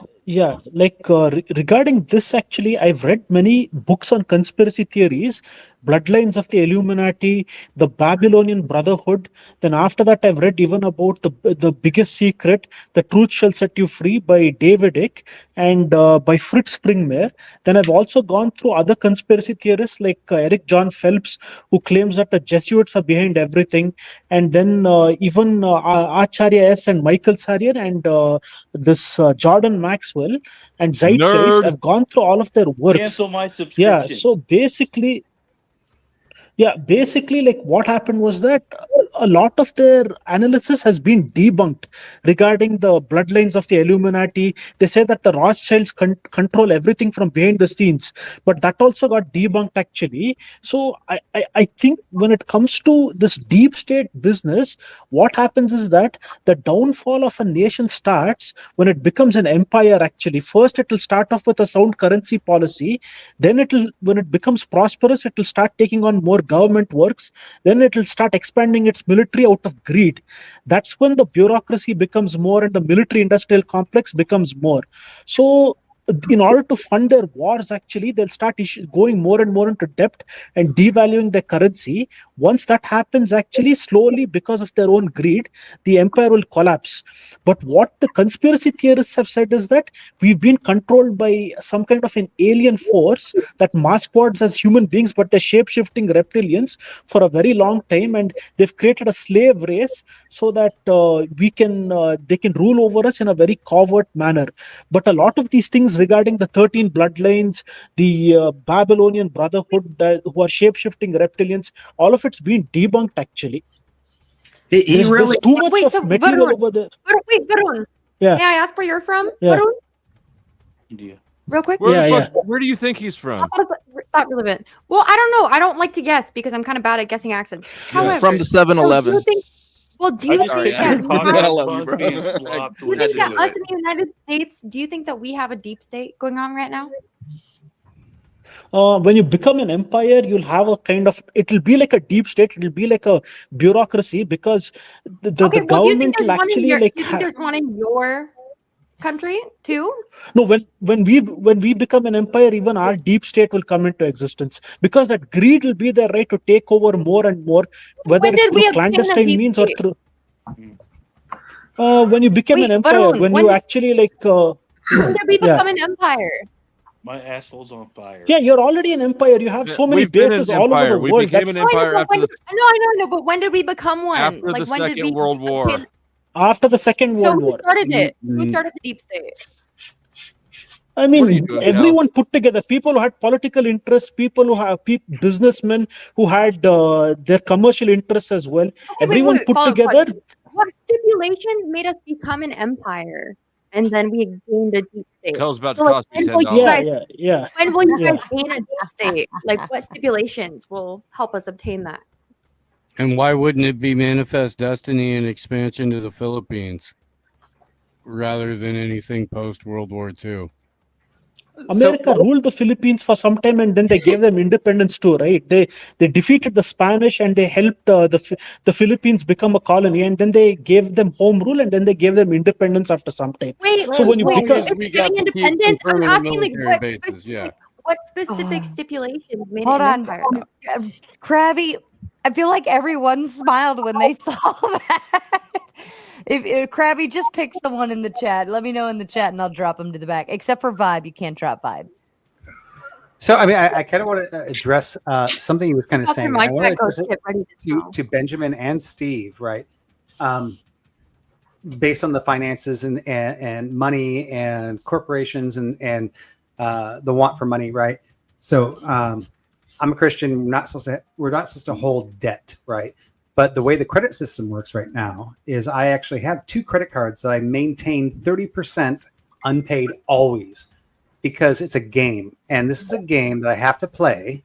Like regarding this, actually, I've read many books on conspiracy theories, bloodlines of the Illuminati, the Babylonian Brotherhood. Then after that, I've read even about the biggest secret, The Truth Shall Set You Free by David Icke and by Fritz Springmeier. Then I've also gone through other conspiracy theorists like Eric John Phelps, who claims that the Jesuits are behind everything. And then even Acharya S. and Michael Sarrier and this Jordan Maxwell and Zeitgeist. I've gone through all of their works. Cancel my subscription. Yeah, so basically, like what happened was that a lot of their analysis has been debunked regarding the bloodlines of the Illuminati. They say that the Rothschilds control everything from behind the scenes, but that also got debunked actually. So I think when it comes to this deep state business, what happens is that the downfall of a nation starts when it becomes an empire actually. First, it will start off with a sound currency policy. Then when it becomes prosperous, it will start taking on more government works. Then it will start expanding its military out of greed. That's when the bureaucracy becomes more and the military industrial complex becomes more. So in order to fund their wars, actually, they'll start going more and more into debt and devaluing their currency. Once that happens, actually, slowly, because of their own greed, the empire will collapse. But what the conspiracy theorists have said is that we've been controlled by some kind of an alien force that masquerades as human beings, but they're shape-shifting reptilians for a very long time, and they've created a slave race so that they can rule over us in a very covert manner. But a lot of these things regarding the 13 bloodlines, the Babylonian Brotherhood, who are shape-shifting reptilians, all of it's been debunked actually. There's too much of material over there. Wait, Varun. Yeah. May I ask where you're from, Yeah. Varun? India. Real quick. Where do you think he's from? Not relevant. Well, I don't know. I don't like to guess because I'm kind of bad at guessing accents. However, From the 7-Eleven. do you think that us in the United States, do you think that we have a deep state going on right now? When you become an empire, you'll have a kind of, it'll be like a deep state, it'll be like a bureaucracy, because the Do you government think will actually do you think there's one in your country too? no, when we become an empire, even our deep state will come into existence, because that greed will be there, right, to take over more and more, whether When it's did we through obtain a clandestine deep means or state? through when you became an empire, Varun, when when you did- actually When did we yeah. become an empire? My asshole's on fire. Yeah, you're already an empire. You have so many We've been an bases all over empire. the We world. became an That's- empire after the I know, but when did we become one? after the when did Second we World War. obtain- After the Second So World who War. started it? Who started the deep state? I mean, everyone put together, people who had political interests, people who have businessmen who had their commercial interests as well. Everyone wait, put follow up together. question. What stipulations made us become an empire? And then we gained a deep state. Kel's about to So, like, cost me when will $10. you guys- Yeah. When will you Yeah. guys gain a deep state? Like, what stipulations will help us obtain that? And why wouldn't it be manifest destiny and expansion to the Philippines rather than anything post World War II? America ruled the Philippines for some time, and then they gave them independence too, right? They defeated the Spanish, and they helped the Philippines become a colony, and then they gave them home rule, and then they gave them independence after some time. So when you become if we you're got getting to keep independence, I'm confirming asking like military bases, yeah. what specific stipulations made Hold it an on. empire? though? Krabby, I feel like everyone smiled when they saw that. If Krabby, just pick someone in the chat. Let me know in the chat, and I'll drop them to the back. Except for Vibe, you can't drop Vibe. So, I mean, I kind of want to address something he was kind of After saying. my I want to chat goes, address get ready to to Benjamin and Steve, right? Based on the finances and money and corporations and the want for money, right? So, I'm a Christian. We're not supposed to hold debt, right? But the way the credit system works right now is I actually have 2 credit cards that I maintain 30% unpaid always, because it's a game. And this is a game that I have to play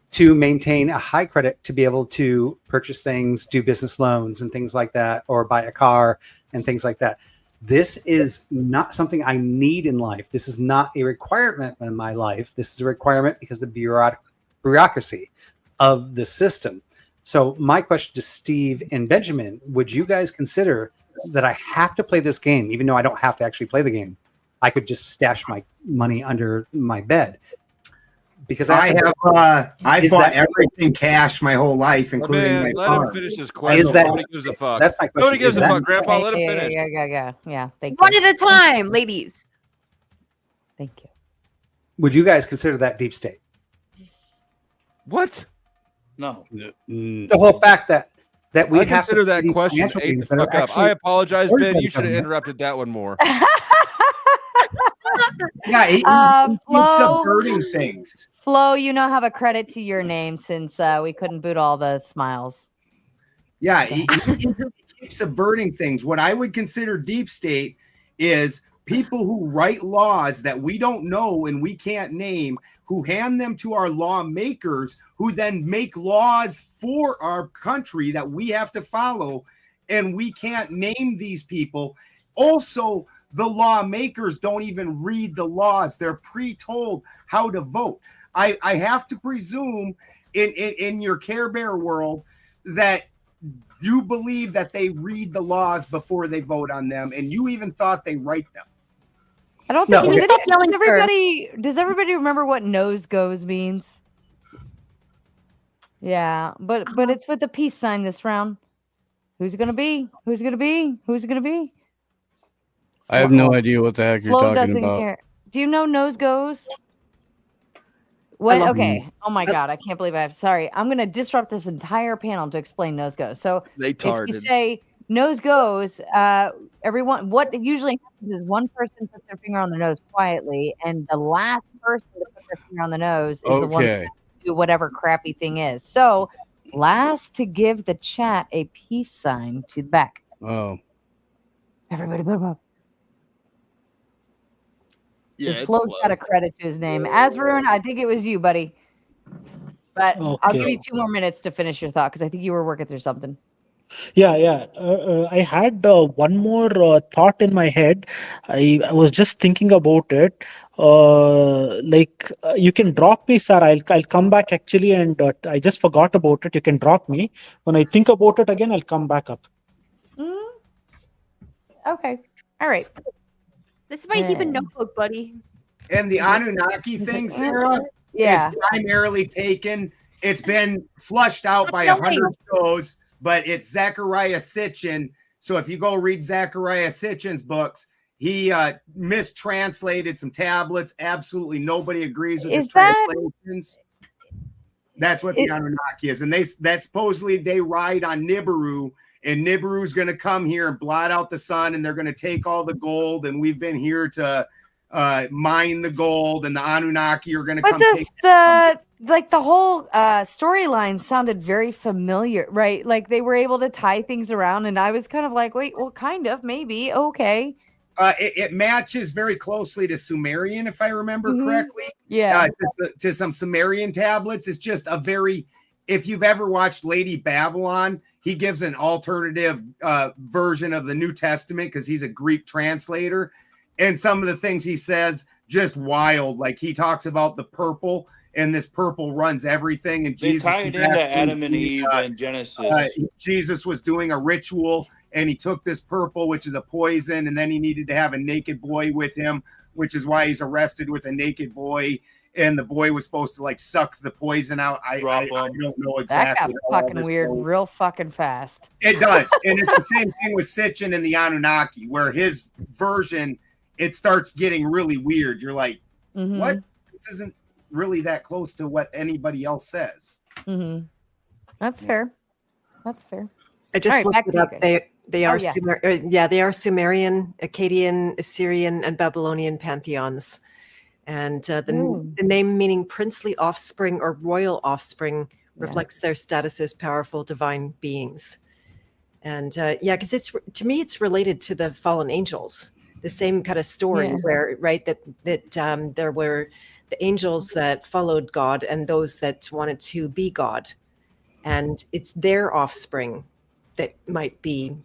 to maintain a high credit to be able to purchase things, do business loans and things like that, or buy a car and things like that. This is not something I need in life. This is not a requirement in my life. This is a requirement because of the bureaucracy of the system. So my question to Steve and Benjamin, would you guys consider that I have to play this game, even though I don't have to actually play the game? I could just stash my money under my bed. Because I bought everything cash my whole life, including my let car. him finish his question. Nobody gives a fuck. That's my question. Nobody gives Is a that- fuck, Grandpa. Let him Yeah, finish. Yeah. Thank you. One at a time, ladies. Thank you. Would you guys consider that deep state? What? No. The whole fact that we I have consider to that these question financial ate things the that are fuck up. actually I apologize, supported Ben. by the You should have government. interrupted that one more. Yeah, he keeps Flo, subverting things. Flo, you now have a credit to your name since we couldn't boot all the smiles. Yeah, he keeps subverting things. What I would consider deep state is people who write laws that we don't know and we can't name, who hand them to our lawmakers, who then make laws for our country that we have to follow, and we can't name these people. Also, the lawmakers don't even read the laws. They're pre-told how to vote. I have to presume in your Care Bear world that you believe that they read the laws before they vote on them, and you even thought they write them. I don't think does everybody remember what nose goes means? Yeah, but it's with the peace sign this round. Who's it gonna be? Who's it gonna be? Who's it gonna be? I have no idea what the heck you're Flo talking doesn't about. care. Do you know nose goes? What? love Okay. them. Oh my God, I can't believe I have. Sorry, I'm gonna disrupt this entire panel to explain nose goes. So They if you tarded. say nose goes, everyone. What usually happens is one person puts their finger on the nose quietly, and the last person to put their finger on the nose is the one that Okay. has to do whatever crappy thing is. So last to give the chat a peace sign to the back. Oh. Everybody, put 'em up. Yeah, If it's Flo's got a credit to his name. Azrun, I think it was you, buddy. But I'll give Okay. you 2 more minutes to finish your thought because I think you were working through something. Yeah. I had one more thought in my head. I was just thinking about it. You can drop me, sir. I'll come back actually, and I just forgot about it. You can drop me. When I think about it again, I'll come back up. Okay. All right. This is why you keep a notebook, buddy. And the Anunnaki thing, Sarah, Yeah. is primarily taken. It's been flushed out by 100 shows, but it's Zechariah Sitchin. So if you go read Zechariah Sitchin's books, he mistranslated some tablets. Absolutely nobody agrees with his translations. That's what the Anunnaki is. And that supposedly they ride on Nibiru, and Nibiru's going to come here and blot out the sun, and they're going to take all the gold, and we've been here to mine the gold, and the Anunnaki are going to come take the whole storyline sounded very familiar, right? Like they were able to tie things around, and I was kind of like, wait, well, kind of, maybe, okay. It matches very closely to Sumerian, if I remember correctly. Yeah. To some Sumerian tablets. It's just a very, if you've ever watched Lady Babylon, he gives an alternative version of the New Testament because he's a Greek translator. And some of the things he says, just wild. Like he talks about the purple, and this purple runs everything. And They Jesus tie it was into actually Adam and doing, Eve and Genesis. Jesus was doing a ritual, and he took this purple, which is a poison, and then he needed to have a naked boy with him, which is why he's arrested with a naked boy. And the boy was supposed to like suck the poison out. I don't know exactly. That got fucking weird real fucking fast. It does. And it's the same thing with Sitchin and the Anunnaki, where his version, it starts getting really weird. You're like, what? This isn't really that close to what anybody else says. That's fair. That's fair. I just looked it up. They are they are Sumerian, Akkadian, Assyrian, and Babylonian pantheons. And the name meaning princely offspring or royal offspring reflects their status as powerful divine beings. And because to me it's related to the fallen angels, the same kind of story where that there were the angels that followed God and those that wanted to be God, and it's their offspring that might be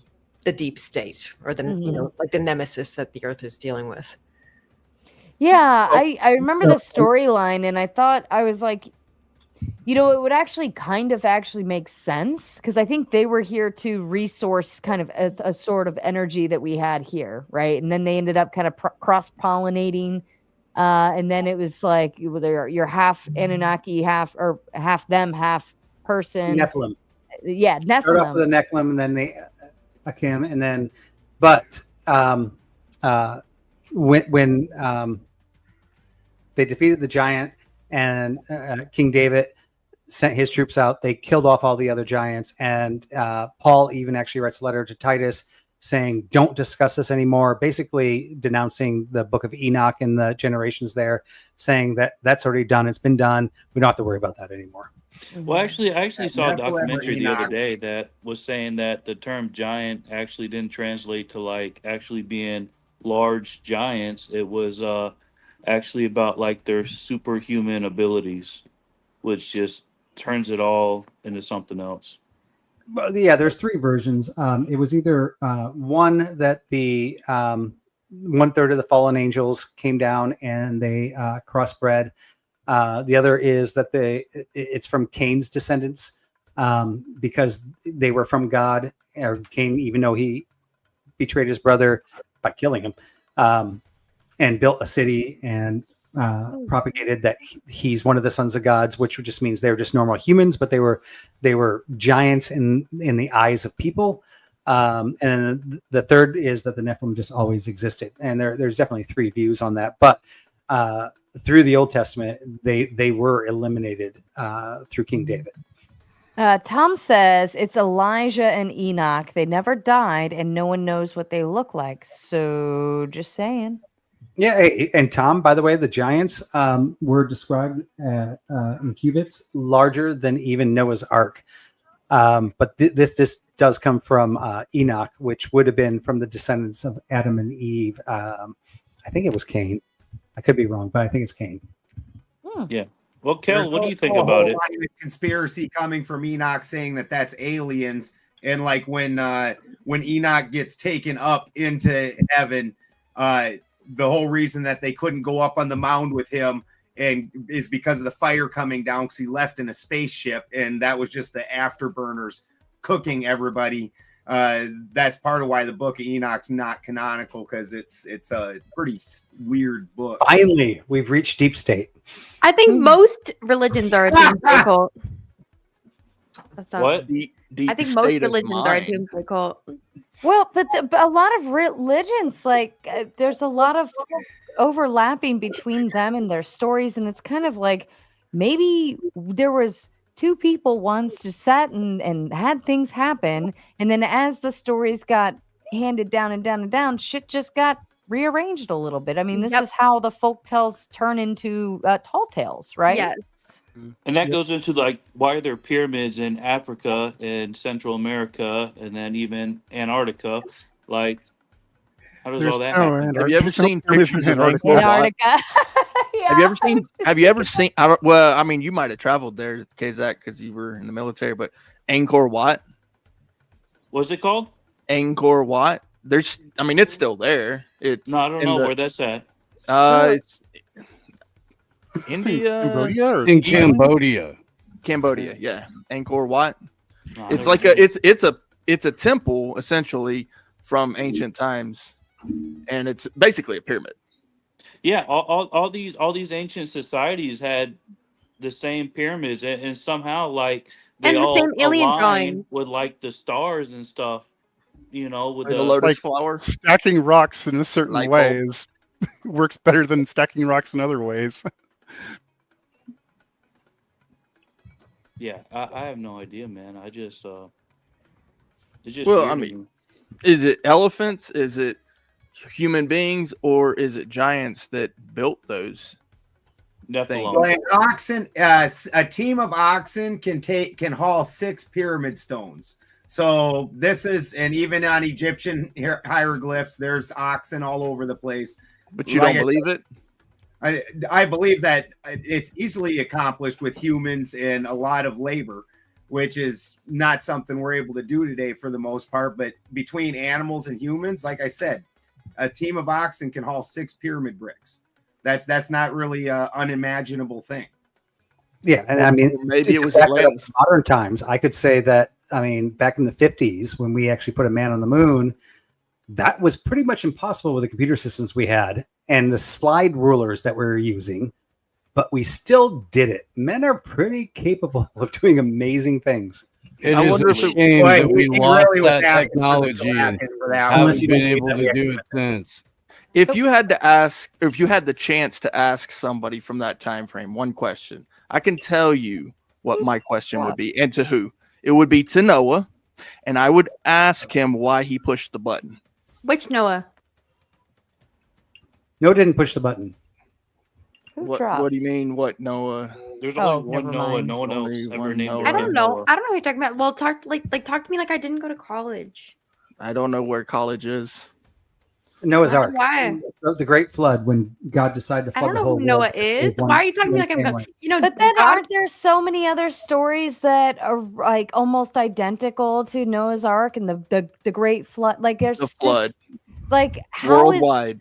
the deep state or the like the nemesis that the earth is dealing with. Yeah, I remember the storyline, and I thought, I was like, it would actually kind of make sense, because I think they were here to resource kind of as a sort of energy that we had here, right? And then they ended up kind of cross-pollinating, and then it was like you're half Anunnaki, half them, half person. Nephilim. Yeah, Nephilim. Start off with the Nephilim, and then the Akim, and then, but when they defeated the giant and King David sent his troops out, they killed off all the other giants. And Paul even actually writes a letter to Titus saying, don't discuss this anymore, basically denouncing the book of Enoch and the generations there, saying that that's already done. It's been done. We don't have to worry about that anymore. Well, actually, I saw a Nephilim or documentary the other Enoch. day that was saying that the term giant actually didn't translate to like actually being large giants. It was actually about like their superhuman abilities, which just turns it all into something else. Well, yeah, there's three versions. It was either one that the 1/3 of the fallen angels came down and they crossbred. The other is that it's from Cain's descendants because they were from God, or Cain, even though he betrayed his brother by killing him, and built a city and propagated that he's one of the sons of gods, which just means they're just normal humans, but they were giants in the eyes of people. And the third is that the Nephilim just always existed, and there's definitely three views on that. But through the Old Testament, they were eliminated through King David. Tom says it's Elijah and Enoch. They never died, and no one knows what they look like. So, just saying. Yeah, and Tom, by the way, the giants were described in cubits larger than even Noah's Ark. But this does come from Enoch, which would have been from the descendants of Adam and Eve. I think it was Cain. I could be wrong, but I think it's Cain. Yeah. Well, Kel, There's what do you think also a about whole it? line of conspiracy coming from Enoch saying that that's aliens, and like when Enoch gets taken up into heaven, the whole reason that they couldn't go up on the mound with him and is because of the fire coming down because he left in a spaceship, and that was just the afterburners cooking everybody. That's part of why the book of Enoch's not canonical, because it's a pretty weird book. Finally, we've reached deep state. I think most religions are a doomsday cult. That's not- What? I think most religions are a doomsday cult. Well, but a lot of religions, like there's a lot of overlapping between them and their stories, and it's kind of like maybe there was two people once just sat and had things happen, and then as the stories got handed down and down and down, shit just got rearranged a little bit. I mean, this is how the folk tales turn into tall tales, right? Yes. And that goes into like why are there pyramids in Africa and Central America and then even Antarctica? Like, how does all that happen? Have you ever seen pyramids pictures in of Angkor Wat? Antarctica. Have you ever seen? Have you ever seen? Well, I mean, you might have traveled there, Kazak, because you were in the military. But Angkor Wat, What's it called? Angkor Wat. There's, I mean, it's still there. It's No, I don't in know the- where that's at. It's India, Cambodia, or In East- Cambodia. Cambodia, yeah. Angkor Wat. No, It's I like never it's a temple essentially from ancient times, and it's basically a pyramid. Yeah, all these ancient societies had the same pyramids, and somehow like they And the all same alien align drawing. with like the stars and stuff. You know, with The the lotus like flower. stacking rocks in a certain Light way bulb. is works better than stacking rocks in other ways. Yeah, I have no idea, man. I just it's just Well, weird I to mean, me. is it elephants? Is it human beings, or is it giants that built those? Nephilim. Well, an oxen, a team of oxen can haul 6 pyramid stones. So this is, and even on Egyptian hieroglyphs, there's oxen all over the place. But you Like don't believe it? I believe that it's easily accomplished with humans and a lot of labor, which is not something we're able to do today for the most part. But between animals and humans, like I said, a team of oxen can haul 6 pyramid bricks. That's not really an unimaginable thing. Yeah, and I mean, Maybe it to was back it up Atlantis. to modern times. I could say that. I mean, back in the 50s, when we actually put a man on the moon, that was pretty much impossible with the computer systems we had and the slide rulers that we were using. But we still did it. Men are pretty capable of doing amazing things. It I is wonder a if it- shame Wait, that we he lost really was that asking for the technology and Kraken for that one. Unless haven't you been don't able believe to that we do it since. If you had to ask, or if you had the chance to ask somebody from that time frame one question, I can tell you what my question would be, and to who. It would be to Noah, and I would ask him why he pushed the button. Which Noah? Noah didn't push the button. What do you mean? What Noah? There's Oh, only one never Noah. mind. No one else Only ever one named Noah. their I kid don't know. Noah. I don't know who you're talking about. Well, talk to me like I didn't go to college. I don't know where college is. Noah's Ark. Why? The Great Flood, when God decided to I flood don't the know whole who Noah world. to save is. one- Why are you talking to me one like I'm family. But then God- aren't there so many other stories that are like almost identical to Noah's Ark and the Great Flood? Like there's The flood. just like It's how worldwide.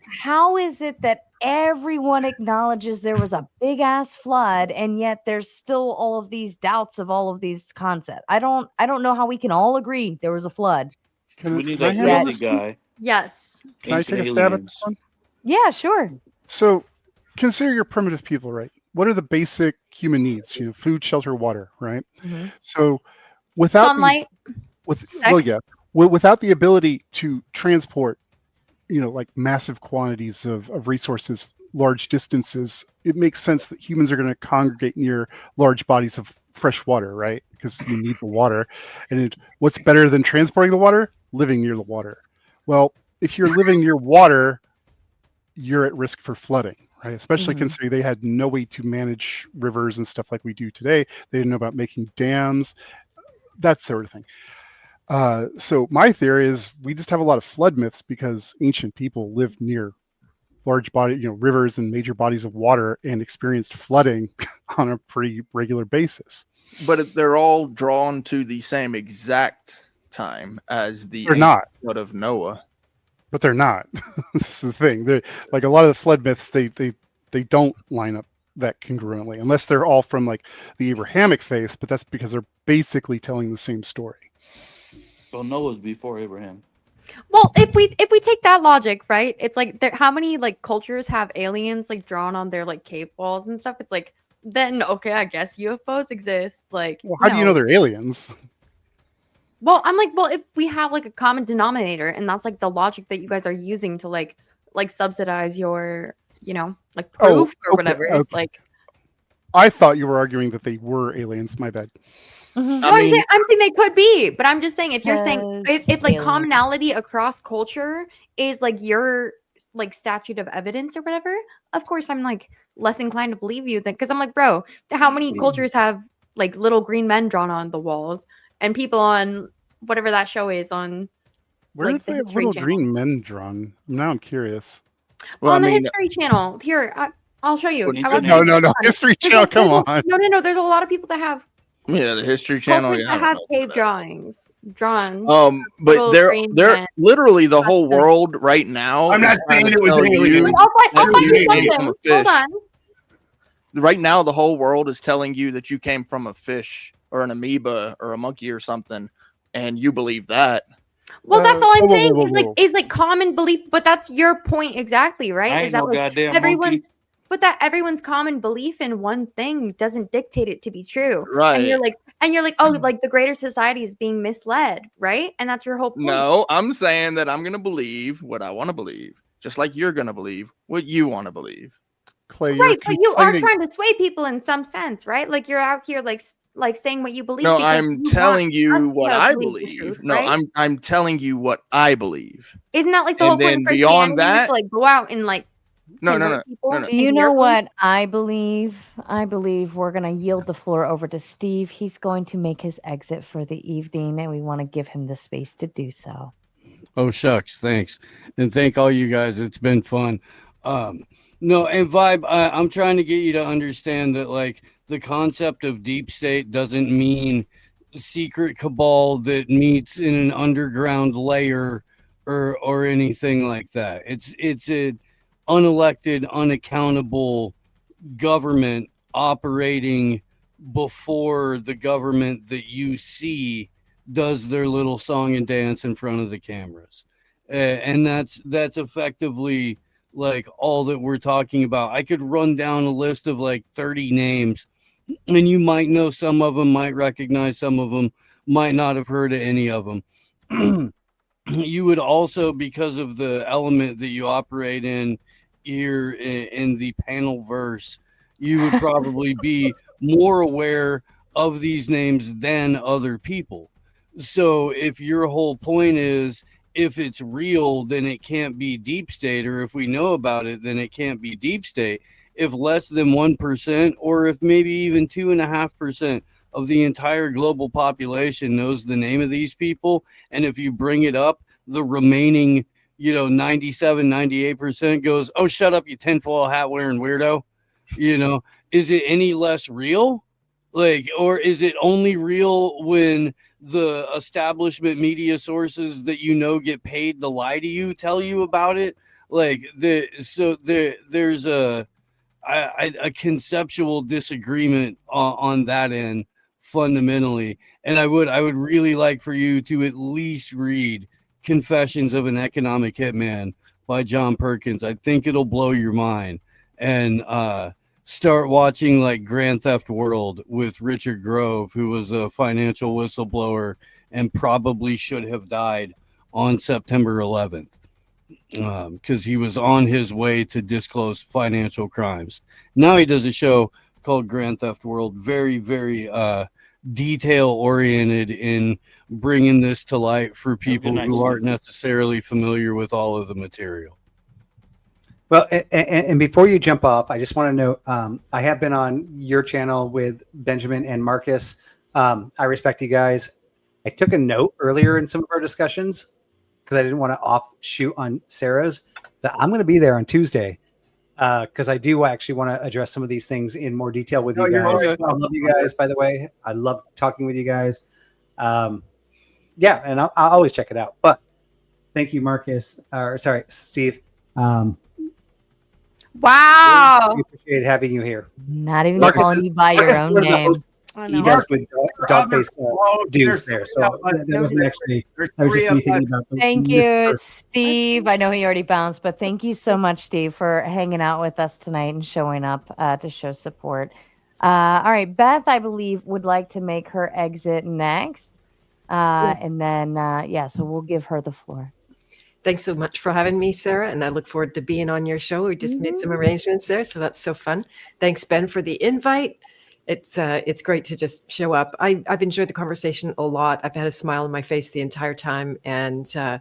is it that everyone acknowledges there was a big ass flood and yet there's still all of these doubts of all of these concepts? I don't know how we can all agree there was a flood. We need Can I that handle crazy this one? guy. Yes. Can I Ancient take a stab at aliens. this one? Yeah, sure. So consider your primitive people, right? What are the basic human needs? Food, shelter, water, right? Mhm. So without Sunlight, sex. without the ability to transport, like massive quantities of resources, large distances, it makes sense that humans are going to congregate near large bodies of fresh water, right? Because you need the water. And what's better than transporting the water? Living near the water. Well, if you're living near water, you're at risk for flooding, right? Especially considering they had no way to manage rivers and stuff like we do today. They didn't know about making dams, that sort of thing. So my theory is we just have a lot of flood myths because ancient people lived near large body, rivers and major bodies of water and experienced flooding on a pretty regular basis. But they're all drawn to the same exact time as the They're not. flood of Noah. But they're not. This is the thing. They're like a lot of the flood myths, they don't line up that congruently, unless they're all from like the Abrahamic faith, but that's because they're basically telling the same story. Well, Noah's before Abraham. Well, if we take that logic, right? It's like how many like cultures have aliens like drawn on their like cave walls and stuff? It's like then okay, I guess UFOs exist. Like, Well, how do you know they're aliens? Well, I'm like, well, if we have like a common denominator, and that's like the logic that you guys are using to like subsidize your, like proof or whatever. It's like I thought you were arguing that they were aliens. My bad. no, I'm saying they could be, but I'm just saying if you're saying Because if like aliens- commonality across culture is like your like statute of evidence or whatever, of course I'm like less inclined to believe you than because I'm like, bro, how many cultures have like little green men drawn on the walls and people on whatever that show is on Where like did the they have History little Channel. green men drawn? Now I'm curious. On the History Channel. Here, I'll show you. No. History Channel, come on. No. There's a lot of people that have Yeah, the History Channel. cultures that have cave drawings drawn. But little green they're men. literally the whole world right now. I'm not is trying saying to it was tell aliens. you I'll that find you you came something. from a Hold fish. on. Right now, the whole world is telling you that you came from a fish or an amoeba or a monkey or something, and you believe that. Well, that's all I'm whoa, saying whoa, is whoa. like common belief, but that's your point exactly, right? I Is ain't that no like goddamn everyone's monkey. but that everyone's common belief in one thing doesn't dictate it to be true. Right. And you're like, oh, like the greater society is being misled, right? And that's your whole point. No, I'm saying that I'm going to believe what I want to believe, just like you're going to believe what you want to believe. Clay, Right, but you are complaining- trying to sway people in some sense, right? Like you're out here like saying what you believe. No, because I'm you telling want you us what to I believe the believe. truth, No, right? I'm telling you what I believe. Isn't that like the and whole point then of beyond Christianity is that- to like go out and like No. convert people Do into you your know belief? what I believe? I believe we're going to yield the floor over to Steve. He's going to make his exit for the evening, and we want to give him the space to do so. Oh shucks, thanks, and thank all you guys. It's been fun. No, and Vibe, I'm trying to get you to understand that like the concept of deep state doesn't mean secret cabal that meets in an underground layer or anything like that. It's a unelected, unaccountable government operating before the government that you see does their little song and dance in front of the cameras. And that's effectively like all that we're talking about. I could run down a list of like 30 names, and you might know some of them, might recognize some of them, might not have heard of any of them. You would also, because of the element that you operate in here in the panel verse, you would probably be more aware of these names than other people. So if your whole point is if it's real, then it can't be deep state, or if we know about it, then it can't be deep state. If less than 1%, or if maybe even 2.5% of the entire global population knows the name of these people, and if you bring it up, the remaining 97, 98% goes, oh, shut up, you tinfoil hat wearing weirdo. Is it any less real? Like, or is it only real when the establishment media sources that get paid to lie to you tell you about it? Like, there's a conceptual disagreement on that end fundamentally. And I would really like for you to at least read Confessions of an Economic Hitman by John Perkins. I think it'll blow your mind. And start watching like Grand Theft World with Richard Grove, who was a financial whistleblower and probably should have died on September 11th because he was on his way to disclose financial crimes. Now he does a show called Grand Theft World, very, very detail oriented in bringing this to light for people who aren't necessarily familiar with all of the material. Well, and before you jump off, I just want to note, I have been on your channel with Benjamin and Marcus. I respect you guys. I took a note earlier in some of our discussions because I didn't want to offshoot on Sarah's, that I'm going to be there on Tuesday because I do actually want to address some of these things in more detail with you guys. I love you guys, by the way. I love talking with you guys. Yeah, and I'll always check it out. But thank you, Marcus. Sorry, Steve. Wow. We appreciate having you here. Not even calling you by your own name. He does with dog-faced dudes there. So that wasn't actually, I was just thinking about Thank you, Steve. I know he already bounced, but thank you so much, Steve, for hanging out with us tonight and showing up to show support. All right, Beth, I believe, would like to make her exit next. And then, so we'll give her the floor. Thanks so much for having me, Sarah, and I look forward to being on your show. We just made some arrangements there, so that's so fun. Thanks, Ben, for the invite. It's great to just show up. I've enjoyed the conversation a lot. I've had a smile on my face the entire time, and so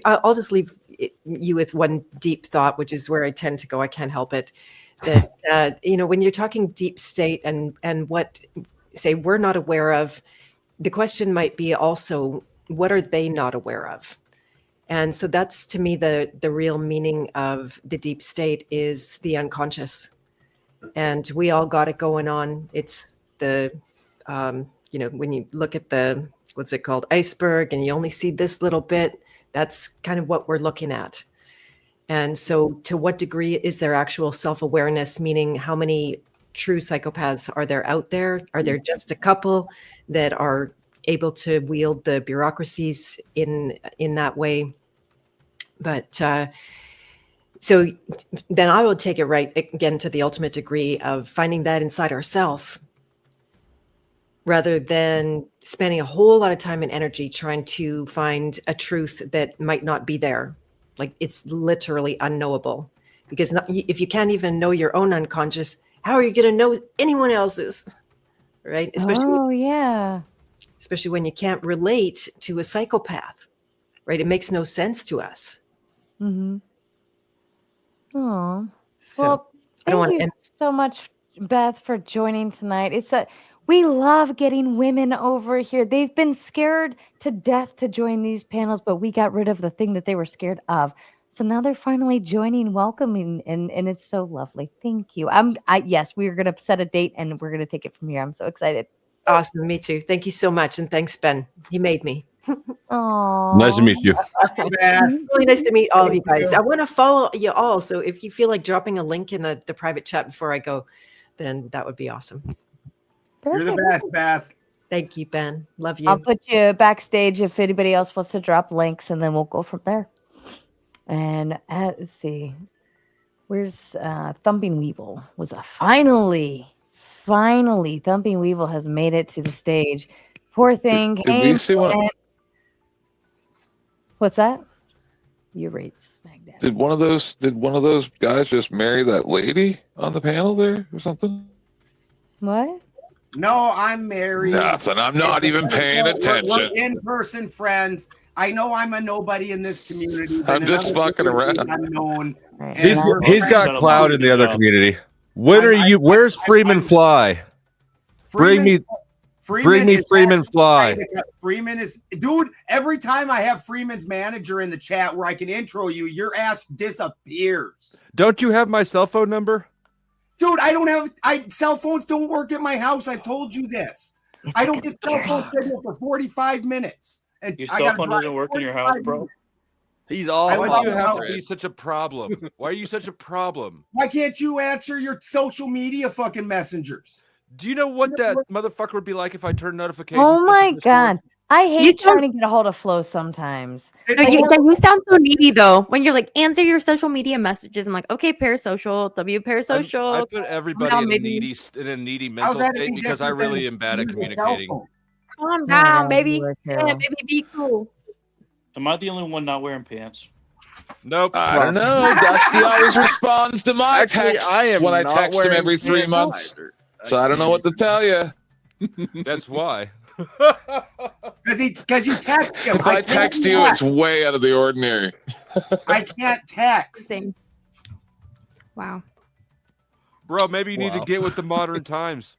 I'll just leave you with one deep thought, which is where I tend to go. I can't help it. That when you're talking deep state and what say we're not aware of, the question might be also what are they not aware of. And so that's, to me, the real meaning of the deep state is the unconscious. And we all got it going on. It's the, when you look at the, what's it called, iceberg, and you only see this little bit, that's kind of what we're looking at. And so to what degree is there actual self-awareness, meaning how many true psychopaths are there out there? Are there just a couple that are able to wield the bureaucracies in that way? But so then I will take it right again to the ultimate degree of finding that inside ourselves, rather than spending a whole lot of time and energy trying to find a truth that might not be there. Like, it's literally unknowable, because if you can't even know your own unconscious, how are you going to know anyone else's? Right? Especially when you can't relate to a psychopath, right? It makes no sense to us. Mm-hmm. Oh, So, well, I don't thank want you so much, Beth, for joining tonight. We love getting women over here. They've been scared to death to join these panels, but we got rid of the thing that they were scared of. So now they're finally joining, welcoming, and it's so lovely. Thank you. Yes, we are going to set a date and we're going to take it from here. I'm so excited. Awesome. Me too. Thank you so much. And thanks, Ben. He made me. Oh, nice to meet you. Really nice to meet all of you guys. I want to follow you all. So if you feel like dropping a link in the private chat before I go, then that would be awesome. You're the best, Beth. Thank you, Ben. Love you. I'll put you backstage if anybody else wants to drop links, and then we'll go from there. And let's see. Where's Thumping Weevil? Finally, Thumping Weevil has made it to the stage. Poor thing. Did we see one? What's that? You're right, Smackdown. Did one of those guys just marry that lady on the panel there or something? What? No, I'm married. Nothing. I'm not even paying attention. We're in-person friends. I know I'm a nobody in this community. But I'm just fucking around. I'm known. He's got clout in the other community. When are you? Where's Freeman Fly? Bring me Freeman Fly. Freeman is, dude. Every time I have Freeman's manager in the chat where I can intro you, your ass disappears. Don't you have my cell phone number? Dude, I don't have. Cell phones don't work at my house. I've told you this. I don't get cell phone signal for 45 minutes. And Your cell phone doesn't work in your house, bro? He's all. Why do you have to be such a problem? Why are you such a problem? Why can't you answer your social media fucking messengers? Do you know what that motherfucker would be like if I turned notifications? Oh my Discord? god. I hate trying to get a hold of Flo sometimes. No, you sound so needy though. When you're like, answer your social media messages. I'm like, okay, parasocial, parasocial. I put everybody in a needy mental state because I really am bad at communicating. Calm down, baby. Yeah, baby, be cool. Am I the only one not wearing pants? Nope. I don't know. Dusty always responds to my texts when I text him every 3 months. So I don't know what to tell you. That's why. Because you text him. If I text you, it's way out of the ordinary. I can't text. Wow. Bro, maybe you need to get with the modern times.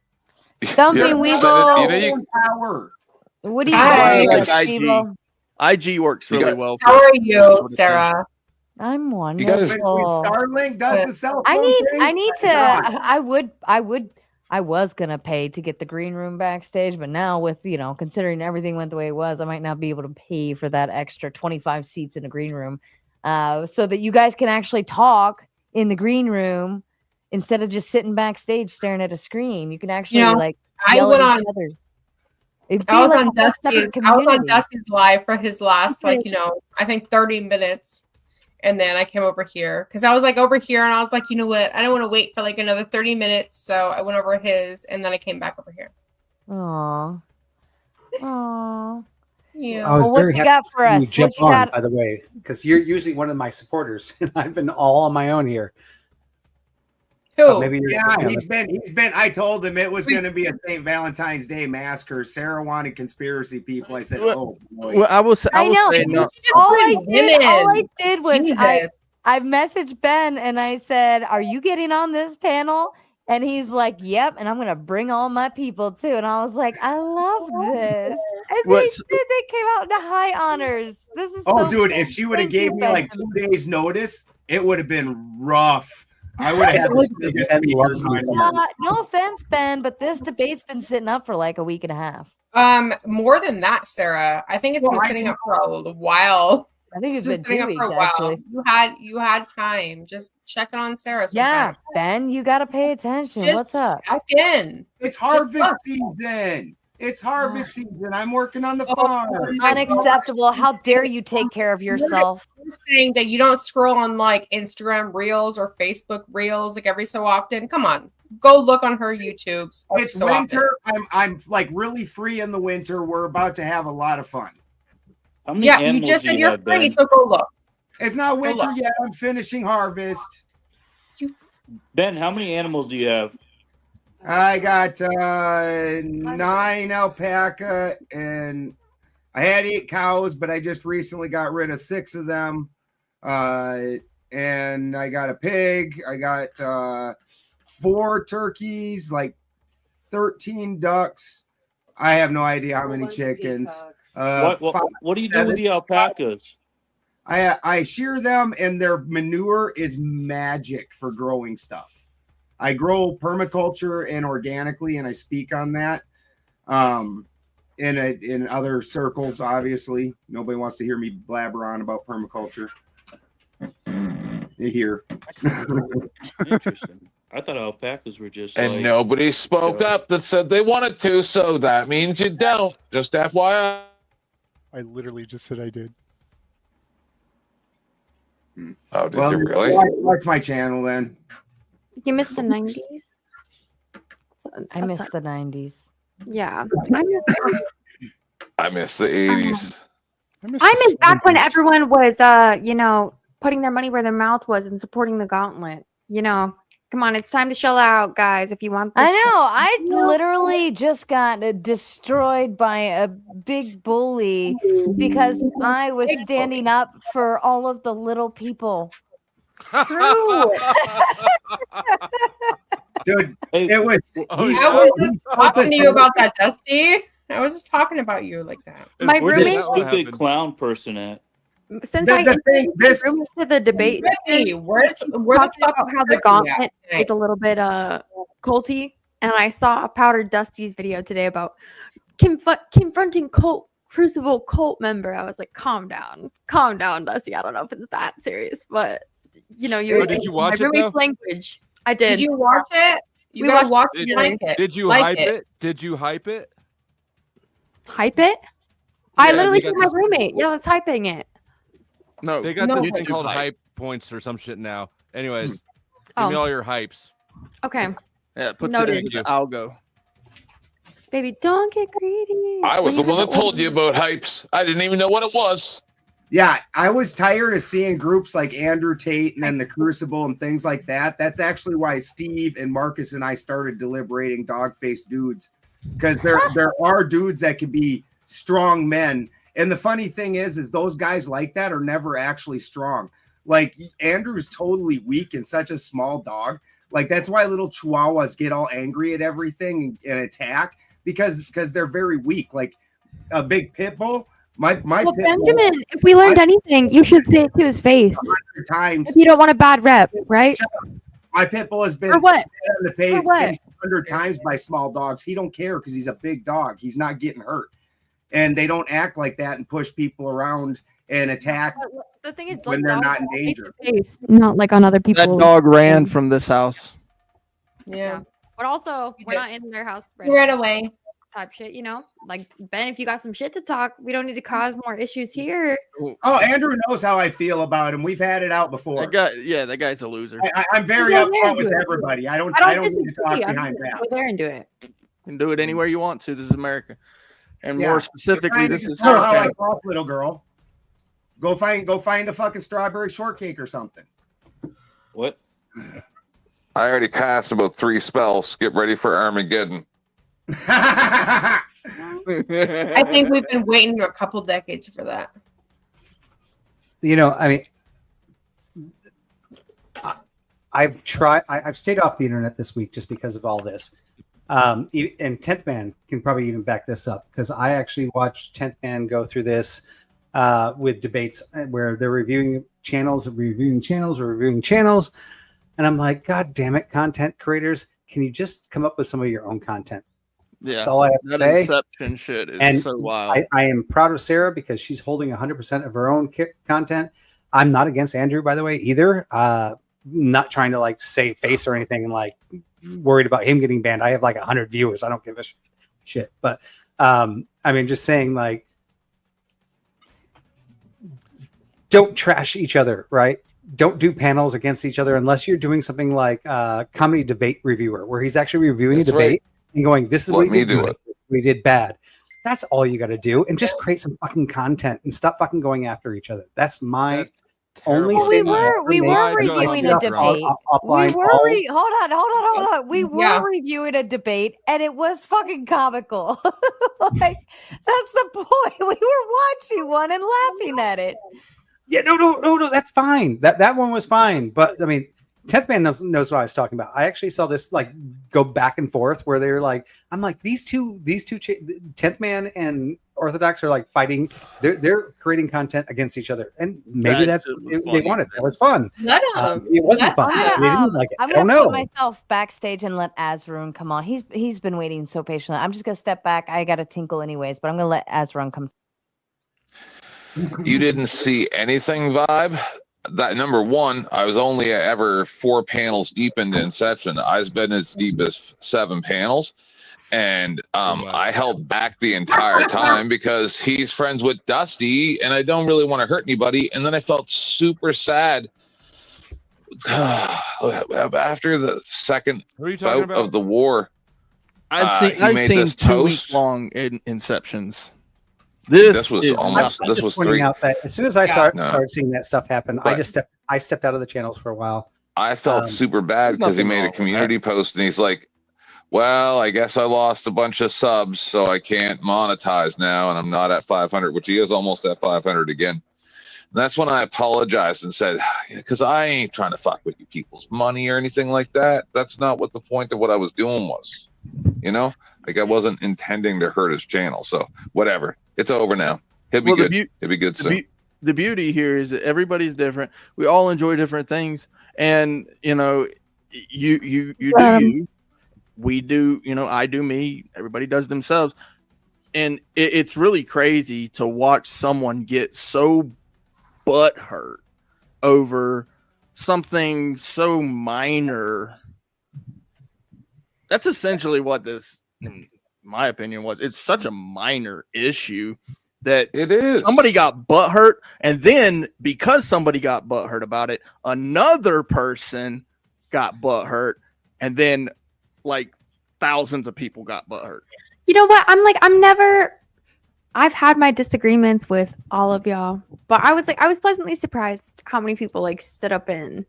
Something we will. Power. What do you I think, like Steve-O? IG works really well. How are you, Sarah? I'm When wonderful. Starlink does the cell phone thing, I need to. God. I was gonna pay to get the green room backstage, but now with considering everything went the way it was, I might not be able to pay for that extra 25 seats in the green room, so that you guys can actually talk in the green room instead of just sitting backstage staring at a screen. You can actually yell at each other. I was on Dusty's live for his last I think 30 minutes. And then I came over here because I was over here and I was like, you know what? I don't want to wait for another 30 minutes. So I went over his and then I came back over here. Aww. Yeah. I was Well, what very you happy got to for see you us? jump What you on, got? by the way, because you're usually one of my supporters, and I've been all on my own here. Who? Maybe he's been. I told him it was going to be a St. Valentine's Day massacre. Sarah wanted conspiracy people. I said, "Oh boy." Well, I was I know. saying, no. All I did was Jesus. I messaged Ben and I said, "Are you getting on this panel?" And he's like, "Yep." And I'm gonna bring all my people too. And I was like, "I love this." And they came out into high honors. This is Oh, so dude! cool. If she would have Thank you, gave me 2 days notice, it would have been rough. I would have had the biggest haters on my no offense, Ben, but this debate's been sitting up for like a week and a half. More than that, Sarah. I think it's been sitting up for a while. I think it's been sitting 2 up weeks for a while. actually. You had time. Just checking on Sarah. Yeah, Ben, you got to pay attention. Just What's up? check in. It's harvest season. It's harvest season. I'm working on the farm. Unacceptable. How dare you take care of yourself? You're saying that you don't scroll on Instagram Reels or Facebook Reels every so often. Come on, go look on her YouTube's. It's winter. I'm really free in the winter. We're about to have a lot of fun. Yeah, you just said you're free, so go look. It's not winter yet. I'm finishing harvest. Ben, how many animals do you have? I got 9 alpaca and I had 8 cows, but I just recently got rid of 6 of them. And I got a pig. I got 4 turkeys, 13 ducks. I have no idea how many chickens. What do you do with the alpacas? I shear them, and their manure is magic for growing stuff. I grow permaculture and organically, and I speak on that in other circles. Obviously, nobody wants to hear me blabber on about permaculture. Here, interesting. I thought alpacas were just. And nobody spoke up that said they wanted to, so that means you don't. Just FYI. I literally just said I did. Oh, did you really? Watch my channel then. You missed the 90s? I missed the 90s. Yeah. I miss the 80s. I miss back when everyone was, putting their money where their mouth was and supporting the gauntlet. Come on, it's time to shell out, guys. If you want this. I know. I literally just got destroyed by a big bully because I was standing up for all of the little people. True. Dude, it was. I was just talking to you about that, Dusty. I was just talking about you like that. My Where's roommate. that stupid clown person at? Since I introduced the room to the debate, where the talking fuck about how the gauntlet is a little bit culty, and I saw a Powdered Dusty's video today about confronting Crucible cult member. I was like, calm down, Dusty. I don't know if it's that serious, but you know, did you watch my it, roommate's though? language. I did. Did you watch it? You gotta watch it. Did, Like it. did you Like hype it? Did you hype it? Hype it? I Yeah, literally they got told my this- roommate, yeah, let's hyping it. No, They got No, this thing YouTube called hype. hype points or some shit now. Anyways, give Oh. me all your hypes. Okay. Yeah, it puts Noted. it into the algo. Baby, don't get greedy. I was the When you one have that told you about hypes. I didn't even know what it was. Yeah, I was tired of seeing groups like Andrew Tate and then the Crucible and things like that. That's actually why Steve and Marcus and I started deliberating dog-faced dudes, because there are dudes that can be strong men. And the funny thing is those guys like that are never actually strong. Like Andrew's totally weak and such a small dog. Like that's why little chihuahuas get all angry at everything and attack because they're very weak. Like a big pit bull. My Well, pit Benjamin, bull, if we learned anything, you should say it to his face. 100 times. If you don't want a bad rep, right? My pit bull has been For what? on the For what? face 100 times by small dogs. He don't care because he's a big dog. He's not getting hurt, and they don't act like that and push people around and attack The thing is, when they're not in danger. face, not like on other people. That dog ran from this house. Yeah. But also, we're did. not in their house. He ran away. Type shit, you know? Like, Ben, if you got some shit to talk, we don't need to cause more issues here. Oh, Andrew knows how I feel about him. We've had it out before. That guy's a loser. I'm very Go there upfront and with do it. everybody. I don't need to disagree. talk I'm behind gonna that. Go there and do it. You can do it anywhere you want to. This is America. And Yeah. more specifically, this is how I South talk, little girl. Go find a fucking strawberry shortcake or something. What? I already cast about 3 spells. Get ready for Armageddon. I think we've been waiting a couple decades for that. You know, I mean, I've stayed off the internet this week just because of all this. And 10th Man can probably even back this up because I actually watched 10th Man go through this with debates where they're reviewing channels. And I'm like, God damn it, content creators, can you just come up with some of your own content? Yeah, that's all I have to that say. Inception shit is And so wild. I am proud of Sarah because she's holding 100% of her own content. I'm not against Andrew, by the way, either. Not trying to like save face or anything and like worried about him getting banned. I have like 100 viewers. I don't give a shit. But I mean, just saying like, don't trash each other, right? Don't do panels against each other unless you're doing something like comedy debate reviewer, where he's actually reviewing a debate and going, "This is what he did good, this is what he did bad." That's all you got to do, and just create some fucking content and stop fucking going after each other. That's my only statement. We were reviewing a debate. Hold on. We were reviewing a debate, and it was fucking comical. Like that's the point. We were watching one and laughing at it. Yeah, no, that's fine. That one was fine. But I mean, 10th Man knows what I was talking about. I actually saw this like go back and forth where they're like, I'm like, these two 10th Man and Orthodox are like fighting. They're creating content against each other, and maybe that's what they wanted. That was fun. It wasn't fun. They didn't like it. I'm I don't gonna know. put myself backstage and let Azrun come on. He's been waiting so patiently. I'm just gonna step back. I got a tinkle anyways, but I'm gonna let Azrun come. You didn't see anything, Vibe? That number one, I was only ever 4 panels deep into Inception. I've been as deep as 7 panels. And I held back the entire time because he's friends with Dusty and I don't really want to hurt anybody. And then I felt super sad after the second bout of the war. I've he seen made this 2-week-long Inceptions. This was is almost. I'm This just was pointing 3. out that as soon as I started No. seeing that stuff happen, I stepped out of the channels for a while I felt super bad because he made a community post and he's like, well, I guess I lost a bunch of subs, so I can't monetize now, and I'm not at 500, which he is almost at 500 again. And that's when I apologized and said, because I ain't trying to fuck with you people's money or anything like that. That's not what the point of what I was doing was. You know? Like, I wasn't intending to hurt his channel, so whatever. It's over now. He'll be good. He'll be good soon. The beauty here is that everybody's different. We all enjoy different things, and you know, you do you. We do, you know, I do me. Everybody does themselves, and it's really crazy to watch someone get so butthurt over something so minor. That's essentially what this, in my opinion, was. It's such a minor issue that it is. Somebody got butthurt, and then because somebody got butthurt about it, another person got butthurt, and then like thousands of people got butthurt. You know what? I've had my disagreements with all of y'all, but I was pleasantly surprised how many people like stood up and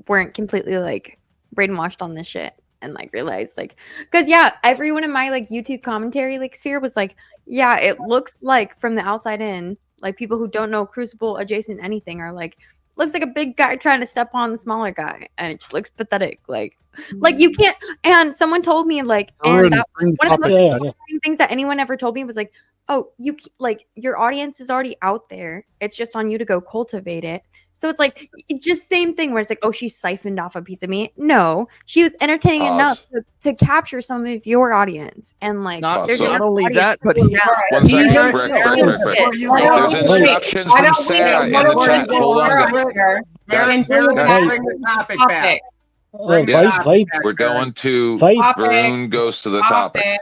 weren't completely like brainwashed on this shit and like realized like, because yeah, everyone in my like YouTube commentary like sphere was like, yeah, it looks like from the outside in, like people who don't know Crucible adjacent anything are like, looks like a big guy trying to step on the smaller guy, and it just looks pathetic. Like you can't. And someone told me like, and that, one of the most frustrating things that anyone ever told me was like, oh, you like your audience is already out there. It's just on you to go cultivate it. So it's like just same thing where it's like, oh, she siphoned off a piece of me. No, she was entertaining enough to capture some of your audience, and like not only that, but there's instructions from Sarah in the chat. Hold on. We're going to Varun goes to the topic.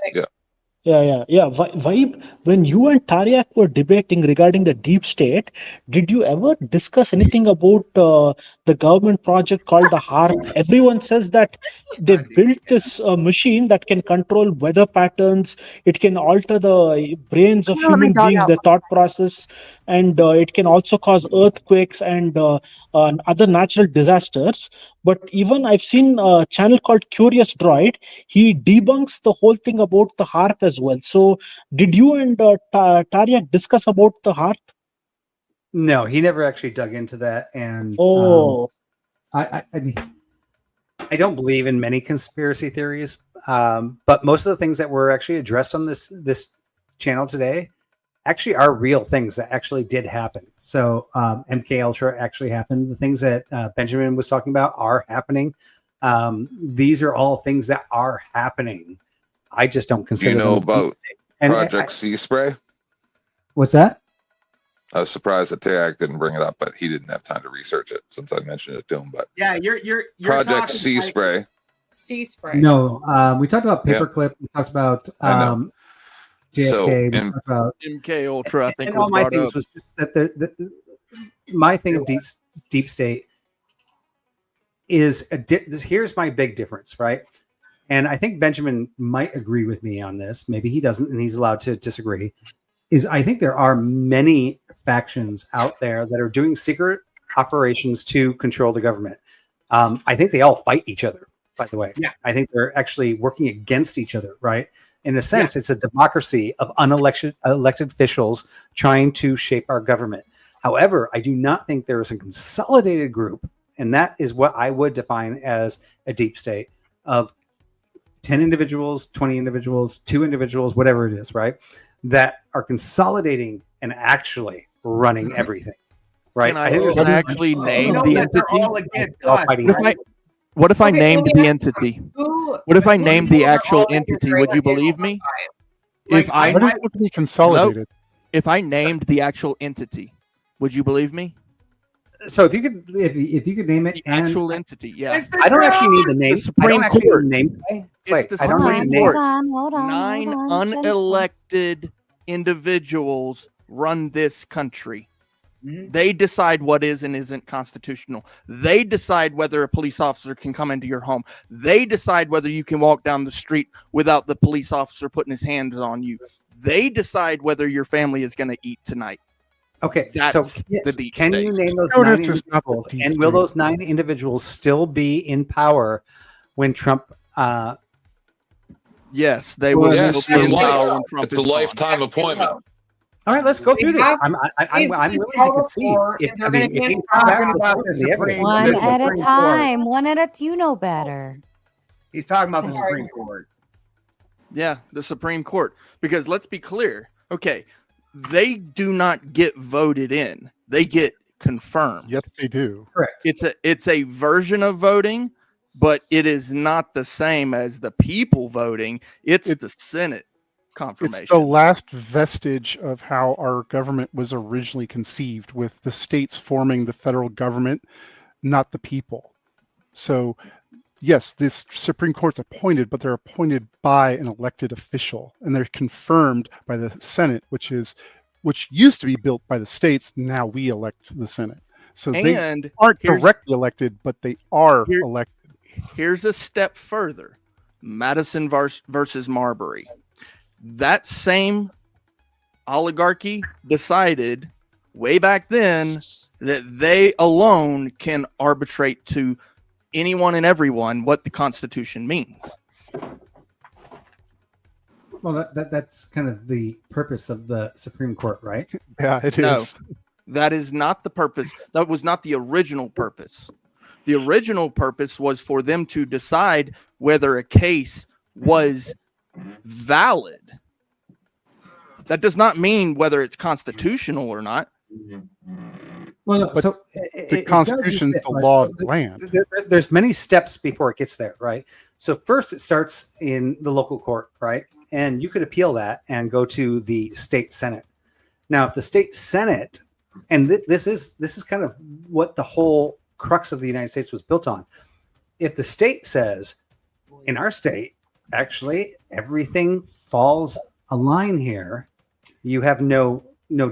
Yeah. Vibe, when you and Tariak were debating regarding the deep state, did you ever discuss anything about the government project called the HARP? Everyone says that they built this machine that can control weather patterns. It can alter the brains of human beings, their thought process, and it can also cause earthquakes and other natural disasters. But even I've seen a channel called Curious Droid. He debunks the whole thing about the HARP as well. So did you and Tariak discuss about the HARP? No, he never actually dug into that. And I mean, I don't believe in many conspiracy theories, but most of the things that were actually addressed on this channel today actually are real things that actually did happen. So MK Ultra actually happened. The things that Benjamin was talking about are happening. These are all things that are happening. I just don't consider them about Project Sea Spray. What's that? I was surprised that Tayak didn't bring it up, but he didn't have time to research it since I mentioned it to him. But yeah, you're Project Sea Spray. Sea Spray. No, we talked about Paperclip. We talked about JFK. We talked about MK Ultra. I think and all my things was just that my thing of deep state is here's my big difference, right? And I think Benjamin might agree with me on this. Maybe he doesn't, and he's allowed to disagree. Is I think there are many factions out there that are doing secret operations to control the government. I think they all fight each other, by the way. Yeah. I think they're actually working against each other, right? In a sense, it's a democracy of elected officials trying to shape our government. However, I do not think there is a consolidated group, and that is what I would define as a deep state of 10 individuals, 20 individuals, 2 individuals, whatever it is, right? That are consolidating and actually running everything, right? Can I actually name the entity? What if I named the entity? What if I named the actual entity? Would you believe me? If I what is it to be consolidated? If I named the actual entity, would you believe me? So if you could name it, actual entity, yeah. I don't actually need the name. The Supreme Court. It's the Supreme Court. Hold on, 9 unelected individuals run this country. They decide what is and isn't constitutional. They decide whether a police officer can come into your home. They decide whether you can walk down the street without the police officer putting his hands on you. They decide whether your family is going to eat tonight. Okay, That's so yes, the deep can state. you name those Notice 9 is not the individuals? deep And will state. those 9 individuals still be in power when Trump? Yes, they will Yes, still be in for life. power when Trump It's is a gone. lifetime appointment. All right, let's go We through this. have- I'm willing to concede. If, they're I mean, going to if hand he out talking about the Supreme- One the at a Supreme Court. time. One at a. You know better. He's talking about the Sorry. Supreme Court. Yeah, the Supreme Court. Because let's be clear. Okay, they do not get voted in. They get confirmed. Yes, they do. Correct. It's a version of voting, but it is not the same as the people voting. It's the Senate confirmation. It's the last vestige of how our government was originally conceived, with the states forming the federal government, not the people. So, yes, this Supreme Court's appointed, but they're appointed by an elected official, and they're confirmed by the Senate, which used to be built by the states. Now we elect the Senate. So they And aren't here's- directly elected, but they are elected. Here's a step further. Madison versus Marbury. That same oligarchy decided way back then that they alone can arbitrate to anyone and everyone what the Constitution means. Well, that's kind of the purpose of the Supreme Court, right? Yeah, it No, is. that is not the purpose. That was not the original purpose. The original purpose was for them to decide whether a case was valid. That does not mean whether it's constitutional or not. Well, no, But so the Constitution is the law of the land. There's many steps before it gets there, right? So first it starts in the local court, right? And you could appeal that and go to the state Senate. Now, if the state Senate, and this is kind of what the whole crux of the United States was built on. If the state says, in our state, actually everything falls a line here, you have no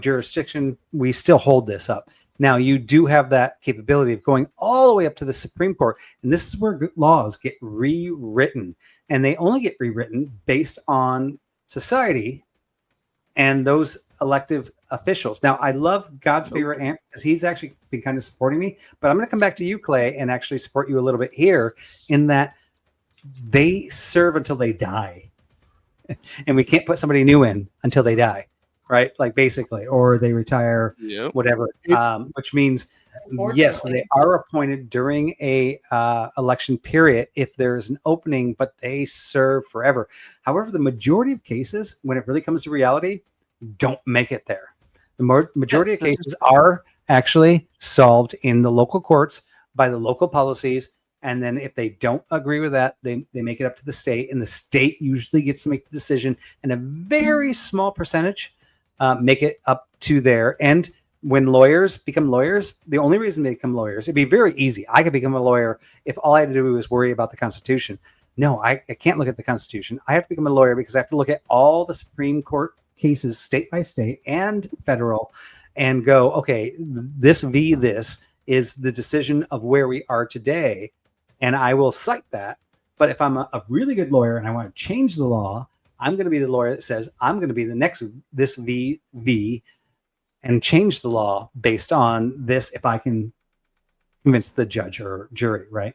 jurisdiction, we still hold this up. Now, you do have that capability of going all the way up to the Supreme Court, and this is where laws get rewritten, and they only get rewritten based on society and those elective officials. Now, I love God's favorite aunt because he's actually been kind of supporting me, but I'm going to come back to you, Clay, and actually support you a little bit here in that they serve until they die, and we can't put somebody new in until they die. Right, like basically, or they retire, whatever. Which means, yes, they are appointed during a election period if there is an opening, but they serve forever. However, the majority of cases, when it really comes to reality, don't make it there. The majority of cases are actually solved in the local courts by the local policies. And then if they don't agree with that, they make it up to the state, and the state usually gets to make the decision, and a very small percentage make it up to there. And when lawyers become lawyers, the only reason they become lawyers, it'd be very easy. I could become a lawyer if all I had to do was worry about the Constitution. No, I can't look at the Constitution. I have to become a lawyer because I have to look at all the Supreme Court cases, state by state and federal, and go, okay, this is the decision of where we are today. And I will cite that. But if I'm a really good lawyer and I want to change the law, I'm going to be the lawyer that says I'm going to be the next this VV and change the law based on this if I can convince the judge or jury, right?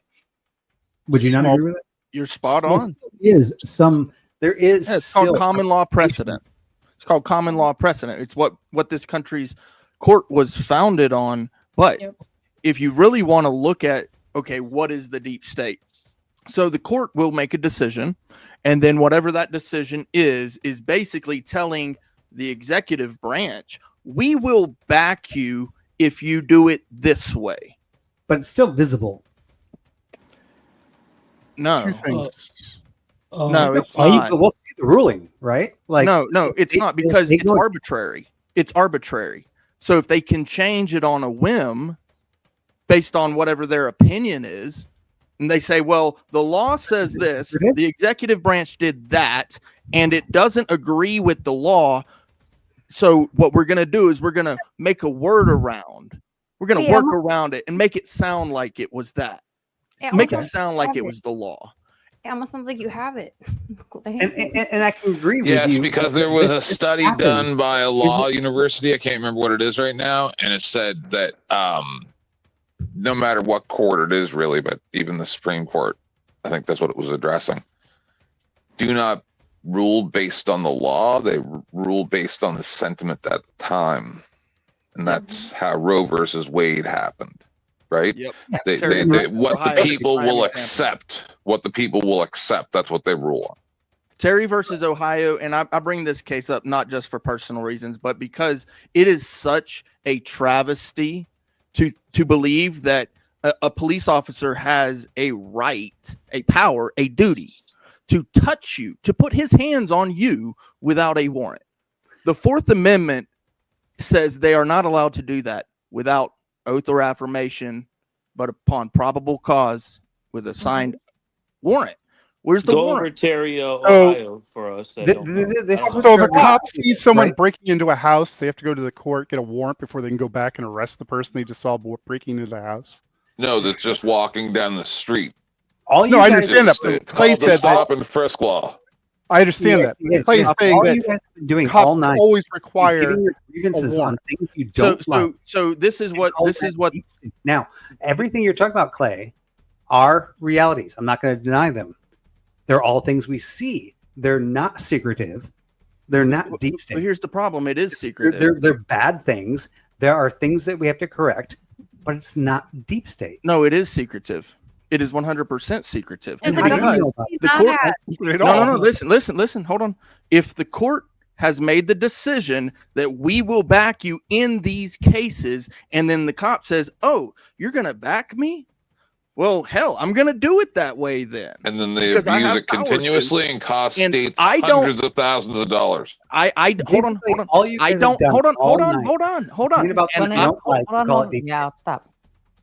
Would you not agree with it? You're spot on. There is it's called common law precedent. It's called common law precedent. It's what this country's court was founded on. But if you really want to look at, okay, what is the deep state? So the court will make a decision, and then whatever that decision is basically telling the executive branch, we will back you if you do it this way. But it's still visible. No. No, it's not. We'll see the ruling, right? Like, no, it's not, because it's arbitrary. It's arbitrary. So if they can change it on a whim based on whatever their opinion is, and they say, well, the law says this, the executive branch did that, and it doesn't agree with the law. So what we're going to do is we're going to make a word around. We're going to work around it and make it sound like it was that. Make it sound like it was the law. It almost sounds like you have it. And I can agree with you. Yes, because there was a This study happens. done by a law university. I can't remember what it is right now, and it said that no matter what court it is, really, but even the Supreme Court, I think that's what it was addressing, do not rule based on the law. They rule based on the sentiment at the time, and that's how Roe versus Wade happened. Right? Yep. What the people will accept. What the people will accept. That's what they rule on. Terry versus Ohio, and I bring this case up not just for personal reasons, but because it is such a travesty to believe that a police officer has a right, a power, a duty to touch you, to put his hands on you without a warrant. The Fourth Amendment says they are not allowed to do that without oath or affirmation, but upon probable cause with a signed warrant. Where's the Go warrant? over Terry, Ohio for us. That don't know. So if a cop sees someone breaking into a house, they have to go to the court, get a warrant before they can go back and arrest the person they just saw breaking into the house. No, that's just walking down the street. I understand that. But It's Clay called the said stop that. and frisk law. I understand that. Clay is saying all that you guys have been doing cops all night always is require getting your grievances on things you don't love. So this is what Now, everything you're talking about, Clay, are realities. I'm not going to deny them. They're all things we see. They're not secretive. They're not deep state. But here's the problem: it is secretive. They're bad things. There are things that we have to correct, but it's not deep state. No, it is secretive. It is 100% secretive. How do you know about it? The court, no. Listen. Hold on. If the court has made the decision that we will back you in these cases, and then the cop says, "Oh, you're going to back me?" Well, hell, I'm going to do it that way then. And then they abuse it continuously and cost states hundreds of thousands of dollars. Hold on. Yeah, stop.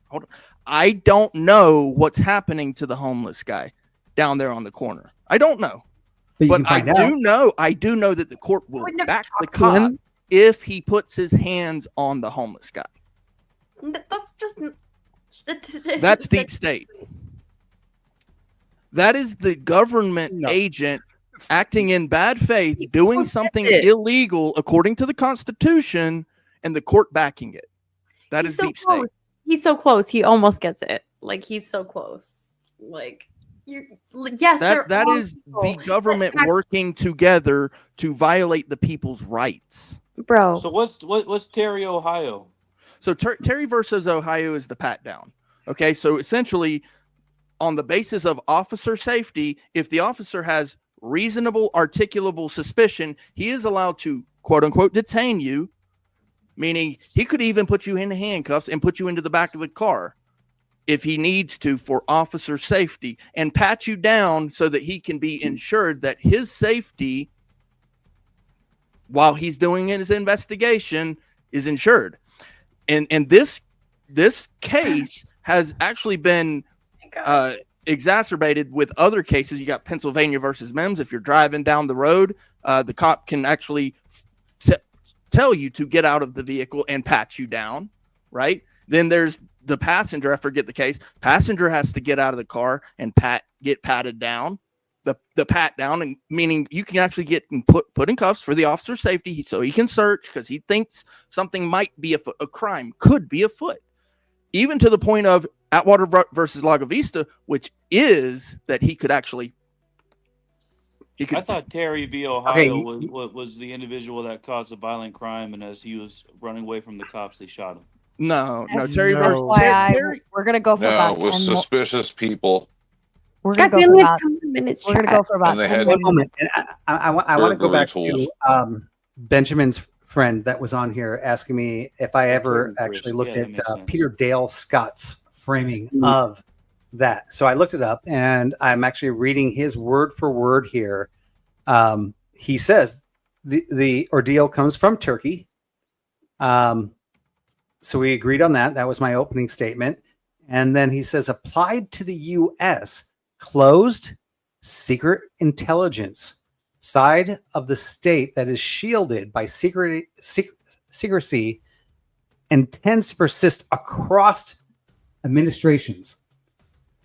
Hold on. I don't know what's happening to the homeless guy down there on the corner. I don't know. But I do know that the court will back the cop if he puts his hands on the homeless guy. That's just... That's deep state. That is the government agent acting in bad faith, doing something illegal according to the Constitution, and the court backing it. That is deep state. He's so close. He almost gets it. Like, he's so close. Like, that is the government working together to violate the people's rights, bro. So what's Terry, Ohio? So Terry versus Ohio is the pat down. Okay, so essentially, on the basis of officer safety, if the officer has reasonable, articulable suspicion, he is allowed to, quote unquote, detain you, meaning he could even put you in handcuffs and put you into the back of the car if he needs to for officer safety, and pat you down so that he can be ensured that his safety while he's doing his investigation is ensured. And this case has actually been exacerbated with other cases. You got Pennsylvania versus Mims. If you're driving down the road, the cop can actually tell you to get out of the vehicle and pat you down, right? Then there's the passenger. I forget the case. Passenger has to get out of the car and get patted down. The pat down, and meaning you can actually get put in cuffs for the officer's safety, so he can search because he thinks something might be a crime could be afoot, even to the point of Atwater versus Lago Vista, which is that he could actually. I thought Terry v. Ohio was the individual that caused a violent crime, and as he was running away from the cops, they shot him. No, Terry versus Terry. We're gonna go for about 10 with suspicious people. We're gonna go for about 10 minutes. We're gonna go for about 10 One moment. And I want to go back to Benjamin's friend that was on here asking me if I ever actually looked at Peter Dale Scott's framing of that. So I looked it up, and I'm actually reading his word for word here. He says the ordeal comes from Turkey. So we agreed on that. That was my opening statement. And then he says, applied to the U.S., closed secret intelligence side of the state that is shielded by secrecy and tends to persist across administrations.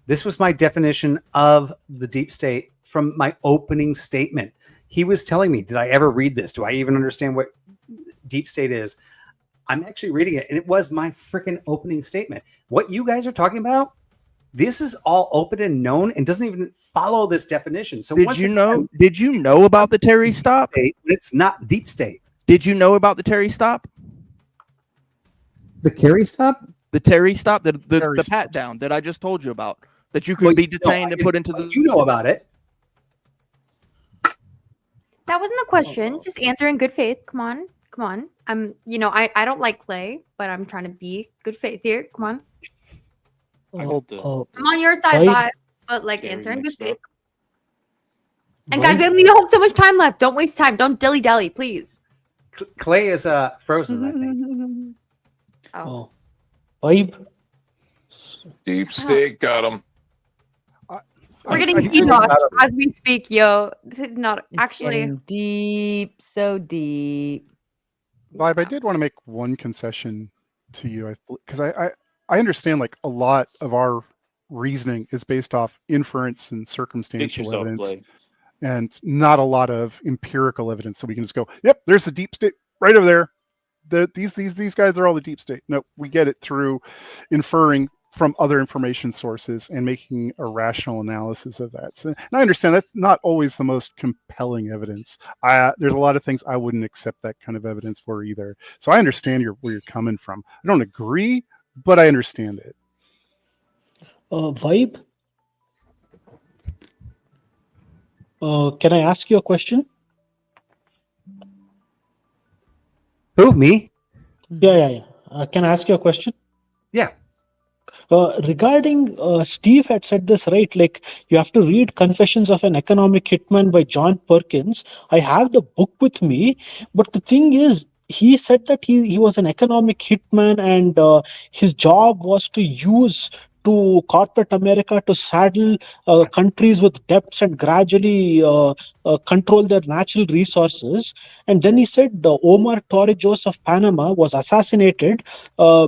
This was my definition of the deep state from my opening statement. He was telling me, did I ever read this? Do I even understand what deep state is? I'm actually reading it, and it was my freaking opening statement. What you guys are talking about, this is all open and known and doesn't even follow this definition. So Did you know about the Terry stop? It's not deep state. Did you know about the Terry stop? The Kerry stop? The Terry stop, the pat down that I just told you about, that you could be detained and put into the. You know about it. That wasn't the question. Just answer in good faith. Come on. I'm I don't like Clay, but I'm trying to be good faith here. Come on. I'm on your side, Vibe, but like answer in good faith. And guys, we don't have so much time left. Don't waste time. Don't dilly-dally, please. Clay is frozen, I think. Oh. Vibe. Deep state got him. We're getting dodged as we speak, yo. This is not actually deep, so deep. Vibe, I did want to make one concession to you, because I understand like a lot of our reasoning is based off inference and circumstantial evidence, and not a lot of empirical evidence. So we can just go, yep, there's the deep state right over there. These guys are all the deep state. No, we get it through inferring from other information sources and making a rational analysis of that. So, and I understand that's not always the most compelling evidence. There's a lot of things I wouldn't accept that kind of evidence for either. So I understand where you're coming from. I don't agree, but I understand it. Vibe. Can I ask you a question? Who, me? Yeah. Can I ask you a question? Yeah. Regarding Steve had said this, right? Like you have to read Confessions of an Economic Hitman by John Perkins. I have the book with me, but the thing is, he said that he was an economic hitman, and his job was to use to corporate America to saddle countries with debts and gradually control their natural resources. And then he said Omar Torrijos of Panama was assassinated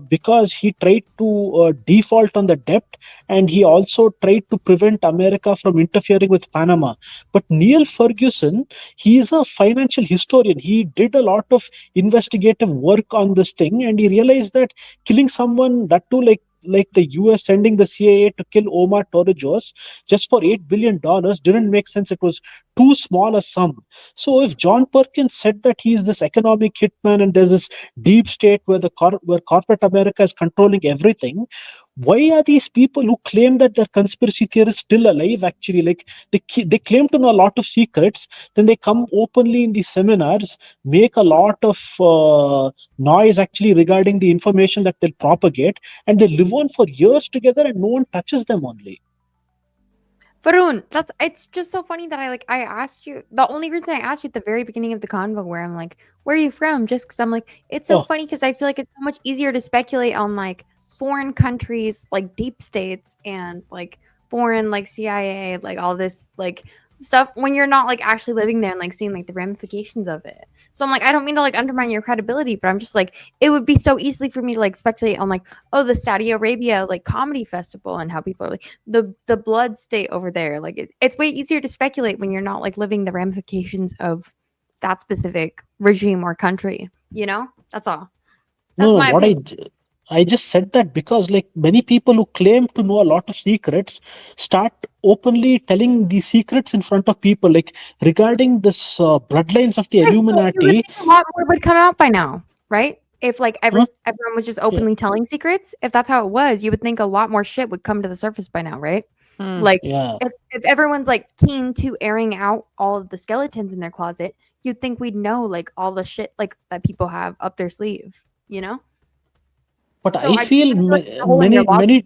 because he tried to default on the debt, and he also tried to prevent America from interfering with Panama. But Neil Ferguson, he is a financial historian. He did a lot of investigative work on this thing, and he realized that killing someone, that too like the US sending the CIA to kill Omar Torrijos just for $8 billion didn't make sense. It was too small a sum. So if John Perkins said that he is this economic hitman and there's this deep state where where corporate America is controlling everything, why are these people who claim that they're conspiracy theorists still alive? Actually, like they claim to know a lot of secrets, then they come openly in these seminars, make a lot of noise actually regarding the information that they'll propagate, and they live on for years together and no one touches them only. Varun, it's just so funny that I asked you. The only reason I asked you at the very beginning of the convo, where I'm like, where are you from? Just because I'm like, it's so funny because I feel like it's so much easier to speculate on like foreign countries, like deep states, and like foreign like CIA, like all this like stuff when you're not like actually living there and like seeing like the ramifications of it. So I'm like, I don't mean to like undermine your credibility, but I'm just like, it would be so easily for me to like speculate on like, oh, the Saudi Arabia like comedy festival and how people are like the blood state over there. Like it's way easier to speculate when you're not like living the ramifications of that specific regime or country. You know, that's all. That's my opinion. I just said that because like many people who claim to know a lot of secrets start openly telling these secrets in front of people, like regarding this bloodlines of the Illuminati. A lot more would come out by now, right? If like everyone was just openly telling secrets, if that's how it was, you would think a lot more shit would come to the surface by now, right? Like if everyone's like keen to airing out all of the skeletons in their closet, you'd think we'd know like all the shit like that people have up their sleeve, you know? But so I feel many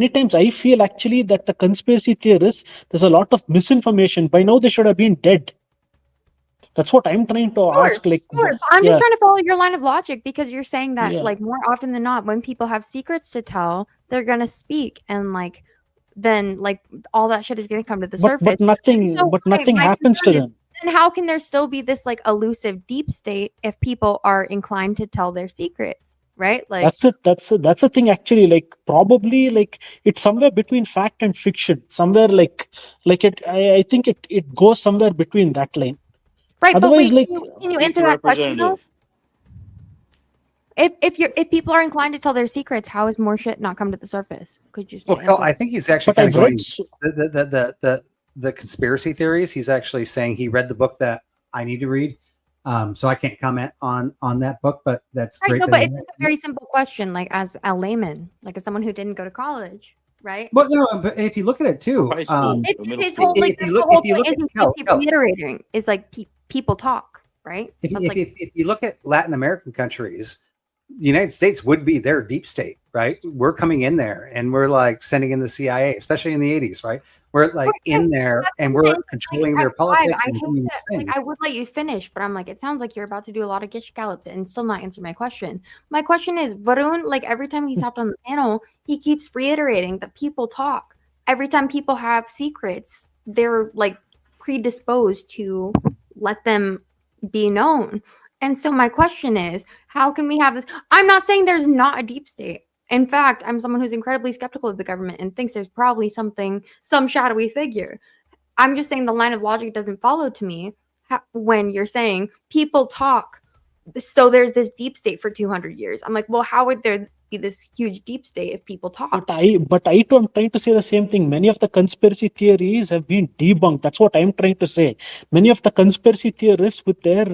times I feel actually that the conspiracy theorists, there's a lot of misinformation. By now they should have been dead. That's what I'm trying to ask. Like, I'm just trying to follow your line of logic because you're saying that like more often than not, when people have secrets to tell, they're gonna speak, and like then like all that shit is gonna come to the surface. But nothing happens to them. And how can there still be this like elusive deep state if people are inclined to tell their secrets? right? Like That's the thing actually. Like probably like it's somewhere between fact and fiction. Somewhere like it. I think it goes somewhere between that line. right, but Otherwise, wait, like can you answer that question though? If people are inclined to tell their secrets, how is more shit not come to the surface? Could you? Well, Kel, I think he's actually But kind of I've read going the conspiracy theories. He's actually saying he read the book that I need to read. So I can't comment on that book, but that's Right, great. no, that but he- it's just a very simple question, like as a layman, like as someone who didn't go to college, right? Well, no, but if you look at it too, It's his whole like if you the look- whole if you point look is at he Kel, keeps Kel. reiterating is like people talk, right? If you, That's like if you look at Latin American countries, the United States would be their deep state, right? We're coming in there and we're like sending in the CIA, especially in the 80s, right? We're like in there and we're controlling their politics I and hate doing that. these Like things. I would let you finish, but I'm like, it sounds like you're about to do a lot of gish gallop and still not answer my question. My question is, Varun, like every time he's hopped on the panel, he keeps reiterating that people talk. Every time people have secrets, they're like predisposed to let them be known. And so my question is, how can we have this? I'm not saying there's not a deep state. In fact, I'm someone who's incredibly skeptical of the government and thinks there's probably some shadowy figure. I'm just saying the line of logic doesn't follow to me when you're saying people talk. So there's this deep state for 200 years. I'm like, well, how would there be this huge deep state if people talk? But I too am trying to say the same thing. Many of the conspiracy theories have been debunked. That's what I'm trying to say. Many of the conspiracy theorists with their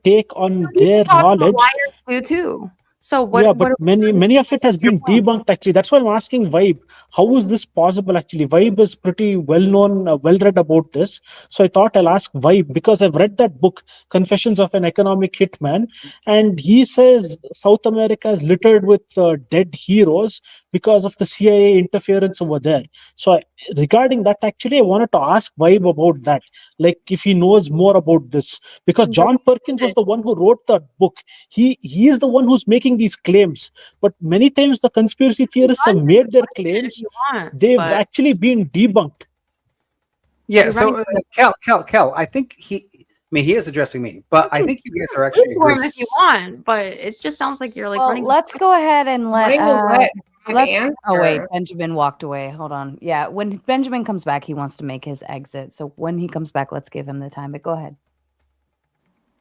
take on their knowledge. Liars do too. So what? Yeah, but many of it has been debunked actually. That's why I'm asking Vibe. How is this possible actually? Vibe is pretty well known, well read about this. So I thought I'll ask Vibe because I've read that book, Confessions of an Economic Hitman, and he says South America is littered with dead heroes because of the CIA interference over there. So regarding that, actually, I wanted to ask Vibe about that. Like if he knows more about this, because John Perkins was the one who wrote that book. He is the one who's making these claims, but many times the conspiracy theorists have made their claims. They've actually been debunked. Yeah, so Kel, I think he is addressing me, but I think you guys are actually for him if you want, but it just sounds like you're like Well, running. let's go ahead and let. Let's Oh wait, Benjamin walked away. Hold on. Yeah, when Benjamin comes back, he wants to make his exit. So when he comes back, let's give him the time. But go ahead.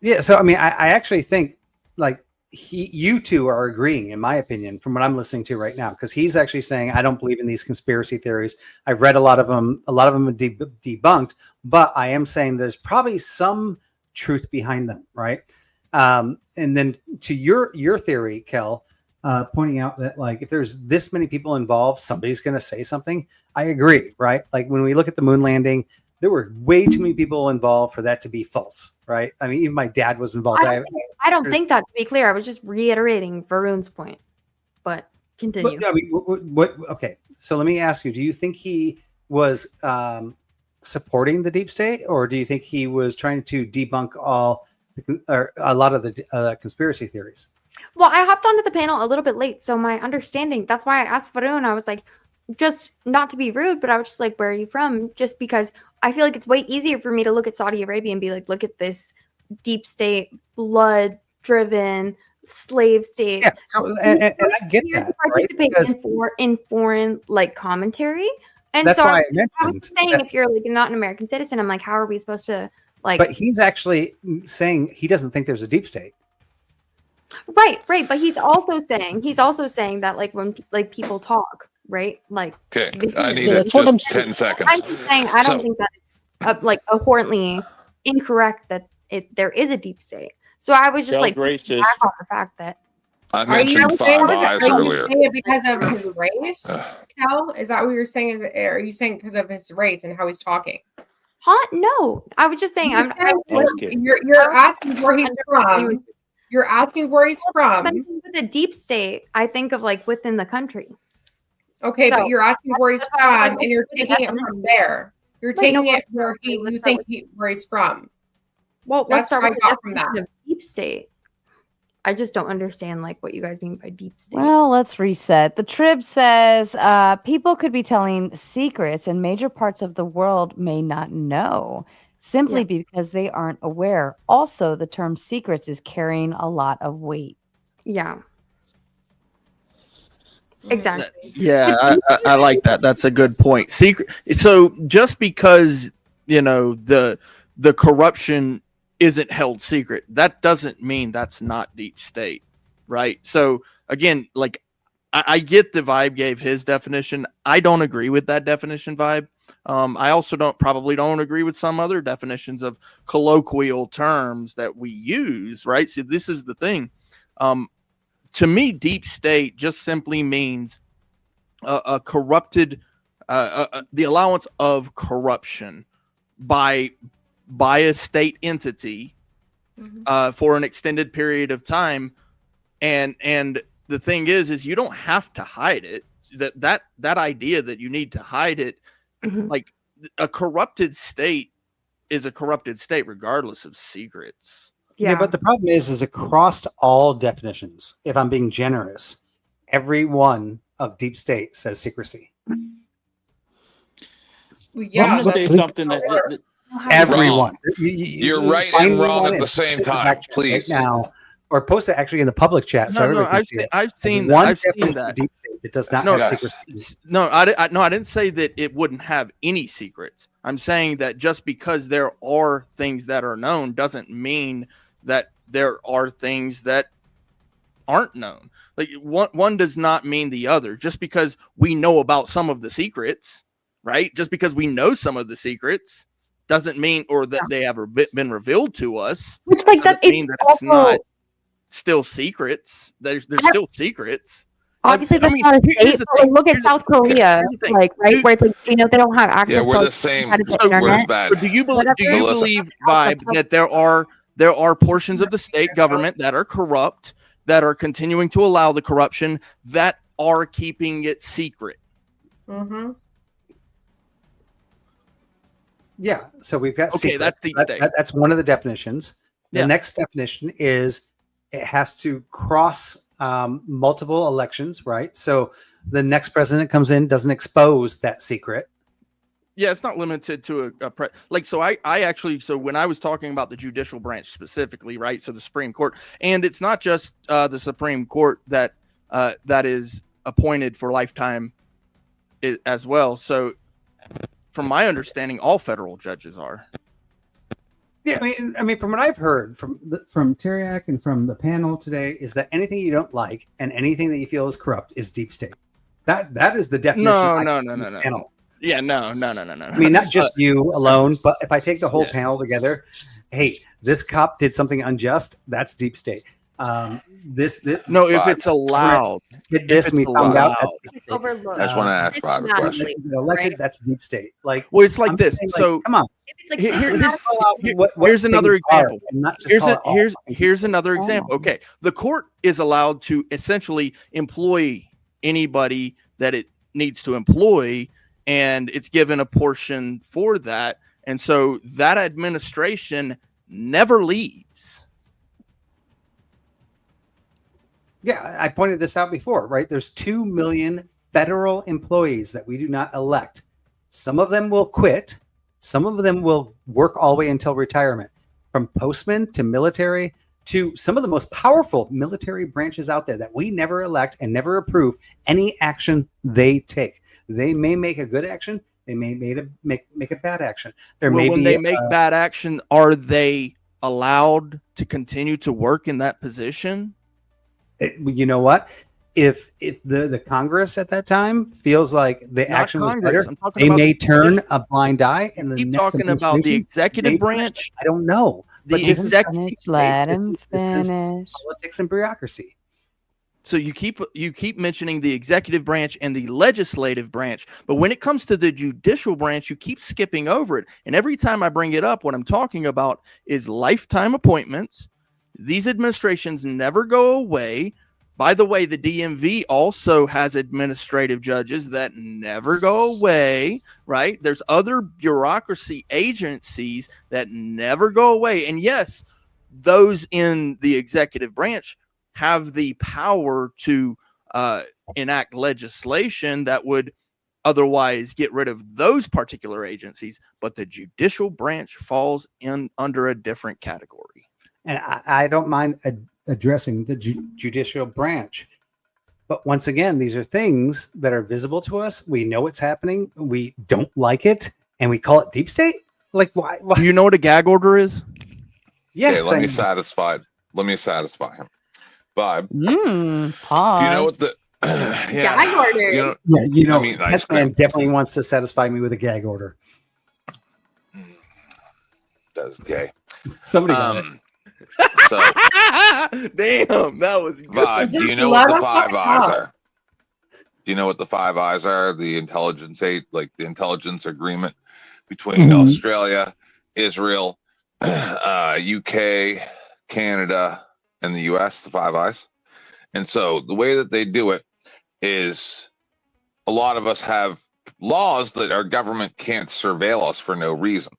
Yeah, so I mean, I actually think like you two are agreeing, in my opinion, from what I'm listening to right now, because he's actually saying I don't believe in these conspiracy theories. I've read a lot of them. A lot of them are debunked, but I am saying there's probably some truth behind them, right? And then to your theory, Kel, pointing out that like if there's this many people involved, somebody's going to say something. I agree, right? Like when we look at the moon landing, there were way too many people involved for that to be false, right? I mean, even my dad was involved. I don't think that, to be clear. I was just reiterating Varun's point. But continue. But, I mean, what? Okay, so let me ask you: do you think he was supporting the deep state, or do you think he was trying to debunk or a lot of the conspiracy theories? Well, I hopped onto the panel a little bit late, so my understanding, that's why I asked Varun. I was like, just not to be rude, but I was just like, where are you from? Just because I feel like it's way easier for me to look at Saudi Arabia and be like, look at this deep state, blood driven slave state. Yeah, so, and I get that. Participate Right? in foreign like commentary. And That's so why I I was mentioned saying that- if you're like not an American citizen, I'm like, how are we supposed to like But he's actually saying he doesn't think there's a deep state. right, but he's also saying that like when like people talk, right? Like Okay, I need That's just what I'm 10 seconds. I'm just saying I don't So- think that it's like abhorrently incorrect that there is a deep state. So I was just Sounds like racist. back on the fact that I Are you mentioned saying Five Eyes earlier. it because of his race, Cal? Is that what you're saying? Are you saying because of his race and how he's talking? huh? No, I was just saying You're I'm you're asking where he's from. You're asking where he's from. With a deep state, I think of like within the country. Okay, So, but you're asking where he's that's why I was from, like, and you're what's the taking it definition? from there. You're Wait, no, taking it let's where start you with- think where he's from. Well, let's That's start where with I the got from that. definition of deep state. I just don't understand like what you guys mean by deep state. Well, let's reset. The Trib says people could be telling secrets and major parts of the world may not know. simply because they aren't aware. Also, the term secrets is carrying a lot of weight. Yeah. Exactly. Yeah, I like that. That's a good point. Secret. So just because the corruption isn't held secret, that doesn't mean that's not deep state, right? So again, like I get the Vibe gave his definition. I don't agree with that definition, Vibe. I also probably don't agree with some other definitions of colloquial terms that we use, right? So this is the thing. To me, deep state just simply means a corrupted, the allowance of corruption by a state entity for an extended period of time, and the thing is you don't have to hide it. That idea that you need to hide it, like a corrupted state is a corrupted state regardless of secrets. Yeah, but the problem is across all definitions, if I'm being generous, every one of deep state says secrecy. Yeah, let me say something that everyone. You're right and wrong at the same time. Please right now, or post it actually in the public chat so everybody can see it. I've seen that. Deep state that does not have secrecy. No, I didn't say that it wouldn't have any secrets. I'm saying that just because there are things that are known doesn't mean that there are things that aren't known. Like one does not mean the other. Just because we know about some of the secrets, right? Just because we know some of the secrets doesn't mean, or that they have been revealed to us. Which like doesn't mean that it's not still secrets. There's still secrets. Obviously, that's not a state. But look at South Korea, like right, where it's like they don't have access. Yeah, we're to the same. internet. Bad. Do you believe, Vibe, that there are portions of the state government that are corrupt, that are continuing to allow the corruption, that are keeping it secret? Yeah, so we've got okay. secrets. That's deep state. That's one of the definitions. The Yeah. next definition is it has to cross multiple elections, right? So the next president comes in, doesn't expose that secret. Yeah, it's not limited to so I actually, so when I was talking about the judicial branch specifically, right? So the Supreme Court, and it's not just the Supreme Court that is appointed for lifetime as well. So from my understanding, all federal judges are. Yeah, I mean, from what I've heard from Teriak and from the panel today is that anything you don't like and anything that you feel is corrupt is deep state. That is the definition. No. Panel. Yeah, no. I mean, not just you alone, but if I take the whole panel together, hey, this cop did something unjust. That's deep state. This if it's allowed, we found out. It's overlooked. I just want to ask Bob a question. Elected, that's deep state. Like, well, it's like this. Saying, so come on. Here's another example. Here's another example. Okay, the court is allowed to essentially employ anybody that it needs to employ, and it's given a portion for that, and so that administration never leaves. Yeah, I pointed this out before, right? There's 2 million federal employees that we do not elect. Some of them will quit. Some of them will work all the way until retirement, from postmen to military to some of the most powerful military branches out there that we never elect and never approve any action they take. They may make a good action. They may make a bad action. When they make bad action, are they allowed to continue to work in that position? You know what? If the Congress at that time feels like the action was better, they may turn a blind eye. And keep talking about the executive branch. I don't know. Let him finish. Politics and bureaucracy. So you keep mentioning the executive branch and the legislative branch, but when it comes to the judicial branch, you keep skipping over it. And every time I bring it up, what I'm talking about is lifetime appointments. These administrations never go away. By the way, the DMV also has administrative judges that never go away, right? There's other bureaucracy agencies that never go away. And yes, those in the executive branch have the power to enact legislation that would otherwise get rid of those particular agencies, but the judicial branch falls in under a different category. And I don't mind addressing the judicial branch. But once again, these are things that are visible to us. We know it's happening. We don't like it, and we call it deep state. Like, why? Do you know what a gag order is? Yes. Okay, let me satisfy him. Vibe. Pause. Do you know what the Gag order. I mean, Test Man definitely wants to satisfy me with a gag order. That's gay. Somebody got it. So, damn, that was good. Vibe, do you know what the Five Eyes are? Do you know what the Five Eyes are? The intelligence agreement between Australia, Israel, UK, Canada, and the US, the Five Eyes. And so the way that they do it is a lot of us have laws that our government can't surveil us for no reason.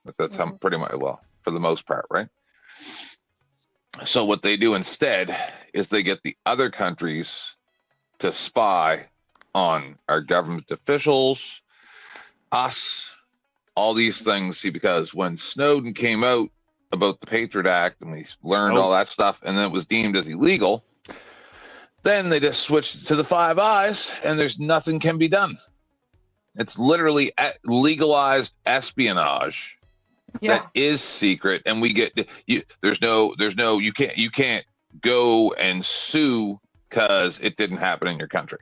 But that's how pretty much, well, for the most part, right? So what they do instead is they get the other countries to spy on our government officials, us, all these things. See, because when Snowden came out about the Patriot Act and we learned all that stuff, and then it was deemed as illegal, then they just switched to the Five Eyes, and there's nothing can be done. It's literally legalized espionage that is secret, and we get you. You can't go and sue because it didn't happen in your country.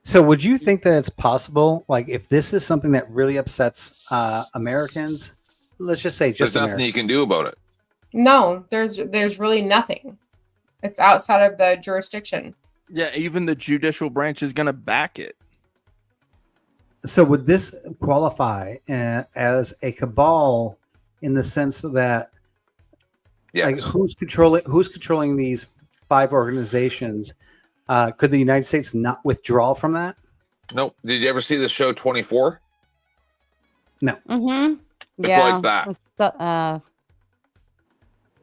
So would you think that it's possible, like if this is something that really upsets Americans, let's just say There's nothing you can do about it. No, there's really nothing. It's outside of the jurisdiction. Yeah, even the judicial branch is going to back it. So would this qualify as a cabal in the sense that, like, who's controlling these 5 organizations? Could the United States not withdraw from that? No. Did you ever see the show 24? No. It's like that.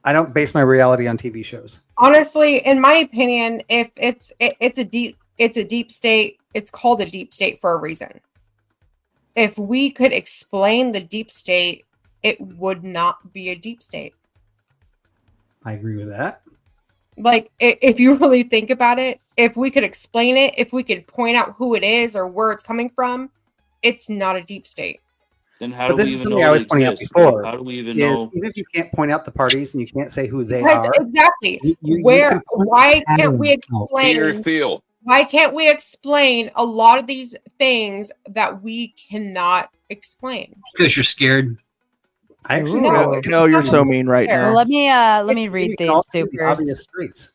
I don't base my reality on TV shows. Honestly, in my opinion, if it's a deep state, it's called a deep state for a reason. If we could explain the deep state, it would not be a deep state. I agree with that. Like, if you really think about it, if we could explain it, if we could point out who it is or where it's coming from, it's not a deep state. Then how But do this we is even something know I was they pointing out exist? before. How do we even is know? even if you can't point out the parties and you can't say who they Because are, exactly. you Where? can point Why at can't them. we explain? Theo. Why can't we explain a lot of these things that we cannot explain? Because you're scared. I actually No, you're so mean right Well, now. let me read You can these also see the supers. obvious streets.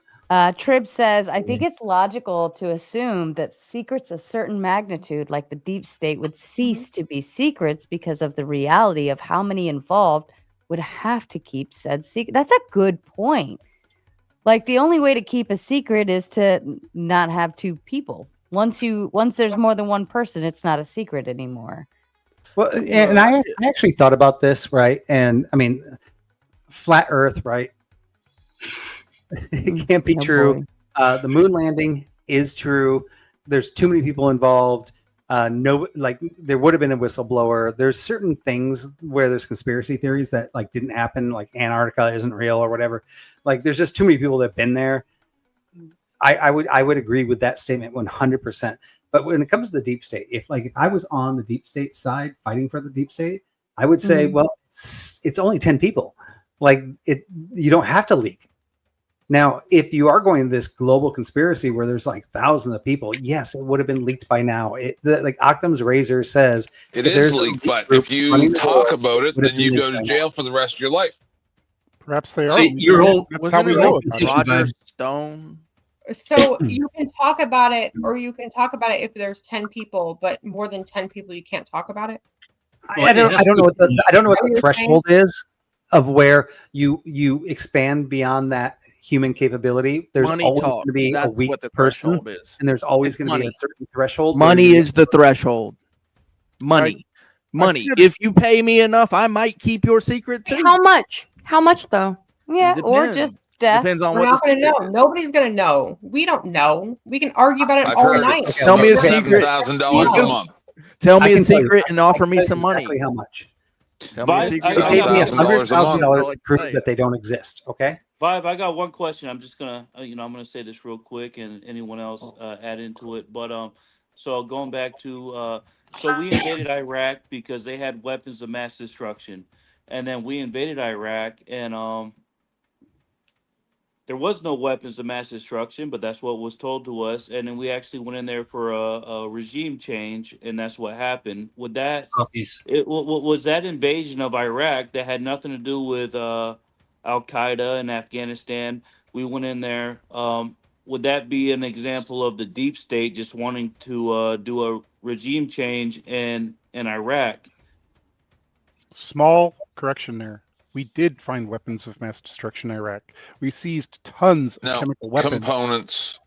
Trib says, I think it's logical to assume that secrets of certain magnitude, like the deep state, would cease to be secrets because of the reality of how many involved would have to keep said secret. That's a good point. Like, the only way to keep a secret is to not have 2 people. Once there's more than one person, it's not a secret anymore. Well, and I actually thought about this, right? And I mean, flat Earth, right? It can't be true. The moon landing is true. There's too many people involved. There would have been a whistleblower. There's certain things where there's conspiracy theories that like didn't happen, like Antarctica isn't real or whatever. Like, there's just too many people that have been there. I would agree with that statement 100%. But when it comes to the deep state, if I was on the deep state side fighting for the deep state, I would say, well, it's only 10 people. Like, you don't have to leak. Now, if you are going this global conspiracy where there's like thousands of people, yes, it would have been leaked by now. Like Occam's razor says, It is leaked, but if you talk about it, then you go to jail for the rest of your life. Perhaps they So are. your whole- That's how we know about it. Roger Stone. So you can talk about it, or you can talk about it if there's 10 people, but more than 10 people, you can't talk about it. I don't know what the threshold is of where you expand beyond that human capability. There's Money always going talks. to be a That's weak what the person, threshold is. and there's always It's going to be a money. certain threshold. Money is the threshold. Money. Money. If you pay me enough, I might keep your secret too. How much? How much though? Yeah, or Depends. just Death. Depends on We're what not the going to secret know. is. Nobody's going to know. We don't know. We can argue about it I've all heard night. it's Tell me a secret. $7,000 a month. Tell me I a can tell you. secret and I offer can me tell you some money. exactly how much. Tell me a Vibe, secret. They I paid got me one. $100,000 to prove Tell you. that they don't exist. Okay. Vibe, I got one question. I'm just gonna, I'm gonna say this real quick, and anyone else add into it. But so going back to, so we invaded Iraq because they had weapons of mass destruction, and then we invaded Iraq, and there was no weapons of mass destruction, but that's what was told to us. And then we actually went in there for a regime change, and that's what happened. Would that was that invasion of Iraq that had nothing to do with Al Qaeda in Afghanistan? We went in there. Would that be an example of the deep state just wanting to do a regime change in Iraq? Small correction there. We did find weapons of mass destruction in Iraq. We seized tons of chemical weapons. Components.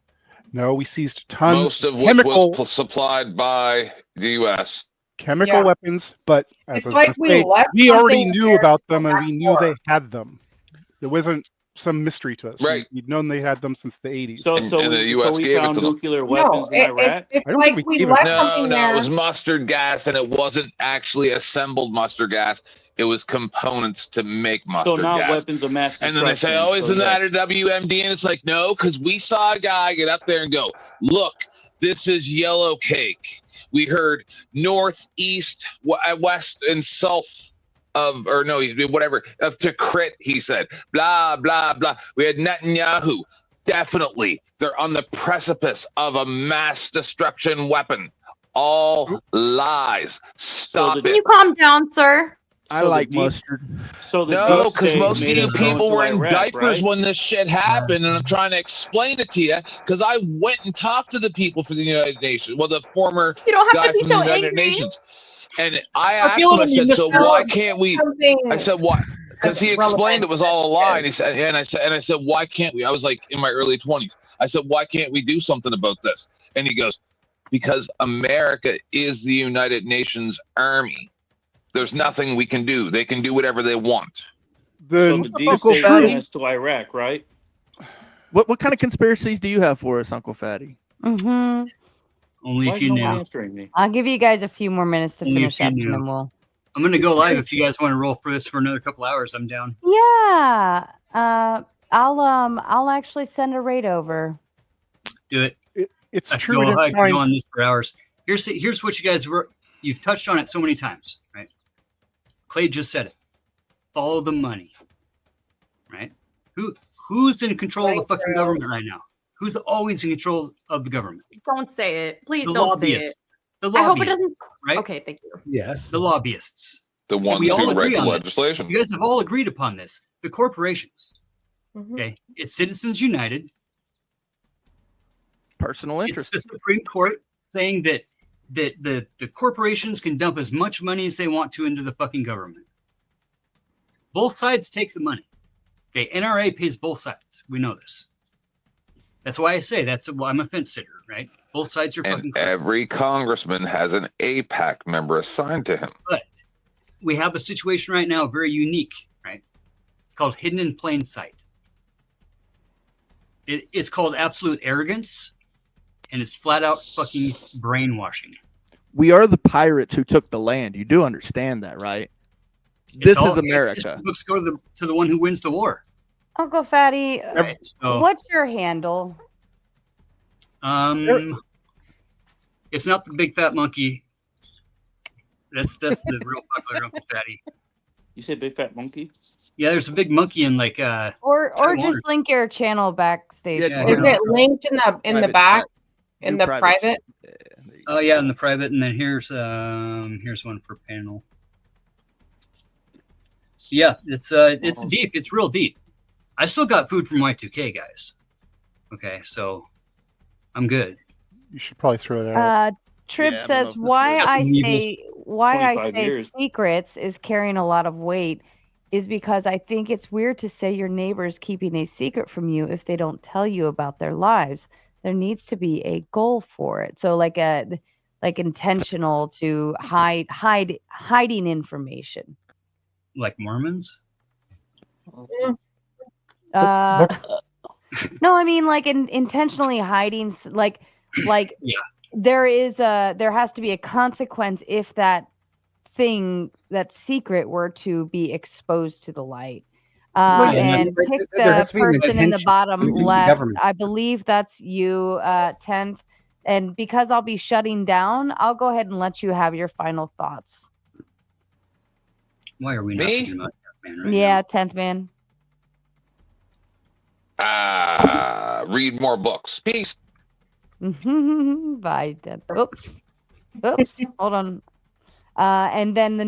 No, we seized tons. Most of which was supplied by the U.S. Chemical weapons, but as It's I was like gonna we say, left we already something knew there about to them go and back we knew for. they had them. There wasn't some mystery to us. Right. We'd known they had them since the 80s. So the US we gave it found to them. nuclear weapons in Iraq. It's I don't like think we gave left it. something No, there. it was mustard gas, and it wasn't actually assembled mustard gas. It was components to make mustard not gas. weapons of mass And then they say, destruction. "Oh, isn't that a WMD?" And it's like, no, because we saw a guy get up there and go, "Look, this is yellow cake." We heard north, east, west, and south of, or no, whatever, of Tikrit, he said, blah, blah, blah. We had Netanyahu. Definitely, they're on the precipice of a mass destruction weapon. All lies. Stop Can it. you calm down, sir? I like mustard. So No, because most of made you us go people into were in Iraq, diapers right? when this shit happened, and I'm trying to explain it to you because I went and talked to the people for the United Nations. Well, the former You don't have guy to be from so the United angry. Nations. And I asked him, I said, so why can't we? I said, why? Because he explained it was all a lie. And he said, and I said, why can't we? I was like in my early 20s. I said, why can't we do something about this? And he goes, because America is the United Nations Army. There's nothing we can do. They can do whatever they want. So the deep state sent us to Iraq, right? What kind of conspiracies do you have for us, Uncle Fatty? Mm-hmm. Only if you knew. Answering me. I'll give you guys a few more minutes to Only finish if you up, and knew. then we'll. I'm gonna go live if you guys want to roll for this for another couple hours. I'm down. Yeah. I'll actually send a raid over. Do it. It's I true. could go on this for hours. Here's what you guys were. You've touched on it so many times, right? Clay just said it. Follow the money, right? Who's in control of the fucking government right now? Who's always in control of the government? Don't say it. Please The don't say it. lobbyists. The I hope it lobbyists, doesn't. right? Okay, thank you. Yes. The lobbyists. The ones we all who agree write the on this. legislation. You guys have all agreed upon this. The corporations. Mhm. Okay, it's Citizens United. Personal interest. It's the Supreme Court saying that the corporations can dump as much money as they want to into the fucking government. Both sides take the money. Okay, NRA pays both sides. We know this. That's why I say that's why I'm a fence sitter, right? Both sides are fucking. And every congressman has an APAC member assigned to him. But we have a situation right now, very unique, right? It's called hidden in plain sight. It's called absolute arrogance, and it's flat out fucking brainwashing. We are the pirates who took the land. You do understand that, right? This is America. Books go to the one who wins the war. Uncle Fatty, So, what's your handle? It's not the big fat monkey. That's the real popular Uncle Fatty. You said big fat monkey? Yeah, there's a big monkey in like Or Taiwan. just link your channel backstage. Yeah, Is it linked in the Private back? chat. In Do the private private? Oh yeah, in the private, and then here's one for panel. Yeah, it's deep. It's real deep. I still got food from Y2K guys. Okay, so I'm good. You should probably throw that out. Trib Yeah, I don't says know if this why works. I That's say why I 25 say years. secrets is carrying a lot of weight is because I think it's weird to say your neighbor's keeping a secret from you if they don't tell you about their lives. There needs to be a goal for it. So like intentional to hiding information. Like Mormons? No, I mean like intentionally hiding, like Yeah. there has to be a consequence if that thing, that secret, were to be exposed to the light. And pick the person in the bottom left. I believe that's you, 10th. And because I'll be shutting down, I'll go ahead and let you have your final thoughts. Why are we not Me? thinking about that man right Yeah, 10th man. Read more books. Peace. Bye, 10th. Oops. Hold on. And then the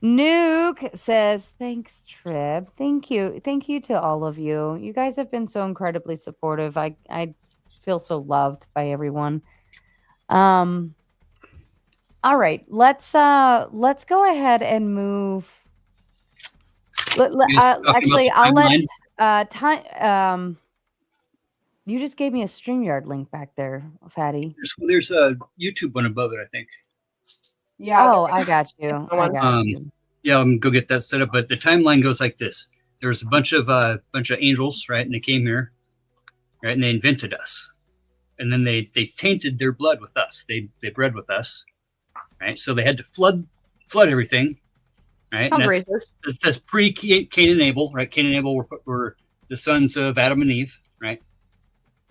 Nuke says, thanks, Trib. Thank you to all of you. You guys have been so incredibly supportive. I feel so loved by everyone. All right, let's go ahead and move. Actually, I'll let time. You just gave me a StreamYard link back there, Fatty. There's a YouTube one above it, I think. Yeah. Oh, I got you. Yeah, I'm gonna go get that set up. But the timeline goes like this: there's a bunch of angels, right? And they came here, right? And they invented us, and then they tainted their blood with us. They bred with us, right? So they had to flood everything, right? And that's pre Cain and Abel, right? Cain and Abel were the sons of Adam and Eve, right?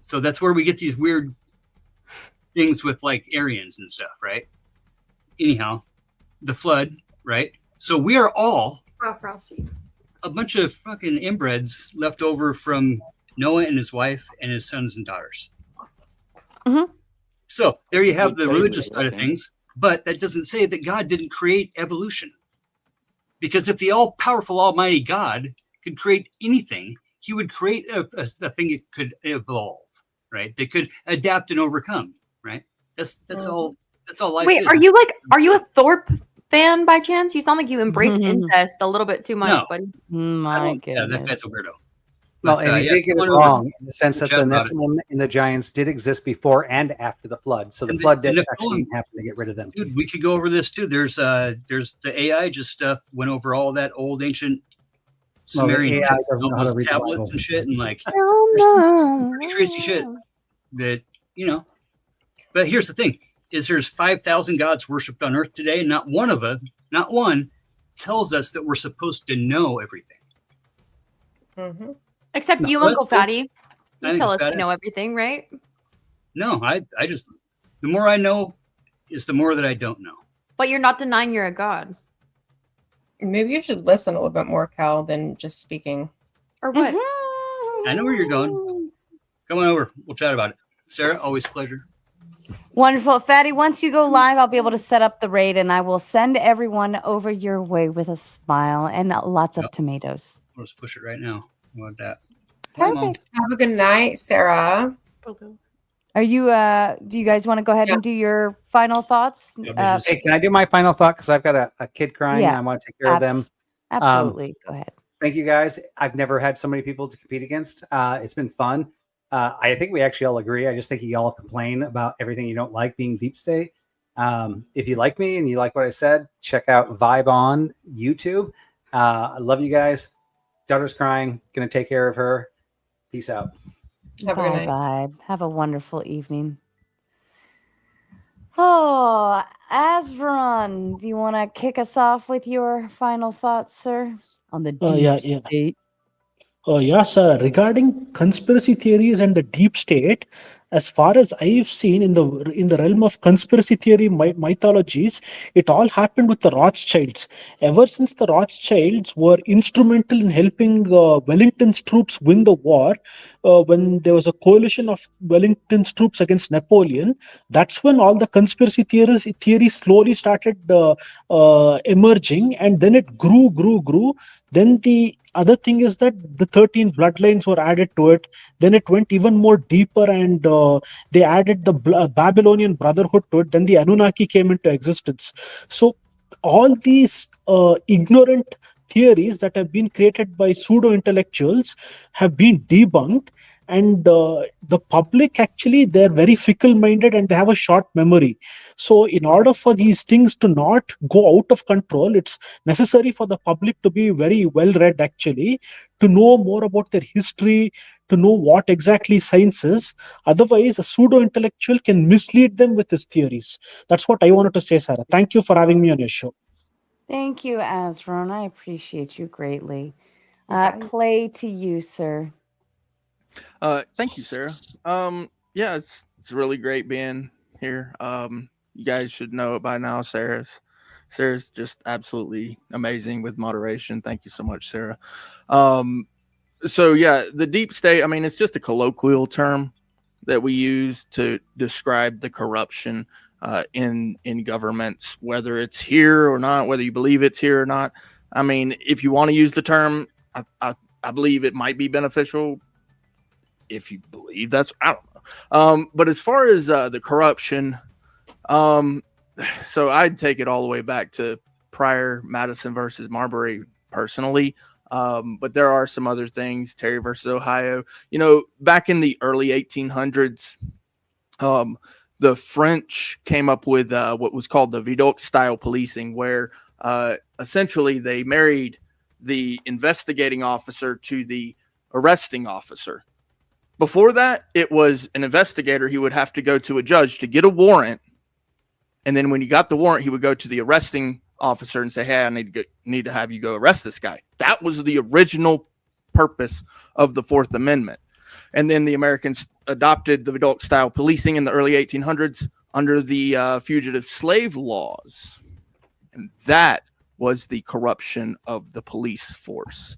So that's where we get these weird things with like Aryans and stuff, right? Anyhow, the flood, right? So we are all a bunch of fucking inbreds left over from Noah and his wife and his sons and daughters. Mm-hmm. So there you have the religious side of things, but that doesn't say that God didn't create evolution. Because if the all-powerful Almighty God could create anything, he would create a thing that could evolve, right? That could adapt and overcome, right? That's all. That's all life is. Wait, are you a Thorpe fan by chance? You sound like you embrace incest a little bit too much, buddy. My goodness. Yeah, that's a weirdo. Well, But, and you yeah, did get it one wrong over. in the sense that Chat the about it. Nephilim and the giants did exist before and after the flood. So the flood didn't actually happen to get rid of them. Dude, we could go over this too. There's the AI just went over all that old ancient Well, the Sumerian AI texts, doesn't know all how to those read the tablets Bible. and shit, and like there's some pretty crazy shit that But here's the thing: is there's 5,000 gods worshipped on Earth today, and not one tells us that we're supposed to know everything. Mm-hmm. Except No, you, that's Uncle good. Fatty. I You think tell it's us to badass. know everything, right? No, I just the more I know is the more that I don't know. But you're not denying you're a god. Maybe you should listen a little bit more, Cal, than just speaking. Or what? I know where you're going. Come on over. We'll chat about it. Sarah, always a pleasure. Wonderful. Fatty, once you go live, I'll be able to set up the raid and I will send everyone over your way with a smile and lots of tomatoes. Let's push it right now. How about that? Perfect. Have a good night, Sarah. Are you do you guys want to go ahead and do your final thoughts? Hey, can I do my final thought? Because I've got a kid crying and I want to take care of them. Absolutely. Go ahead. Thank you guys. I've never had so many people to compete against. It's been fun. I think we actually all agree. I just think you all complain about everything you don't like being deep state. If you like me and you like what I said, check out Vibe on YouTube. I love you guys. Daughter's crying. Gonna take care of her. Peace out. Have a good night. Vibe. Have a wonderful evening. Oh, Asveron, do you want to kick us off with your final thoughts, sir, on the deep state? Yeah, sir. Regarding conspiracy theories and the deep state, as far as I've seen in the realm of conspiracy theory mythologies, it all happened with the Rothschilds. Ever since the Rothschilds were instrumental in helping Wellington's troops win the war, when there was a coalition of Wellington's troops against Napoleon, that's when all the conspiracy theories slowly started emerging, and then it grew. Then the other thing is that the 13 bloodlines were added to it. Then it went even more deeper, and they added the Babylonian Brotherhood to it. Then the Anunnaki came into existence. So all these ignorant theories that have been created by pseudo-intellectuals have been debunked, and the public actually, they're very fickle minded and they have a short memory. So in order for these things to not go out of control, it's necessary for the public to be very well read, actually, to know more about their history, to know what exactly science is. Otherwise, a pseudo intellectual can mislead them with his theories. That's what I wanted to say, Sarah. Thank you for having me on your show. Thank you, Azron. I appreciate you greatly. Okay. Clay, to you, sir. Thank you, Sarah. Yeah, it's really great being here. You guys should know it by now. Sarah's just absolutely amazing with moderation. Thank you so much, Sarah. So yeah, the deep state, I mean, it's just a colloquial term that we use to describe the corruption in governments, whether it's here or not, whether you believe it's here or not. I mean, if you want to use the term, I believe it might be beneficial. If you believe that's, I don't know. But as far as the corruption, so I'd take it all the way back to prior Madison versus Marbury personally. But there are some other things, Terry versus Ohio. You know, back in the early 1800s, the French came up with what was called the Vidocq style policing, where essentially they married the investigating officer to the arresting officer. Before that, it was an investigator. He would have to go to a judge to get a warrant. And then when he got the warrant, he would go to the arresting officer and say, hey, I need to have you go arrest this guy. That was the original purpose of the Fourth Amendment. And then the Americans adopted the Vidocq style policing in the early 1800s under the fugitive slave laws. And that was the corruption of the police force,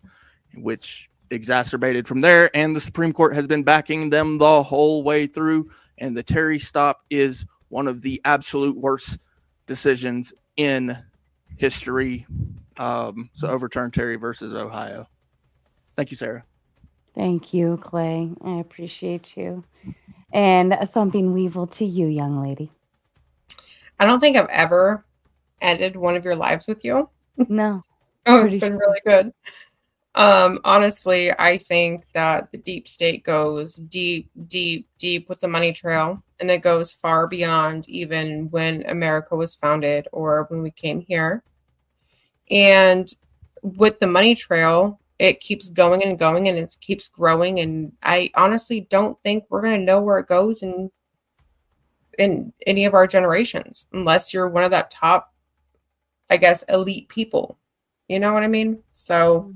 which exacerbated from there. And the Supreme Court has been backing them the whole way through. And the Terry stop is one of the absolute worst decisions in history. So overturn Terry versus Ohio. Thank you, Sarah. Thank you, Clay. I appreciate you. And a thumping weevil to you, young lady. I don't think I've ever ended one of your lives with you. No. Oh, it's been really good. Honestly, I think that the deep state goes deep, deep, deep with the money trail, and it goes far beyond even when America was founded or when we came here. And with the money trail, it keeps going and going, and it keeps growing. And I honestly don't think we're going to know where it goes in any of our generations, unless you're one of that top, I guess, elite people. You know what I mean? So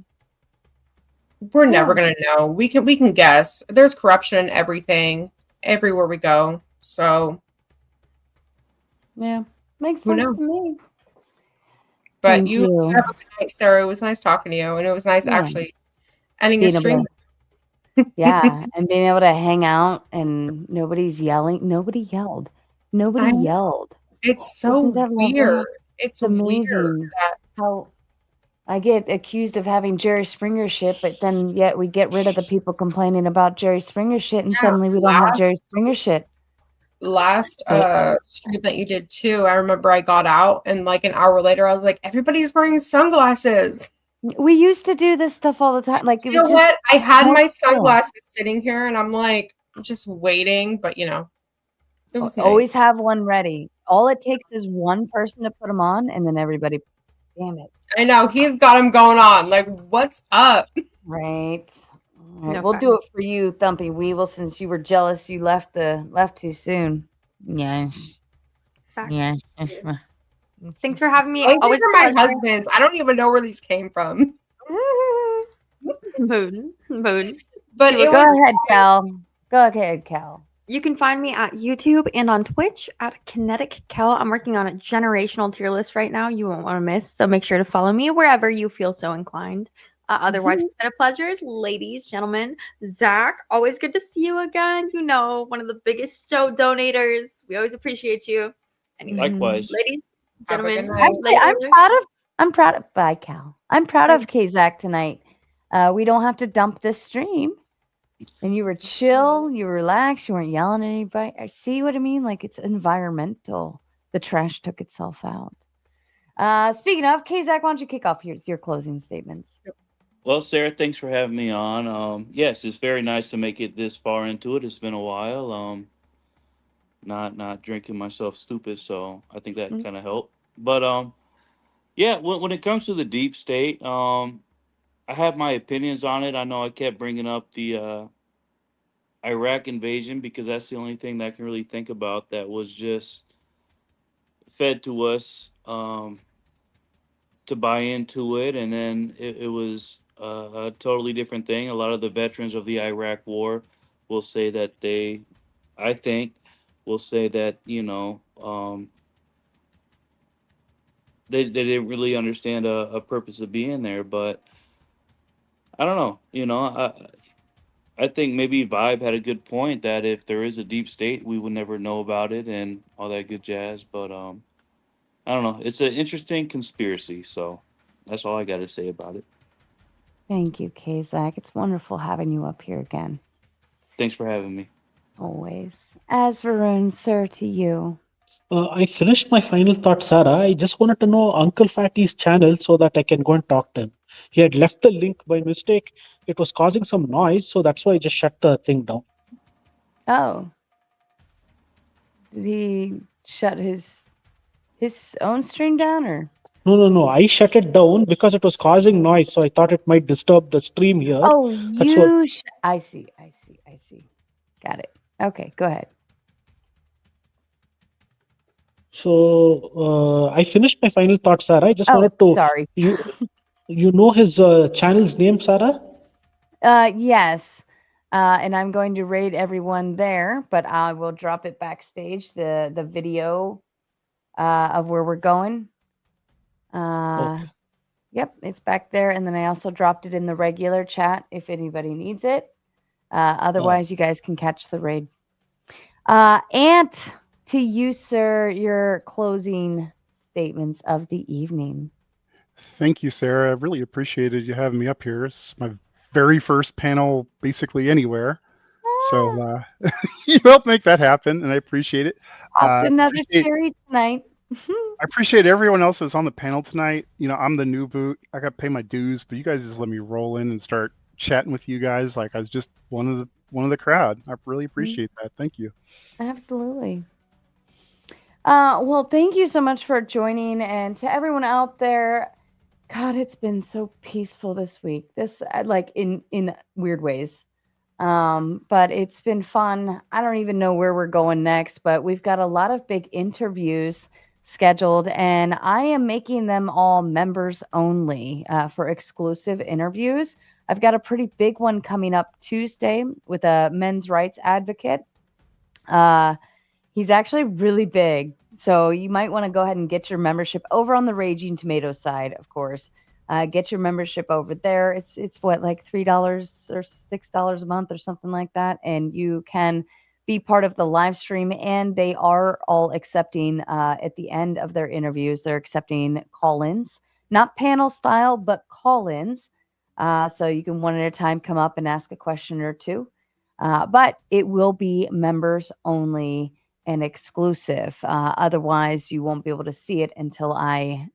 we're never going to know. We can guess. There's corruption in everything, everywhere we go. So yeah, makes sense to me. But Thank you have a good night, Sarah. It was nice talking to you, and it was nice actually ending a stream. Yeah, and being able to hang out and nobody's yelling. Nobody yelled. Nobody yelled. It's so weird. It's amazing weird how I get accused of having Jerry Springer shit, but then yet we get rid of the people complaining about Jerry Springer shit, and suddenly we don't have Jerry Springer shit. Last stream that you did too, I remember I got out and like an hour later I was like, everybody's wearing sunglasses. We used to do this stuff all the time. Like, you know what? I had my sunglasses sitting here and I'm like just waiting, but you know, it was always have one ready. All it takes is one person to put them on, and then everybody. Damn it! I know he's got them going on. Like, what's up? Right. All right, we'll do it for you, Thumpy Weevil, since you were jealous you left too soon. Yeah. Yeah. Thanks for having me. These are my husbands. I don't even know where these came from. Moon. But go ahead, Cal. Go ahead, Cal. You can find me at YouTube and on Twitch at Kinetic Kel. I'm working on a generational tier list right now you won't want to miss, so make sure to follow me wherever you feel so inclined. Otherwise, it's been a pleasure, ladies, gentlemen. Zach, always good to see you again. You know, one of the biggest show donators. We always appreciate you. Anyway, likewise, ladies, gentlemen. Actually, I'm proud of. Bye, Cal. I'm proud of Zach tonight. We don't have to dump this stream, and you were chill. You were relaxed. You weren't yelling at anybody. See what I mean? Like, it's environmental. The trash took itself out. Speaking of, Zach, why don't you kick off your closing statements? Well, Sarah, thanks for having me on. Yes, it's very nice to make it this far into it. It's been a while. Not drinking myself stupid, so I think that kind of helped. But yeah, when it comes to the deep state, I have my opinions on it. I know I kept bringing up the Iraq invasion because that's the only thing that I can really think about that was just fed to us to buy into it, and then it was a totally different thing. A lot of the veterans of the Iraq War will say that I think, will say that they didn't really understand a purpose of being there, but I don't know. I think maybe Vibe had a good point that if there is a deep state, we would never know about it and all that good jazz. But I don't know. It's an interesting conspiracy, so that's all I got to say about it. Thank you, Kazak. It's wonderful having you up here again. Thanks for having me. Always. As Varun, sir, to you. I finished my final thought, Sarah. I just wanted to know Uncle Fatty's channel so that I can go and talk to him. He had left the link by mistake. It was causing some noise, so that's why I just shut the thing down. Oh. Did he shut his own stream down, or? No. I shut it down because it was causing noise, so I thought it might disturb the stream here. Oh, That's what... I see. Got it. Okay, go ahead. So I finished my final thought, Sarah. I just wanted to. Sorry. You know his channel's name, Sarah? Yes. And I'm going to raid everyone there, but I will drop it backstage, the video of where we're going. Okay. Yep, it's back there. And then I also dropped it in the regular chat if anybody needs it. Otherwise, you guys can catch the raid. Ant, to you, sir, your closing statements of the evening. Thank you, Sarah. I really appreciated you having me up here. It's my very first panel basically anywhere. So you helped make that happen, and I appreciate it. Another cherry tonight. I appreciate everyone else who was on the panel tonight. I'm the new boot. I got to pay my dues, but you guys just let me roll in and start chatting with you guys like I was just one of the crowd. I really appreciate that. Thank you. Absolutely. Well, thank you so much for joining, and to everyone out there. God, it's been so peaceful this week. This like in weird ways. But it's been fun. I don't even know where we're going next, but we've got a lot of big interviews scheduled, and I am making them all members only for exclusive interviews. I've got a pretty big one coming up Tuesday with a men's rights advocate. He's actually really big, so you might want to go ahead and get your membership over on the Raging Tomato side, of course. Get your membership over there. It's what, like $3 or $6 a month or something like that, and you can be part of the live stream. And they are all accepting at the end of their interviews, they're accepting call-ins, not panel style, but call-ins. So you can one at a time come up and ask a question or two. But it will be members only and exclusive. Otherwise, you won't be able to see it until I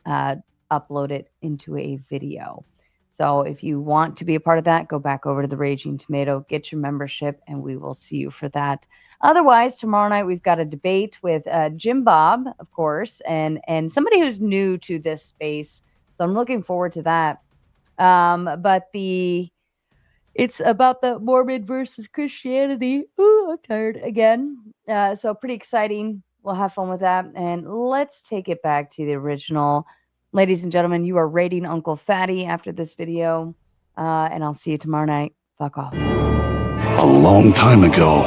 upload it into a video. So if you want to be a part of that, go back over to the Raging Tomato, get your membership, and we will see you for that. Otherwise, tomorrow night we've got a debate with Jim Bob, of course, and somebody who's new to this space. So I'm looking forward to that. But it's about the Mormon versus Christianity. Ooh, I'm tired again. So pretty exciting. We'll have fun with that. And let's take it back to the original. Ladies and gentlemen, you are rating Uncle Fatty after this video. And I'll see you tomorrow night. Fuck off. A long time ago,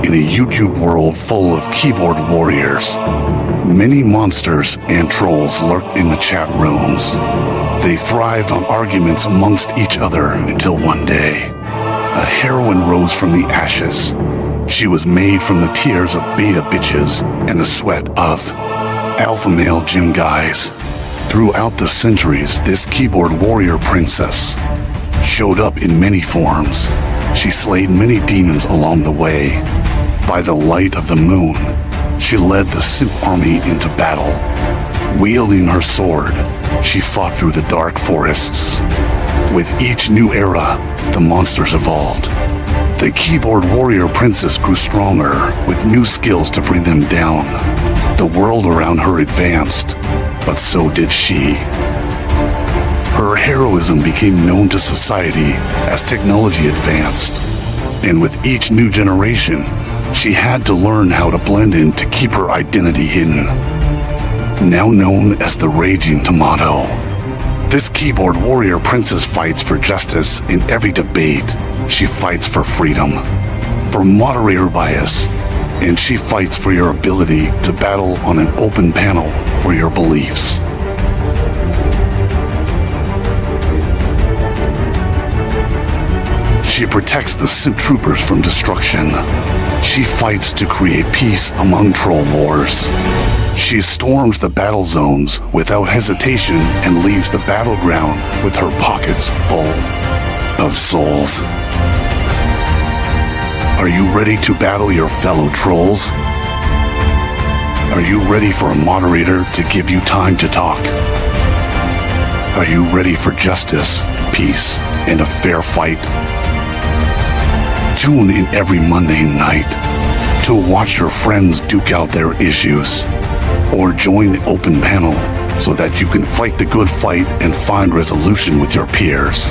in a YouTube world full of keyboard warriors, many monsters and trolls lurked in the chat rooms. They thrived on arguments amongst each other until one day, a heroine rose from the ashes. She was made from the tears of beta bitches and the sweat of alpha male gym guys. Throughout the centuries, this keyboard warrior princess showed up in many forms. She slayed many demons along the way. By the light of the moon, she led the simp army into battle. Wielding her sword, she fought through the dark forests. With each new era, the monsters evolved. The keyboard warrior princess grew stronger, with new skills to bring them down. The world around her advanced, but so did she. Her heroism became known to society as technology advanced. And with each new generation, she had to learn how to blend in to keep her identity hidden. Now known as the Raging Tomato. This keyboard warrior princess fights for justice in every debate. She fights for freedom, for moderator bias, and she fights for your ability to battle on an open panel for your beliefs. She protects the Sith troopers from destruction. She fights to create peace among troll wars. She storms the battle zones without hesitation and leaves the battleground with her pockets full of souls. Are you ready to battle your fellow trolls? Are you ready for a moderator to give you time to talk? Are you ready for justice, peace, and a fair fight? Tune in every Monday night to watch your friends duke out their issues, or join the open panel so that you can fight the good fight and find resolution with your peers.